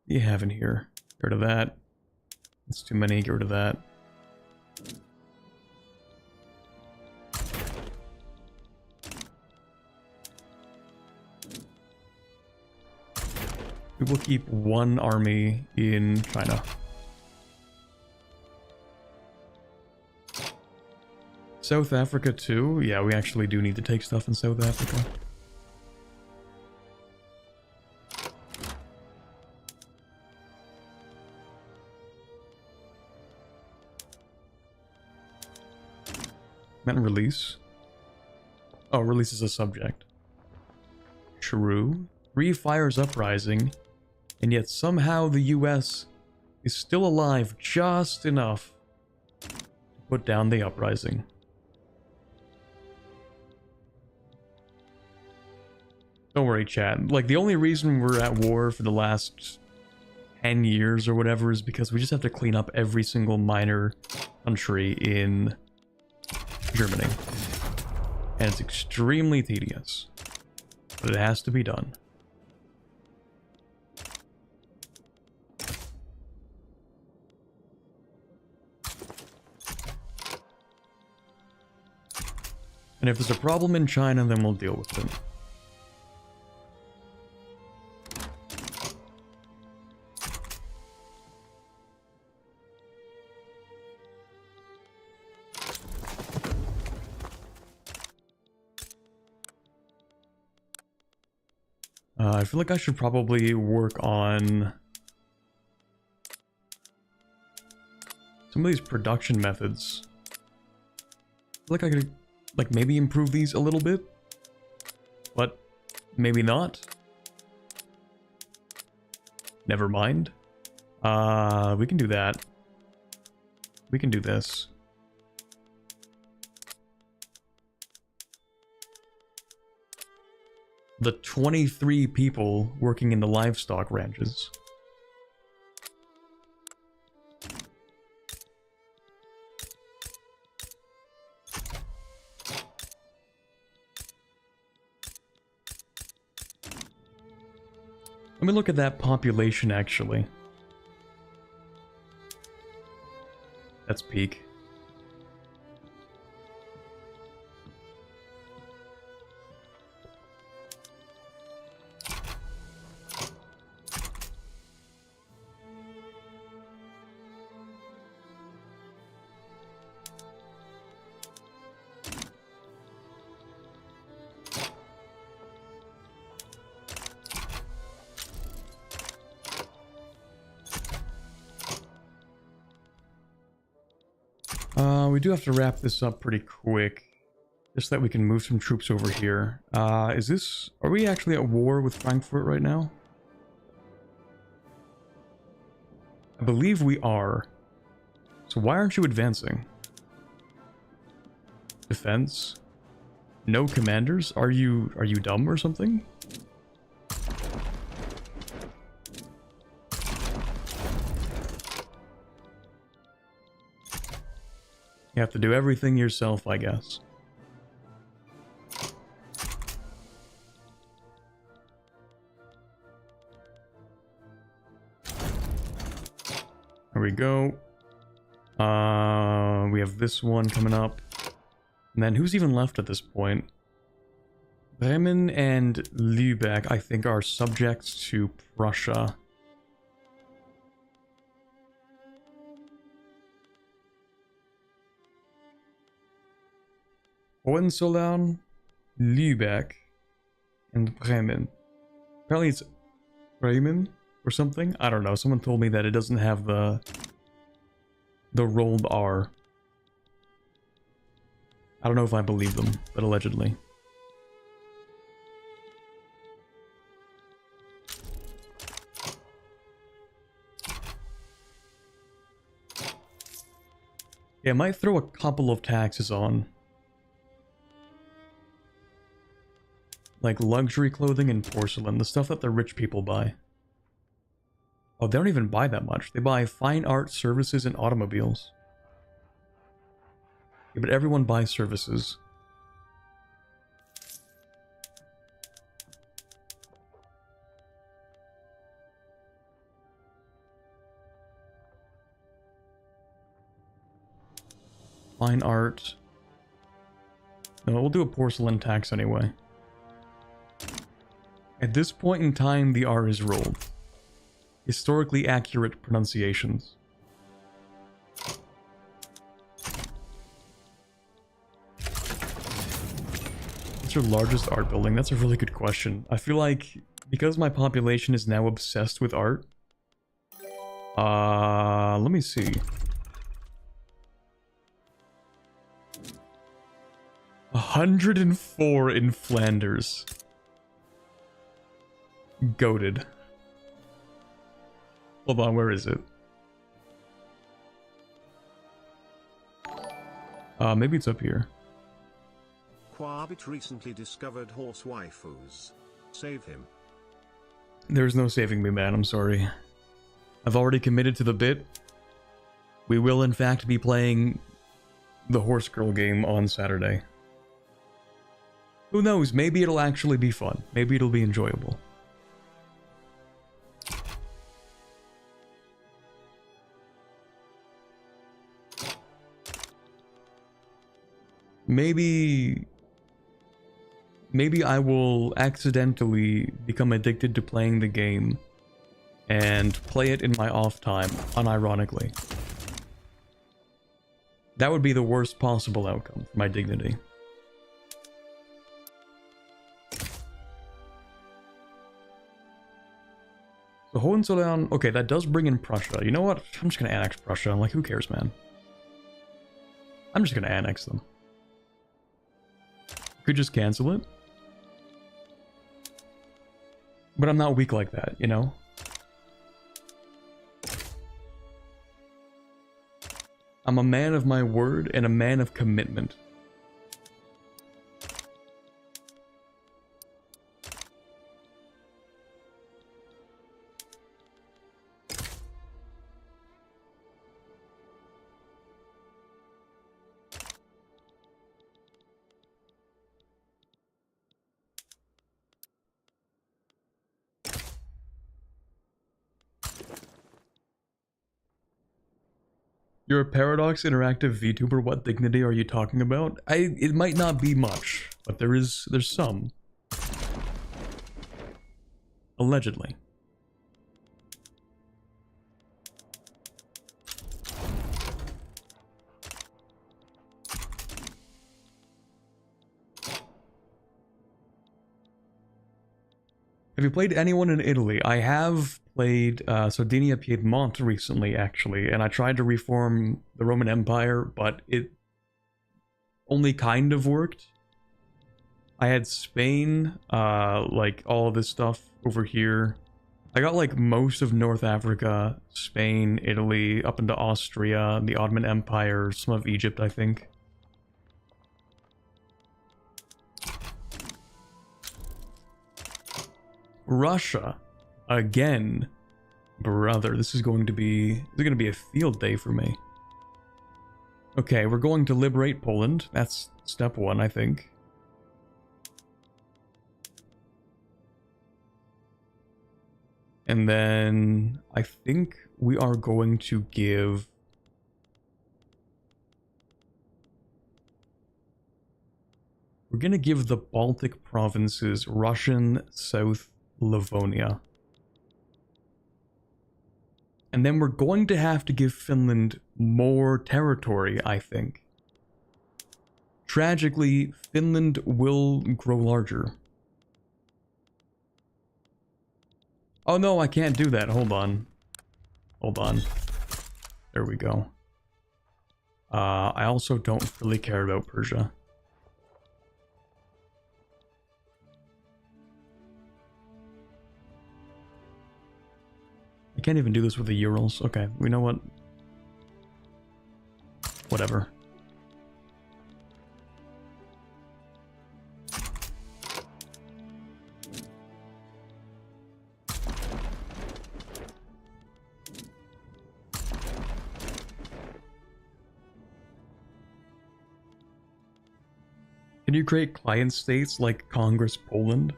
do you have in here? Get rid of that. That's too many. Get rid of that. We will keep one army in China. South Africa too? Yeah, we actually do need to take stuff in South Africa. Meant release. Oh, release is a subject. True. 3 fires uprising, and yet somehow the US is still alive just enough to put down the uprising. Don't worry, chat. Like, the only reason we're at war for the last 10 years or whatever is because we just have to clean up every single minor country in Germany. And it's extremely tedious. But it has to be done. And if there's a problem in China, then we'll deal with it. I feel like I should probably work on some of these production methods. I feel like I could, like, maybe improve these a little bit, but maybe not. Never mind. We can do that. We can do this. The 23 people working in the livestock ranches. Let me look at that population, actually. That's peak. We do have to wrap this up pretty quick, just so that we can move some troops over here. Are we actually at war with Frankfurt right now? I believe we are. So why aren't you advancing? Defense? No commanders? Are you dumb or something? You have to do everything yourself, I guess. There we go. We have this one coming up. And then who's even left at this point? Bremen and Lübeck, I think, are subjects to Prussia. Hohenzollern, Lübeck, and Bremen. Apparently it's Bremen or something. I don't know. Someone told me that it doesn't have the rolled R. I don't know if I believe them, but allegedly. Yeah, I might throw a couple of taxes on. Like luxury clothing and porcelain, the stuff that the rich people buy. Oh, they don't even buy that much. They buy fine art, services, and automobiles. Yeah, but everyone buys services. Fine art. No, we'll do a porcelain tax anyway. At this point in time, the R is rolled. Historically accurate pronunciations. What's your largest art building? That's a really good question. I feel like, because my population is now obsessed with art... let me see. 104 in Flanders. Goated. Hold on, where is it? Maybe it's up here. Quabit recently discovered horse waifus. Save him. There's no saving me, man. I'm sorry. I've already committed to the bit. We will, in fact, be playing the horse girl game on Saturday. Who knows? Maybe it'll actually be fun. Maybe it'll be enjoyable. Maybe I will accidentally become addicted to playing the game and play it in my off time, unironically. That would be the worst possible outcome for my dignity. So Hohenzollern, okay, that does bring in Prussia. You know what? I'm just gonna annex Prussia. Like, who cares, man? I'm just gonna annex them. Could just cancel it. But I'm not weak like that, you know? I'm a man of my word and a man of commitment. You're a Paradox Interactive VTuber. What dignity are you talking about? It might not be much, but there's some. Allegedly. Have you played anyone in Italy? I have played Sardinia Piedmont recently, actually, and I tried to reform the Roman Empire, but it only kind of worked. I had Spain, like all of this stuff over here. I got like most of North Africa, Spain, Italy, up into Austria, the Ottoman Empire, some of Egypt, I think. Russia, again, brother. This is going to be a field day for me. Okay, we're going to liberate Poland. That's step one, I think. And then I think we are going to give... We're going to give the Baltic provinces Russian South Livonia. And then we're going to have to give Finland more territory, I think. Tragically, Finland will grow larger. Oh no, I can't do that. Hold on. Hold on. There we go. I also don't really care about Persia. I can't even do this with the Urals. Okay, we know what? Whatever. Can you create client states like Congress Poland?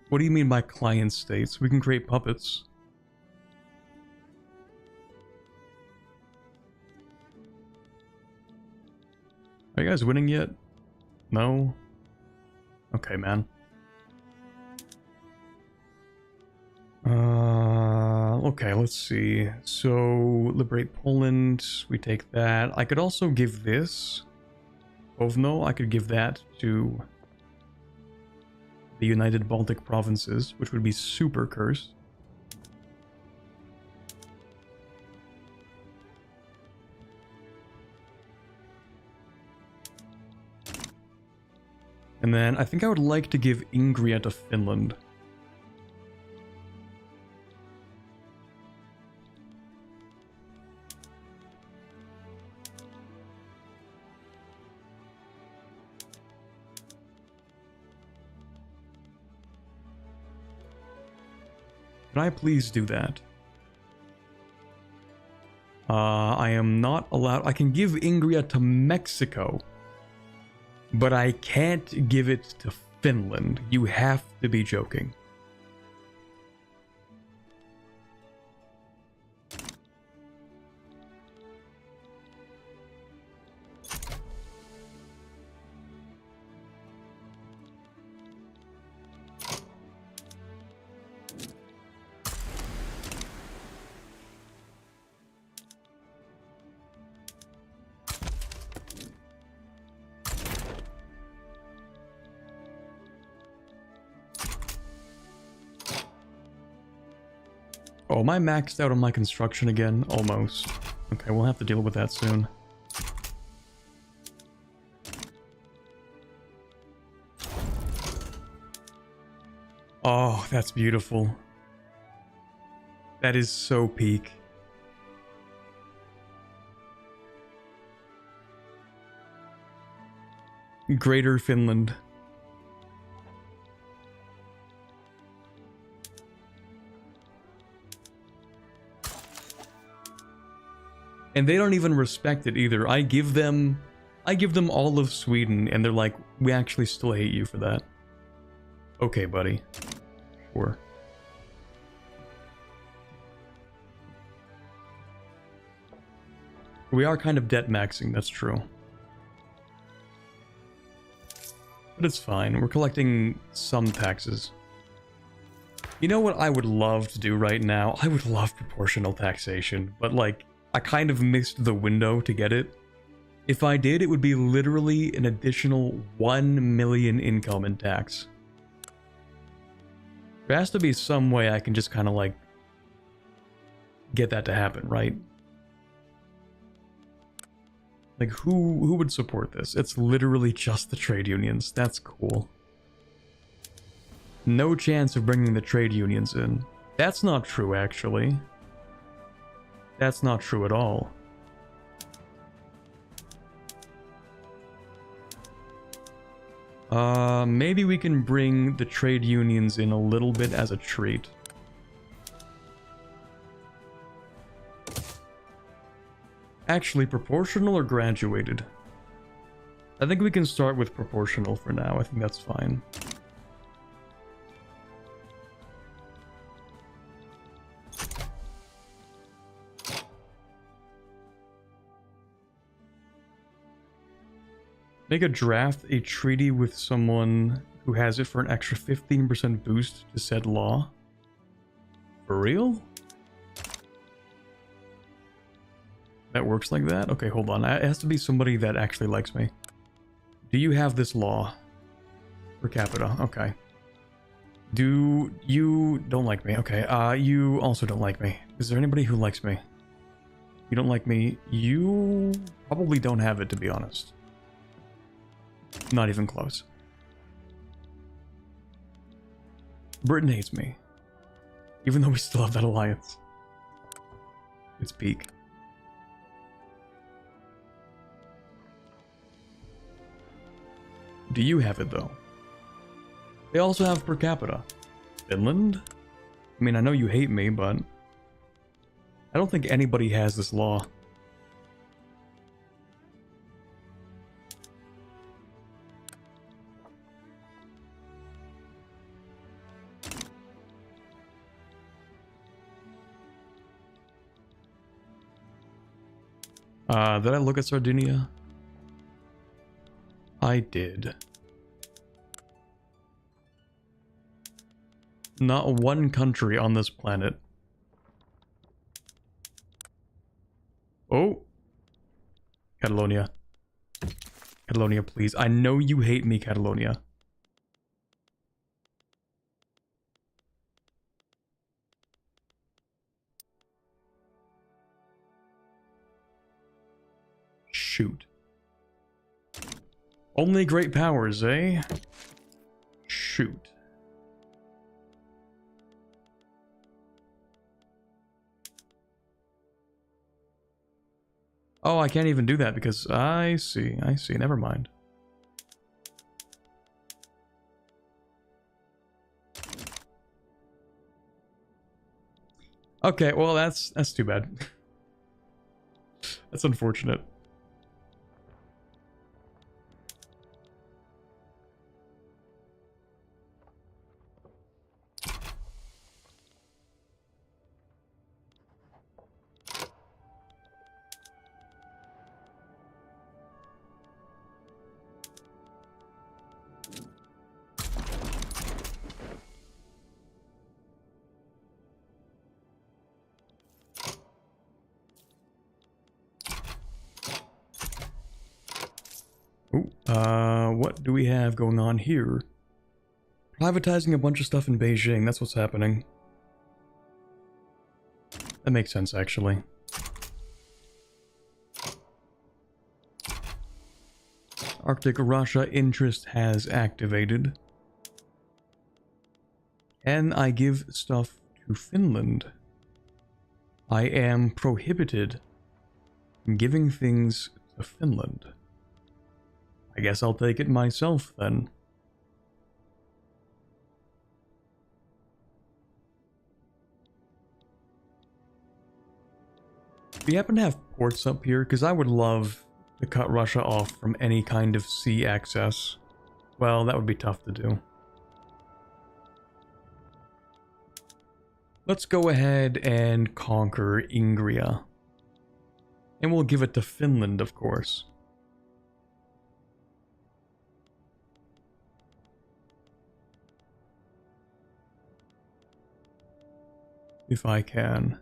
What do you mean by client states? We can create puppets. Are you guys winning yet? No? Okay, man. Okay, let's see. So, liberate Poland. We take that. I could also give this. Ovno, I could give that to the United Baltic Provinces, which would be super cursed. And then I think I would like to give Ingria to Finland. Can I please do that? I am not allowed... I can give Ingria to Mexico, but I can't give it to Finland. You have to be joking. Oh, am I maxed out on my construction again? Almost. Okay, we'll have to deal with that soon. Oh, that's beautiful. That is so peak. Greater Finland. And they don't even respect it either. I give them all of Sweden, and they're like, we actually still hate you for that. Okay, buddy. Sure. We are kind of debt maxing, that's true. But it's fine, we're collecting some taxes. You know what I would love to do right now? I would love proportional taxation, but like, I kind of missed the window to get it. If I did, it would be literally an additional 1 million income in tax. There has to be some way I can just kind of like get that to happen, right? Like who would support this? It's literally just the trade unions. That's cool. No chance of bringing the trade unions in. That's not true, actually. That's not true at all. Maybe we can bring the trade unions in a little bit as a treat. Actually, proportional or graduated? I think we can start with proportional for now. I think that's fine. Make a draft a treaty with someone who has it for an extra 15% boost to said law. For real? That works like that? Okay, hold on. It has to be somebody that actually likes me. Do you have this law? Per capita, okay. Do you don't like me? Okay, you also don't like me. Is there anybody who likes me? You don't like me? You probably don't have it, to be honest. Not even close. Britain hates me. Even though we still have that alliance. It's peak. Do you have it, though? They also have per capita. Finland? I mean, I know you hate me, but I don't think anybody has this law. Did I look at Sardinia? I did. Not one country on this planet. Oh. Catalonia. Catalonia, please. I know you hate me, Catalonia. Shoot. Only great powers, eh? Shoot. Oh, I can't even do that because I see, never mind. Okay, well that's too bad. That's unfortunate. What do we have going on here? Privatizing a bunch of stuff in Beijing, that's what's happening. That makes sense, actually. Arctic Russia interest has activated. Can I give stuff to Finland? I am prohibited from giving things to Finland. I guess I'll take it myself, then. Do you happen to have ports up here? Because I would love to cut Russia off from any kind of sea access. Well, that would be tough to do. Let's go ahead and conquer Ingria. And we'll give it to Finland, of course. If I can.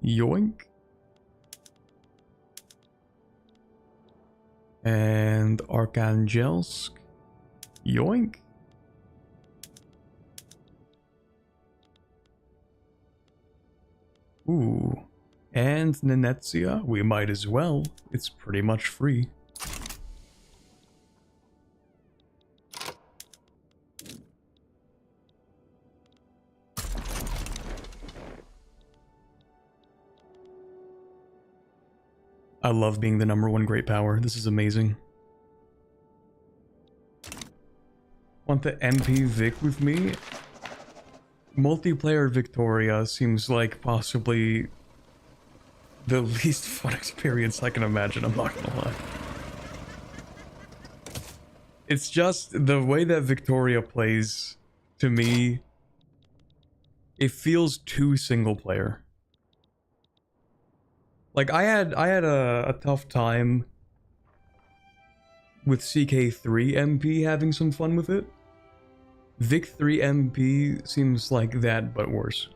Yoink. And Arkhangelsk. Yoink. Ooh. And Nenetsia, we might as well. It's pretty much free. I love being the #1 great power. This is amazing. Want the MP Vic with me? Multiplayer Victoria seems like possibly the least fun experience I can imagine, I'm not gonna lie. It's just the way that Victoria plays, to me, it feels too single player. Like, I had a tough time with CK3 MP having some fun with it. Vic 3 MP seems like that, but worse.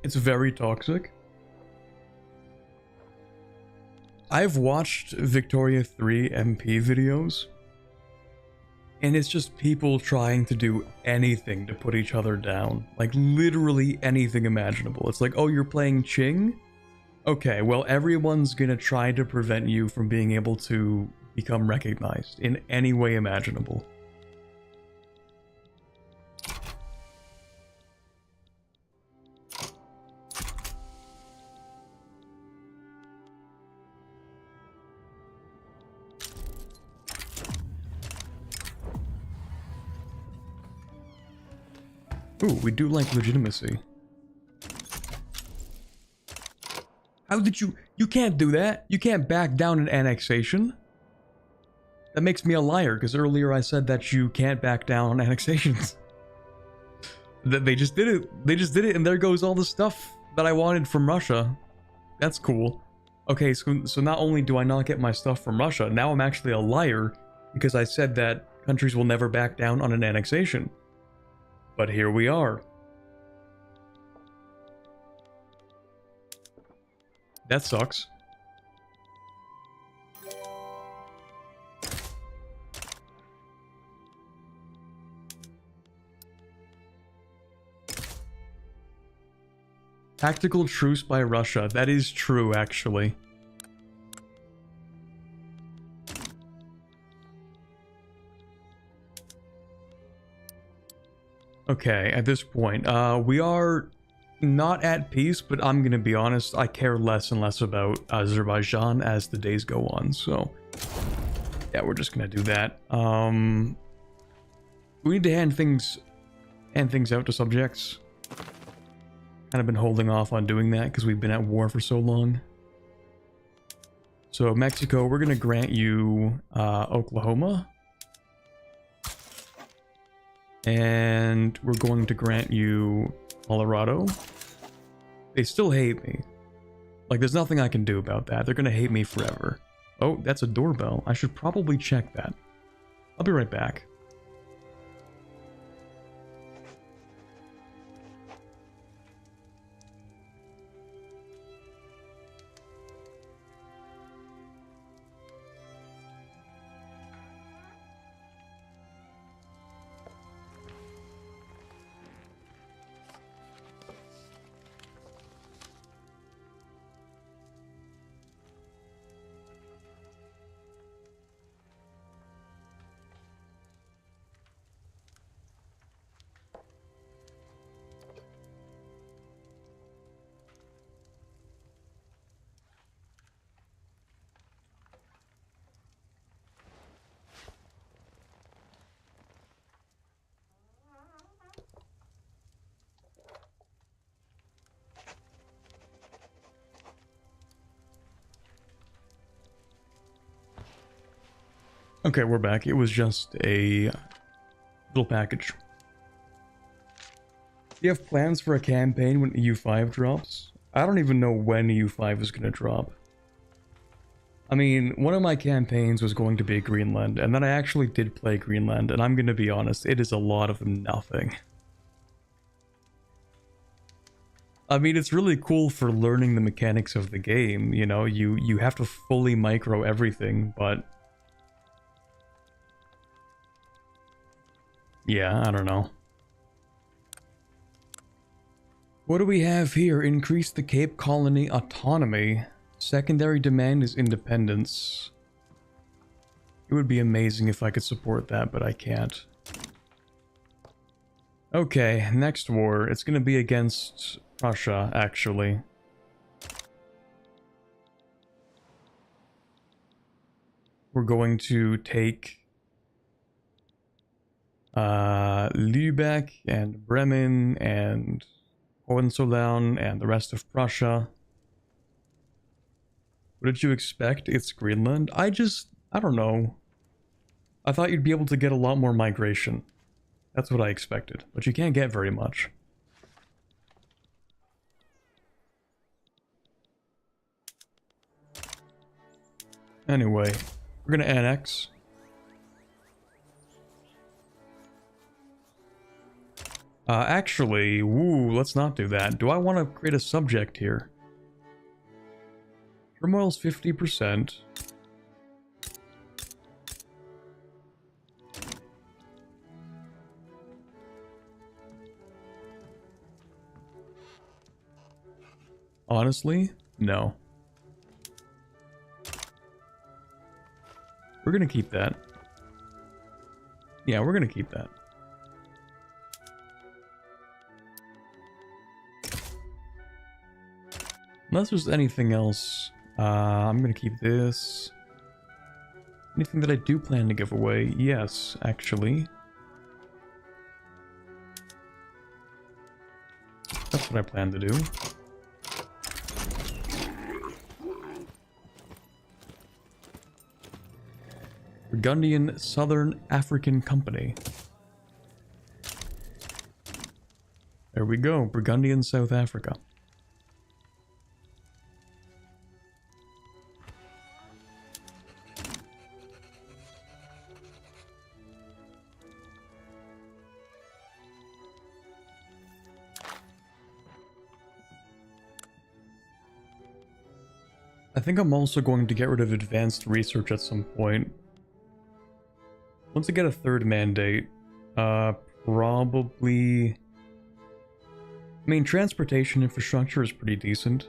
It's very toxic. I've watched Victoria 3 MP videos, and it's just people trying to do anything to put each other down. Like, literally anything imaginable. It's like, oh, you're playing Qing? Okay, well, everyone's gonna try to prevent you from being able to become recognized in any way imaginable. Ooh, we do like legitimacy. How did you can't do that. You can't back down an annexation. That makes me a liar, because earlier I said that you can't back down on annexations. They just did it. They just did it, and there goes all the stuff that I wanted from Russia. That's cool. Okay, so not only do I not get my stuff from Russia, now I'm actually a liar, because I said that countries will never back down on an annexation. But here we are. That sucks. Tactical truce by Russia. That is true, actually. Okay, at this point, we are not at peace, but I'm gonna be honest, I care less and less about Azerbaijan as the days go on, so yeah, we're just gonna do that. We need to hand things out to subjects. Kind of been holding off on doing that because we've been at war for so long. So Mexico, we're gonna grant you Oklahoma. And we're going to grant you Colorado. They still hate me. Like, there's nothing I can do about that. They're gonna hate me forever. Oh, that's a doorbell. I should probably check that. I'll be right back. Okay, we're back. It was just a Little package. Do you have plans for a campaign when EU5 drops? I don't even know when EU5 is going to drop. I mean, one of my campaigns was going to be Greenland, and then I actually did play Greenland, and I'm going to be honest, it is a lot of nothing. I mean, it's really cool for learning the mechanics of the game, you know, you have to fully micro everything, but... yeah, I don't know. What do we have here? Increase the Cape Colony autonomy. Secondary demand is independence. It would be amazing if I could support that, but I can't. Okay, next war. It's gonna be against Prussia, actually. We're going to take Lübeck and Bremen and Hohenzollern and the rest of Prussia. What did you expect? It's Greenland? I don't know. I thought you'd be able to get a lot more migration. That's what I expected, but you can't get very much. Anyway, we're gonna annex. Actually, let's not do that. Do I want to create a subject here? Turmoil's 50%. Honestly, no. We're gonna keep that. Yeah, we're gonna keep that. Unless there's anything else, I'm gonna keep this. Anything that I do plan to give away? Yes, actually. That's what I plan to do. Burgundian Southern African Company. There we go, Burgundian South Africa. I think I'm also going to get rid of advanced research at some point. Once I get a third mandate, probably... I mean, transportation infrastructure is pretty decent.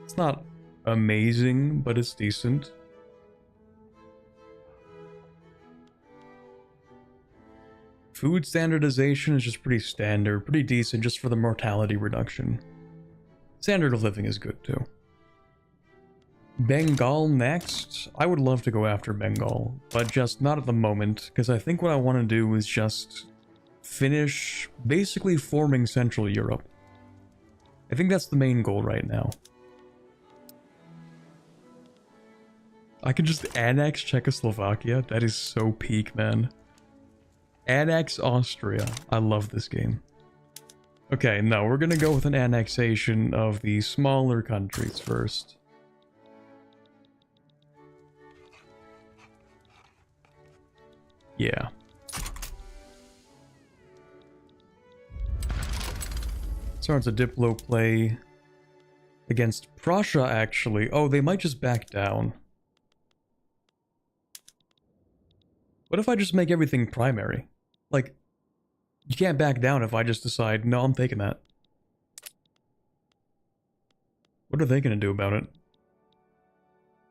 It's not amazing, but it's decent. Food standardization is just pretty standard, pretty decent just for the mortality reduction. Standard of living is good too. Bengal next? I would love to go after Bengal, but just not at the moment, because I think what I want to do is just finish basically forming Central Europe. I think that's the main goal right now. I could just annex Czechoslovakia. That is so peak, man. Annex Austria. I love this game. Okay, no, we're gonna go with an annexation of the smaller countries first. Yeah. Starts a Diplo play against Prussia, actually. Oh, they might just back down. What if I just make everything primary? Like, you can't back down if I just decide, no, I'm taking that. What are they gonna do about it?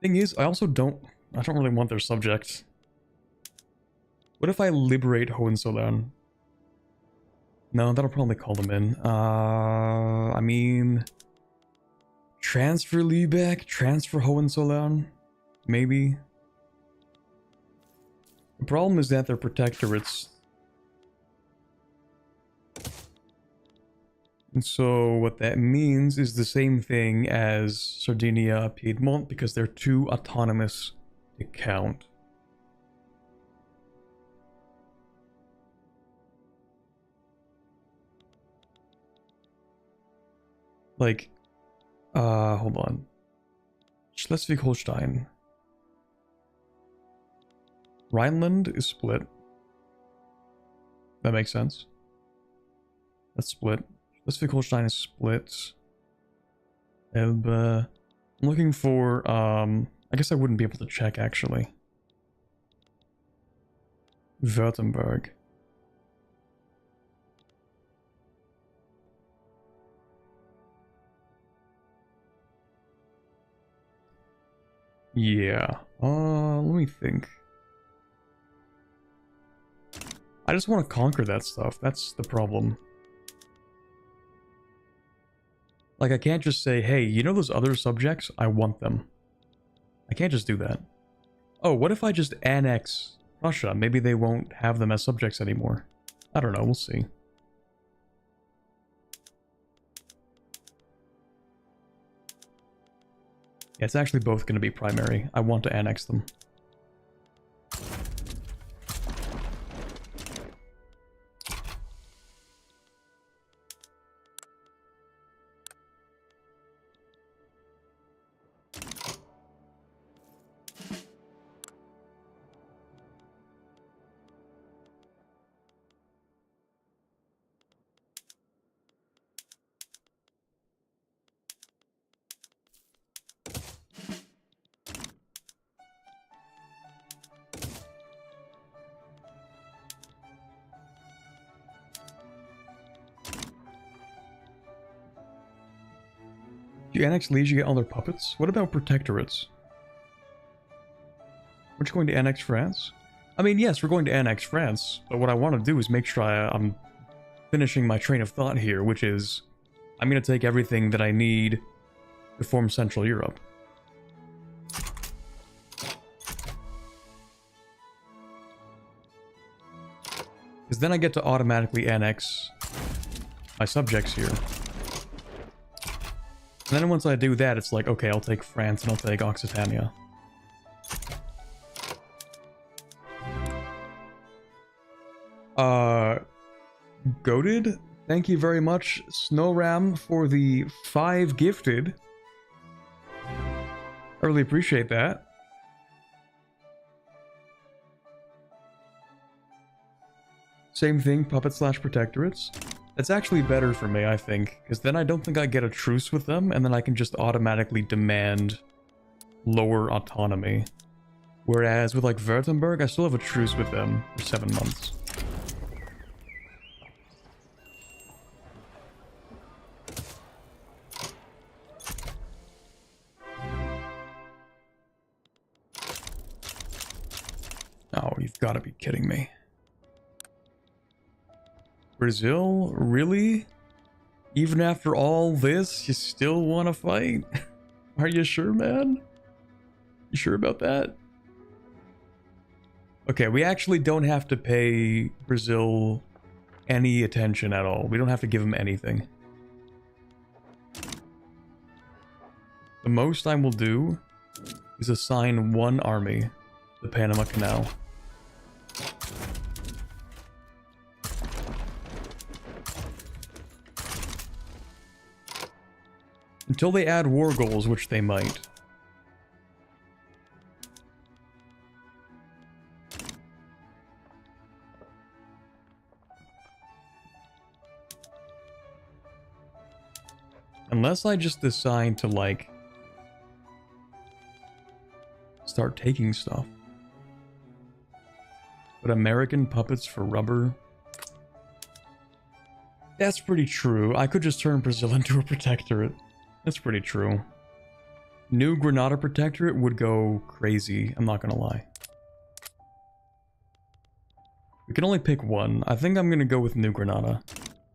Thing is, I don't really want their subjects. What if I liberate Hohenzollern? No, that'll probably call them in. I mean... transfer Lübeck? Transfer Hohenzollern? Maybe? The problem is that they're protectorates. And so what that means is the same thing as Sardinia, Piedmont, because they're too autonomous to count. Like, hold on. Schleswig-Holstein. Rhineland is split. That makes sense. That's split. Schleswig-Holstein is split. And, I'm looking for, I guess I wouldn't be able to check, actually. Württemberg. Yeah. Let me think. I just want to conquer that stuff. That's the problem. Like, I can't just say, hey, you know those other subjects? I want them. I can't just do that. Oh, what if I just annex Russia? Maybe they won't have them as subjects anymore. I don't know, we'll see. Yeah, it's actually both going to be primary. I want to annex them. You annex Liege, you get all their puppets? What about protectorates? We're just going to annex France? I mean, yes, we're going to annex France, but what I want to do is make sure I'm finishing my train of thought here, which is I'm going to take everything that I need to form Central Europe. Because then I get to automatically annex my subjects here. And then once I do that, it's like, okay, I'll take France and I'll take Occitania. Goated? Thank you very much, Snowram, for the 5 gifted. I really appreciate that. Same thing, puppet/protectorates. That's actually better for me, I think, because then I don't think I get a truce with them, and then I can just automatically demand lower autonomy. Whereas with like Württemberg, I still have a truce with them for 7 months. Oh, you've got to be kidding me. Brazil? Really? Even after all this, you still want to fight? Are you sure, man? You sure about that? Okay, we actually don't have to pay Brazil any attention at all. We don't have to give them anything. The most I will do is assign 1 army to the Panama Canal. Until they add war goals, which they might. Unless I just decide to, like, start taking stuff. But American puppets for rubber? That's pretty true. I could just turn Brazil into a protectorate. That's pretty true. New Granada Protectorate would go crazy, I'm not gonna lie. We can only pick one. I think I'm gonna go with New Granada.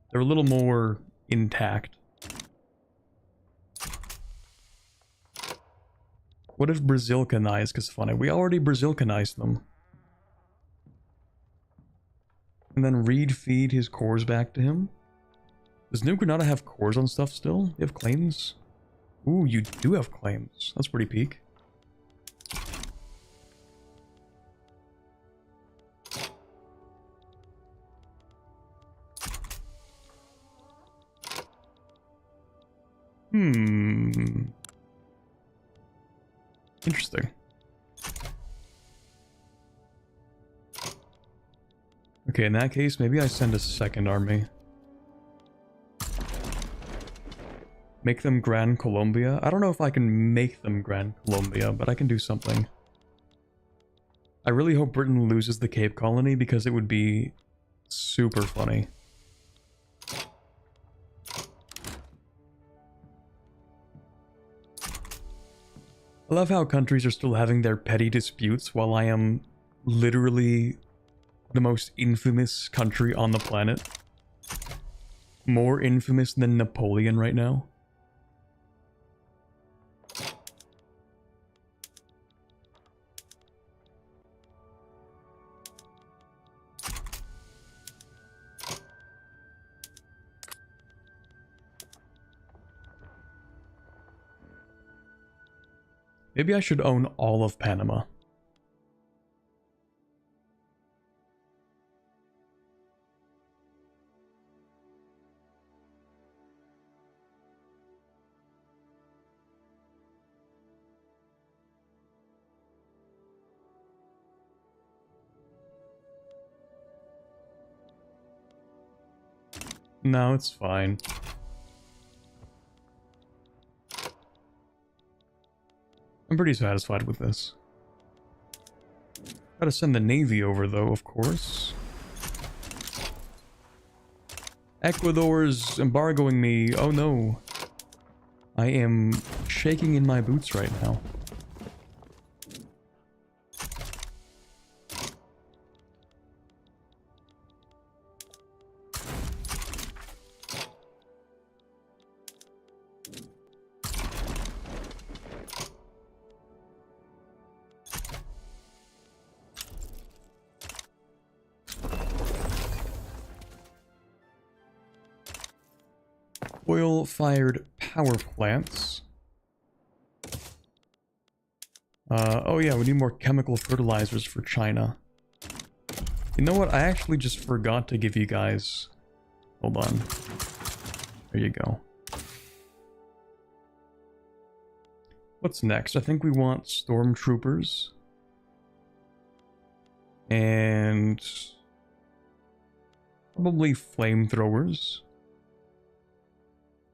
They're a little more intact. What if Brazilcanized is funny? We already Brazilcanized them. And then Reed feed his cores back to him. Does New Granada have cores on stuff still? You have claims? Ooh, you do have claims. That's pretty peak. Interesting. Okay, in that case, maybe I send a second army. Make them Gran Colombia? I don't know if I can make them Gran Colombia, but I can do something. I really hope Britain loses the Cape Colony because it would be super funny. I love how countries are still having their petty disputes while I am literally the most infamous country on the planet. More infamous than Napoleon right now. Maybe I should own all of Panama. No, it's fine. I'm pretty satisfied with this. Gotta send the Navy over, though, of course. Ecuador's embargoing me. Oh no. I am shaking in my boots right now. Oil-fired power plants. Oh yeah, we need more chemical fertilizers for China. You know what? I actually just forgot to give you guys... Hold on. There you go. What's next? I think we want stormtroopers. And... probably flamethrowers.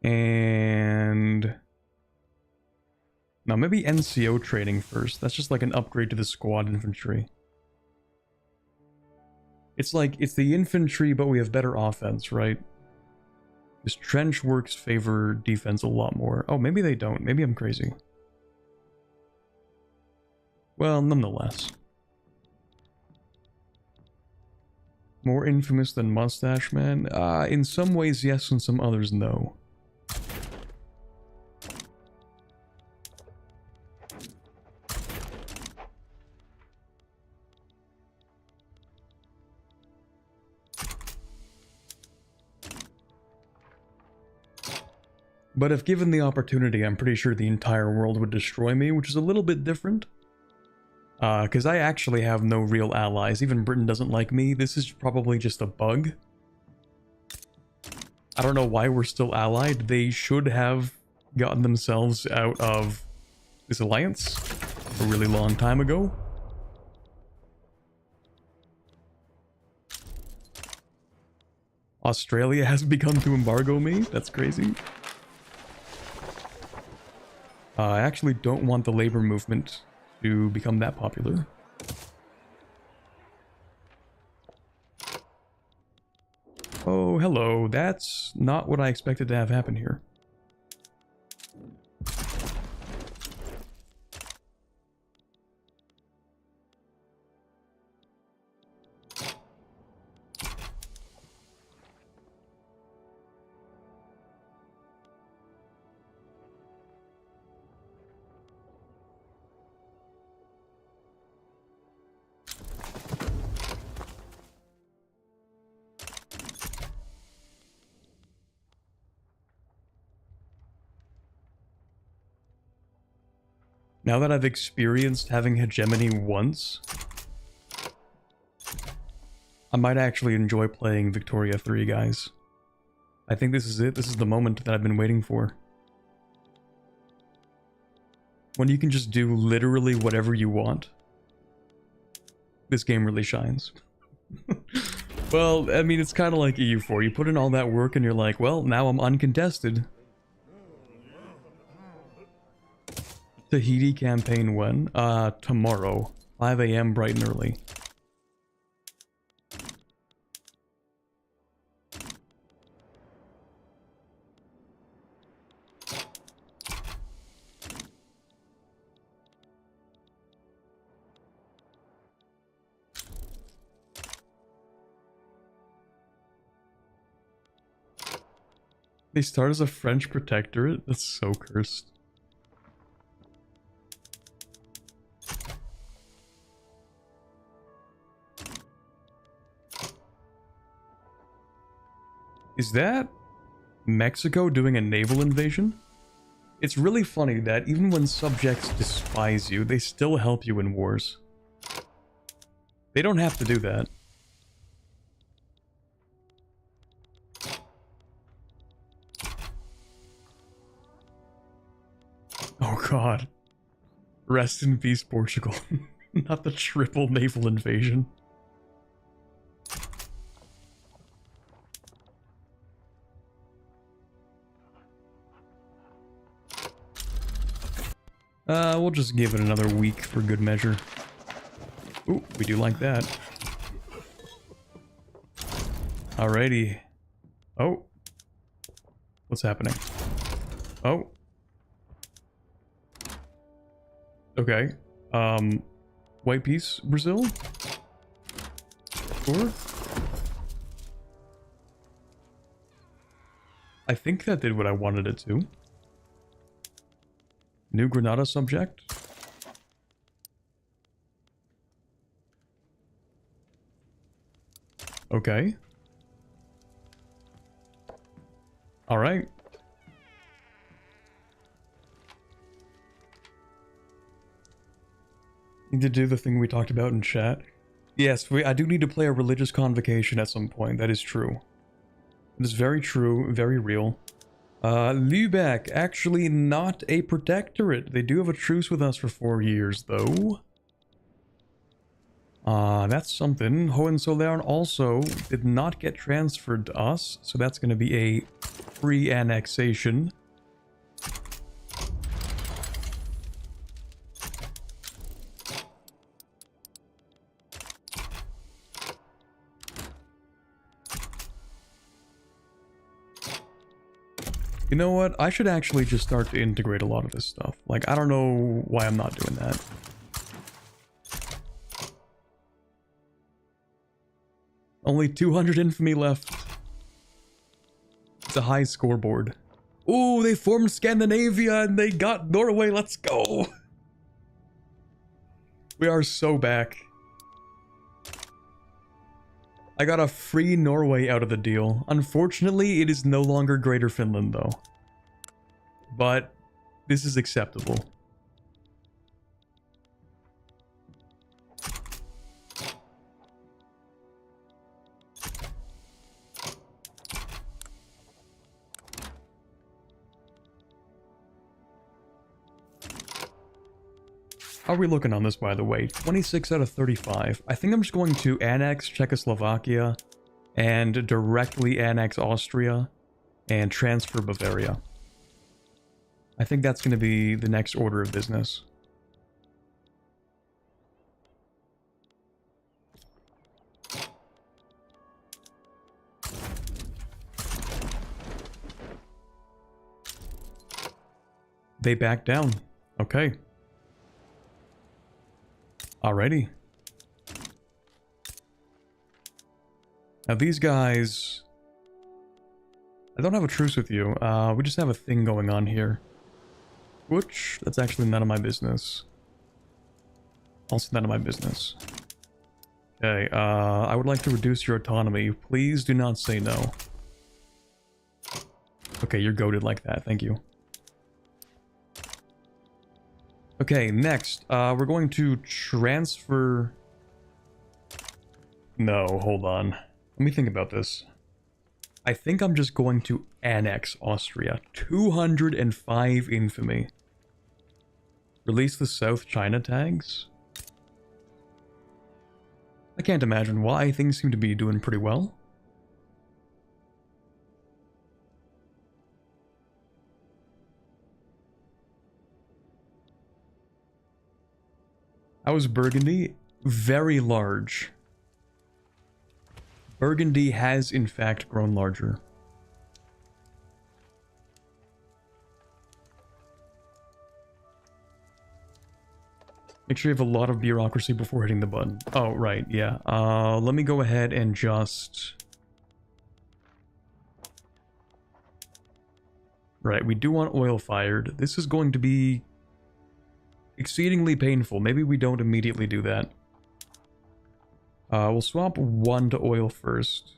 And... now maybe NCO training first. That's just like an upgrade to the squad infantry. It's like, it's the infantry, but we have better offense, right? Because trench works favor defense a lot more. Oh, maybe they don't. Maybe I'm crazy. Well, nonetheless. More infamous than Mustache Man? In some ways yes, in some others no. But if given the opportunity, I'm pretty sure the entire world would destroy me, which is a little bit different. Because I actually have no real allies. Even Britain doesn't like me. This is probably just a bug. I don't know why we're still allied. They should have gotten themselves out of this alliance a really long time ago. Australia has begun to embargo me? That's crazy. I actually don't want the labor movement to become that popular. Oh, hello. That's not what I expected to have happen here. Now that I've experienced having hegemony once, I might actually enjoy playing Victoria 3, guys. I think this is it. This is the moment that I've been waiting for. when you can just do literally whatever you want, this game really shines. Well, I mean, it's kind of like EU4. You put in all that work and you're like, well, now I'm uncontested. Tahiti campaign when? Tomorrow. 5 a.m. bright and early. They start as a French protectorate? That's so cursed. Is that Mexico doing a naval invasion? It's really funny that even when subjects despise you, they still help you in wars. They don't have to do that. Oh god. Rest in peace, Portugal. Not the triple naval invasion. We'll just give it another week for good measure. Ooh, we do like that. Alrighty. Oh. What's happening? Oh. Okay. White piece, Brazil? Sure. I think that did what I wanted it to. New Granada subject. Okay. Alright. Need to do the thing we talked about in chat. Yes, I do need to play a religious convocation at some point. That is true. It is very true, very real. Lübeck, actually not a protectorate. They do have a truce with us for 4 years, though. That's something. Hohenzollern also did not get transferred to us, so that's going to be a free annexation. You know what? I should actually just start to integrate a lot of this stuff. Like, I don't know why I'm not doing that. Only 200 infamy left. It's a high scoreboard. Ooh, they formed Scandinavia and they got Norway. Let's go. We are so back. I got a free Norway out of the deal. Unfortunately, it is no longer Greater Finland, though. But this is acceptable. How are we looking on this, by the way? 26 out of 35. I think I'm just going to annex Czechoslovakia and directly annex Austria and transfer Bavaria. I think that's going to be the next order of business. They back down. Okay. Alrighty. Now these guys... I don't have a truce with you. We just have a thing going on here. Which, that's actually none of my business. Also none of my business. Okay, I would like to reduce your autonomy. Please do not say no. Okay, you're goated like that. Thank you. Okay, next, we're going to transfer... No, hold on. Let me think about this. I think I'm just going to annex Austria. 205 infamy. Release the South China tags? I can't imagine why. Things seem to be doing pretty well. How is Burgundy? Very large. Burgundy has in fact grown larger. Make sure you have a lot of bureaucracy before hitting the button. Oh, right, yeah. Let me go ahead and just... Right, we do want oil fired. This is going to be exceedingly painful. Maybe we don't immediately do that. We'll swap 1 to oil first.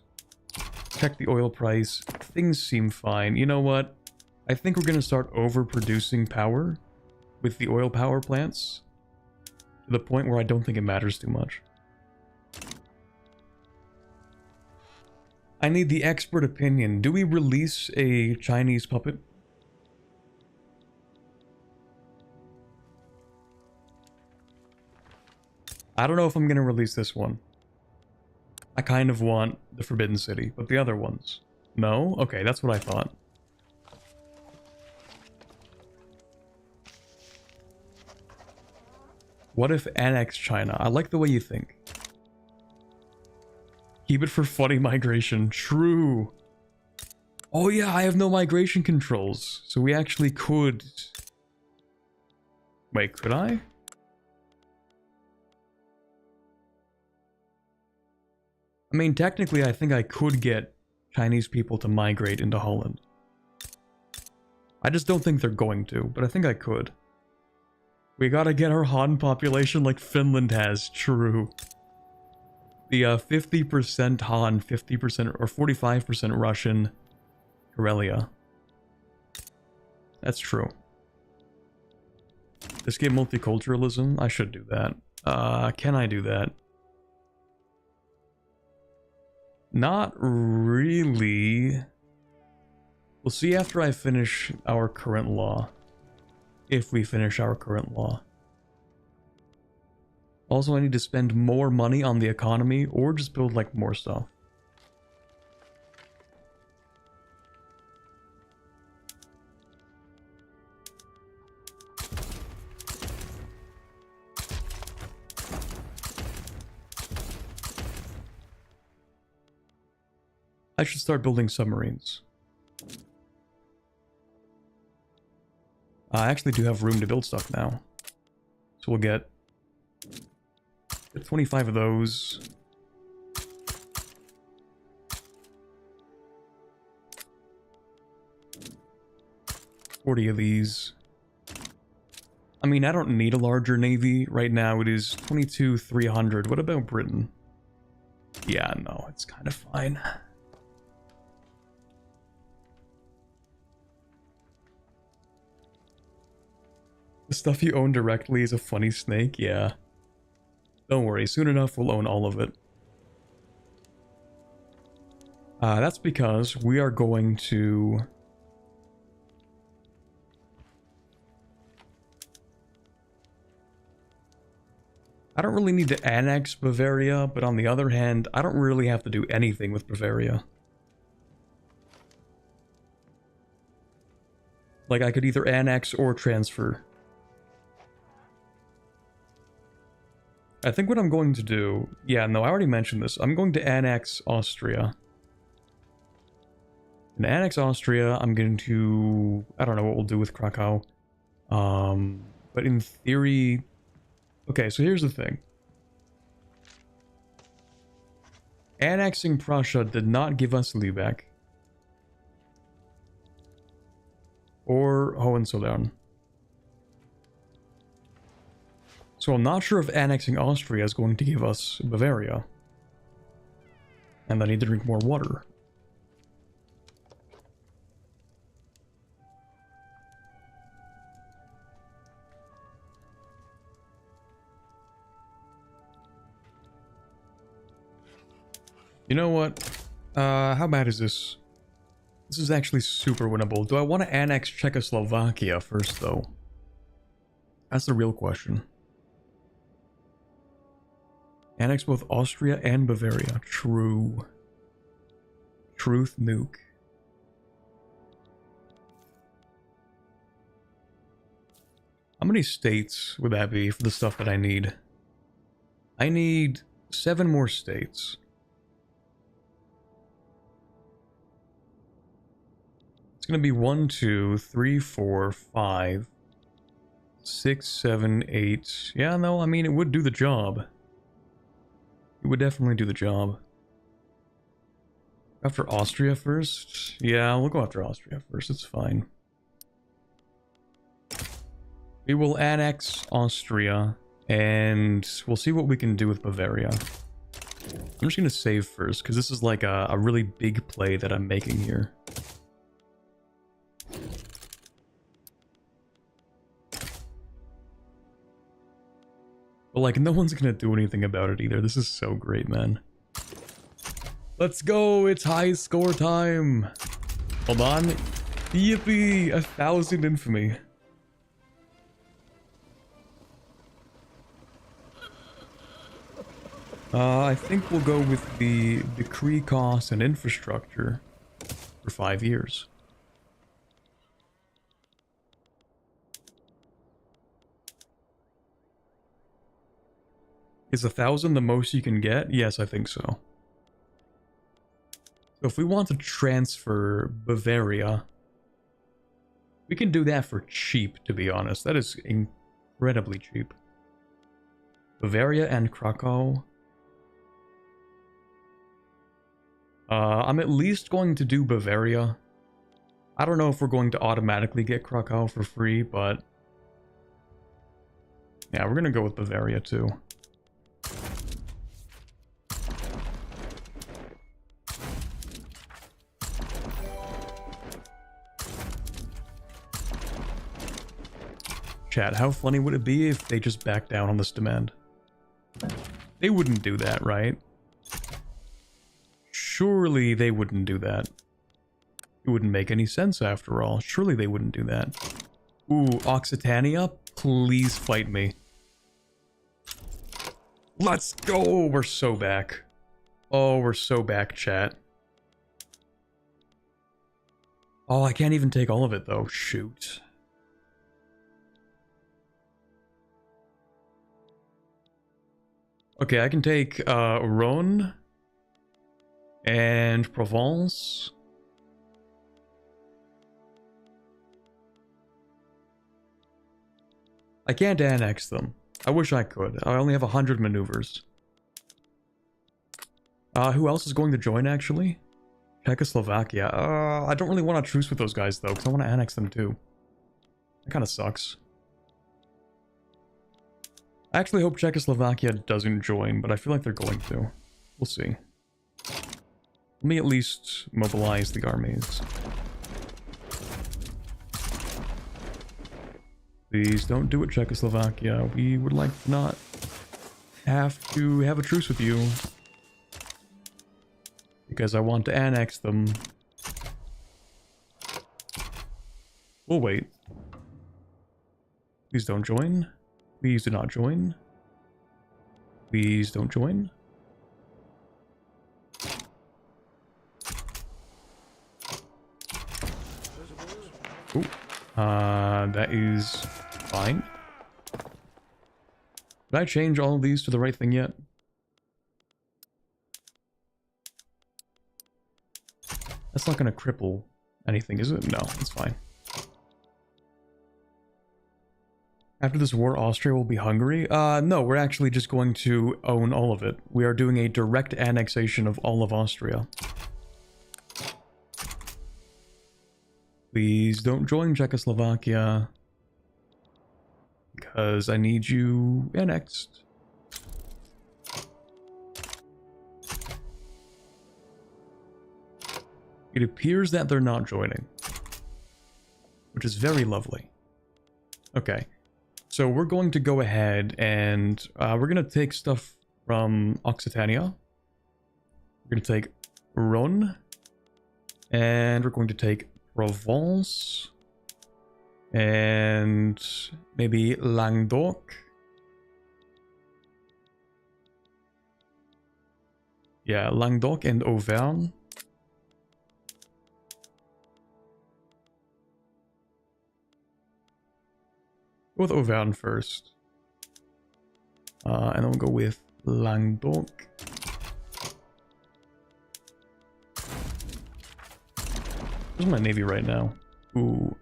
Check the oil price. Things seem fine. You know what? I think we're going to start overproducing power with the oil power plants. To the point where I don't think it matters too much. I need the expert opinion. Do we release a Chinese puppet? I don't know if I'm going to release this one. I kind of want the Forbidden City, but the other ones. No? Okay, that's what I thought. What if annex China? I like the way you think. Keep it for funny migration. True. Oh yeah, I have no migration controls. So we actually could... Wait, could I? I mean, technically, I think I could get Chinese people to migrate into Holland. I just don't think they're going to, but I think I could. We gotta get our Han population like Finland has. True. The 50% Han, 50% or 45% Russian Karelia. That's true. Escape multiculturalism? I should do that. Can I do that? Not really. We'll see after I finish our current law. If we finish our current law. Also, I need to spend more money on the economy or just build like more stuff. I should start building submarines. I actually do have room to build stuff now. So we'll get 25 of those. $40 of these. I mean, I don't need a larger navy. Right now it is 22,300. What about Britain? Yeah, no, it's kind of fine. The stuff you own directly is a funny snake, yeah. Don't worry, soon enough we'll own all of it. That's because we are going to... I don't really need to annex Bavaria, but on the other hand, I don't really have to do anything with Bavaria. Like, I could either annex or transfer. I think what I'm going to do... Yeah, no, I already mentioned this. I'm going to annex Austria. And annex Austria, I'm going to... I don't know what we'll do with Krakow. But in theory... Okay, so here's the thing. Annexing Prussia did not give us Lübeck. Or Hohenzollern. So I'm not sure if annexing Austria is going to give us Bavaria. And I need to drink more water. You know what? How bad is this? This is actually super winnable. Do I want to annex Czechoslovakia first, though? That's the real question. Annex both Austria and Bavaria. True. Truth nuke. How many states would that be for the stuff that I need? I need 7 more states. It's gonna be 1, 2, 3, 4, 5, 6, 7, 8. Yeah, no, I mean, it would do the job. It would definitely do the job. After Austria first? Yeah, we'll go after Austria first, it's fine. We will annex Austria, and we'll see what we can do with Bavaria. I'm just gonna save first, because this is like a really big play that I'm making here. But like, no one's gonna do anything about it either. This is so great, man. Let's go! It's high score time! Hold on. Yippee! 1,000 infamy. I think we'll go with the decree cost and infrastructure for 5 years. Is 1,000 the most you can get? Yes, I think so. So if we want to transfer Bavaria, we can do that for cheap, to be honest. That is incredibly cheap. Bavaria and Krakow. I'm at least going to do Bavaria. I don't know if we're going to automatically get Krakow for free, but... yeah, we're gonna go with Bavaria too. Chat, how funny would it be if they just backed down on this demand? They wouldn't do that, right? Surely they wouldn't do that. It wouldn't make any sense after all. Surely they wouldn't do that. Ooh, Occitania? Please fight me. Let's go! We're so back. Oh, we're so back, chat. Oh, I can't even take all of it though. Shoot. Okay, I can take Rhône and Provence. I can't annex them. I wish I could. I only have 100 maneuvers. Who else is going to join, actually? Czechoslovakia. I don't really want to truce with those guys, though, because I want to annex them, too. That kind of sucks. I actually hope Czechoslovakia doesn't join, but I feel like they're going to. We'll see. Let me at least mobilize the armies. Please don't do it, Czechoslovakia. We would like to not have to have a truce with you. Because I want to annex them. We'll wait. Please don't join. Please do not join. Please don't join. Oh, that is fine. Did I change all of these to the right thing yet? That's not going to cripple anything, is it? No, it's fine. After this war, Austria will be Hungary? No, we're actually just going to own all of it. We are doing a direct annexation of all of Austria. Please don't join Czechoslovakia. Because I need you annexed. It appears that they're not joining. Which is very lovely. Okay. So we're going to go ahead and we're going to take stuff from Occitania. We're going to take Rhône. And we're going to take Provence. And maybe Languedoc. Yeah, Languedoc and Auvergne. Go with Auvergne first. And then we'll go with Languedoc. Where's my navy right now? Ooh,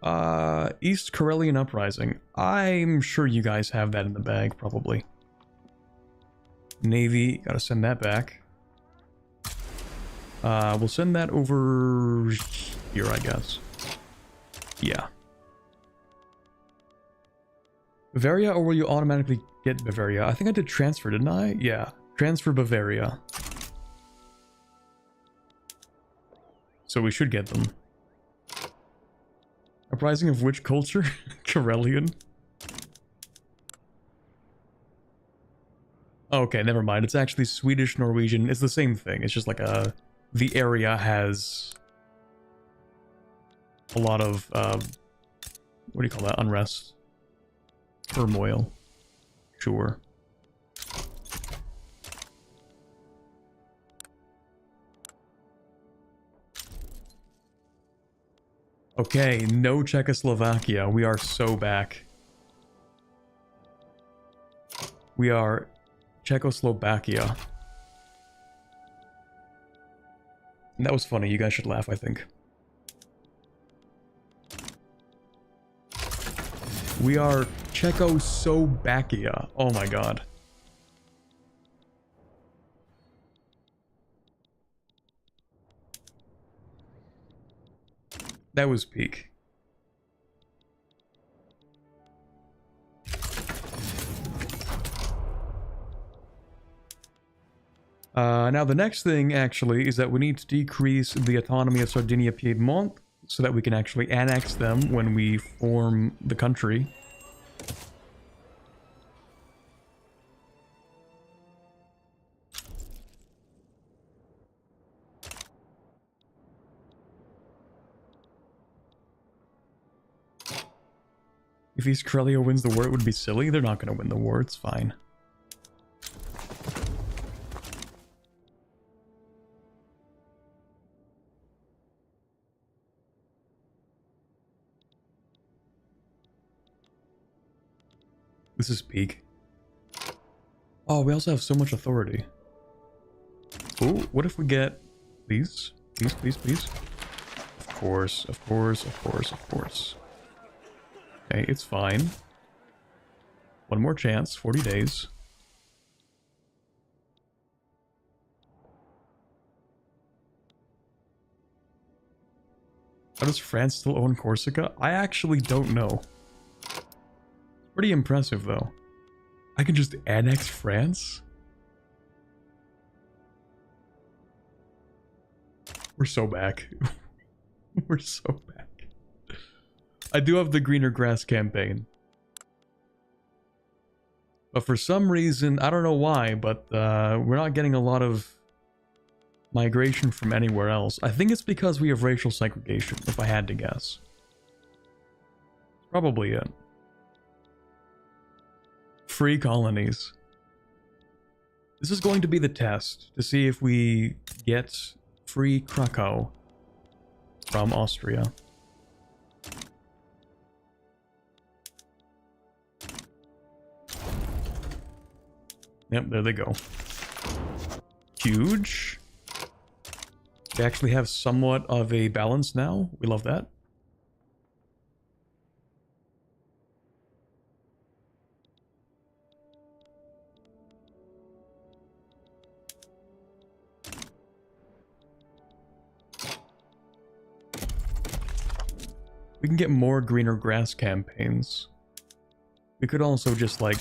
East Karelian Uprising. I'm sure you guys have that in the bag, probably. Navy, gotta send that back. We'll send that over here, I guess. Yeah. Bavaria, or will you automatically get Bavaria? I think I did transfer, didn't I? Yeah, transfer Bavaria. So we should get them. Uprising of which culture? Karelian? Okay, never mind. It's actually Swedish, Norwegian. It's the same thing. It's just like the area has a lot of, what do you call that? Unrest. Turmoil. Sure. Okay, no Czechoslovakia. We are so back. We are Czechoslovakia. That was funny. You guys should laugh, I think. We are Czechoslovakia. Oh my god. That was peak. Now the next thing, actually, is that we need to decrease the autonomy of Sardinia-Piedmont so that we can actually annex them when we form the country. If East Karelia wins the war, it would be silly. They're not going to win the war. It's fine. This is peak. Oh, we also have so much authority. Oh, what if we get these? Please, please, please. Of course, of course, of course, of course. Okay, it's fine. One more chance, 40 days. How does France still own Corsica? I actually don't know. Pretty impressive, though. I can just annex France? We're so back. We're so back. I do have the greener grass campaign. But for some reason, I don't know why, but we're not getting a lot of migration from anywhere else. I think it's because we have racial segregation, if I had to guess. Probably it. Free colonies. This is going to be the test to see if we get free Krakow from Austria. Yep, there they go. Huge. They actually have somewhat of a balance now. We love that. We can get more greener grass campaigns. We could also just, like,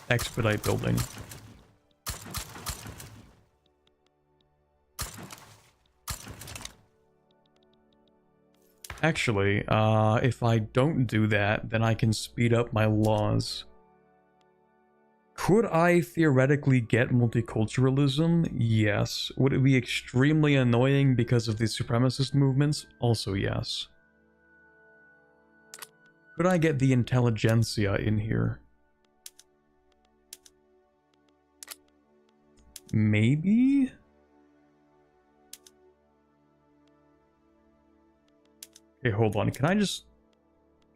expedite building. Actually, if I don't do that, then I can speed up my laws. Could I theoretically get multiculturalism? Yes. Would it be extremely annoying because of the supremacist movements? Also yes. Could I get the intelligentsia in here? Maybe? Okay, hold on. Can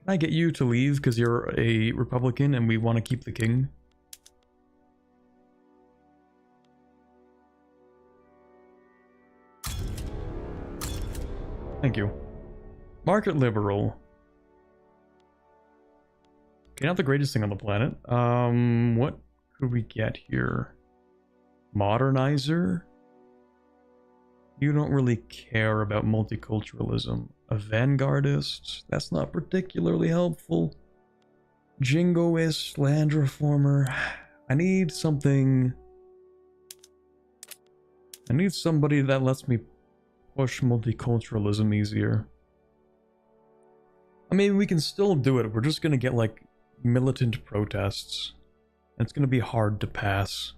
I get you to leave because you're a Republican and we want to keep the king? Thank you. Market liberal. Okay, not the greatest thing on the planet. What could we get here? Modernizer? You don't really care about multiculturalism. A vanguardist? That's not particularly helpful. Jingoist, land reformer. I need something. I need somebody that lets me push multiculturalism easier. I mean, we can still do it. We're just gonna get like militant protests. It's gonna be hard to pass.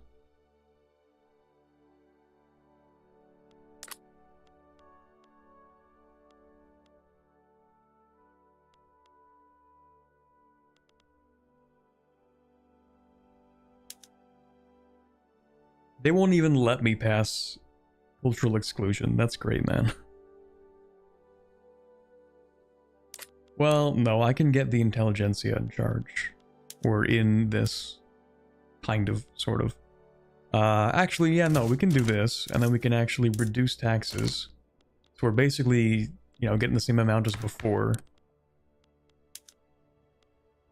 They won't even let me pass cultural exclusion. That's great, man. Well, no, I can get the intelligentsia in charge. Or in this. Kind of, sort of. Actually, yeah, no, we can do this, and then we can actually reduce taxes. So we're basically, you know, getting the same amount as before.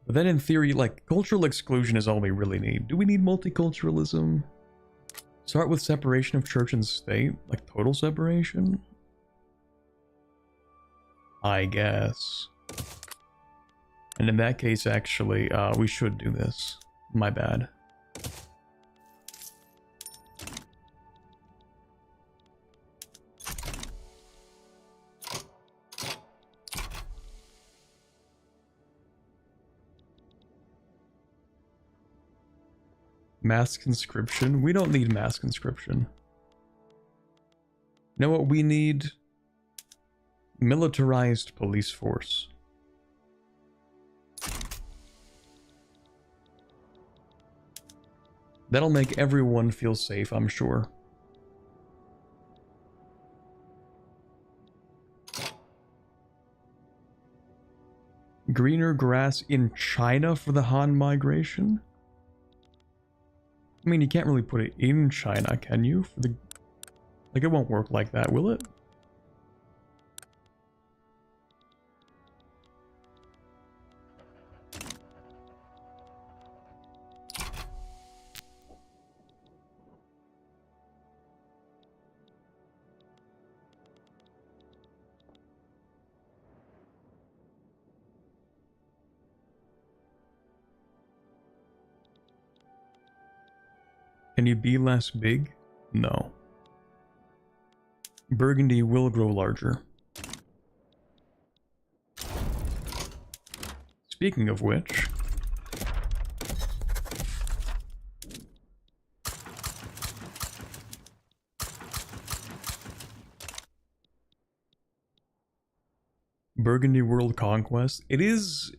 But then in theory, like, cultural exclusion is all we really need. Do we need multiculturalism? Start with separation of church and state? Like, total separation? I guess. And in that case, actually, we should do this. My bad. Mass conscription? We don't need mass conscription. You know what we need? Militarized police force. That'll make everyone feel safe, I'm sure. Greener grass in China for the Han migration? I mean, you can't really put it in China, can you? For the... Like, it won't work like that, will it? Can you be less big? No. Burgundy will grow larger. Speaking of which... Burgundy World Conquest. It is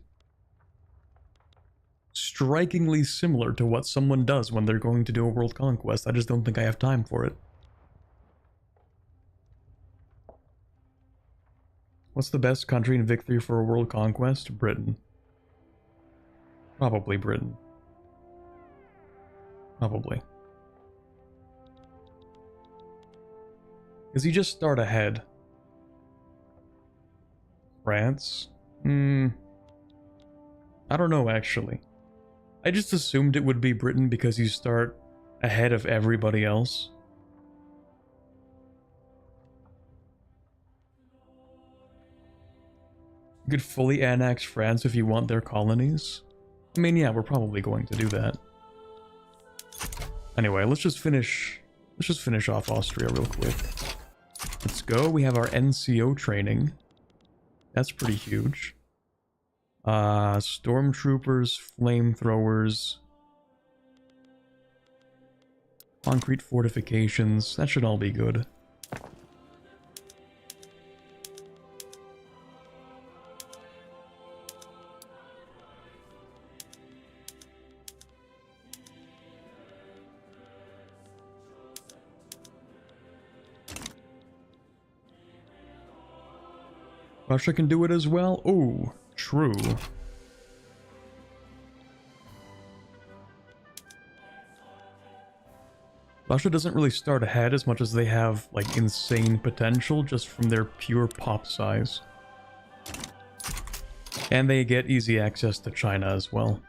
strikingly similar to what someone does when they're going to do a world conquest. I just don't think I have time for it. What's the best country in victory for a world conquest? Britain. Probably Britain. Probably. Because you just start ahead. France? I don't know, actually. I just assumed it would be Britain because you start ahead of everybody else. You could fully annex France if you want their colonies. I mean, yeah, we're probably going to do that. Anyway, let's just finish off Austria real quick. Let's go. We have our NCO training. That's pretty huge. Stormtroopers, flamethrowers, concrete fortifications. That should all be good. Russia can do it as well? Oh, true. Russia doesn't really start ahead as much as they have, like, insane potential just from their pure pop size. And they get easy access to China as well.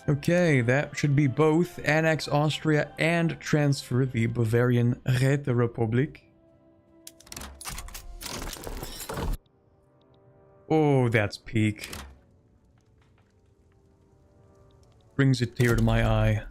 Okay, that should be both annex Austria and transfer the Bavarian Räterepublik. Oh, that's peak. Brings a tear to my eye.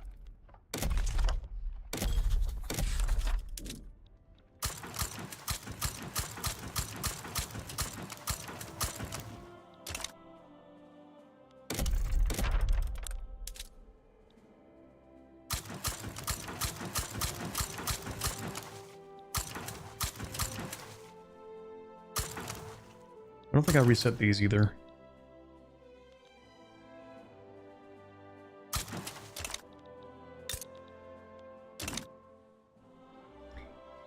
I don't think I reset these either.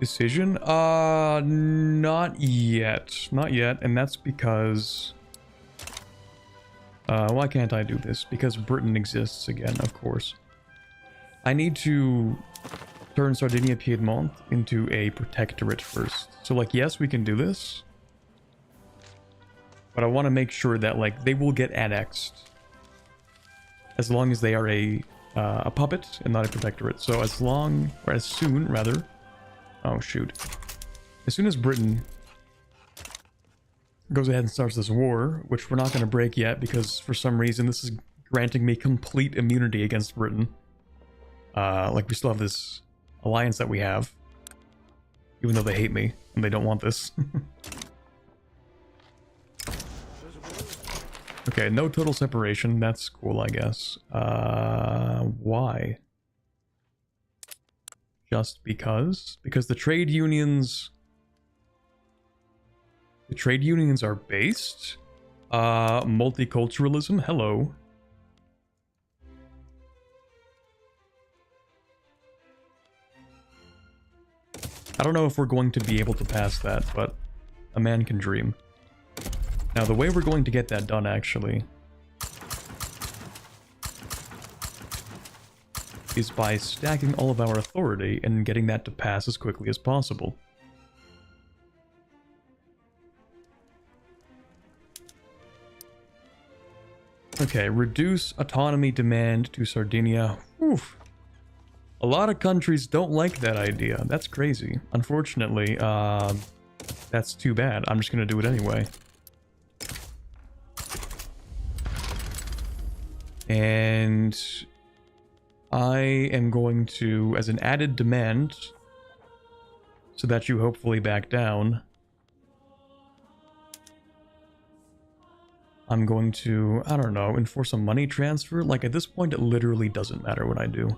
Decision? Not yet. Not yet, and that's because... why can't I do this? Because Britain exists again, of course. I need to turn Sardinia-Piedmont into a protectorate first. So, like, yes, we can do this. But I want to make sure that, like, they will get annexed. As long as they are a puppet and not a protectorate. So as long, or as soon, rather... Oh, shoot. As soon as Britain goes ahead and starts this war, which we're not going to break yet because for some reason this is granting me complete immunity against Britain. Like, we still have this alliance that we have. Even though they hate me and they don't want this. Okay, no total separation. That's cool, I guess. Why? Just because? Because the trade unions... The trade unions are based? Multiculturalism? Hello. I don't know if we're going to be able to pass that, but a man can dream. Now, the way we're going to get that done, actually, is by stacking all of our authority and getting that to pass as quickly as possible. Okay, reduce autonomy demand to Sardinia. Oof. A lot of countries don't like that idea. That's crazy. Unfortunately, that's too bad. I'm just gonna do it anyway. And I am going to, as an added demand, so that you hopefully back down, I'm going to, I don't know, enforce a money transfer. Like, at this point, it literally doesn't matter what I do.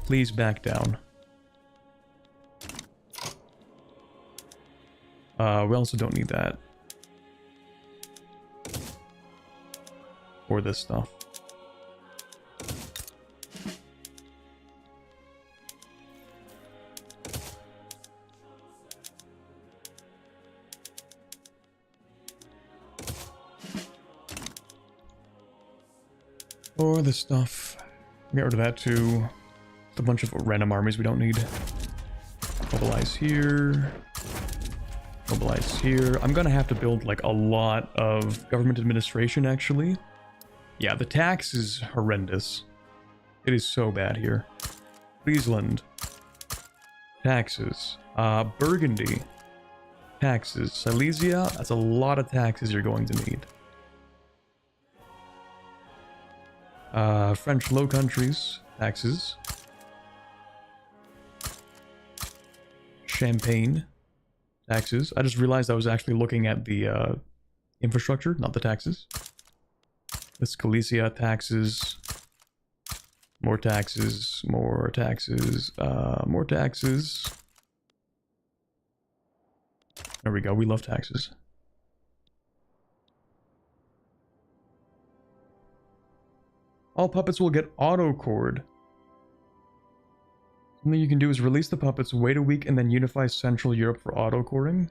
Please back down. We also don't need that. Or this stuff. Or this stuff. Get rid of that too. A bunch of random armies we don't need. Mobilize here. Mobilize here. I'm gonna have to build like a lot of government administration actually. Yeah, the tax is horrendous. It is so bad here. Friesland. Taxes. Burgundy. Taxes. Silesia. That's a lot of taxes you're going to need. French Low Countries. Taxes. Champagne. Taxes. I just realized I was actually looking at the infrastructure, not the taxes. This Galicia, taxes. More taxes. More taxes. More taxes. There we go. We love taxes. All puppets will get auto-cord. Something you can do is release the puppets, wait a week, and then unify Central Europe for auto-courting.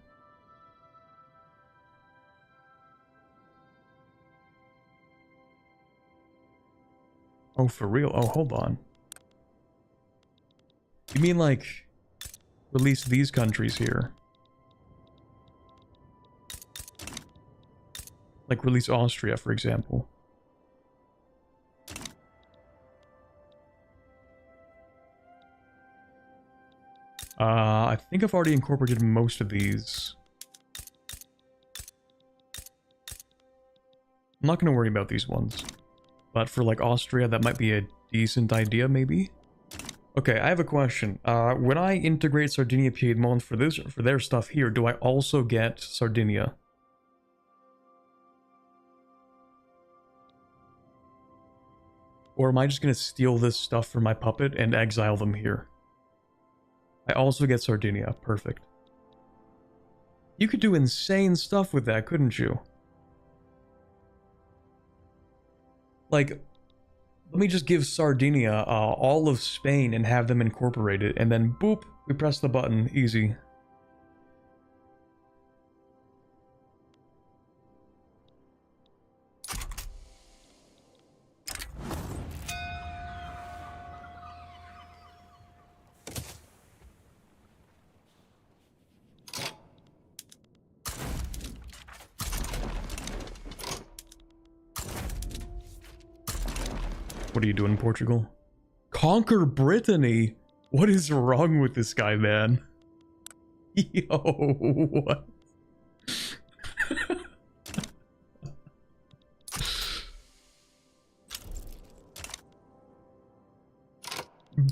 Oh, for real? Oh, hold on. You mean, like, release these countries here? Like, release Austria, for example. I think I've already incorporated most of these. I'm not going to worry about these ones. But for, like, Austria, that might be a decent idea, maybe? Okay, I have a question. When I integrate Sardinia Piedmont for their stuff here, do I also get Sardinia? Or am I just going to steal this stuff from my puppet and exile them here? I also get Sardinia. Perfect. You could do insane stuff with that, couldn't you? Like, let me just give Sardinia all of Spain and have them incorporate it, and then boop, we press the button. Easy. What are you doing, Portugal? Conquer Brittany? What is wrong with this guy, man? Yo, what?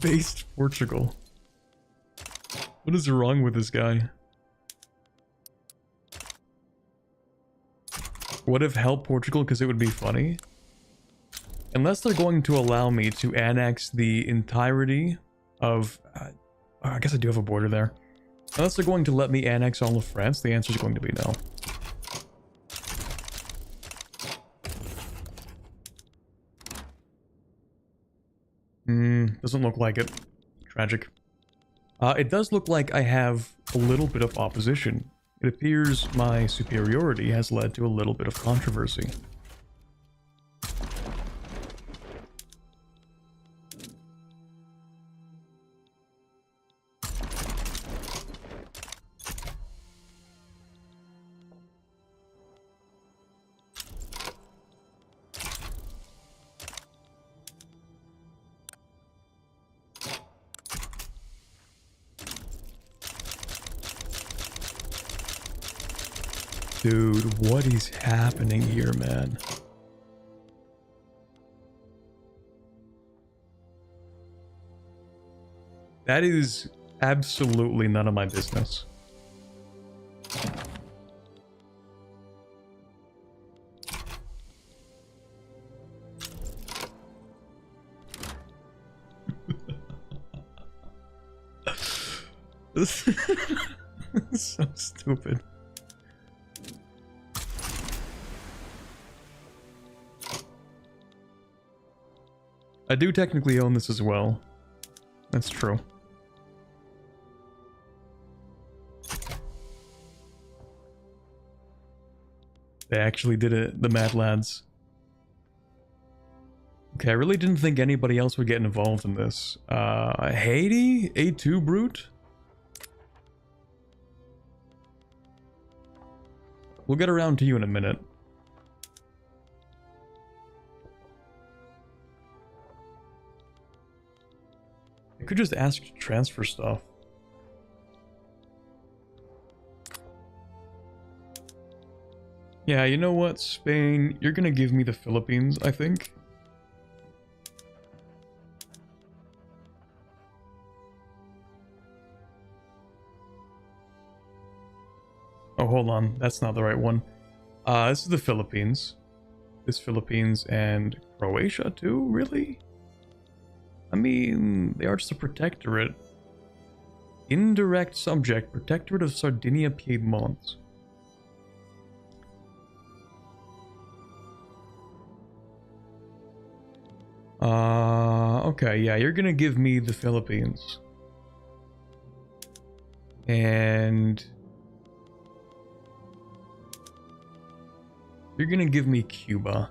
Based Portugal. What is wrong with this guy? Would have helped Portugal because it would be funny. Unless they're going to allow me to annex the entirety of... I guess I do have a border there. Unless they're going to let me annex all of France, the answer is going to be no. Doesn't look like it. Tragic. It does look like I have a little bit of opposition. It appears my superiority has led to a little bit of controversy. Dude, what is happening here, man? That is absolutely none of my business. This is so stupid. I do technically own this as well. That's true. They actually did it, the Mad Lads. Okay, I really didn't think anybody else would get involved in this. Haiti? A2 Brute? We'll get around to you in a minute. I could just ask to transfer stuff. Yeah, you know what, Spain? You're gonna give me the Philippines, I think. Oh, hold on. That's not the right one. This is the Philippines. This Philippines and Croatia too, really? I mean, they are just a protectorate. Indirect subject, protectorate of Sardinia Piedmont. Okay, yeah, you're gonna give me the Philippines. And you're gonna give me Cuba.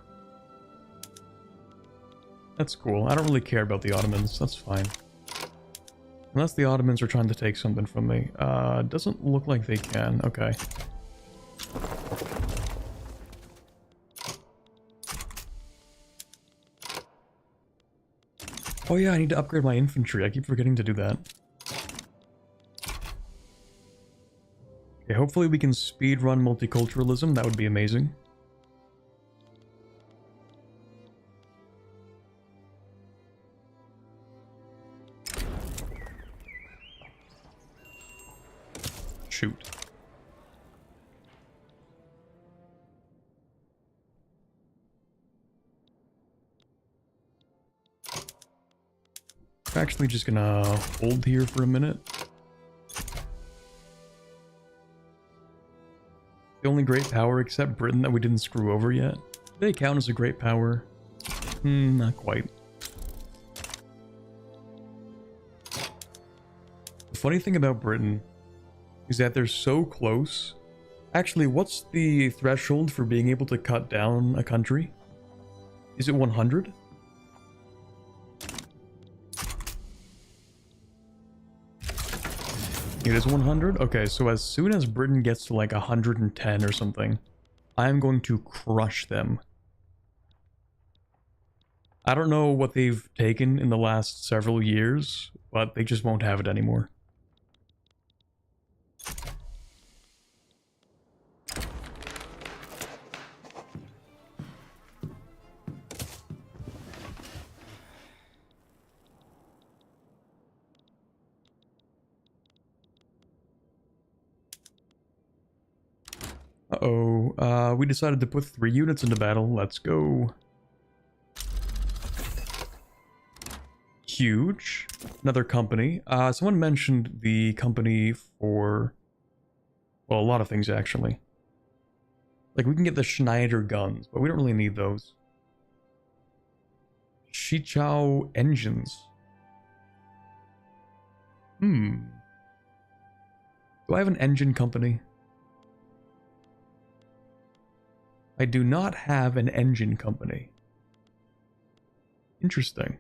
That's cool. I don't really care about the Ottomans. That's fine. Unless the Ottomans are trying to take something from me. Doesn't look like they can. Okay. Oh yeah, I need to upgrade my infantry. I keep forgetting to do that. Okay, hopefully we can speedrun multiculturalism. That would be amazing. Shoot. I'm actually just gonna hold here for a minute. The only great power except Britain that we didn't screw over yet. Do they count as a great power? Not quite. The funny thing about Britain is that they're so close. Actually, what's the threshold for being able to cut down a country? Is it 100? It is 100? Okay, so as soon as Britain gets to like 110 or something, I am going to crush them. I don't know what they've taken in the last several years, but they just won't have it anymore. Uh-oh, we decided to put 3 units into battle. Let's go. Huge. Another company. Someone mentioned the company for, well, a lot of things actually. Like, we can get the Schneider guns, but we don't really need those. Shichao engines. Do I have an engine company? I do not have an engine company. Interesting.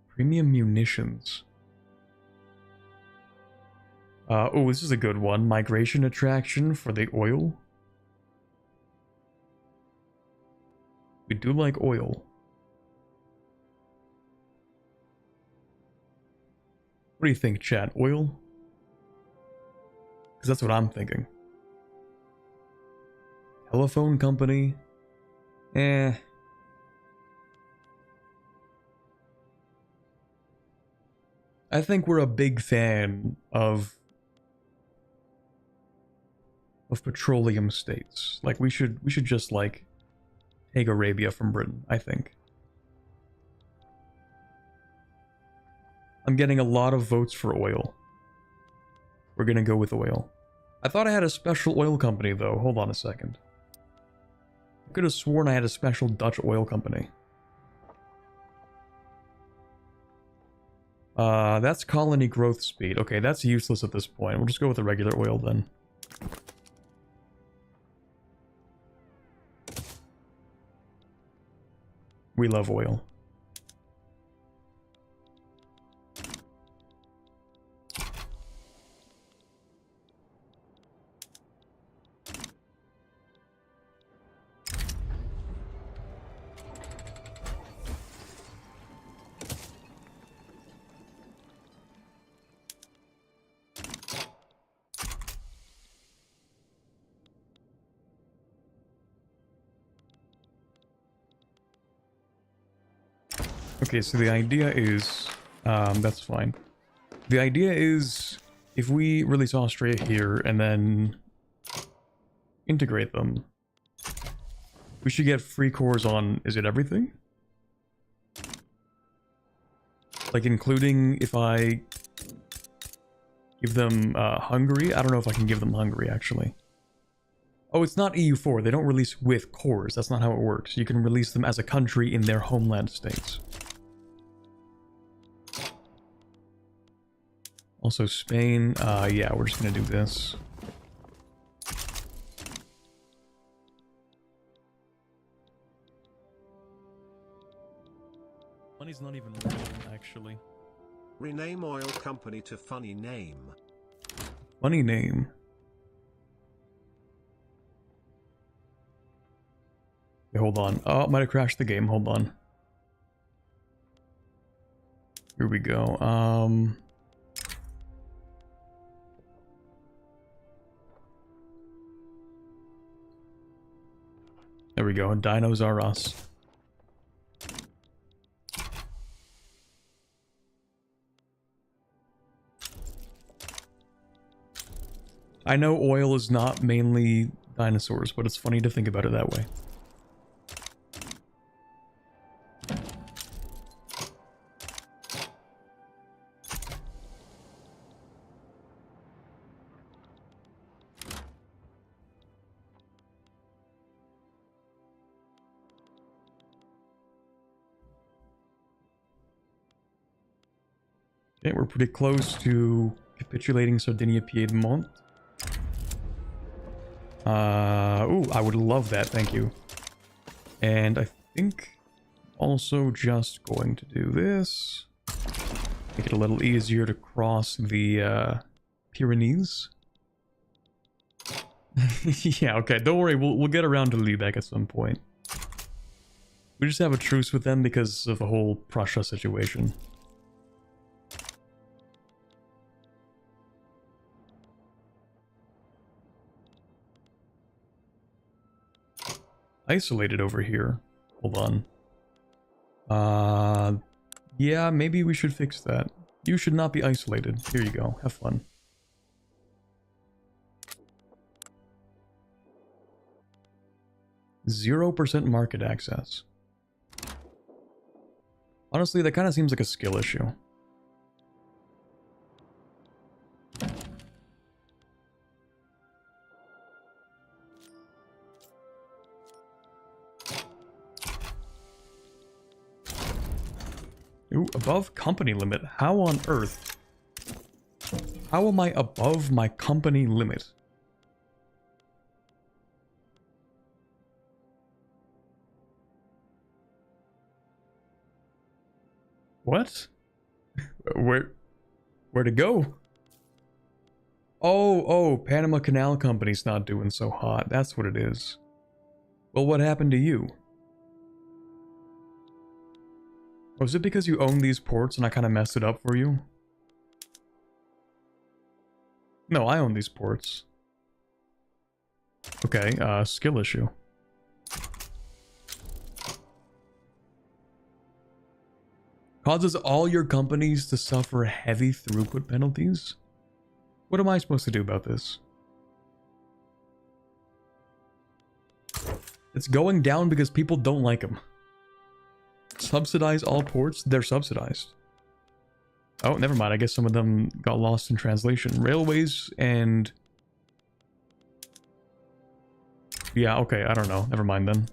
Premium munitions. Oh, this is a good one. Migration attraction for the oil. We do like oil. What do you think, chat? Oil? Because that's what I'm thinking. Telephone company? Eh. I think we're a big fan of petroleum states. Like, we should just, like, take Arabia from Britain, I think. I'm getting a lot of votes for oil. We're gonna go with oil. I thought I had a special oil company, though. Hold on a second. I could have sworn I had a special Dutch oil company. That's colony growth speed. Okay, that's useless at this point. We'll just go with the regular oil then. We love oil. Okay, so the idea is, that's fine. The idea is, if we release Austria here and then integrate them, we should get free cores on, is it everything? Like, including if I give them Hungary? I don't know if I can give them Hungary, actually. Oh, it's not EU4. They don't release with cores. That's not how it works. You can release them as a country in their homeland states. Also Spain. Yeah, we're just gonna do this. Money's not even real, actually. Rename oil company to funny name. Funny name. Okay, hold on. Oh, it might have crashed the game. Hold on. Here we go. There we go. Dinos are us. I know oil is not mainly dinosaurs, but it's funny to think about it that way. Okay, we're pretty close to capitulating Sardinia-Piedmont. Ooh, I would love that, thank you. And I think also just going to do this. Make it a little easier to cross the Pyrenees. Yeah, okay, don't worry, we'll get around to Lübeck at some point. We just have a truce with them because of the whole Prussia situation. Isolated over here. Hold on. Yeah, maybe we should fix that. You should not be isolated. Here you go. Have fun. %0 market access. Honestly, that kind of seems like a skill issue. Ooh, above company limit. How on earth? How am I above my company limit? What? Where to go? Oh, Panama Canal Company's not doing so hot. That's what it is. Well, what happened to you? Oh, is it because you own these ports and I kind of messed it up for you? No, I own these ports. Okay, skill issue. Causes all your companies to suffer heavy throughput penalties? What am I supposed to do about this? It's going down because people don't like them. Subsidize all ports? They're subsidized. Oh, never mind. I guess some of them got lost in translation. Railways and... yeah, okay. I don't know. Never mind then.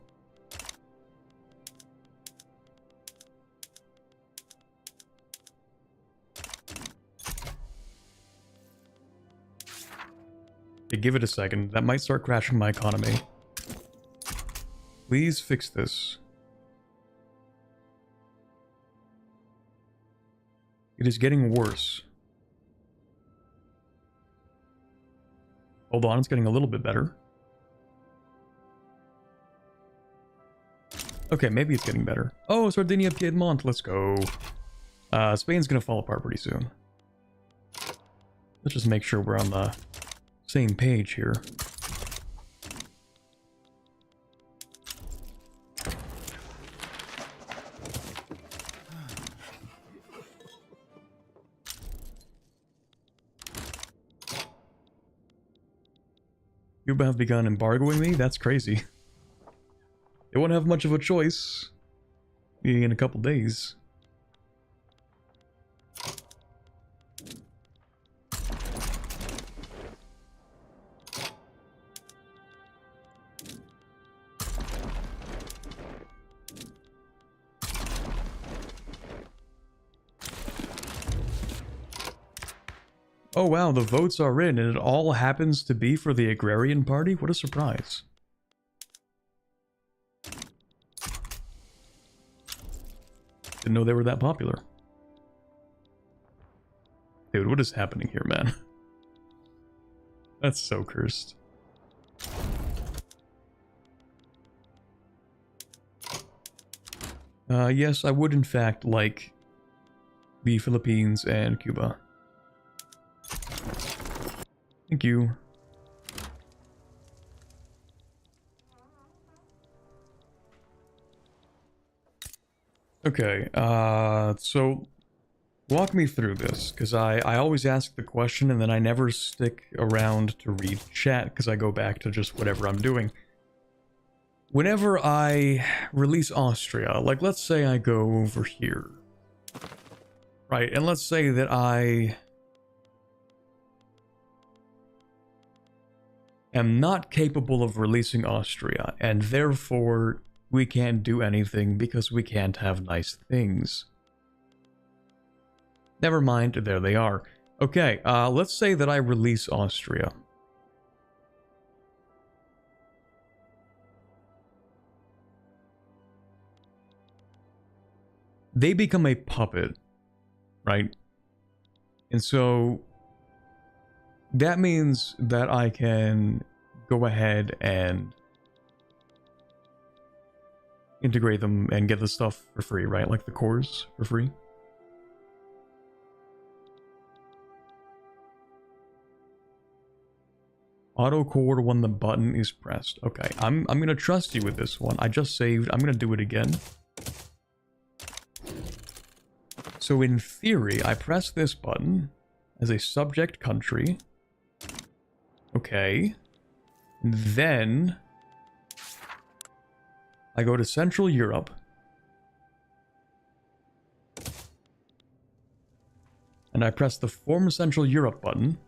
Okay, give it a second. That might start crashing my economy. Please fix this. It is getting worse. Hold on, it's getting a little bit better. Okay, maybe it's getting better. Oh, Sardinia-Piedmont, let's go. Spain's gonna fall apart pretty soon. Let's just make sure we're on the same page here. Cuba have begun embargoing me? That's crazy. They won't have much of a choice. Being in a couple days. Oh wow, the votes are in, and it all happens to be for the Agrarian Party? What a surprise. Didn't know they were that popular. Dude, what is happening here, man? That's so cursed. Yes, I would in fact like the Philippines and Cuba. Thank you. Okay, so walk me through this, because I always ask the question and then I never stick around to read chat because I go back to just whatever I'm doing. Whenever I release Austria, like let's say I go over here, right, and let's say that I am not capable of releasing Austria, and therefore we can't do anything because we can't have nice things. Never mind, there they are. Okay, let's say that I release Austria. They become a puppet, right? And so that means that I can go ahead and integrate them and get the stuff for free, right? Like the cores for free. Auto core when the button is pressed. Okay, I'm gonna trust you with this one. I just saved. I'm gonna do it again. So in theory, I press this button as a subject country. Okay. Then I go to Central Europe. And I press the Form Central Europe button.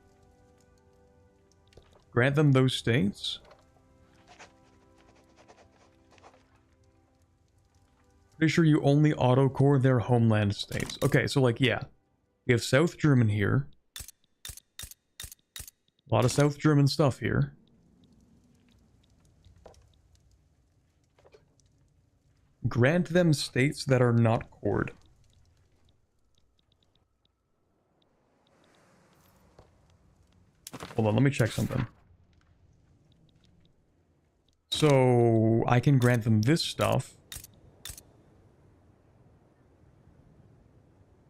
Grant them those states. Pretty sure you only auto-core their homeland states. Okay, so like, yeah. We have South German here. A lot of South German stuff here. Grant them states that are not cored. Hold on, let me check something. So, I can grant them this stuff.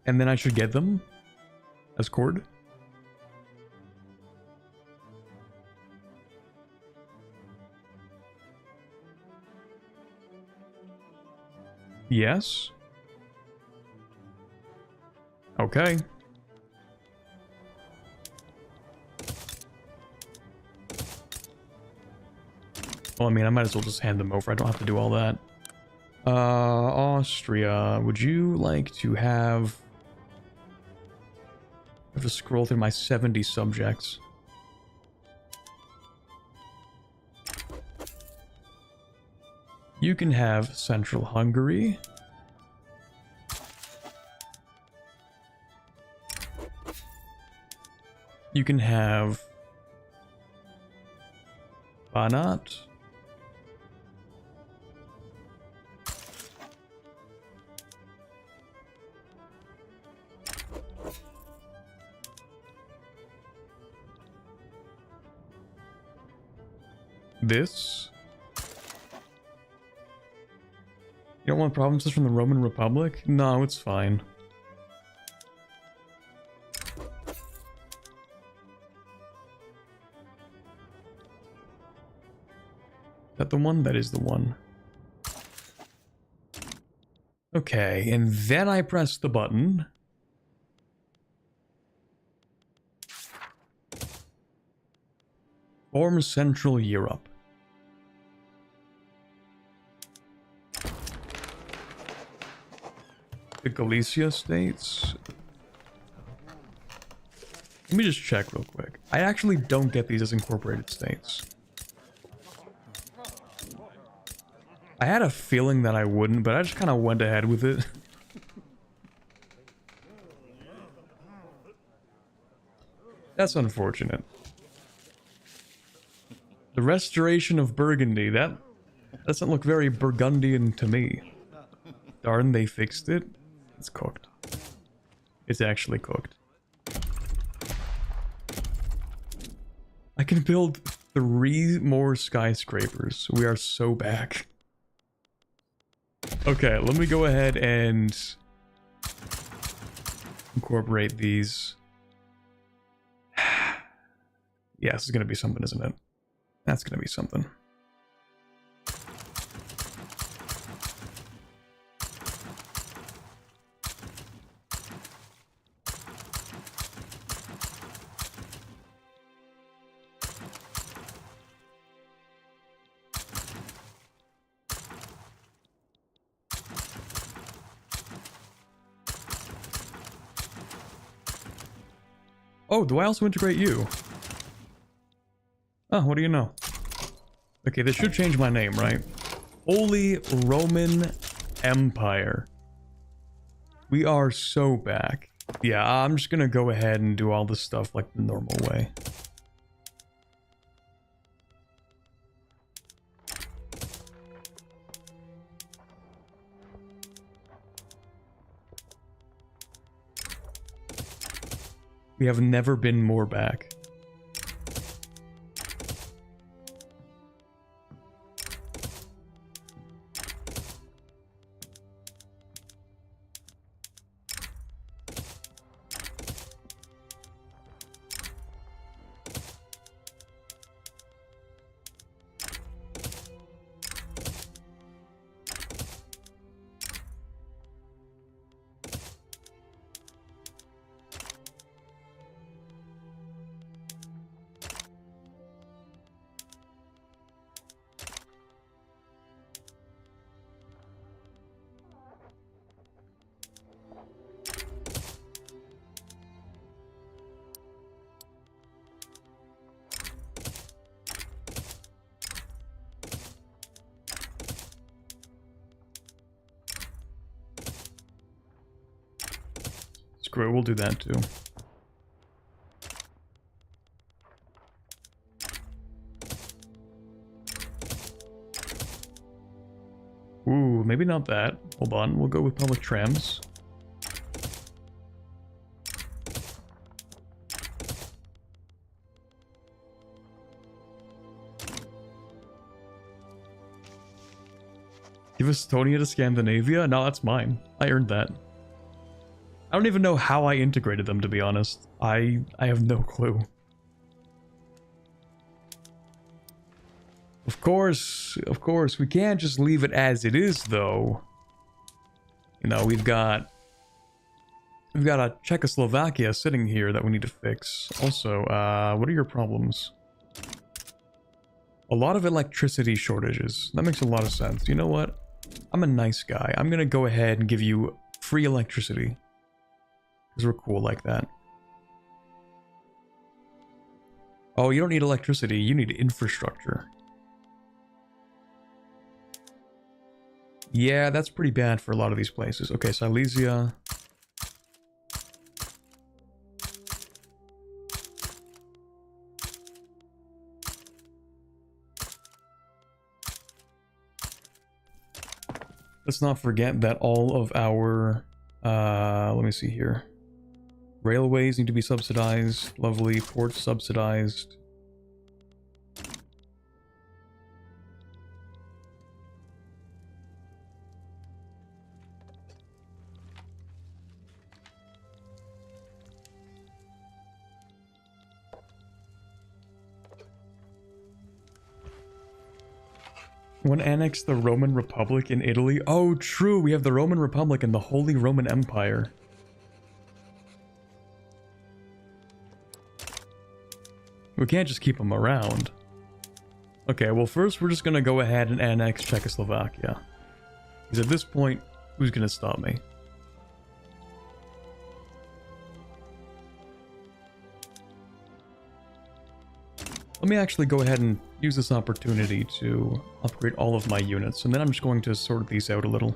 And then I should get them as cored. Yes. Okay. Well, I mean, I might as well just hand them over. I don't have to do all that. Austria, would you like to have... I have to scroll through my 70 subjects. You can have Central Hungary. You can have Banat. This. You don't want provinces from the Roman Republic? No, it's fine. Is that the one? That is the one. Okay, and then I press the button. Form Central Europe. The Galicia states. Let me just check real quick. I actually don't get these as incorporated states. I had a feeling that I wouldn't, but I just kind of went ahead with it. That's unfortunate. The restoration of Burgundy, that doesn't look very Burgundian to me. Darn, they fixed it. It's cooked. It's actually cooked. I can build 3 more skyscrapers. We are so back. Okay, let me go ahead and incorporate these. Yeah, this is gonna be something, isn't it? That's gonna be something. Oh, do I also integrate you? Oh, what do you know? Okay, this should change my name, right? Holy Roman Empire. We are so back. Yeah, I'm just gonna go ahead and do all this stuff like the normal way. We have never been more back. Screw it, we'll do that too. Ooh, maybe not that. Hold on, we'll go with public trams. Give Estonia to Scandinavia? No, that's mine. I earned that. I don't even know how I integrated them, to be honest. I have no clue. Of course, we can't just leave it as it is, though. You know, we've got a Czechoslovakia sitting here that we need to fix. Also, what are your problems? A lot of electricity shortages. That makes a lot of sense. You know what? I'm a nice guy. I'm gonna go ahead and give you free electricity. Because we're cool like that. Oh, you don't need electricity. You need infrastructure. Yeah, that's pretty bad for a lot of these places. Okay, Silesia. Let's not forget that all of our... let me see here. Railways need to be subsidized. Lovely. Ports subsidized. When annexed the Roman Republic in Italy? Oh, true. We have the Roman Republic and the Holy Roman Empire. We can't just keep them around. Okay, well first we're just gonna go ahead and annex Czechoslovakia. Because at this point, who's gonna stop me? Let me actually go ahead and use this opportunity to upgrade all of my units, and then I'm just going to sort these out a little.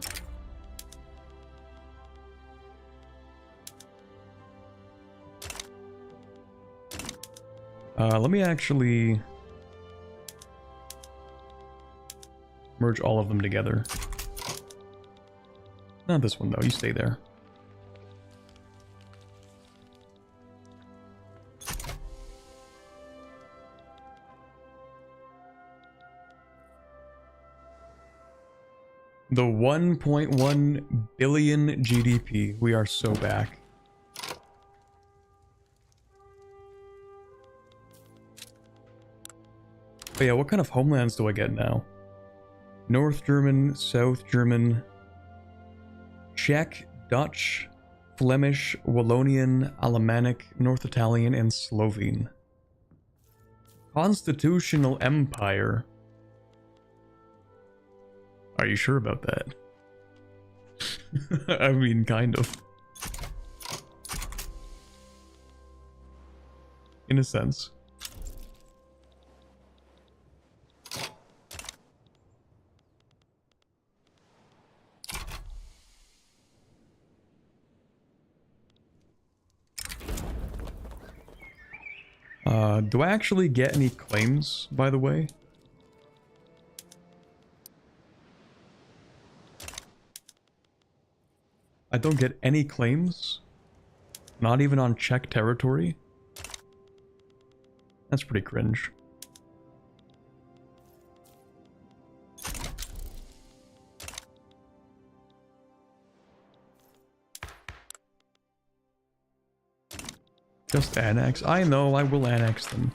Let me actually merge all of them together. Not this one though, you stay there. The 1.1 billion GDP. We are so back. But yeah, what kind of homelands do I get now? North German, South German, Czech, Dutch, Flemish, Wallonian, Alemannic, North Italian, and Slovene. Constitutional Empire. Are you sure about that? I mean, kind of. In a sense. Do I actually get any claims, by the way? I don't get any claims? Not even on Czech territory? That's pretty cringe. Just annex. I know, I will annex them.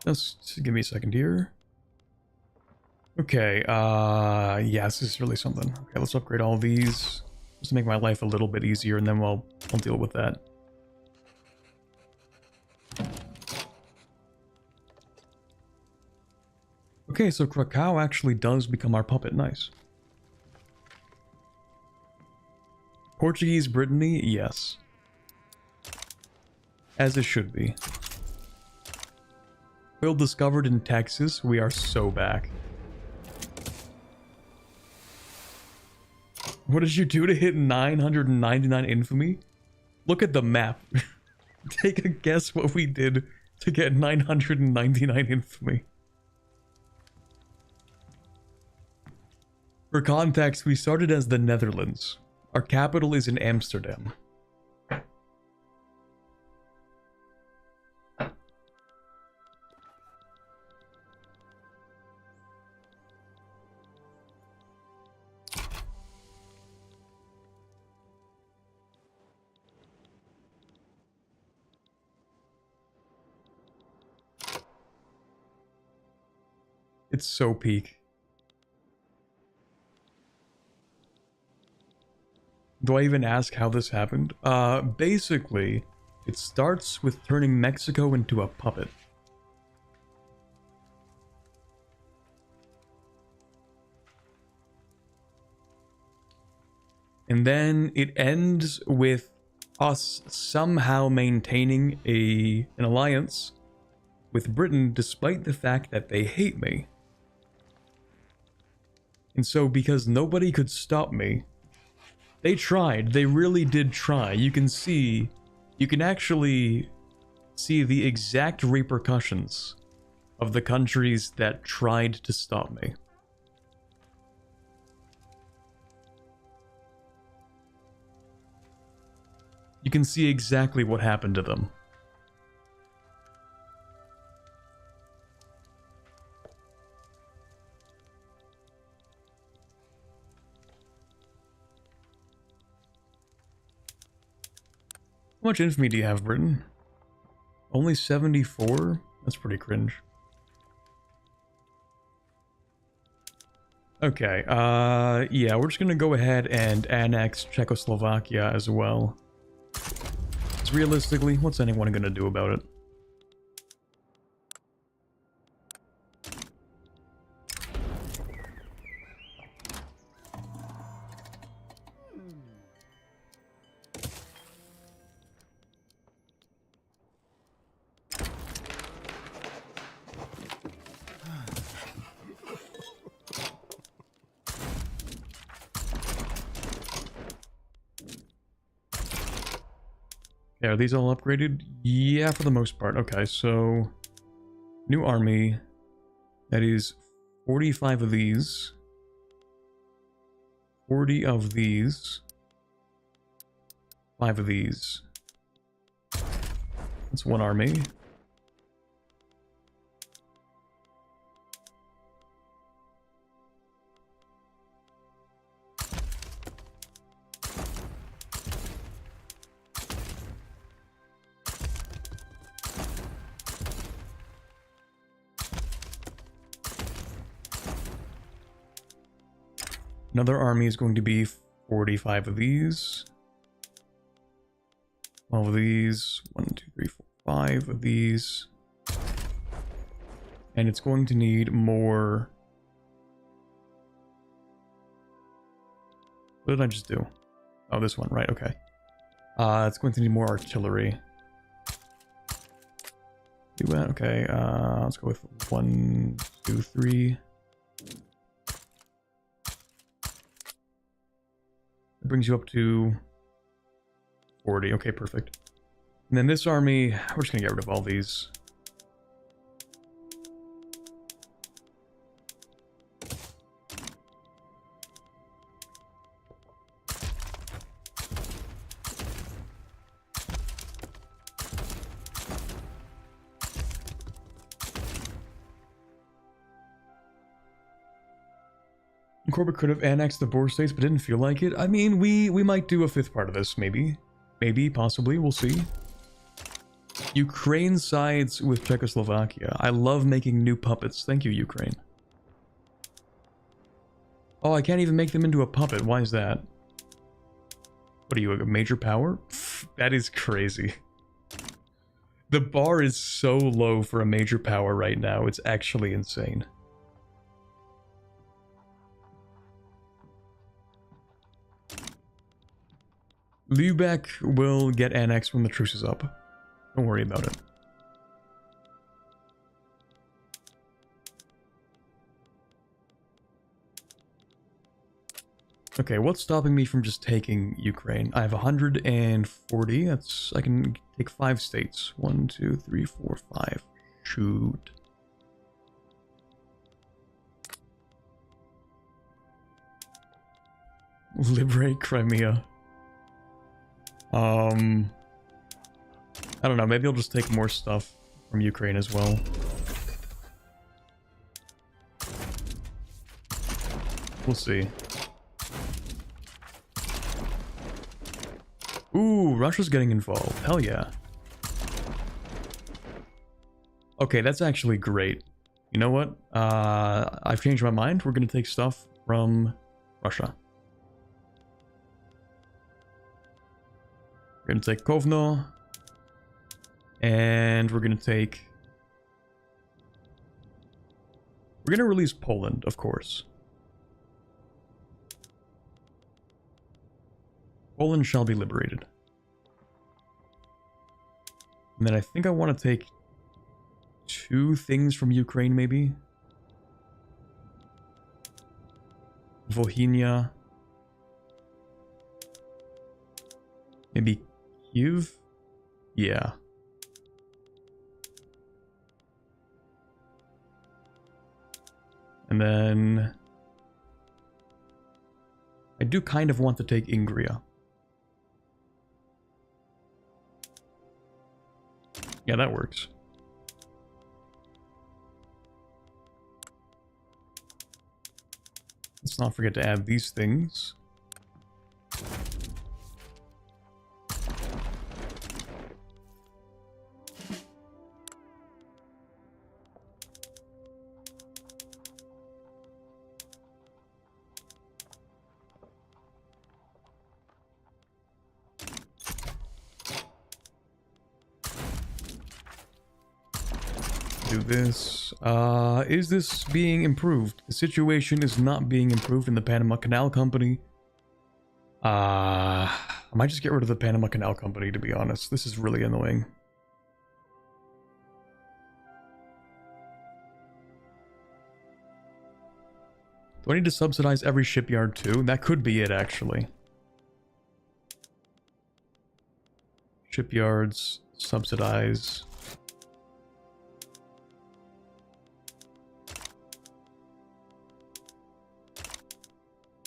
Just give me a second here. Okay, yeah, this is really something. Okay, let's upgrade all these. Just to make my life a little bit easier, and then I'll deal with that. Okay, so Krakow actually does become our puppet. Nice. Portuguese Brittany? Yes. As it should be. Oil discovered in Texas. We are so back. What did you do to hit 999 infamy? Look at the map. Take a guess what we did to get 999 infamy. For context, we started as the Netherlands. Our capital is in Amsterdam. It's so peak. Do I even ask how this happened? Basically, it starts with turning Mexico into a puppet. And then it ends with us somehow maintaining an alliance with Britain despite the fact that they hate me. And so because nobody could stop me, they tried. They really did try. You can actually see the exact repercussions of the countries that tried to stop me. You can see exactly what happened to them. How much infamy do you have, Britain? Only 74? That's pretty cringe. Okay, yeah, we're just gonna go ahead and annex Czechoslovakia as well. Because realistically, what's anyone gonna do about it? Yeah, are these all upgraded? Yeah, for the most part. Okay, so new army. That is 45 of these. 40 of these. 5 of these. That's one army. Another army is going to be 45 of these. 12 of these. 1, 2, 3, 4, 5 of these. And it's going to need more... What did I just do? Oh, this one, right, okay. It's going to need more artillery. Do that, okay. Let's go with 1, 2, 3. It brings you up to 40. Okay, perfect. And then this army, we're just gonna get rid of all these. Corbett could have annexed the border states, but didn't feel like it. I mean, we might do a 5th part of this, maybe. Maybe, possibly, we'll see. Ukraine sides with Czechoslovakia. I love making new puppets. Thank you, Ukraine. Oh, I can't even make them into a puppet. Why is that? What are you, a major power? That is crazy. The bar is so low for a major power right now. It's actually insane. Lübeck will get annexed when the truce is up. Don't worry about it. Okay, what's stopping me from just taking Ukraine? I have 140. I can take 5 states. 1, 2, 3, 4, 5. Shoot. Liberate Crimea. I don't know, maybe I'll just take more stuff from Ukraine as well. We'll see. Ooh, Russia's getting involved. Hell yeah. Okay, that's actually great. You know what? I've changed my mind. We're gonna take stuff from Russia. We're gonna take Kovno. And we're gonna take... We're gonna release Poland, of course. Poland shall be liberated. And then I think I want to take 2 things from Ukraine, maybe. Volhynia. Maybe Kyiv? Yeah. And then... I do kind of want to take Ingria. Yeah, that works. Let's not forget to add these things. Do this. Is this being improved? The situation is not being improved in the Panama Canal Company. I might just get rid of the Panama Canal Company, to be honest. This is really annoying. Do I need to subsidize every shipyard too? That could be it, actually. Shipyards, subsidize.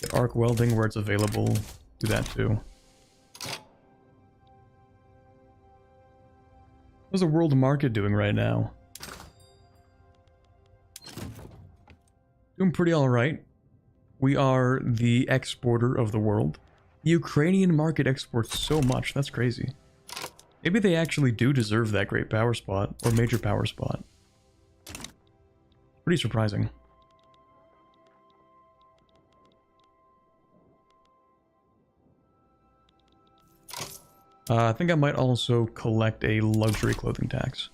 Get arc welding where it's available. Do that too. How's the world market doing right now? Doing pretty alright. We are the exporter of the world. The Ukrainian market exports so much, that's crazy. Maybe they actually do deserve that great power spot, or major power spot. Pretty surprising. I think I might also collect a luxury clothing tax.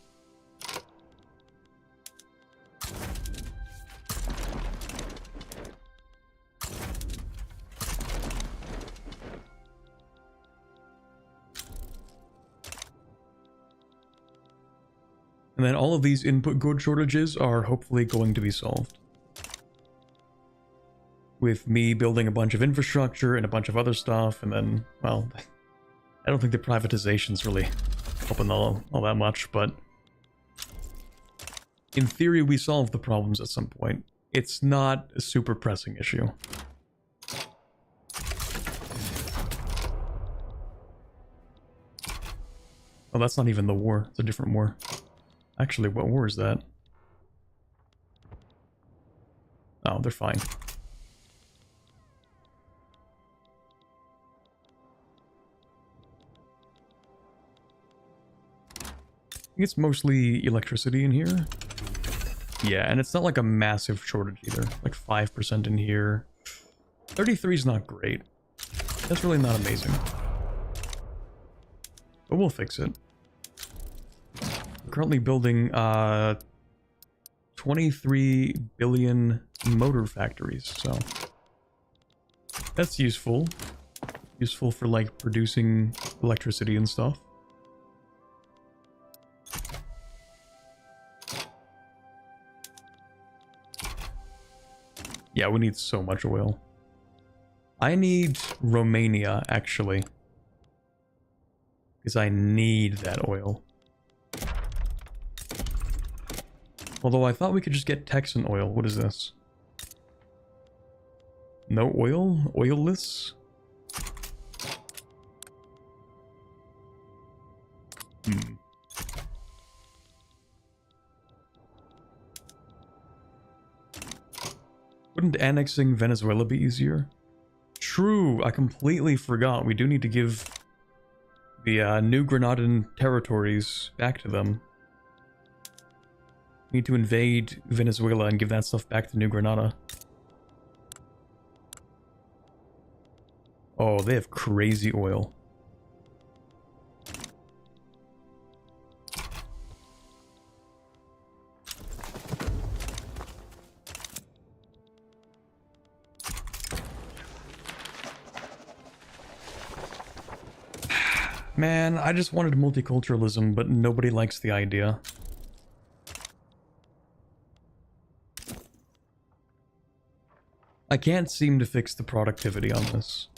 And then all of these input good shortages are hopefully going to be solved. With me building a bunch of infrastructure and a bunch of other stuff, and then, well, I don't think the privatization's really helping all that much, but in theory we solve the problems at some point. It's not a super pressing issue. Oh, that's not even the war. It's a different war. Actually, what war is that? Oh, they're fine. I think it's mostly electricity in here. Yeah, and it's not like a massive shortage either. Like 5% in here. 33 is not great. That's really not amazing. But we'll fix it. We're currently building 23 billion motor factories, so that's useful. Useful for like producing electricity and stuff. Yeah, we need so much oil. I need Romania, actually. Because I need that oil. Although I thought we could just get Texan oil. What is this? No oil? Oilless? Wouldn't annexing Venezuela be easier? True, I completely forgot. We do need to give the New Granadan territories back to them. We need to invade Venezuela and give that stuff back to New Granada. Oh, they have crazy oil. Man, I just wanted multiculturalism, but nobody likes the idea. I can't seem to fix the productivity on this.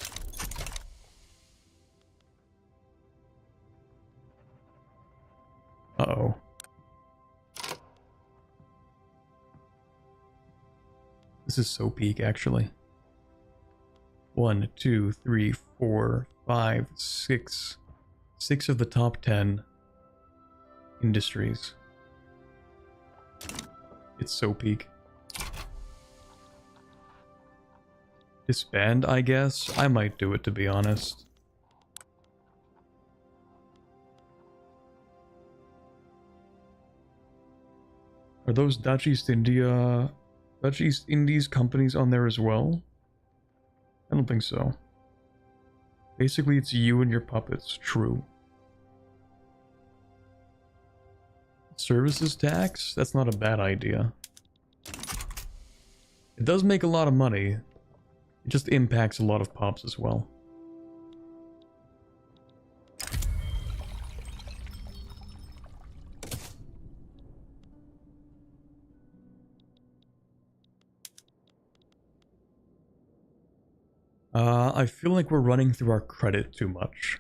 Uh-oh. This is so peak, actually. 1, 2, 3, 4, 5, 6. 6 of the top 10 industries. It's so peak. Disband, I guess? I might do it, to be honest. Are those Dutch East Indies companies on there as well? I don't think so. Basically, it's you and your puppets. True. Services tax? That's not a bad idea. It does make a lot of money. It just impacts a lot of pops as well. I feel like we're running through our credit too much.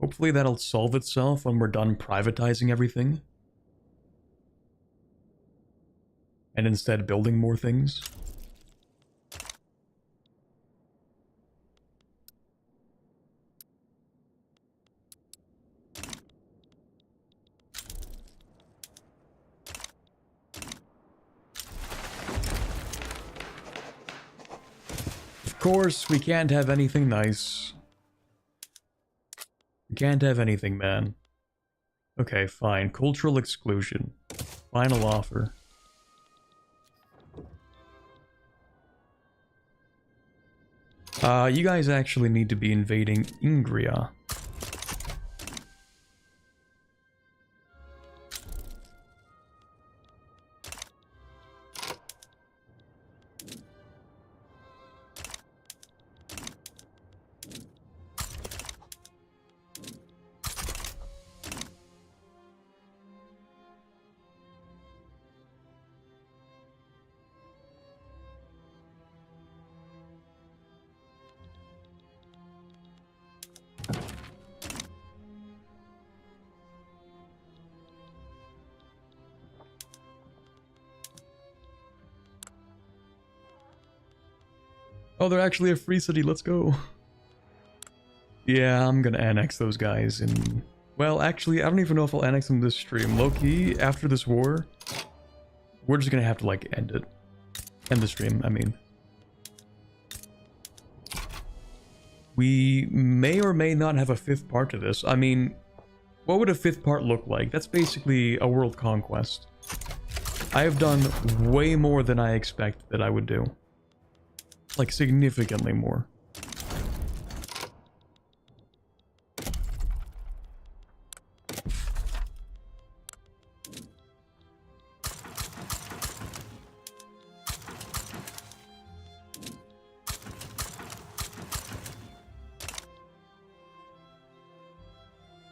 Hopefully that'll solve itself when we're done privatizing everything. And instead building more things. Of course, we can't have anything nice. We can't have anything, man. Okay, fine. Cultural exclusion. Final offer. You guys actually need to be invading Ingria. Oh, they're actually a free city, let's go. Yeah, I'm gonna annex those guys and... Well, actually, I don't even know if I'll annex them this stream. Low-key, after this war, we're just gonna have to, like, end it. End the stream, I mean. We may or may not have a fifth part to this. I mean, what would a fifth part look like? That's basically a world conquest. I have done way more than I expected that I would do. Like, significantly more.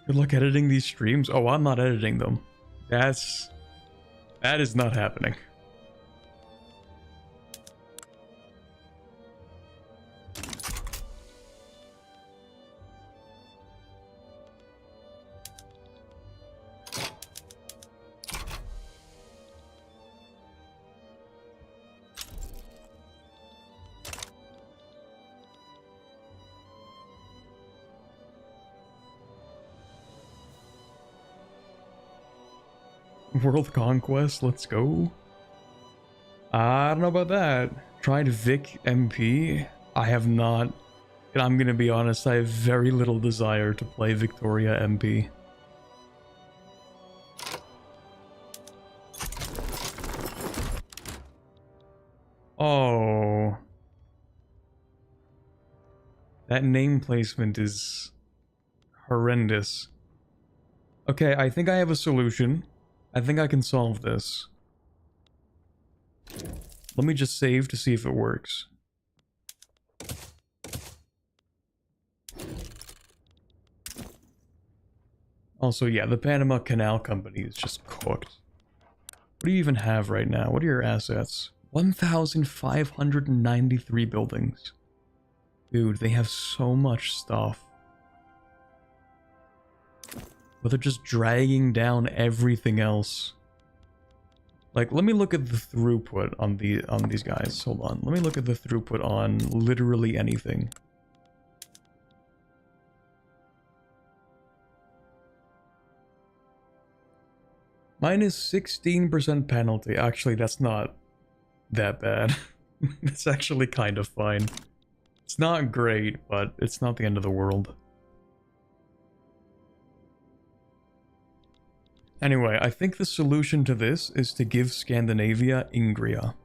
Good luck editing these streams. Oh, I'm not editing them. That is not happening. World Conquest, let's go. I don't know about that. Tried Vic MP. I have not. And I'm gonna be honest, I have very little desire to play Victoria MP. Oh. That name placement is horrendous. Okay, I think I have a solution. I think I can solve this. Let me just save to see if it works. Also, yeah, the Panama Canal Company is just cooked. What do you even have right now? What are your assets? 1,593 buildings. Dude, they have so much stuff. But they're just dragging down everything else. Like, let me look at the throughput on these guys. Hold on. Let me look at the throughput on literally anything. Minus 16% penalty. Actually, that's not that bad. It's actually kind of fine. It's not great, but it's not the end of the world. Anyway, I think the solution to this is to give Scandinavia Ingria.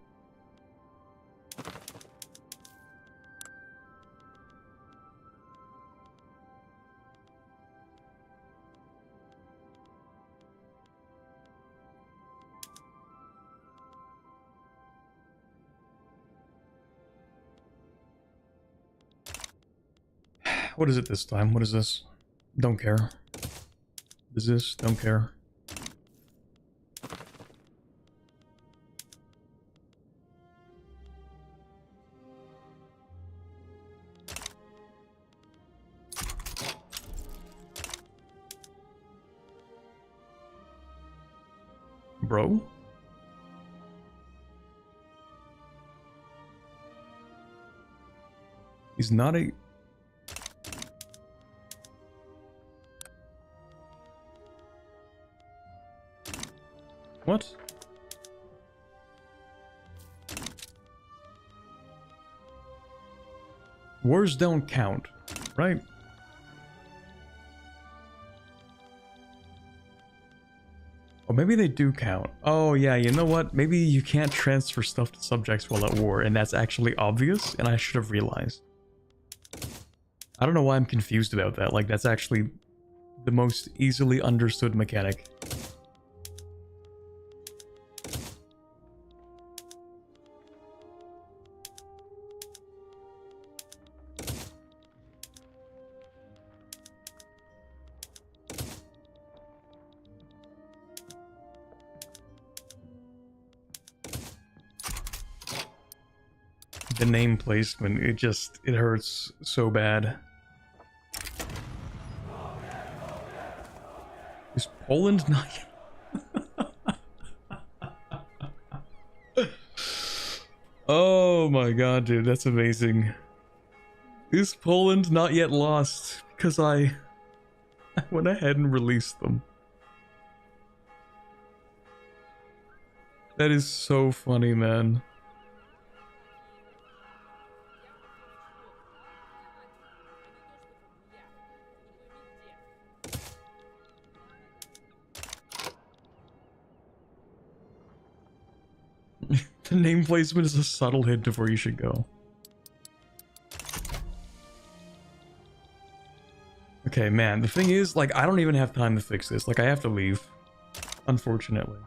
What is it this time? What is this? Don't care. What is this? Don't care. Bro? He's not a... What? Wars don't count, right? Oh, maybe they do count. Oh, yeah, you know what? Maybe you can't transfer stuff to subjects while at war, and that's actually obvious, and I should have realized. I don't know why I'm confused about that. Like, that's actually the most easily understood mechanic. The name placement, it hurts so bad. Is Poland not yet? Oh my god, dude, that's amazing. Is Poland not yet lost? Because I went ahead and released them. That is so funny, man. The name placement is a subtle hint of where you should go. Okay, man, the thing is, like, I don't even have time to fix this. Like, I have to leave, unfortunately.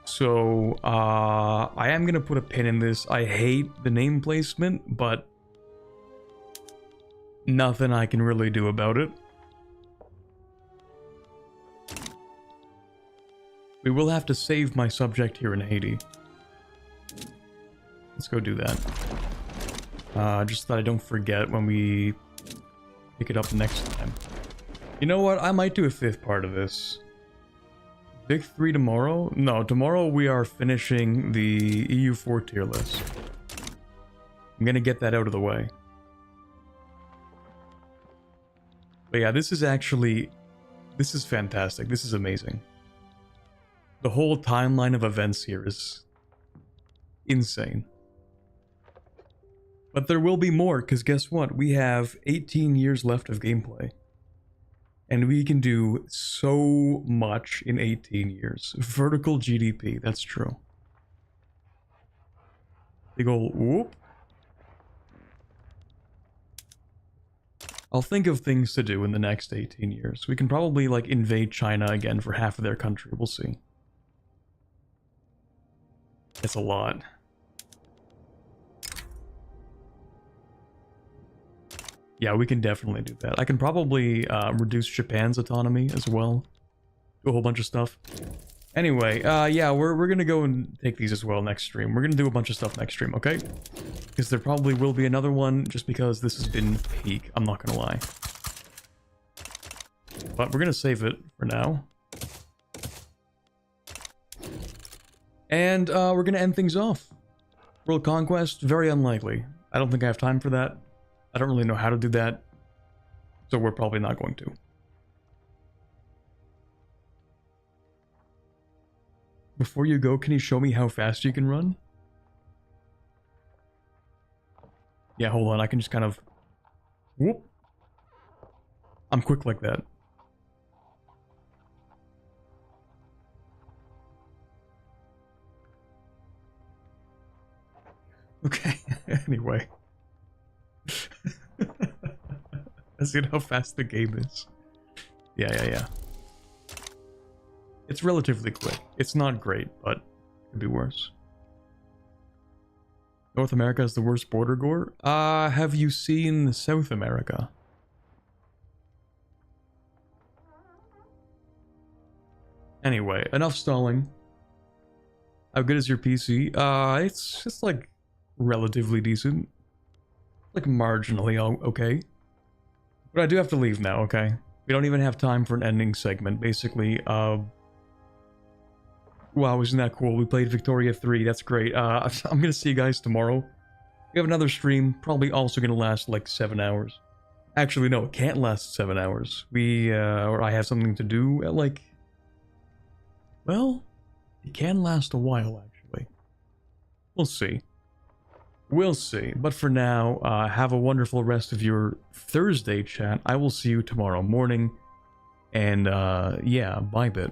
So, I am gonna put a pin in this. I hate the name placement, but nothing I can really do about it. We will have to save my subject here in Haiti. Let's go do that. Just so that I don't forget when we pick it up next time. You know what? I might do a 5th part of this. Big 3 tomorrow? No, tomorrow we are finishing the EU4 tier list. I'm gonna get that out of the way. But yeah, this is fantastic. This is amazing. The whole timeline of events here is insane. But there will be more, because guess what? We have 18 years left of gameplay. And we can do so much in 18 years. Vertical GDP, that's true. Big ol' whoop. I'll think of things to do in the next 18 years. We can probably, like, invade China again for half of their country. We'll see. It's a lot. Yeah, we can definitely do that. I can probably reduce Japan's autonomy as well. Do a whole bunch of stuff. Anyway, yeah, we're gonna go and take these as well next stream. We're gonna do a bunch of stuff next stream, okay? Because there probably will be another one, just because this has been peak, I'm not gonna lie. But we're gonna save it for now. And we're gonna end things off. World Conquest, very unlikely. I don't think I have time for that. I don't really know how to do that, so we're probably not going to. Before you go, can you show me how fast you can run? Yeah, hold on, I can just kind of... Whoop. I'm quick like that. Okay, anyway. Let's see how fast the game is. Yeah. It's relatively quick. It's not great, but it could be worse. North America is the worst border gore? Have you seen South America? Anyway, enough stalling. How good is your PC? It's just like relatively decent. Like marginally okay. But I do have to leave now, okay? We don't even have time for an ending segment. Basically, Wow, isn't that cool? We played Victoria 3. That's great. I'm gonna see you guys tomorrow. We have another stream, probably also gonna last like 7 hours. Actually, no, it can't last 7 hours. Or I have something to do at like... Well, it can last a while, actually. We'll see. We'll see. But for now, have a wonderful rest of your Thursday, chat. I will see you tomorrow morning. And, yeah, bye, bit.